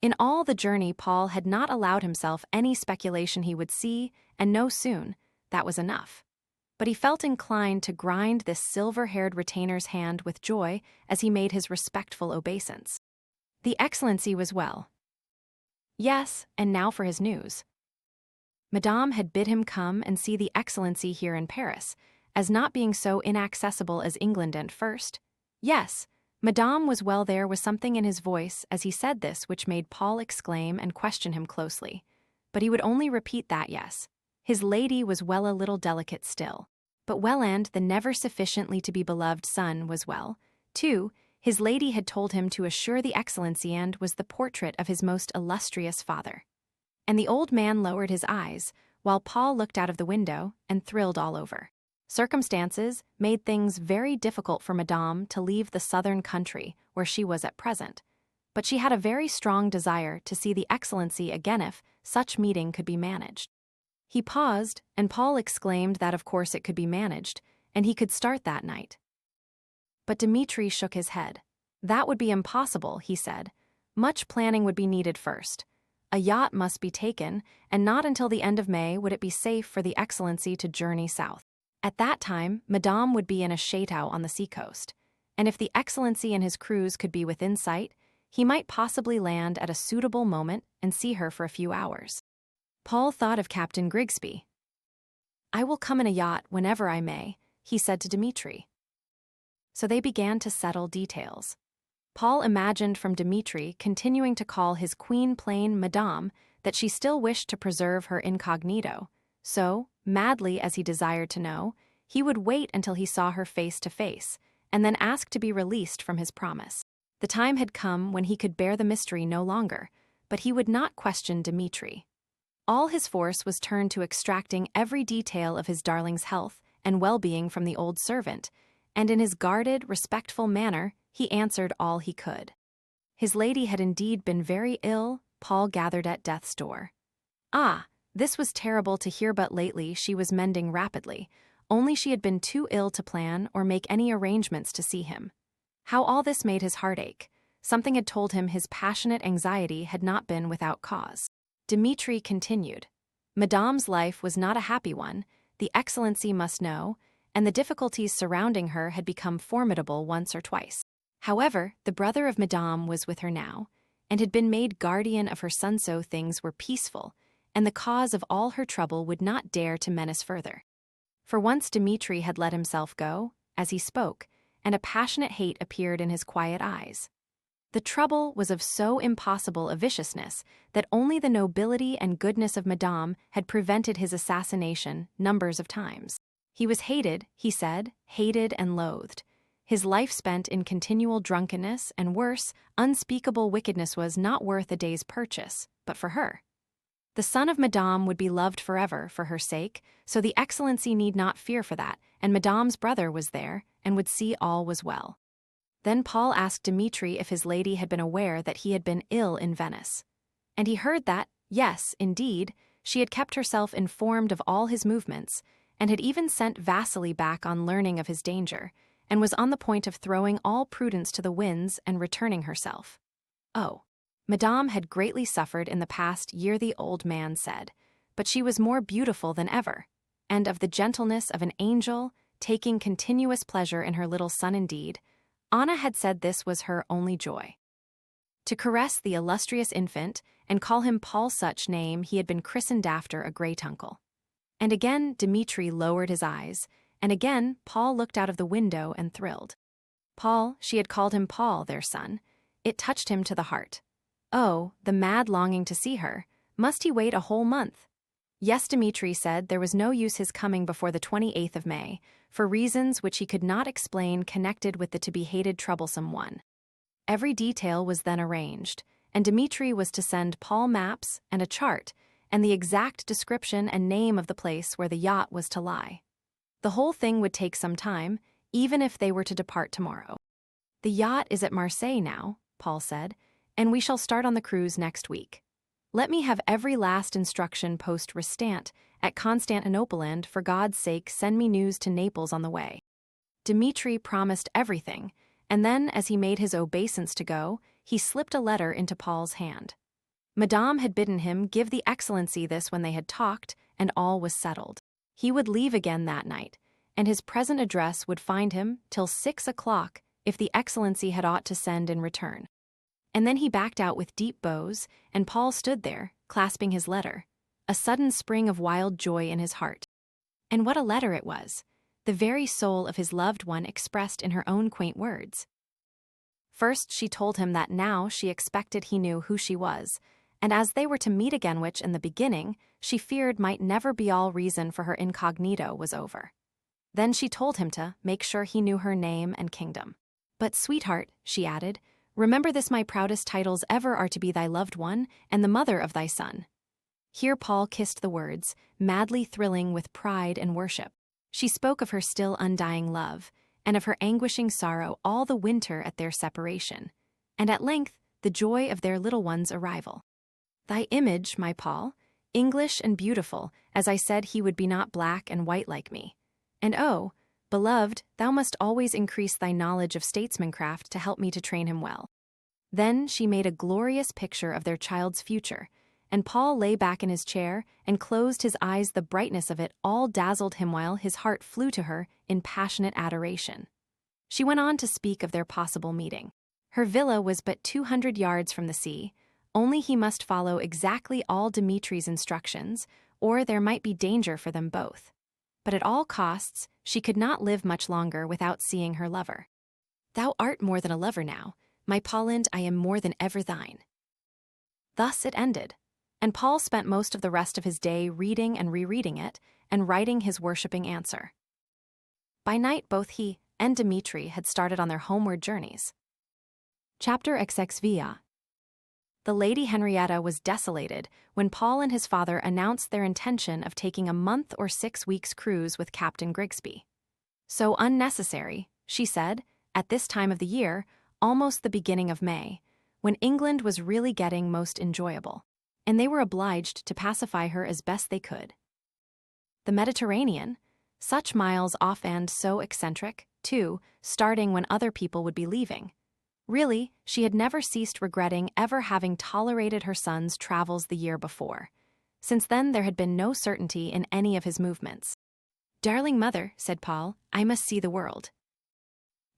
S1: In all the journey Paul had not allowed himself any speculation he would see and know soon. That was enough. But he felt inclined to grind this silver-haired retainer's hand with joy as he made his respectful obeisance. The Excellency was well. Yes, and now for his news. Madame had bid him come and see the Excellency here in Paris, as not being so inaccessible as England at first. Yes, Madame was well. There was something in his voice as he said this which made Paul exclaim and question him closely. But he would only repeat that yes. His lady was well, a little delicate still. But well, and the never sufficiently to be beloved son was well, too. His lady had told him to assure the Excellency and was the portrait of his most illustrious father. And the old man lowered his eyes, while Paul looked out of the window and thrilled all over. Circumstances made things very difficult for Madame to leave the southern country where she was at present, but she had a very strong desire to see the Excellency again if such meeting could be managed. He paused, and Paul exclaimed that of course it could be managed, and he could start that night. But Dimitri shook his head. That would be impossible, he said. Much planning would be needed first. A yacht must be taken, and not until the end of May would it be safe for the Excellency to journey south. At that time, Madame would be in a chateau on the seacoast, and if the Excellency and his crews could be within sight, he might possibly land at a suitable moment and see her for a few hours. Paul thought of Captain Grigsby. "I will come in a yacht whenever I may," he said to Dimitri. So they began to settle details. Paul imagined from Dimitri continuing to call his queen plain Madame that she still wished to preserve her incognito, so, madly as he desired to know, he would wait until he saw her face to face, and then ask to be released from his promise. The time had come when he could bear the mystery no longer, but he would not question Dimitri. All his force was turned to extracting every detail of his darling's health and well-being from the old servant, and in his guarded, respectful manner, he answered all he could. His lady had indeed been very ill, Paul gathered at death's door. Ah, this was terrible to hear, but lately she was mending rapidly, only she had been too ill to plan or make any arrangements to see him. How all this made his heart ache. Something had told him his passionate anxiety had not been without cause. Dmitri continued. Madame's life was not a happy one, the Excellency must know, and the difficulties surrounding her had become formidable once or twice. However, the brother of Madame was with her now, and had been made guardian of her son, so things were peaceful, and the cause of all her trouble would not dare to menace further. For once Dmitri had let himself go, as he spoke, and a passionate hate appeared in his quiet eyes. The trouble was of so impossible a viciousness that only the nobility and goodness of Madame had prevented his assassination numbers of times. He was hated, he said, hated and loathed. His life spent in continual drunkenness and worse, unspeakable wickedness was not worth a day's purchase, but for her. The son of Madame would be loved forever for her sake, so the Excellency need not fear for that, and Madame's brother was there and would see all was well. Then Paul asked Dmitri if his lady had been aware that he had been ill in Venice. And he heard that, yes, indeed, she had kept herself informed of all his movements, and had even sent Vasily back on learning of his danger, and was on the point of throwing all prudence to the winds and returning herself. Oh, Madame had greatly suffered in the past year, the old man said, but she was more beautiful than ever, and of the gentleness of an angel, taking continuous pleasure in her little son indeed. Anna had said this was her only joy. To caress the illustrious infant and call him Paul, such name he had been christened after a great uncle. And again Dmitri lowered his eyes, and again Paul looked out of the window and thrilled. Paul, she had called him Paul, their son. It touched him to the heart. Oh, the mad longing to see her. Must he wait a whole month? Yes, Dmitri said there was no use his coming before the 28th of May, for reasons which he could not explain connected with the to-be-hated troublesome one. Every detail was then arranged, and Dmitri was to send Paul maps and a chart, and the exact description and name of the place where the yacht was to lie. The whole thing would take some time, even if they were to depart tomorrow. The yacht is at Marseille now, Paul said, and we shall start on the cruise next week. Let me have every last instruction post restant at Constantinople, and for God's sake send me news to Naples on the way. Dmitri promised everything, and then as he made his obeisance to go, he slipped a letter into Paul's hand. Madame had bidden him give the Excellency this when they had talked, and all was settled. He would leave again that night, and his present address would find him till 6 o'clock if the Excellency had aught to send in return. And then he backed out with deep bows, and Paul stood there, clasping his letter, a sudden spring of wild joy in his heart. And what a letter it was, the very soul of his loved one expressed in her own quaint words. First she told him that now she expected he knew who she was, and as they were to meet again, which in the beginning she feared might never be, all reason for her incognito was over. Then she told him to make sure he knew her name and kingdom. But sweetheart, she added, remember this, my proudest titles ever are to be thy loved one and the mother of thy son. Here Paul kissed the words, madly thrilling with pride and worship. She spoke of her still undying love, and of her anguishing sorrow all the winter at their separation, and at length the joy of their little one's arrival. Thy image, my Paul, English and beautiful, as I said he would be, not black and white like me. And oh, beloved, thou must always increase thy knowledge of statesmancraft to help me to train him well. Then she made a glorious picture of their child's future, and Paul lay back in his chair and closed his eyes. The brightness of it all dazzled him while his heart flew to her in passionate adoration. She went on to speak of their possible meeting. Her villa was but 200 yards from the sea, only he must follow exactly all Dmitri's instructions, or there might be danger for them both. But at all costs, she could not live much longer without seeing her lover. Thou art more than a lover now, my Pauline, I am more than ever thine. Thus it ended, and Paul spent most of the rest of his day reading and rereading it, and writing his worshipping answer. By night both he and Dmitri had started on their homeward journeys. Chapter XXVIII. The Lady Henrietta was desolated when Paul and his father announced their intention of taking a month or 6 weeks' cruise with Captain Grigsby. So unnecessary, she said, at this time of the year, almost the beginning of May, when England was really getting most enjoyable, and they were obliged to pacify her as best they could. The Mediterranean, Such miles off and so eccentric, too, starting when other people would be leaving. Really, she had never ceased regretting ever having tolerated her son's travels the year before. Since then there had been no certainty in any of his movements. "Darling mother," said Paul, "I must see the world."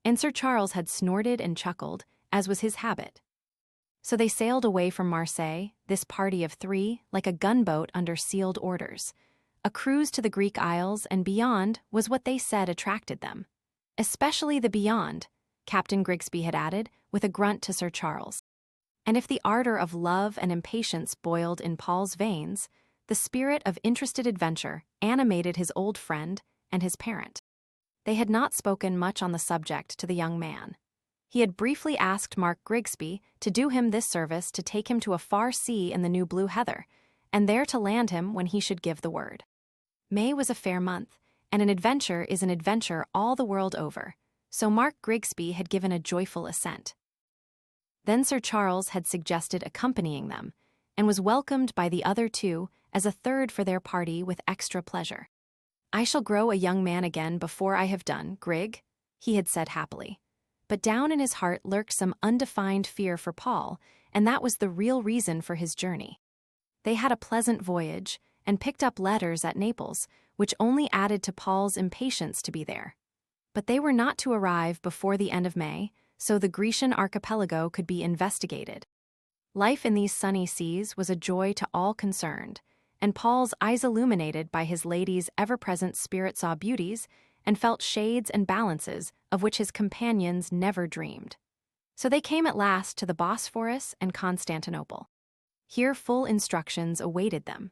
S1: And Sir Charles had snorted and chuckled, as was his habit. So they sailed away from Marseille, this party of 3, like a gunboat under sealed orders. A cruise to the Greek Isles and beyond was what they said attracted them. Especially the beyond, Captain Grigsby had added, with a grunt to Sir Charles. And if the ardor of love and impatience boiled in Paul's veins, the spirit of interested adventure animated his old friend and his parent. They had not spoken much on the subject to the young man. He had briefly asked Mark Grigsby to do him this service to take him to a far sea in the new Blue Heather, and there to land him when he should give the word. May was a fair month, and an adventure is an adventure all the world over, so Mark Grigsby had given a joyful assent. Then Sir Charles had suggested accompanying them, and was welcomed by the other 2 as a third for their party with extra pleasure. "I shall grow a young man again before I have done, Grig," he had said happily. But down in his heart lurked some undefined fear for Paul, and that was the real reason for his journey. They had a pleasant voyage, and picked up letters at Naples, which only added to Paul's impatience to be there. But they were not to arrive before the end of May, so the Grecian archipelago could be investigated. Life in these sunny seas was a joy to all concerned, and Paul's eyes illuminated by his lady's ever-present spirit saw beauties and felt shades and balances of which his companions never dreamed. So they came at last to the Bosphorus and Constantinople. Here full instructions awaited them.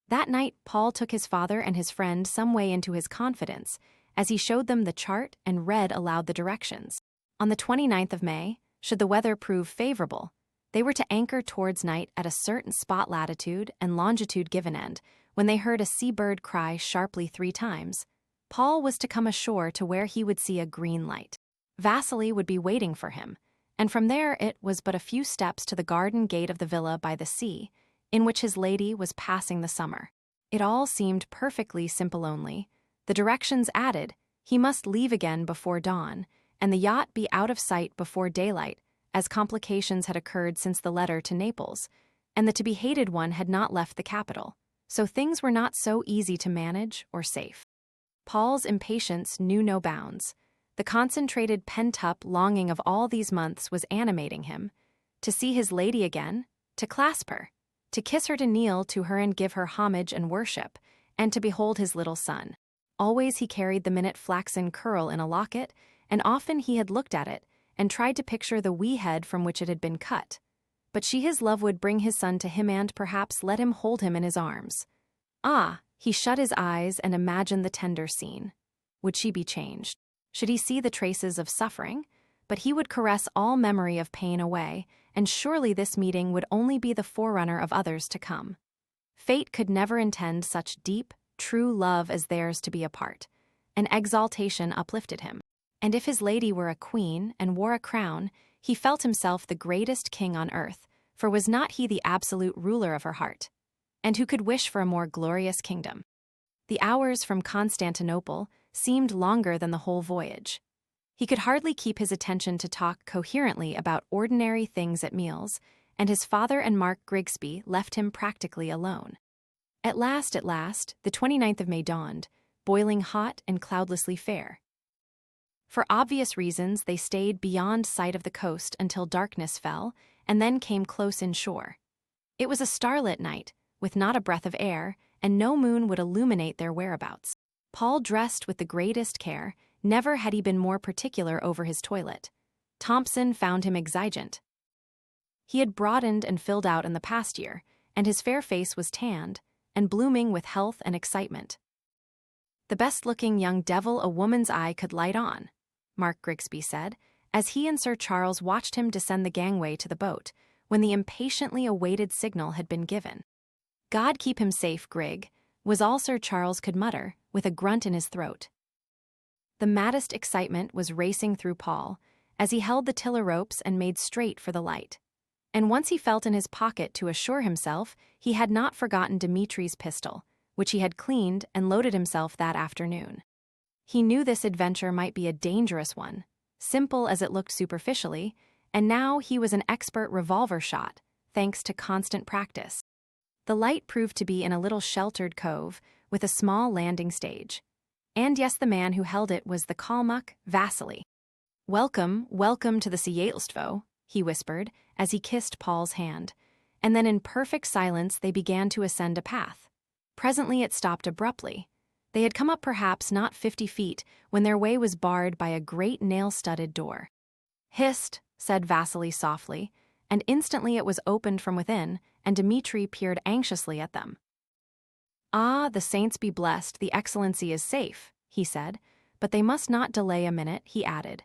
S1: That night Paul took his father and his friend some way into his confidence, as he showed them the chart and read aloud the directions. On the 29th of May, should the weather prove favorable, they were to anchor towards night at a certain spot latitude and longitude given, and, when they heard a seabird cry sharply 3 times, Paul was to come ashore to where he would see a green light. Vasily would be waiting for him, and from there it was but a few steps to the garden gate of the villa by the sea, in which his lady was passing the summer. It all seemed perfectly simple only. The directions added, he must leave again before dawn, and the yacht be out of sight before daylight, as complications had occurred since the letter to Naples, and the to-be-hated one had not left the capital, so things were not so easy to manage or safe. Paul's impatience knew no bounds. The concentrated pent-up longing of all these months was animating him. To see his lady again, to clasp her, to kiss her, to kneel to her and give her homage and worship, and to behold his little son. Always he carried the minute flaxen curl in a locket, and often he had looked at it and tried to picture the wee head from which it had been cut. But she his love would bring his son to him and perhaps let him hold him in his arms. Ah, he shut his eyes and imagined the tender scene. Would she be changed? Should he see the traces of suffering? But he would caress all memory of pain away, and surely this meeting would only be the forerunner of others to come. Fate could never intend such deep, true love as theirs to be apart. An exaltation uplifted him. And if his lady were a queen and wore a crown, he felt himself the greatest king on earth, for was not he the absolute ruler of her heart? And who could wish for a more glorious kingdom? The hours from Constantinople seemed longer than the whole voyage. He could hardly keep his attention to talk coherently about ordinary things at meals, and his father and Mark Grigsby left him practically alone. At last, the 29th of May dawned, boiling hot and cloudlessly fair. For obvious reasons, they stayed beyond sight of the coast until darkness fell, and then came close inshore. It was a starlit night, with not a breath of air, and no moon would illuminate their whereabouts. Paul dressed with the greatest care. Never had he been more particular over his toilet. Thompson found him exigeant. He had broadened and filled out in the past year, and his fair face was tanned and blooming with health and excitement. "The best-looking young devil a woman's eye could light on," Mark Grigsby said, as he and Sir Charles watched him descend the gangway to the boat, when the impatiently awaited signal had been given. "God keep him safe, Grig," was all Sir Charles could mutter, with a grunt in his throat. The maddest excitement was racing through Paul, as he held the tiller ropes and made straight for the light. And once he felt in his pocket to assure himself he had not forgotten Dimitri's pistol, which he had cleaned and loaded himself that afternoon. He knew this adventure might be a dangerous one, simple as it looked superficially, and now he was an expert revolver shot, thanks to constant practice. The light proved to be in a little sheltered cove with a small landing stage. And yes, the man who held it was the Kalmuk Vasily. "Welcome, welcome to the Sielstvo," he whispered as he kissed Paul's hand, and then in perfect silence they began to ascend a path. Presently it stopped abruptly. They had come up perhaps not 50 feet when their way was barred by a great nail-studded door. "Hist," said Vasily softly, and instantly it was opened from within, and Dmitri peered anxiously at them. "Ah, the saints be blessed, the Excellency is safe," he said, "but they must not delay a minute," he added.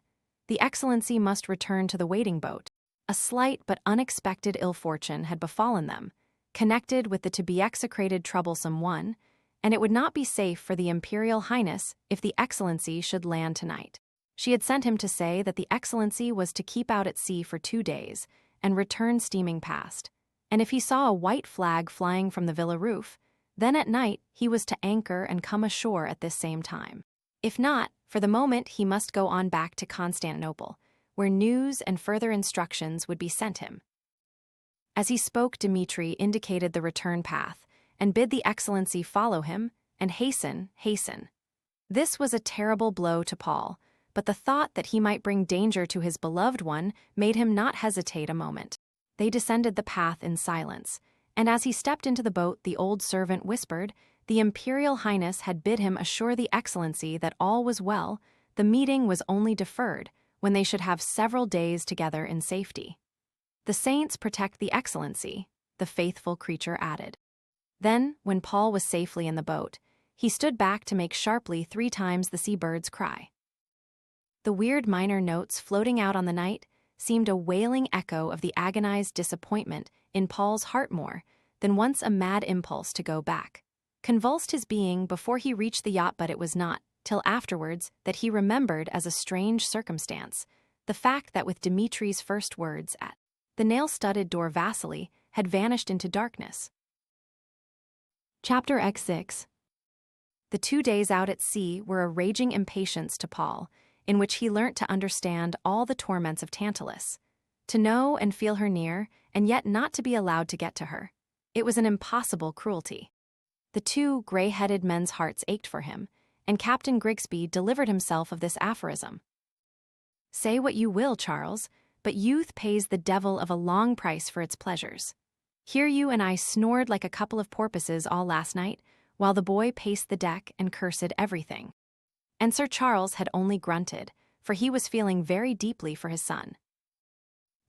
S1: "The Excellency must return to the waiting boat." A slight but unexpected ill fortune had befallen them, connected with the to-be-execrated troublesome one, and it would not be safe for the Imperial Highness if the Excellency should land tonight. She had sent him to say that the Excellency was to keep out at sea for 2 days and return steaming past, and if he saw a white flag flying from the villa roof, then at night he was to anchor and come ashore at this same time. If not, for the moment he must go on back to Constantinople, where news and further instructions would be sent him. As he spoke, Dmitri indicated the return path and bid the Excellency follow him and hasten, hasten. This was a terrible blow to Paul, but the thought that he might bring danger to his beloved one made him not hesitate a moment. They descended the path in silence, and as he stepped into the boat the old servant whispered, the Imperial Highness had bid him assure the Excellency that all was well, the meeting was only deferred, when they should have several days together in safety. "The saints protect the Excellency," the faithful creature added. Then, when Paul was safely in the boat, he stood back to make sharply 3 times the seabird's cry. The weird minor notes floating out on the night seemed a wailing echo of the agonized disappointment in Paul's heart more than once a mad impulse to go back. Convulsed his being before he reached the yacht, but it was not till afterwards that he remembered as a strange circumstance the fact that with Dmitri's first words at the nail-studded door Vasily had vanished into darkness. Chapter X6. The 2 days out at sea were a raging impatience to Paul, in which he learnt to understand all the torments of Tantalus. To know and feel her near, and yet not to be allowed to get to her. It was an impossible cruelty. The 2 gray-headed men's hearts ached for him, and Captain Grigsby delivered himself of this aphorism. "Say what you will, Charles, but youth pays the devil of a long price for its pleasures. Here you and I snored like a couple of porpoises all last night, while the boy paced the deck and cursed everything." And Sir Charles had only grunted, for he was feeling very deeply for his son.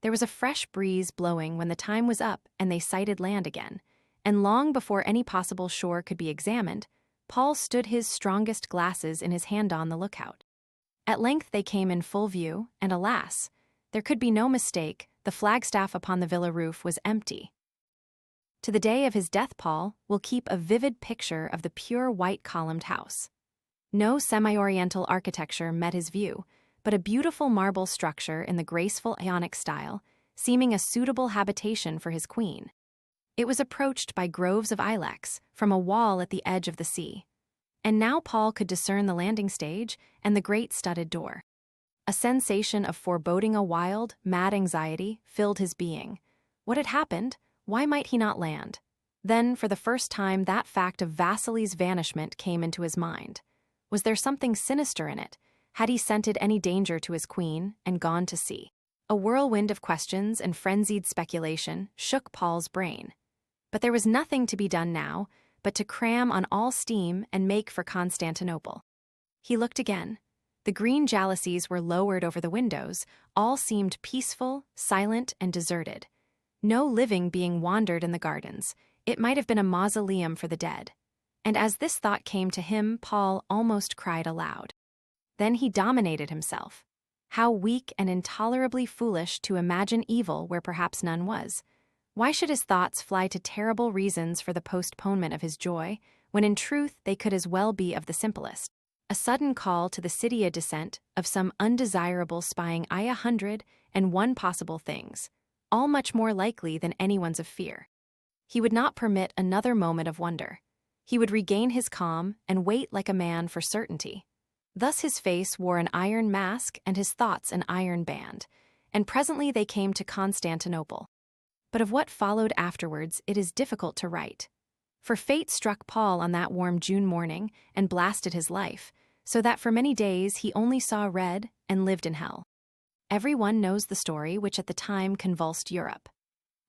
S1: There was a fresh breeze blowing when the time was up and they sighted land again, and long before any possible shore could be examined, Paul stood his strongest glasses in his hand on the lookout. At length they came in full view, and alas, there could be no mistake, the flagstaff upon the villa roof was empty. To the day of his death Paul will keep a vivid picture of the pure white columned house. No semi-oriental architecture met his view, but a beautiful marble structure in the graceful Ionic style, seeming a suitable habitation for his queen. It was approached by groves of ilex from a wall at the edge of the sea. And now Paul could discern the landing stage and the great studded door. A sensation of foreboding, a wild, mad anxiety filled his being. What had happened? Why might he not land? Then, for the first time, that fact of Vasily's vanishment came into his mind. Was there something sinister in it? Had he scented any danger to his queen and gone to sea? A whirlwind of questions and frenzied speculation shook Paul's brain. But there was nothing to be done now but to cram on all steam and make for Constantinople. He looked again. The green jalousies were lowered over the windows, all seemed peaceful, silent, and deserted. No living being wandered in the gardens. It might have been a mausoleum for the dead. And as this thought came to him, Paul almost cried aloud. Then he dominated himself. How weak and intolerably foolish to imagine evil where perhaps none was. Why should his thoughts fly to terrible reasons for the postponement of his joy, when in truth they could as well be of the simplest? A sudden call to the Cydia descent of some undesirable spying 101 possible things, all much more likely than anyone's of fear. He would not permit another moment of wonder. He would regain his calm and wait like a man for certainty. Thus his face wore an iron mask and his thoughts an iron band, and presently they came to Constantinople. But of what followed afterwards it is difficult to write. For fate struck Paul on that warm June morning and blasted his life, so that for many days he only saw red and lived in hell. Every one knows the story which at the time convulsed Europe.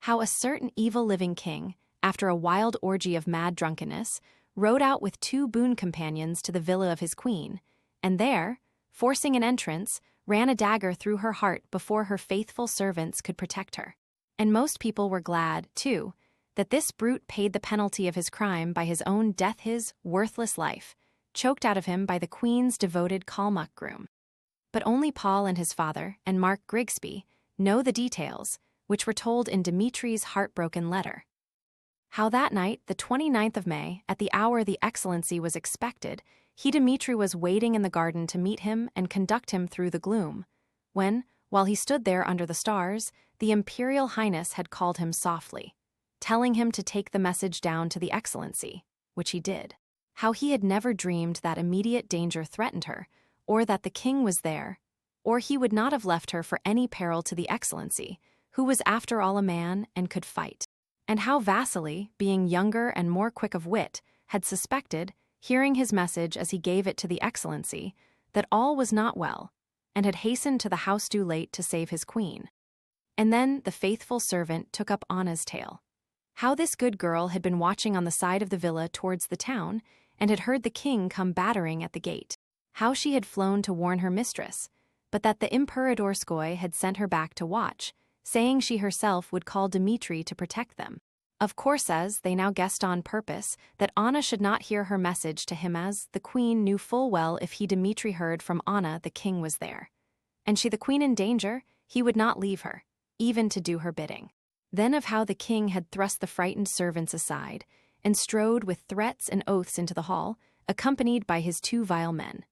S1: How a certain evil living king, after a wild orgy of mad drunkenness, rode out with 2 boon companions to the villa of his queen, and there, forcing an entrance, ran a dagger through her heart before her faithful servants could protect her. And most people were glad, too, that this brute paid the penalty of his crime by his own death, his worthless life, choked out of him by the queen's devoted Kalmuck groom. But only Paul and his father, and Mark Grigsby, know the details, which were told in Dimitri's heartbroken letter. How that night, the 29th of May, at the hour the Excellency was expected, Dimitri was waiting in the garden to meet him and conduct him through the gloom, when, while he stood there under the stars, the Imperial Highness had called him softly, telling him to take the message down to the Excellency, which he did. How he had never dreamed that immediate danger threatened her, or that the king was there, or he would not have left her for any peril to the Excellency, who was after all a man and could fight. And how Vasily, being younger and more quick of wit, had suspected, hearing his message as he gave it to the Excellency, that all was not well, and had hastened to the house too late to save his queen. And then the faithful servant took up Anna's tale. How this good girl had been watching on the side of the villa towards the town, and had heard the king come battering at the gate. How she had flown to warn her mistress, but that the Imperatorskoy had sent her back to watch, saying she herself would call Dimitri to protect them. Of course, as they now guessed on purpose, that Anna should not hear her message to him, as the queen knew full well if Dimitri heard from Anna the king was there. And she the queen in danger, he would not leave her, even to do her bidding. Then of how the king had thrust the frightened servants aside, and strode with threats and oaths into the hall, accompanied by his 2 vile men.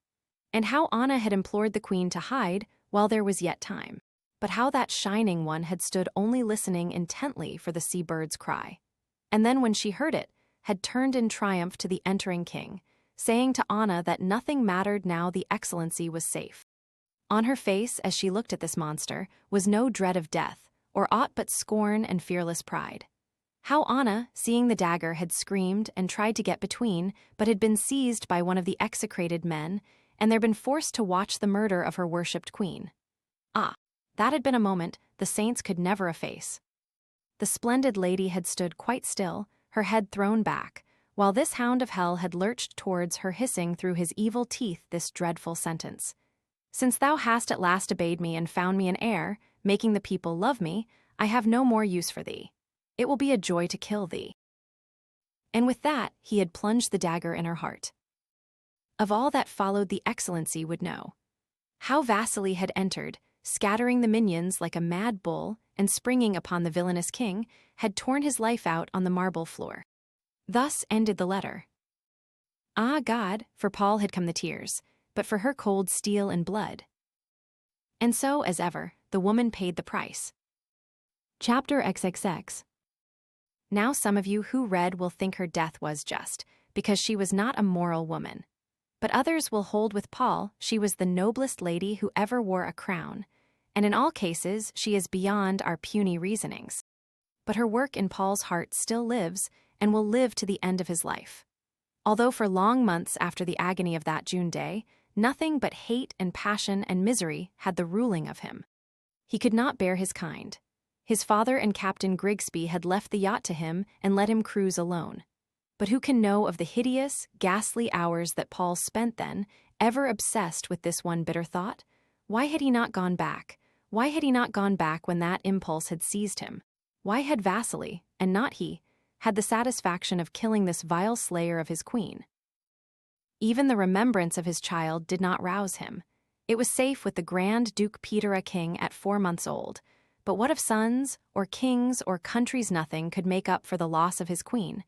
S1: And how Anna had implored the queen to hide while there was yet time. But how that shining one had stood only listening intently for the sea-bird's cry. And then when she heard it, had turned in triumph to the entering king, saying to Anna that nothing mattered now the Excellency was safe. On her face, as she looked at this monster, was no dread of death, or aught but scorn and fearless pride. How Anna, seeing the dagger, had screamed and tried to get between, but had been seized by one of the execrated men, and there been forced to watch the murder of her worshipped queen. Ah, that had been a moment the saints could never efface. The splendid lady had stood quite still, her head thrown back, while this hound of hell had lurched towards her, hissing through his evil teeth this dreadful sentence. Since thou hast at last obeyed me and found me an heir, making the people love me, I have no more use for thee. It will be a joy to kill thee. And with that he had plunged the dagger in her heart. Of all that followed the Excellency would know. How Vasily had entered, scattering the minions like a mad bull, and springing upon the villainous king, had torn his life out on the marble floor. Thus ended the letter. Ah God, for Paul had come the tears, but for her cold steel and blood. And so, as ever, the woman paid the price. Chapter XXX. Now some of you who read will think her death was just, because she was not a moral woman. But others will hold with Paul she was the noblest lady who ever wore a crown, and in all cases she is beyond our puny reasonings. But her work in Paul's heart still lives, and will live to the end of his life. Although for long months after the agony of that June day, nothing but hate and passion and misery had the ruling of him. He could not bear his kind. His father and Captain Grigsby had left the yacht to him and let him cruise alone. But who can know of the hideous, ghastly hours that Paul spent then, ever obsessed with this one bitter thought? Why had he not gone back? Why had he not gone back when that impulse had seized him? Why had Vasily, and not he, had the satisfaction of killing this vile slayer of his queen? Even the remembrance of his child did not rouse him. It was safe with the Grand Duke Peter, a king at 4 months old. But what of sons, or kings, or countries? Nothing could make up for the loss of his queen.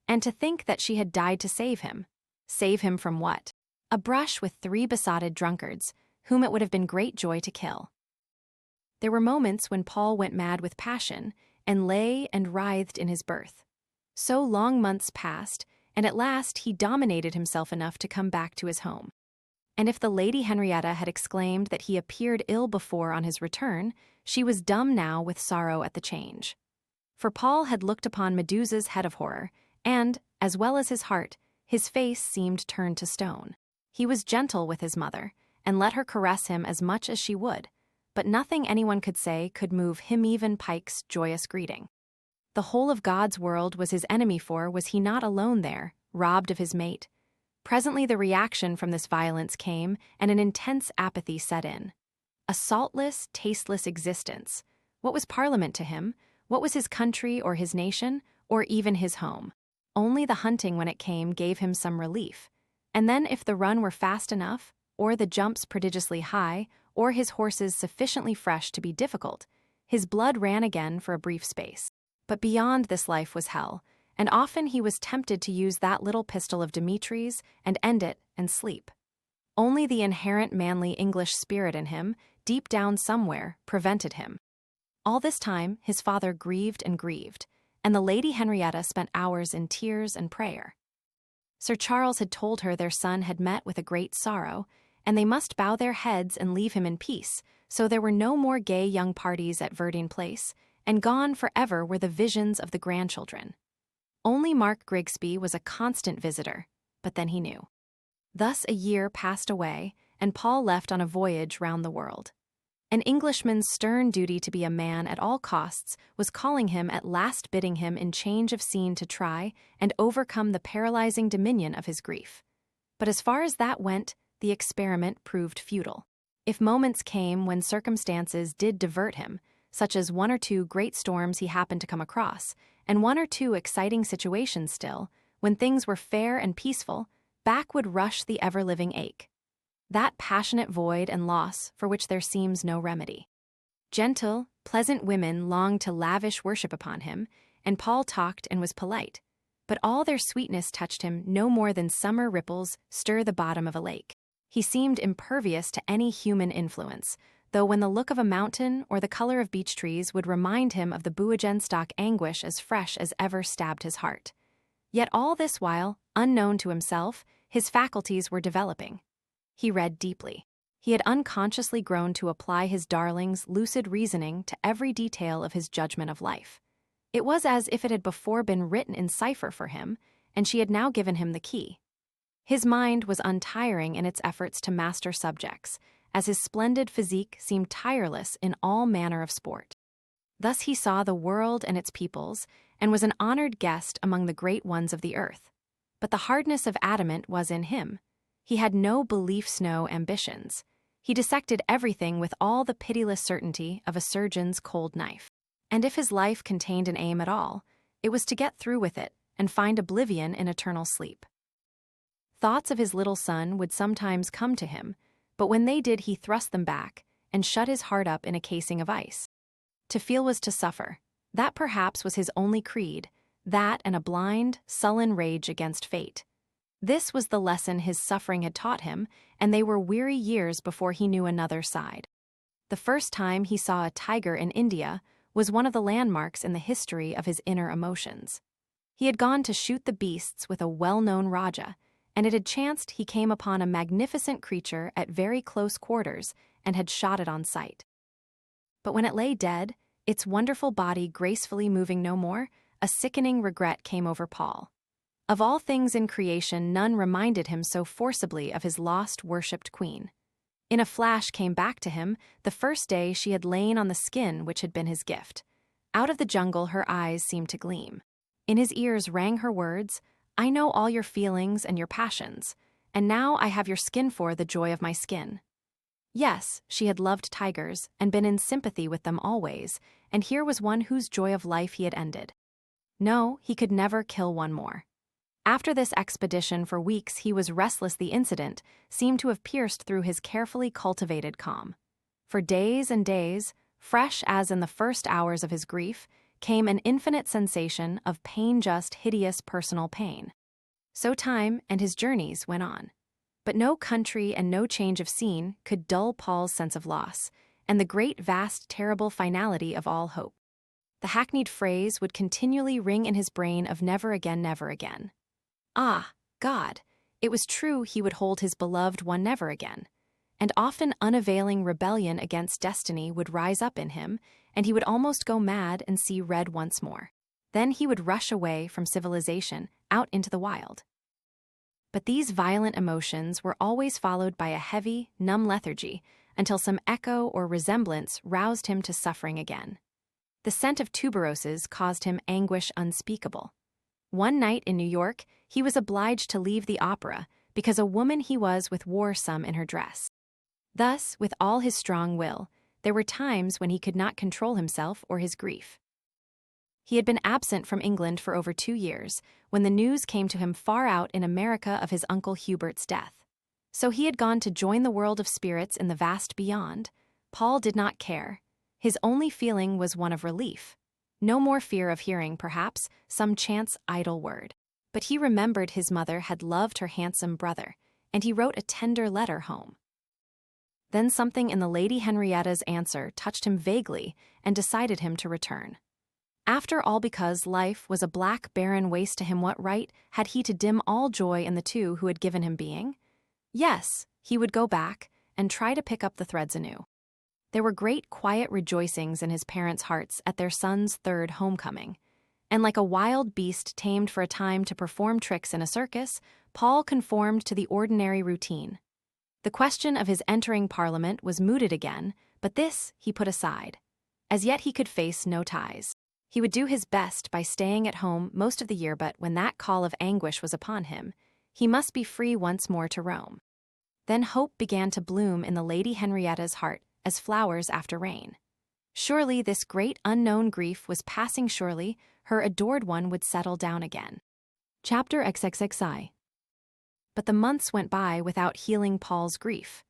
S1: And to think that she had died to save him. Save him from what? A brush with 3 besotted drunkards, whom it would have been great joy to kill. There were moments when Paul went mad with passion, and lay and writhed in his berth. So long months passed, and at last he dominated himself enough to come back to his home. And if the Lady Henrietta had exclaimed that he appeared ill before on his return, she was dumb now with sorrow at the change. For Paul had looked upon Medusa's head of horror, and, as well as his heart, his face seemed turned to stone. He was gentle with his mother, and let her caress him as much as she would, but nothing anyone could say could move Himeven Pike's joyous greeting. The whole of God's world was his enemy, for was he not alone there, robbed of his mate? Presently the reaction from this violence came, and an intense apathy set in. A saltless, tasteless existence. What was Parliament to him? What was his country or his nation, or even his home? Only the hunting when it came gave him some relief. And then if the run were fast enough, or the jumps prodigiously high, or his horses sufficiently fresh to be difficult, his blood ran again for a brief space. But beyond this life was hell, and often he was tempted to use that little pistol of Dimitri's and end it and sleep. Only the inherent manly English spirit in him, deep down somewhere, prevented him. All this time his father grieved, and the Lady Henrietta spent hours in tears and prayer. Sir Charles had told her their son had met with a great sorrow, and they must bow their heads and leave him in peace, so there were no more gay young parties at Verdine Place, and gone forever were the visions of the grandchildren. Only Mark Grigsby was a constant visitor, but then he knew. Thus a year passed away, and Paul left on a voyage round the world. An Englishman's stern duty to be a man at all costs was calling him at last, bidding him in change of scene to try and overcome the paralyzing dominion of his grief. But as far as that went, the experiment proved futile. If moments came when circumstances did divert him, such as one or two great storms he happened to come across, and one or two exciting situations still, when things were fair and peaceful, back would rush the ever-living ache. That passionate void and loss for which there seems no remedy. Gentle, pleasant women longed to lavish worship upon him, and Paul talked and was polite, but all their sweetness touched him no more than summer ripples stir the bottom of a lake. He seemed impervious to any human influence, though when the look of a mountain or the color of beech trees would remind him of the Buogenstock anguish as fresh as ever stabbed his heart. Yet all this while, unknown to himself, his faculties were developing. He read deeply. He had unconsciously grown to apply his darling's lucid reasoning to every detail of his judgment of life. It was as if it had before been written in cipher for him, and she had now given him the key. His mind was untiring in its efforts to master subjects, as his splendid physique seemed tireless in all manner of sport. Thus he saw the world and its peoples, and was an honored guest among the great ones of the earth. But the hardness of adamant was in him. He had no beliefs, no ambitions. He dissected everything with all the pitiless certainty of a surgeon's cold knife. And if his life contained an aim at all, it was to get through with it and find oblivion in eternal sleep. Thoughts of his little son would sometimes come to him, but when they did he thrust them back and shut his heart up in a casing of ice. To feel was to suffer. That perhaps was his only creed, that and a blind, sullen rage against fate. This was the lesson his suffering had taught him, and they were weary years before he knew another side. The first time he saw a tiger in India was one of the landmarks in the history of his inner emotions. He had gone to shoot the beasts with a well-known Raja, and it had chanced he came upon a magnificent creature at very close quarters and had shot it on sight. But when it lay dead, its wonderful body gracefully moving no more, a sickening regret came over Paul. Of all things in creation, none reminded him so forcibly of his lost, worshipped queen. In a flash came back to him the first day she had lain on the skin which had been his gift. Out of the jungle her eyes seemed to gleam. In his ears rang her words, "I know all your feelings and your passions, and now I have your skin for the joy of my skin." Yes, she had loved tigers and been in sympathy with them always, and here was one whose joy of life he had ended. No, he could never kill one more. After this expedition for weeks he was restless. The incident seemed to have pierced through his carefully cultivated calm. For days and days, fresh as in the first hours of his grief, came an infinite sensation of pain, just hideous personal pain. So time and his journeys went on. But no country and no change of scene could dull Paul's sense of loss, and the great, vast, terrible finality of all hope. The hackneyed phrase would continually ring in his brain of never again, never again. Ah, God, It was true he would hold his beloved one never again, and often unavailing rebellion against destiny would rise up in him, and he would almost go mad and see red once more. Then he would rush away from civilization out into the wild. But these violent emotions were always followed by a heavy, numb lethargy until some echo or resemblance roused him to suffering again. The scent of tuberoses caused him anguish unspeakable. One night in New York, he was obliged to leave the opera because a woman he was with wore some in her dress. Thus, with all his strong will, there were times when he could not control himself or his grief. He had been absent from England for over 2 years when the news came to him far out in America of his uncle Hubert's death. So he had gone to join the world of spirits in the vast beyond. Paul did not care. His only feeling was one of relief. No more fear of hearing, perhaps, some chance idle word. But he remembered his mother had loved her handsome brother, and he wrote a tender letter home. Then something in the Lady Henrietta's answer touched him vaguely and decided him to return. After all, because life was a black, barren waste to him, what right had he to dim all joy in the two who had given him being? Yes, he would go back and try to pick up the threads anew. There were great quiet rejoicings in his parents' hearts at their son's third homecoming, and like a wild beast tamed for a time to perform tricks in a circus, Paul conformed to the ordinary routine. The question of his entering Parliament was mooted again, but this he put aside. As yet he could face no ties. He would do his best by staying at home most of the year, but when that call of anguish was upon him, he must be free once more to roam. Then hope began to bloom in the Lady Henrietta's heart as flowers after rain. Surely this great unknown grief was passing, surely her adored one would settle down again. Chapter XXXI. But the months went by without healing Paul's grief.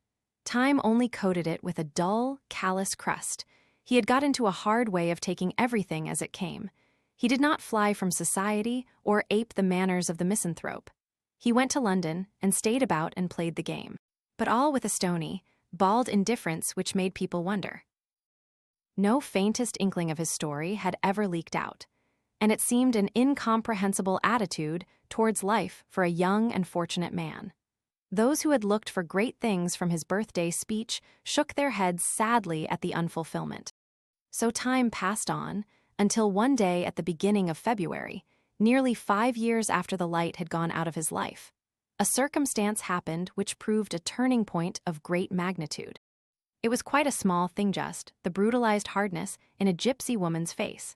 S1: Time only coated it with a dull, callous crust. He had got into a hard way of taking everything as it came. He did not fly from society or ape the manners of the misanthrope. He went to London and stayed about and played the game. But all with a stony, bald indifference which made people wonder. No faintest inkling of his story had ever leaked out, and it seemed an incomprehensible attitude towards life for a young and fortunate man. Those who had looked for great things from his birthday speech shook their heads sadly at the unfulfillment. So time passed on, until one day at the beginning of February, nearly 5 years after the light had gone out of his life, a circumstance happened which proved a turning point of great magnitude. It was quite a small thing, just the brutalized hardness in a gypsy woman's face.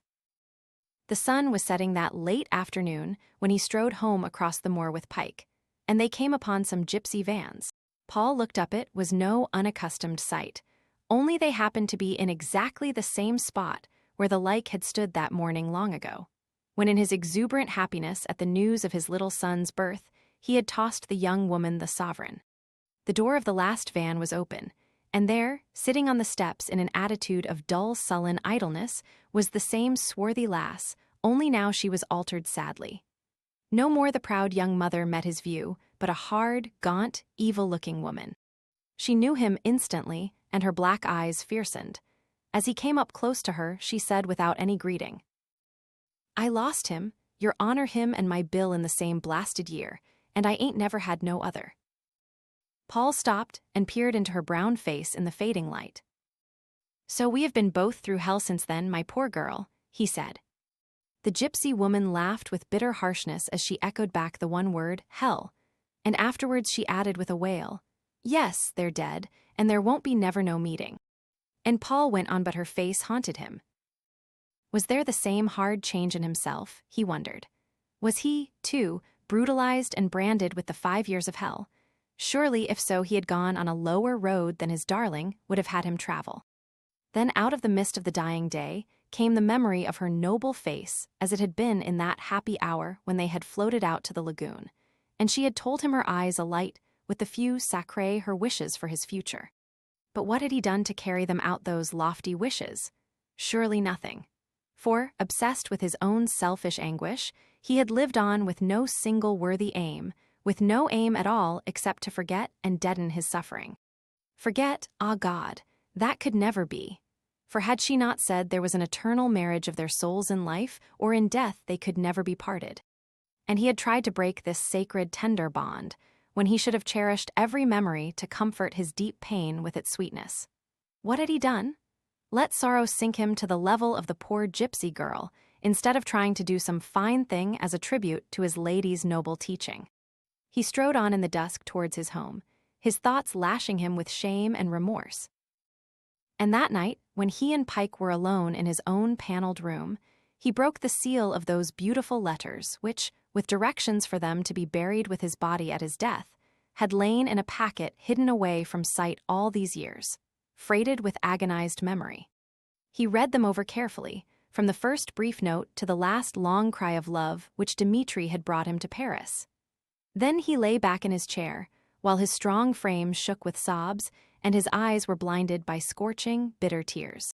S1: The sun was setting that late afternoon when he strode home across the moor with Pike, and they came upon some gypsy vans. Paul looked up. It was no unaccustomed sight, only they happened to be in exactly the same spot where the like had stood that morning long ago, when in his exuberant happiness at the news of his little son's birth, he had tossed the young woman the sovereign. The door of the last van was open, and there, sitting on the steps in an attitude of dull, sullen idleness, was the same swarthy lass, only now she was altered sadly. No more the proud young mother met his view, but a hard, gaunt, evil-looking woman. She knew him instantly, and her black eyes fiercened. As he came up close to her, she said without any greeting, "I lost him, your honor, him and my bill in the same blasted year, and I ain't never had no other." Paul stopped and peered into her brown face in the fading light. "So we have been both through hell since then, my poor girl," he said. The gypsy woman laughed with bitter harshness as she echoed back the one word, hell, and afterwards she added with a wail, "Yes, they're dead, and there won't be never no meeting." And Paul went on, but her face haunted him. Was there the same hard change in himself, he wondered? Was he, too, brutalized and branded with the 5 years of hell? Surely, if so, he had gone on a lower road than his darling would have had him travel. Then out of the mist of the dying day came the memory of her noble face as it had been in that happy hour when they had floated out to the lagoon, and she had told him her eyes alight with the few sacré her wishes for his future. But what had he done to carry them out, those lofty wishes? Surely nothing. For, obsessed with his own selfish anguish, he had lived on with no single worthy aim, with no aim at all except to forget and deaden his suffering. Forget, ah God, that could never be. For had she not said there was an eternal marriage of their souls in life, or in death they could never be parted? And he had tried to break this sacred, tender bond, when he should have cherished every memory to comfort his deep pain with its sweetness. What had he done? Let sorrow sink him to the level of the poor gypsy girl, instead of trying to do some fine thing as a tribute to his lady's noble teaching. He strode on in the dusk towards his home, his thoughts lashing him with shame and remorse. And that night, when he and Pike were alone in his own paneled room, he broke the seal of those beautiful letters which, with directions for them to be buried with his body at his death, had lain in a packet hidden away from sight all these years, freighted with agonized memory. He read them over carefully, from the first brief note to the last long cry of love which Dmitri had brought him to Paris. Then he lay back in his chair, while his strong frame shook with sobs and his eyes were blinded by scorching, bitter tears.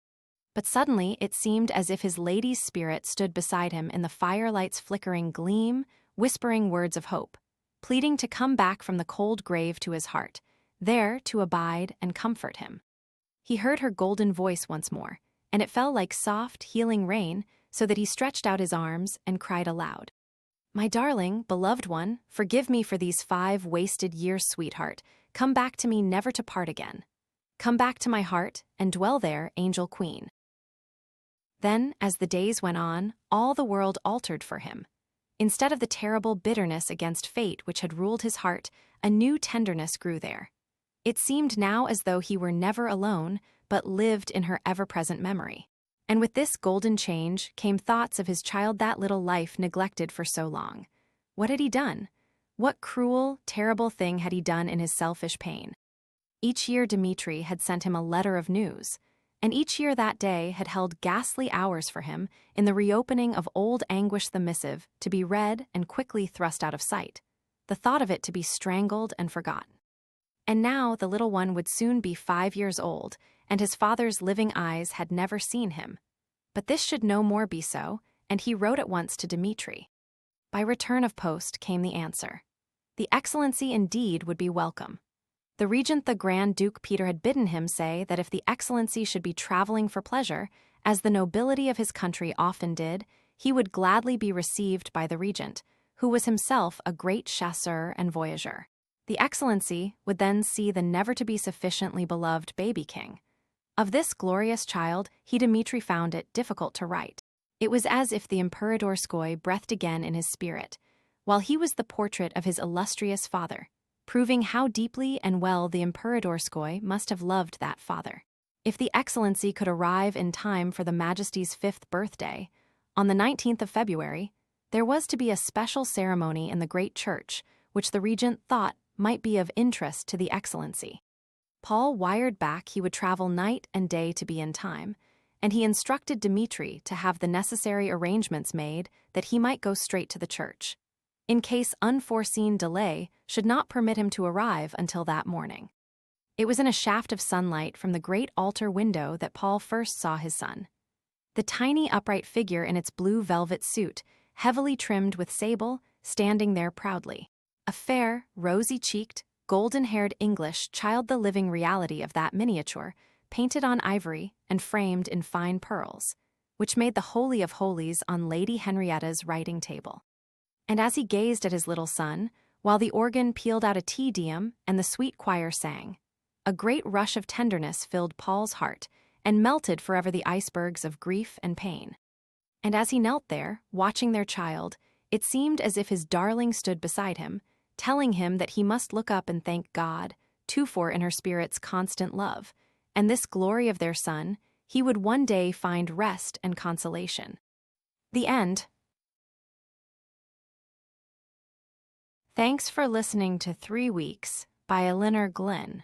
S1: But suddenly it seemed as if his lady's spirit stood beside him in the firelight's flickering gleam, whispering words of hope, pleading to come back from the cold grave to his heart, there to abide and comfort him. He heard her golden voice once more, and it fell like soft, healing rain, so that he stretched out his arms and cried aloud. "My darling, beloved one, forgive me for these 5 wasted years, sweetheart. Come back to me, never to part again. Come back to my heart, and dwell there, angel queen." Then, as the days went on, all the world altered for him. Instead of the terrible bitterness against fate which had ruled his heart, a new tenderness grew there. It seemed now as though he were never alone, but lived in her ever-present memory. And with this golden change came thoughts of his child, that little life neglected for so long. What had he done? What cruel, terrible thing had he done in his selfish pain? Each year Dmitri had sent him a letter of news, and each year that day had held ghastly hours for him in the reopening of old Anguish the missive to be read and quickly thrust out of sight, the thought of it to be strangled and forgotten. And now the little one would soon be 5 years old, and his father's living eyes had never seen him. But this should no more be so, and he wrote at once to Dmitri. By return of post came the answer. The Excellency indeed would be welcome. The Regent the Grand Duke Peter had bidden him say that if the Excellency should be traveling for pleasure, as the nobility of his country often did, he would gladly be received by the Regent, who was himself a great chasseur and voyageur. The Excellency would then see the never-to-be-sufficiently beloved baby king. Of this glorious child, he Dmitri found it difficult to write. It was as if the Imperatorskoye breathed again in his spirit, while he was the portrait of his illustrious father, proving how deeply and well the Imperatorskoye must have loved that father. If the Excellency could arrive in time for the Majesty's 5th birthday, on the 19th of February, there was to be a special ceremony in the great church, which the Regent thought might be of interest to the Excellency. Paul wired back he would travel night and day to be in time, and he instructed Dmitri to have the necessary arrangements made that he might go straight to the church, in case unforeseen delay should not permit him to arrive until that morning. It was in a shaft of sunlight from the great altar window that Paul first saw his son. The tiny upright figure in its blue velvet suit, heavily trimmed with sable, standing there proudly. A fair, rosy-cheeked, golden-haired English child, the living reality of that miniature, painted on ivory and framed in fine pearls, which made the Holy of Holies on Lady Henrietta's writing table. And as he gazed at his little son, while the organ pealed out a Te Deum and the sweet choir sang, a great rush of tenderness filled Paul's heart and melted forever the icebergs of grief and pain. And as he knelt there, watching their child, it seemed as if his darling stood beside him, telling him that he must look up and thank God, too, for in her spirit's constant love, and this glory of their son, he would one day find rest and consolation. The end. Thanks for listening to 3 Weeks by Elinor Glyn.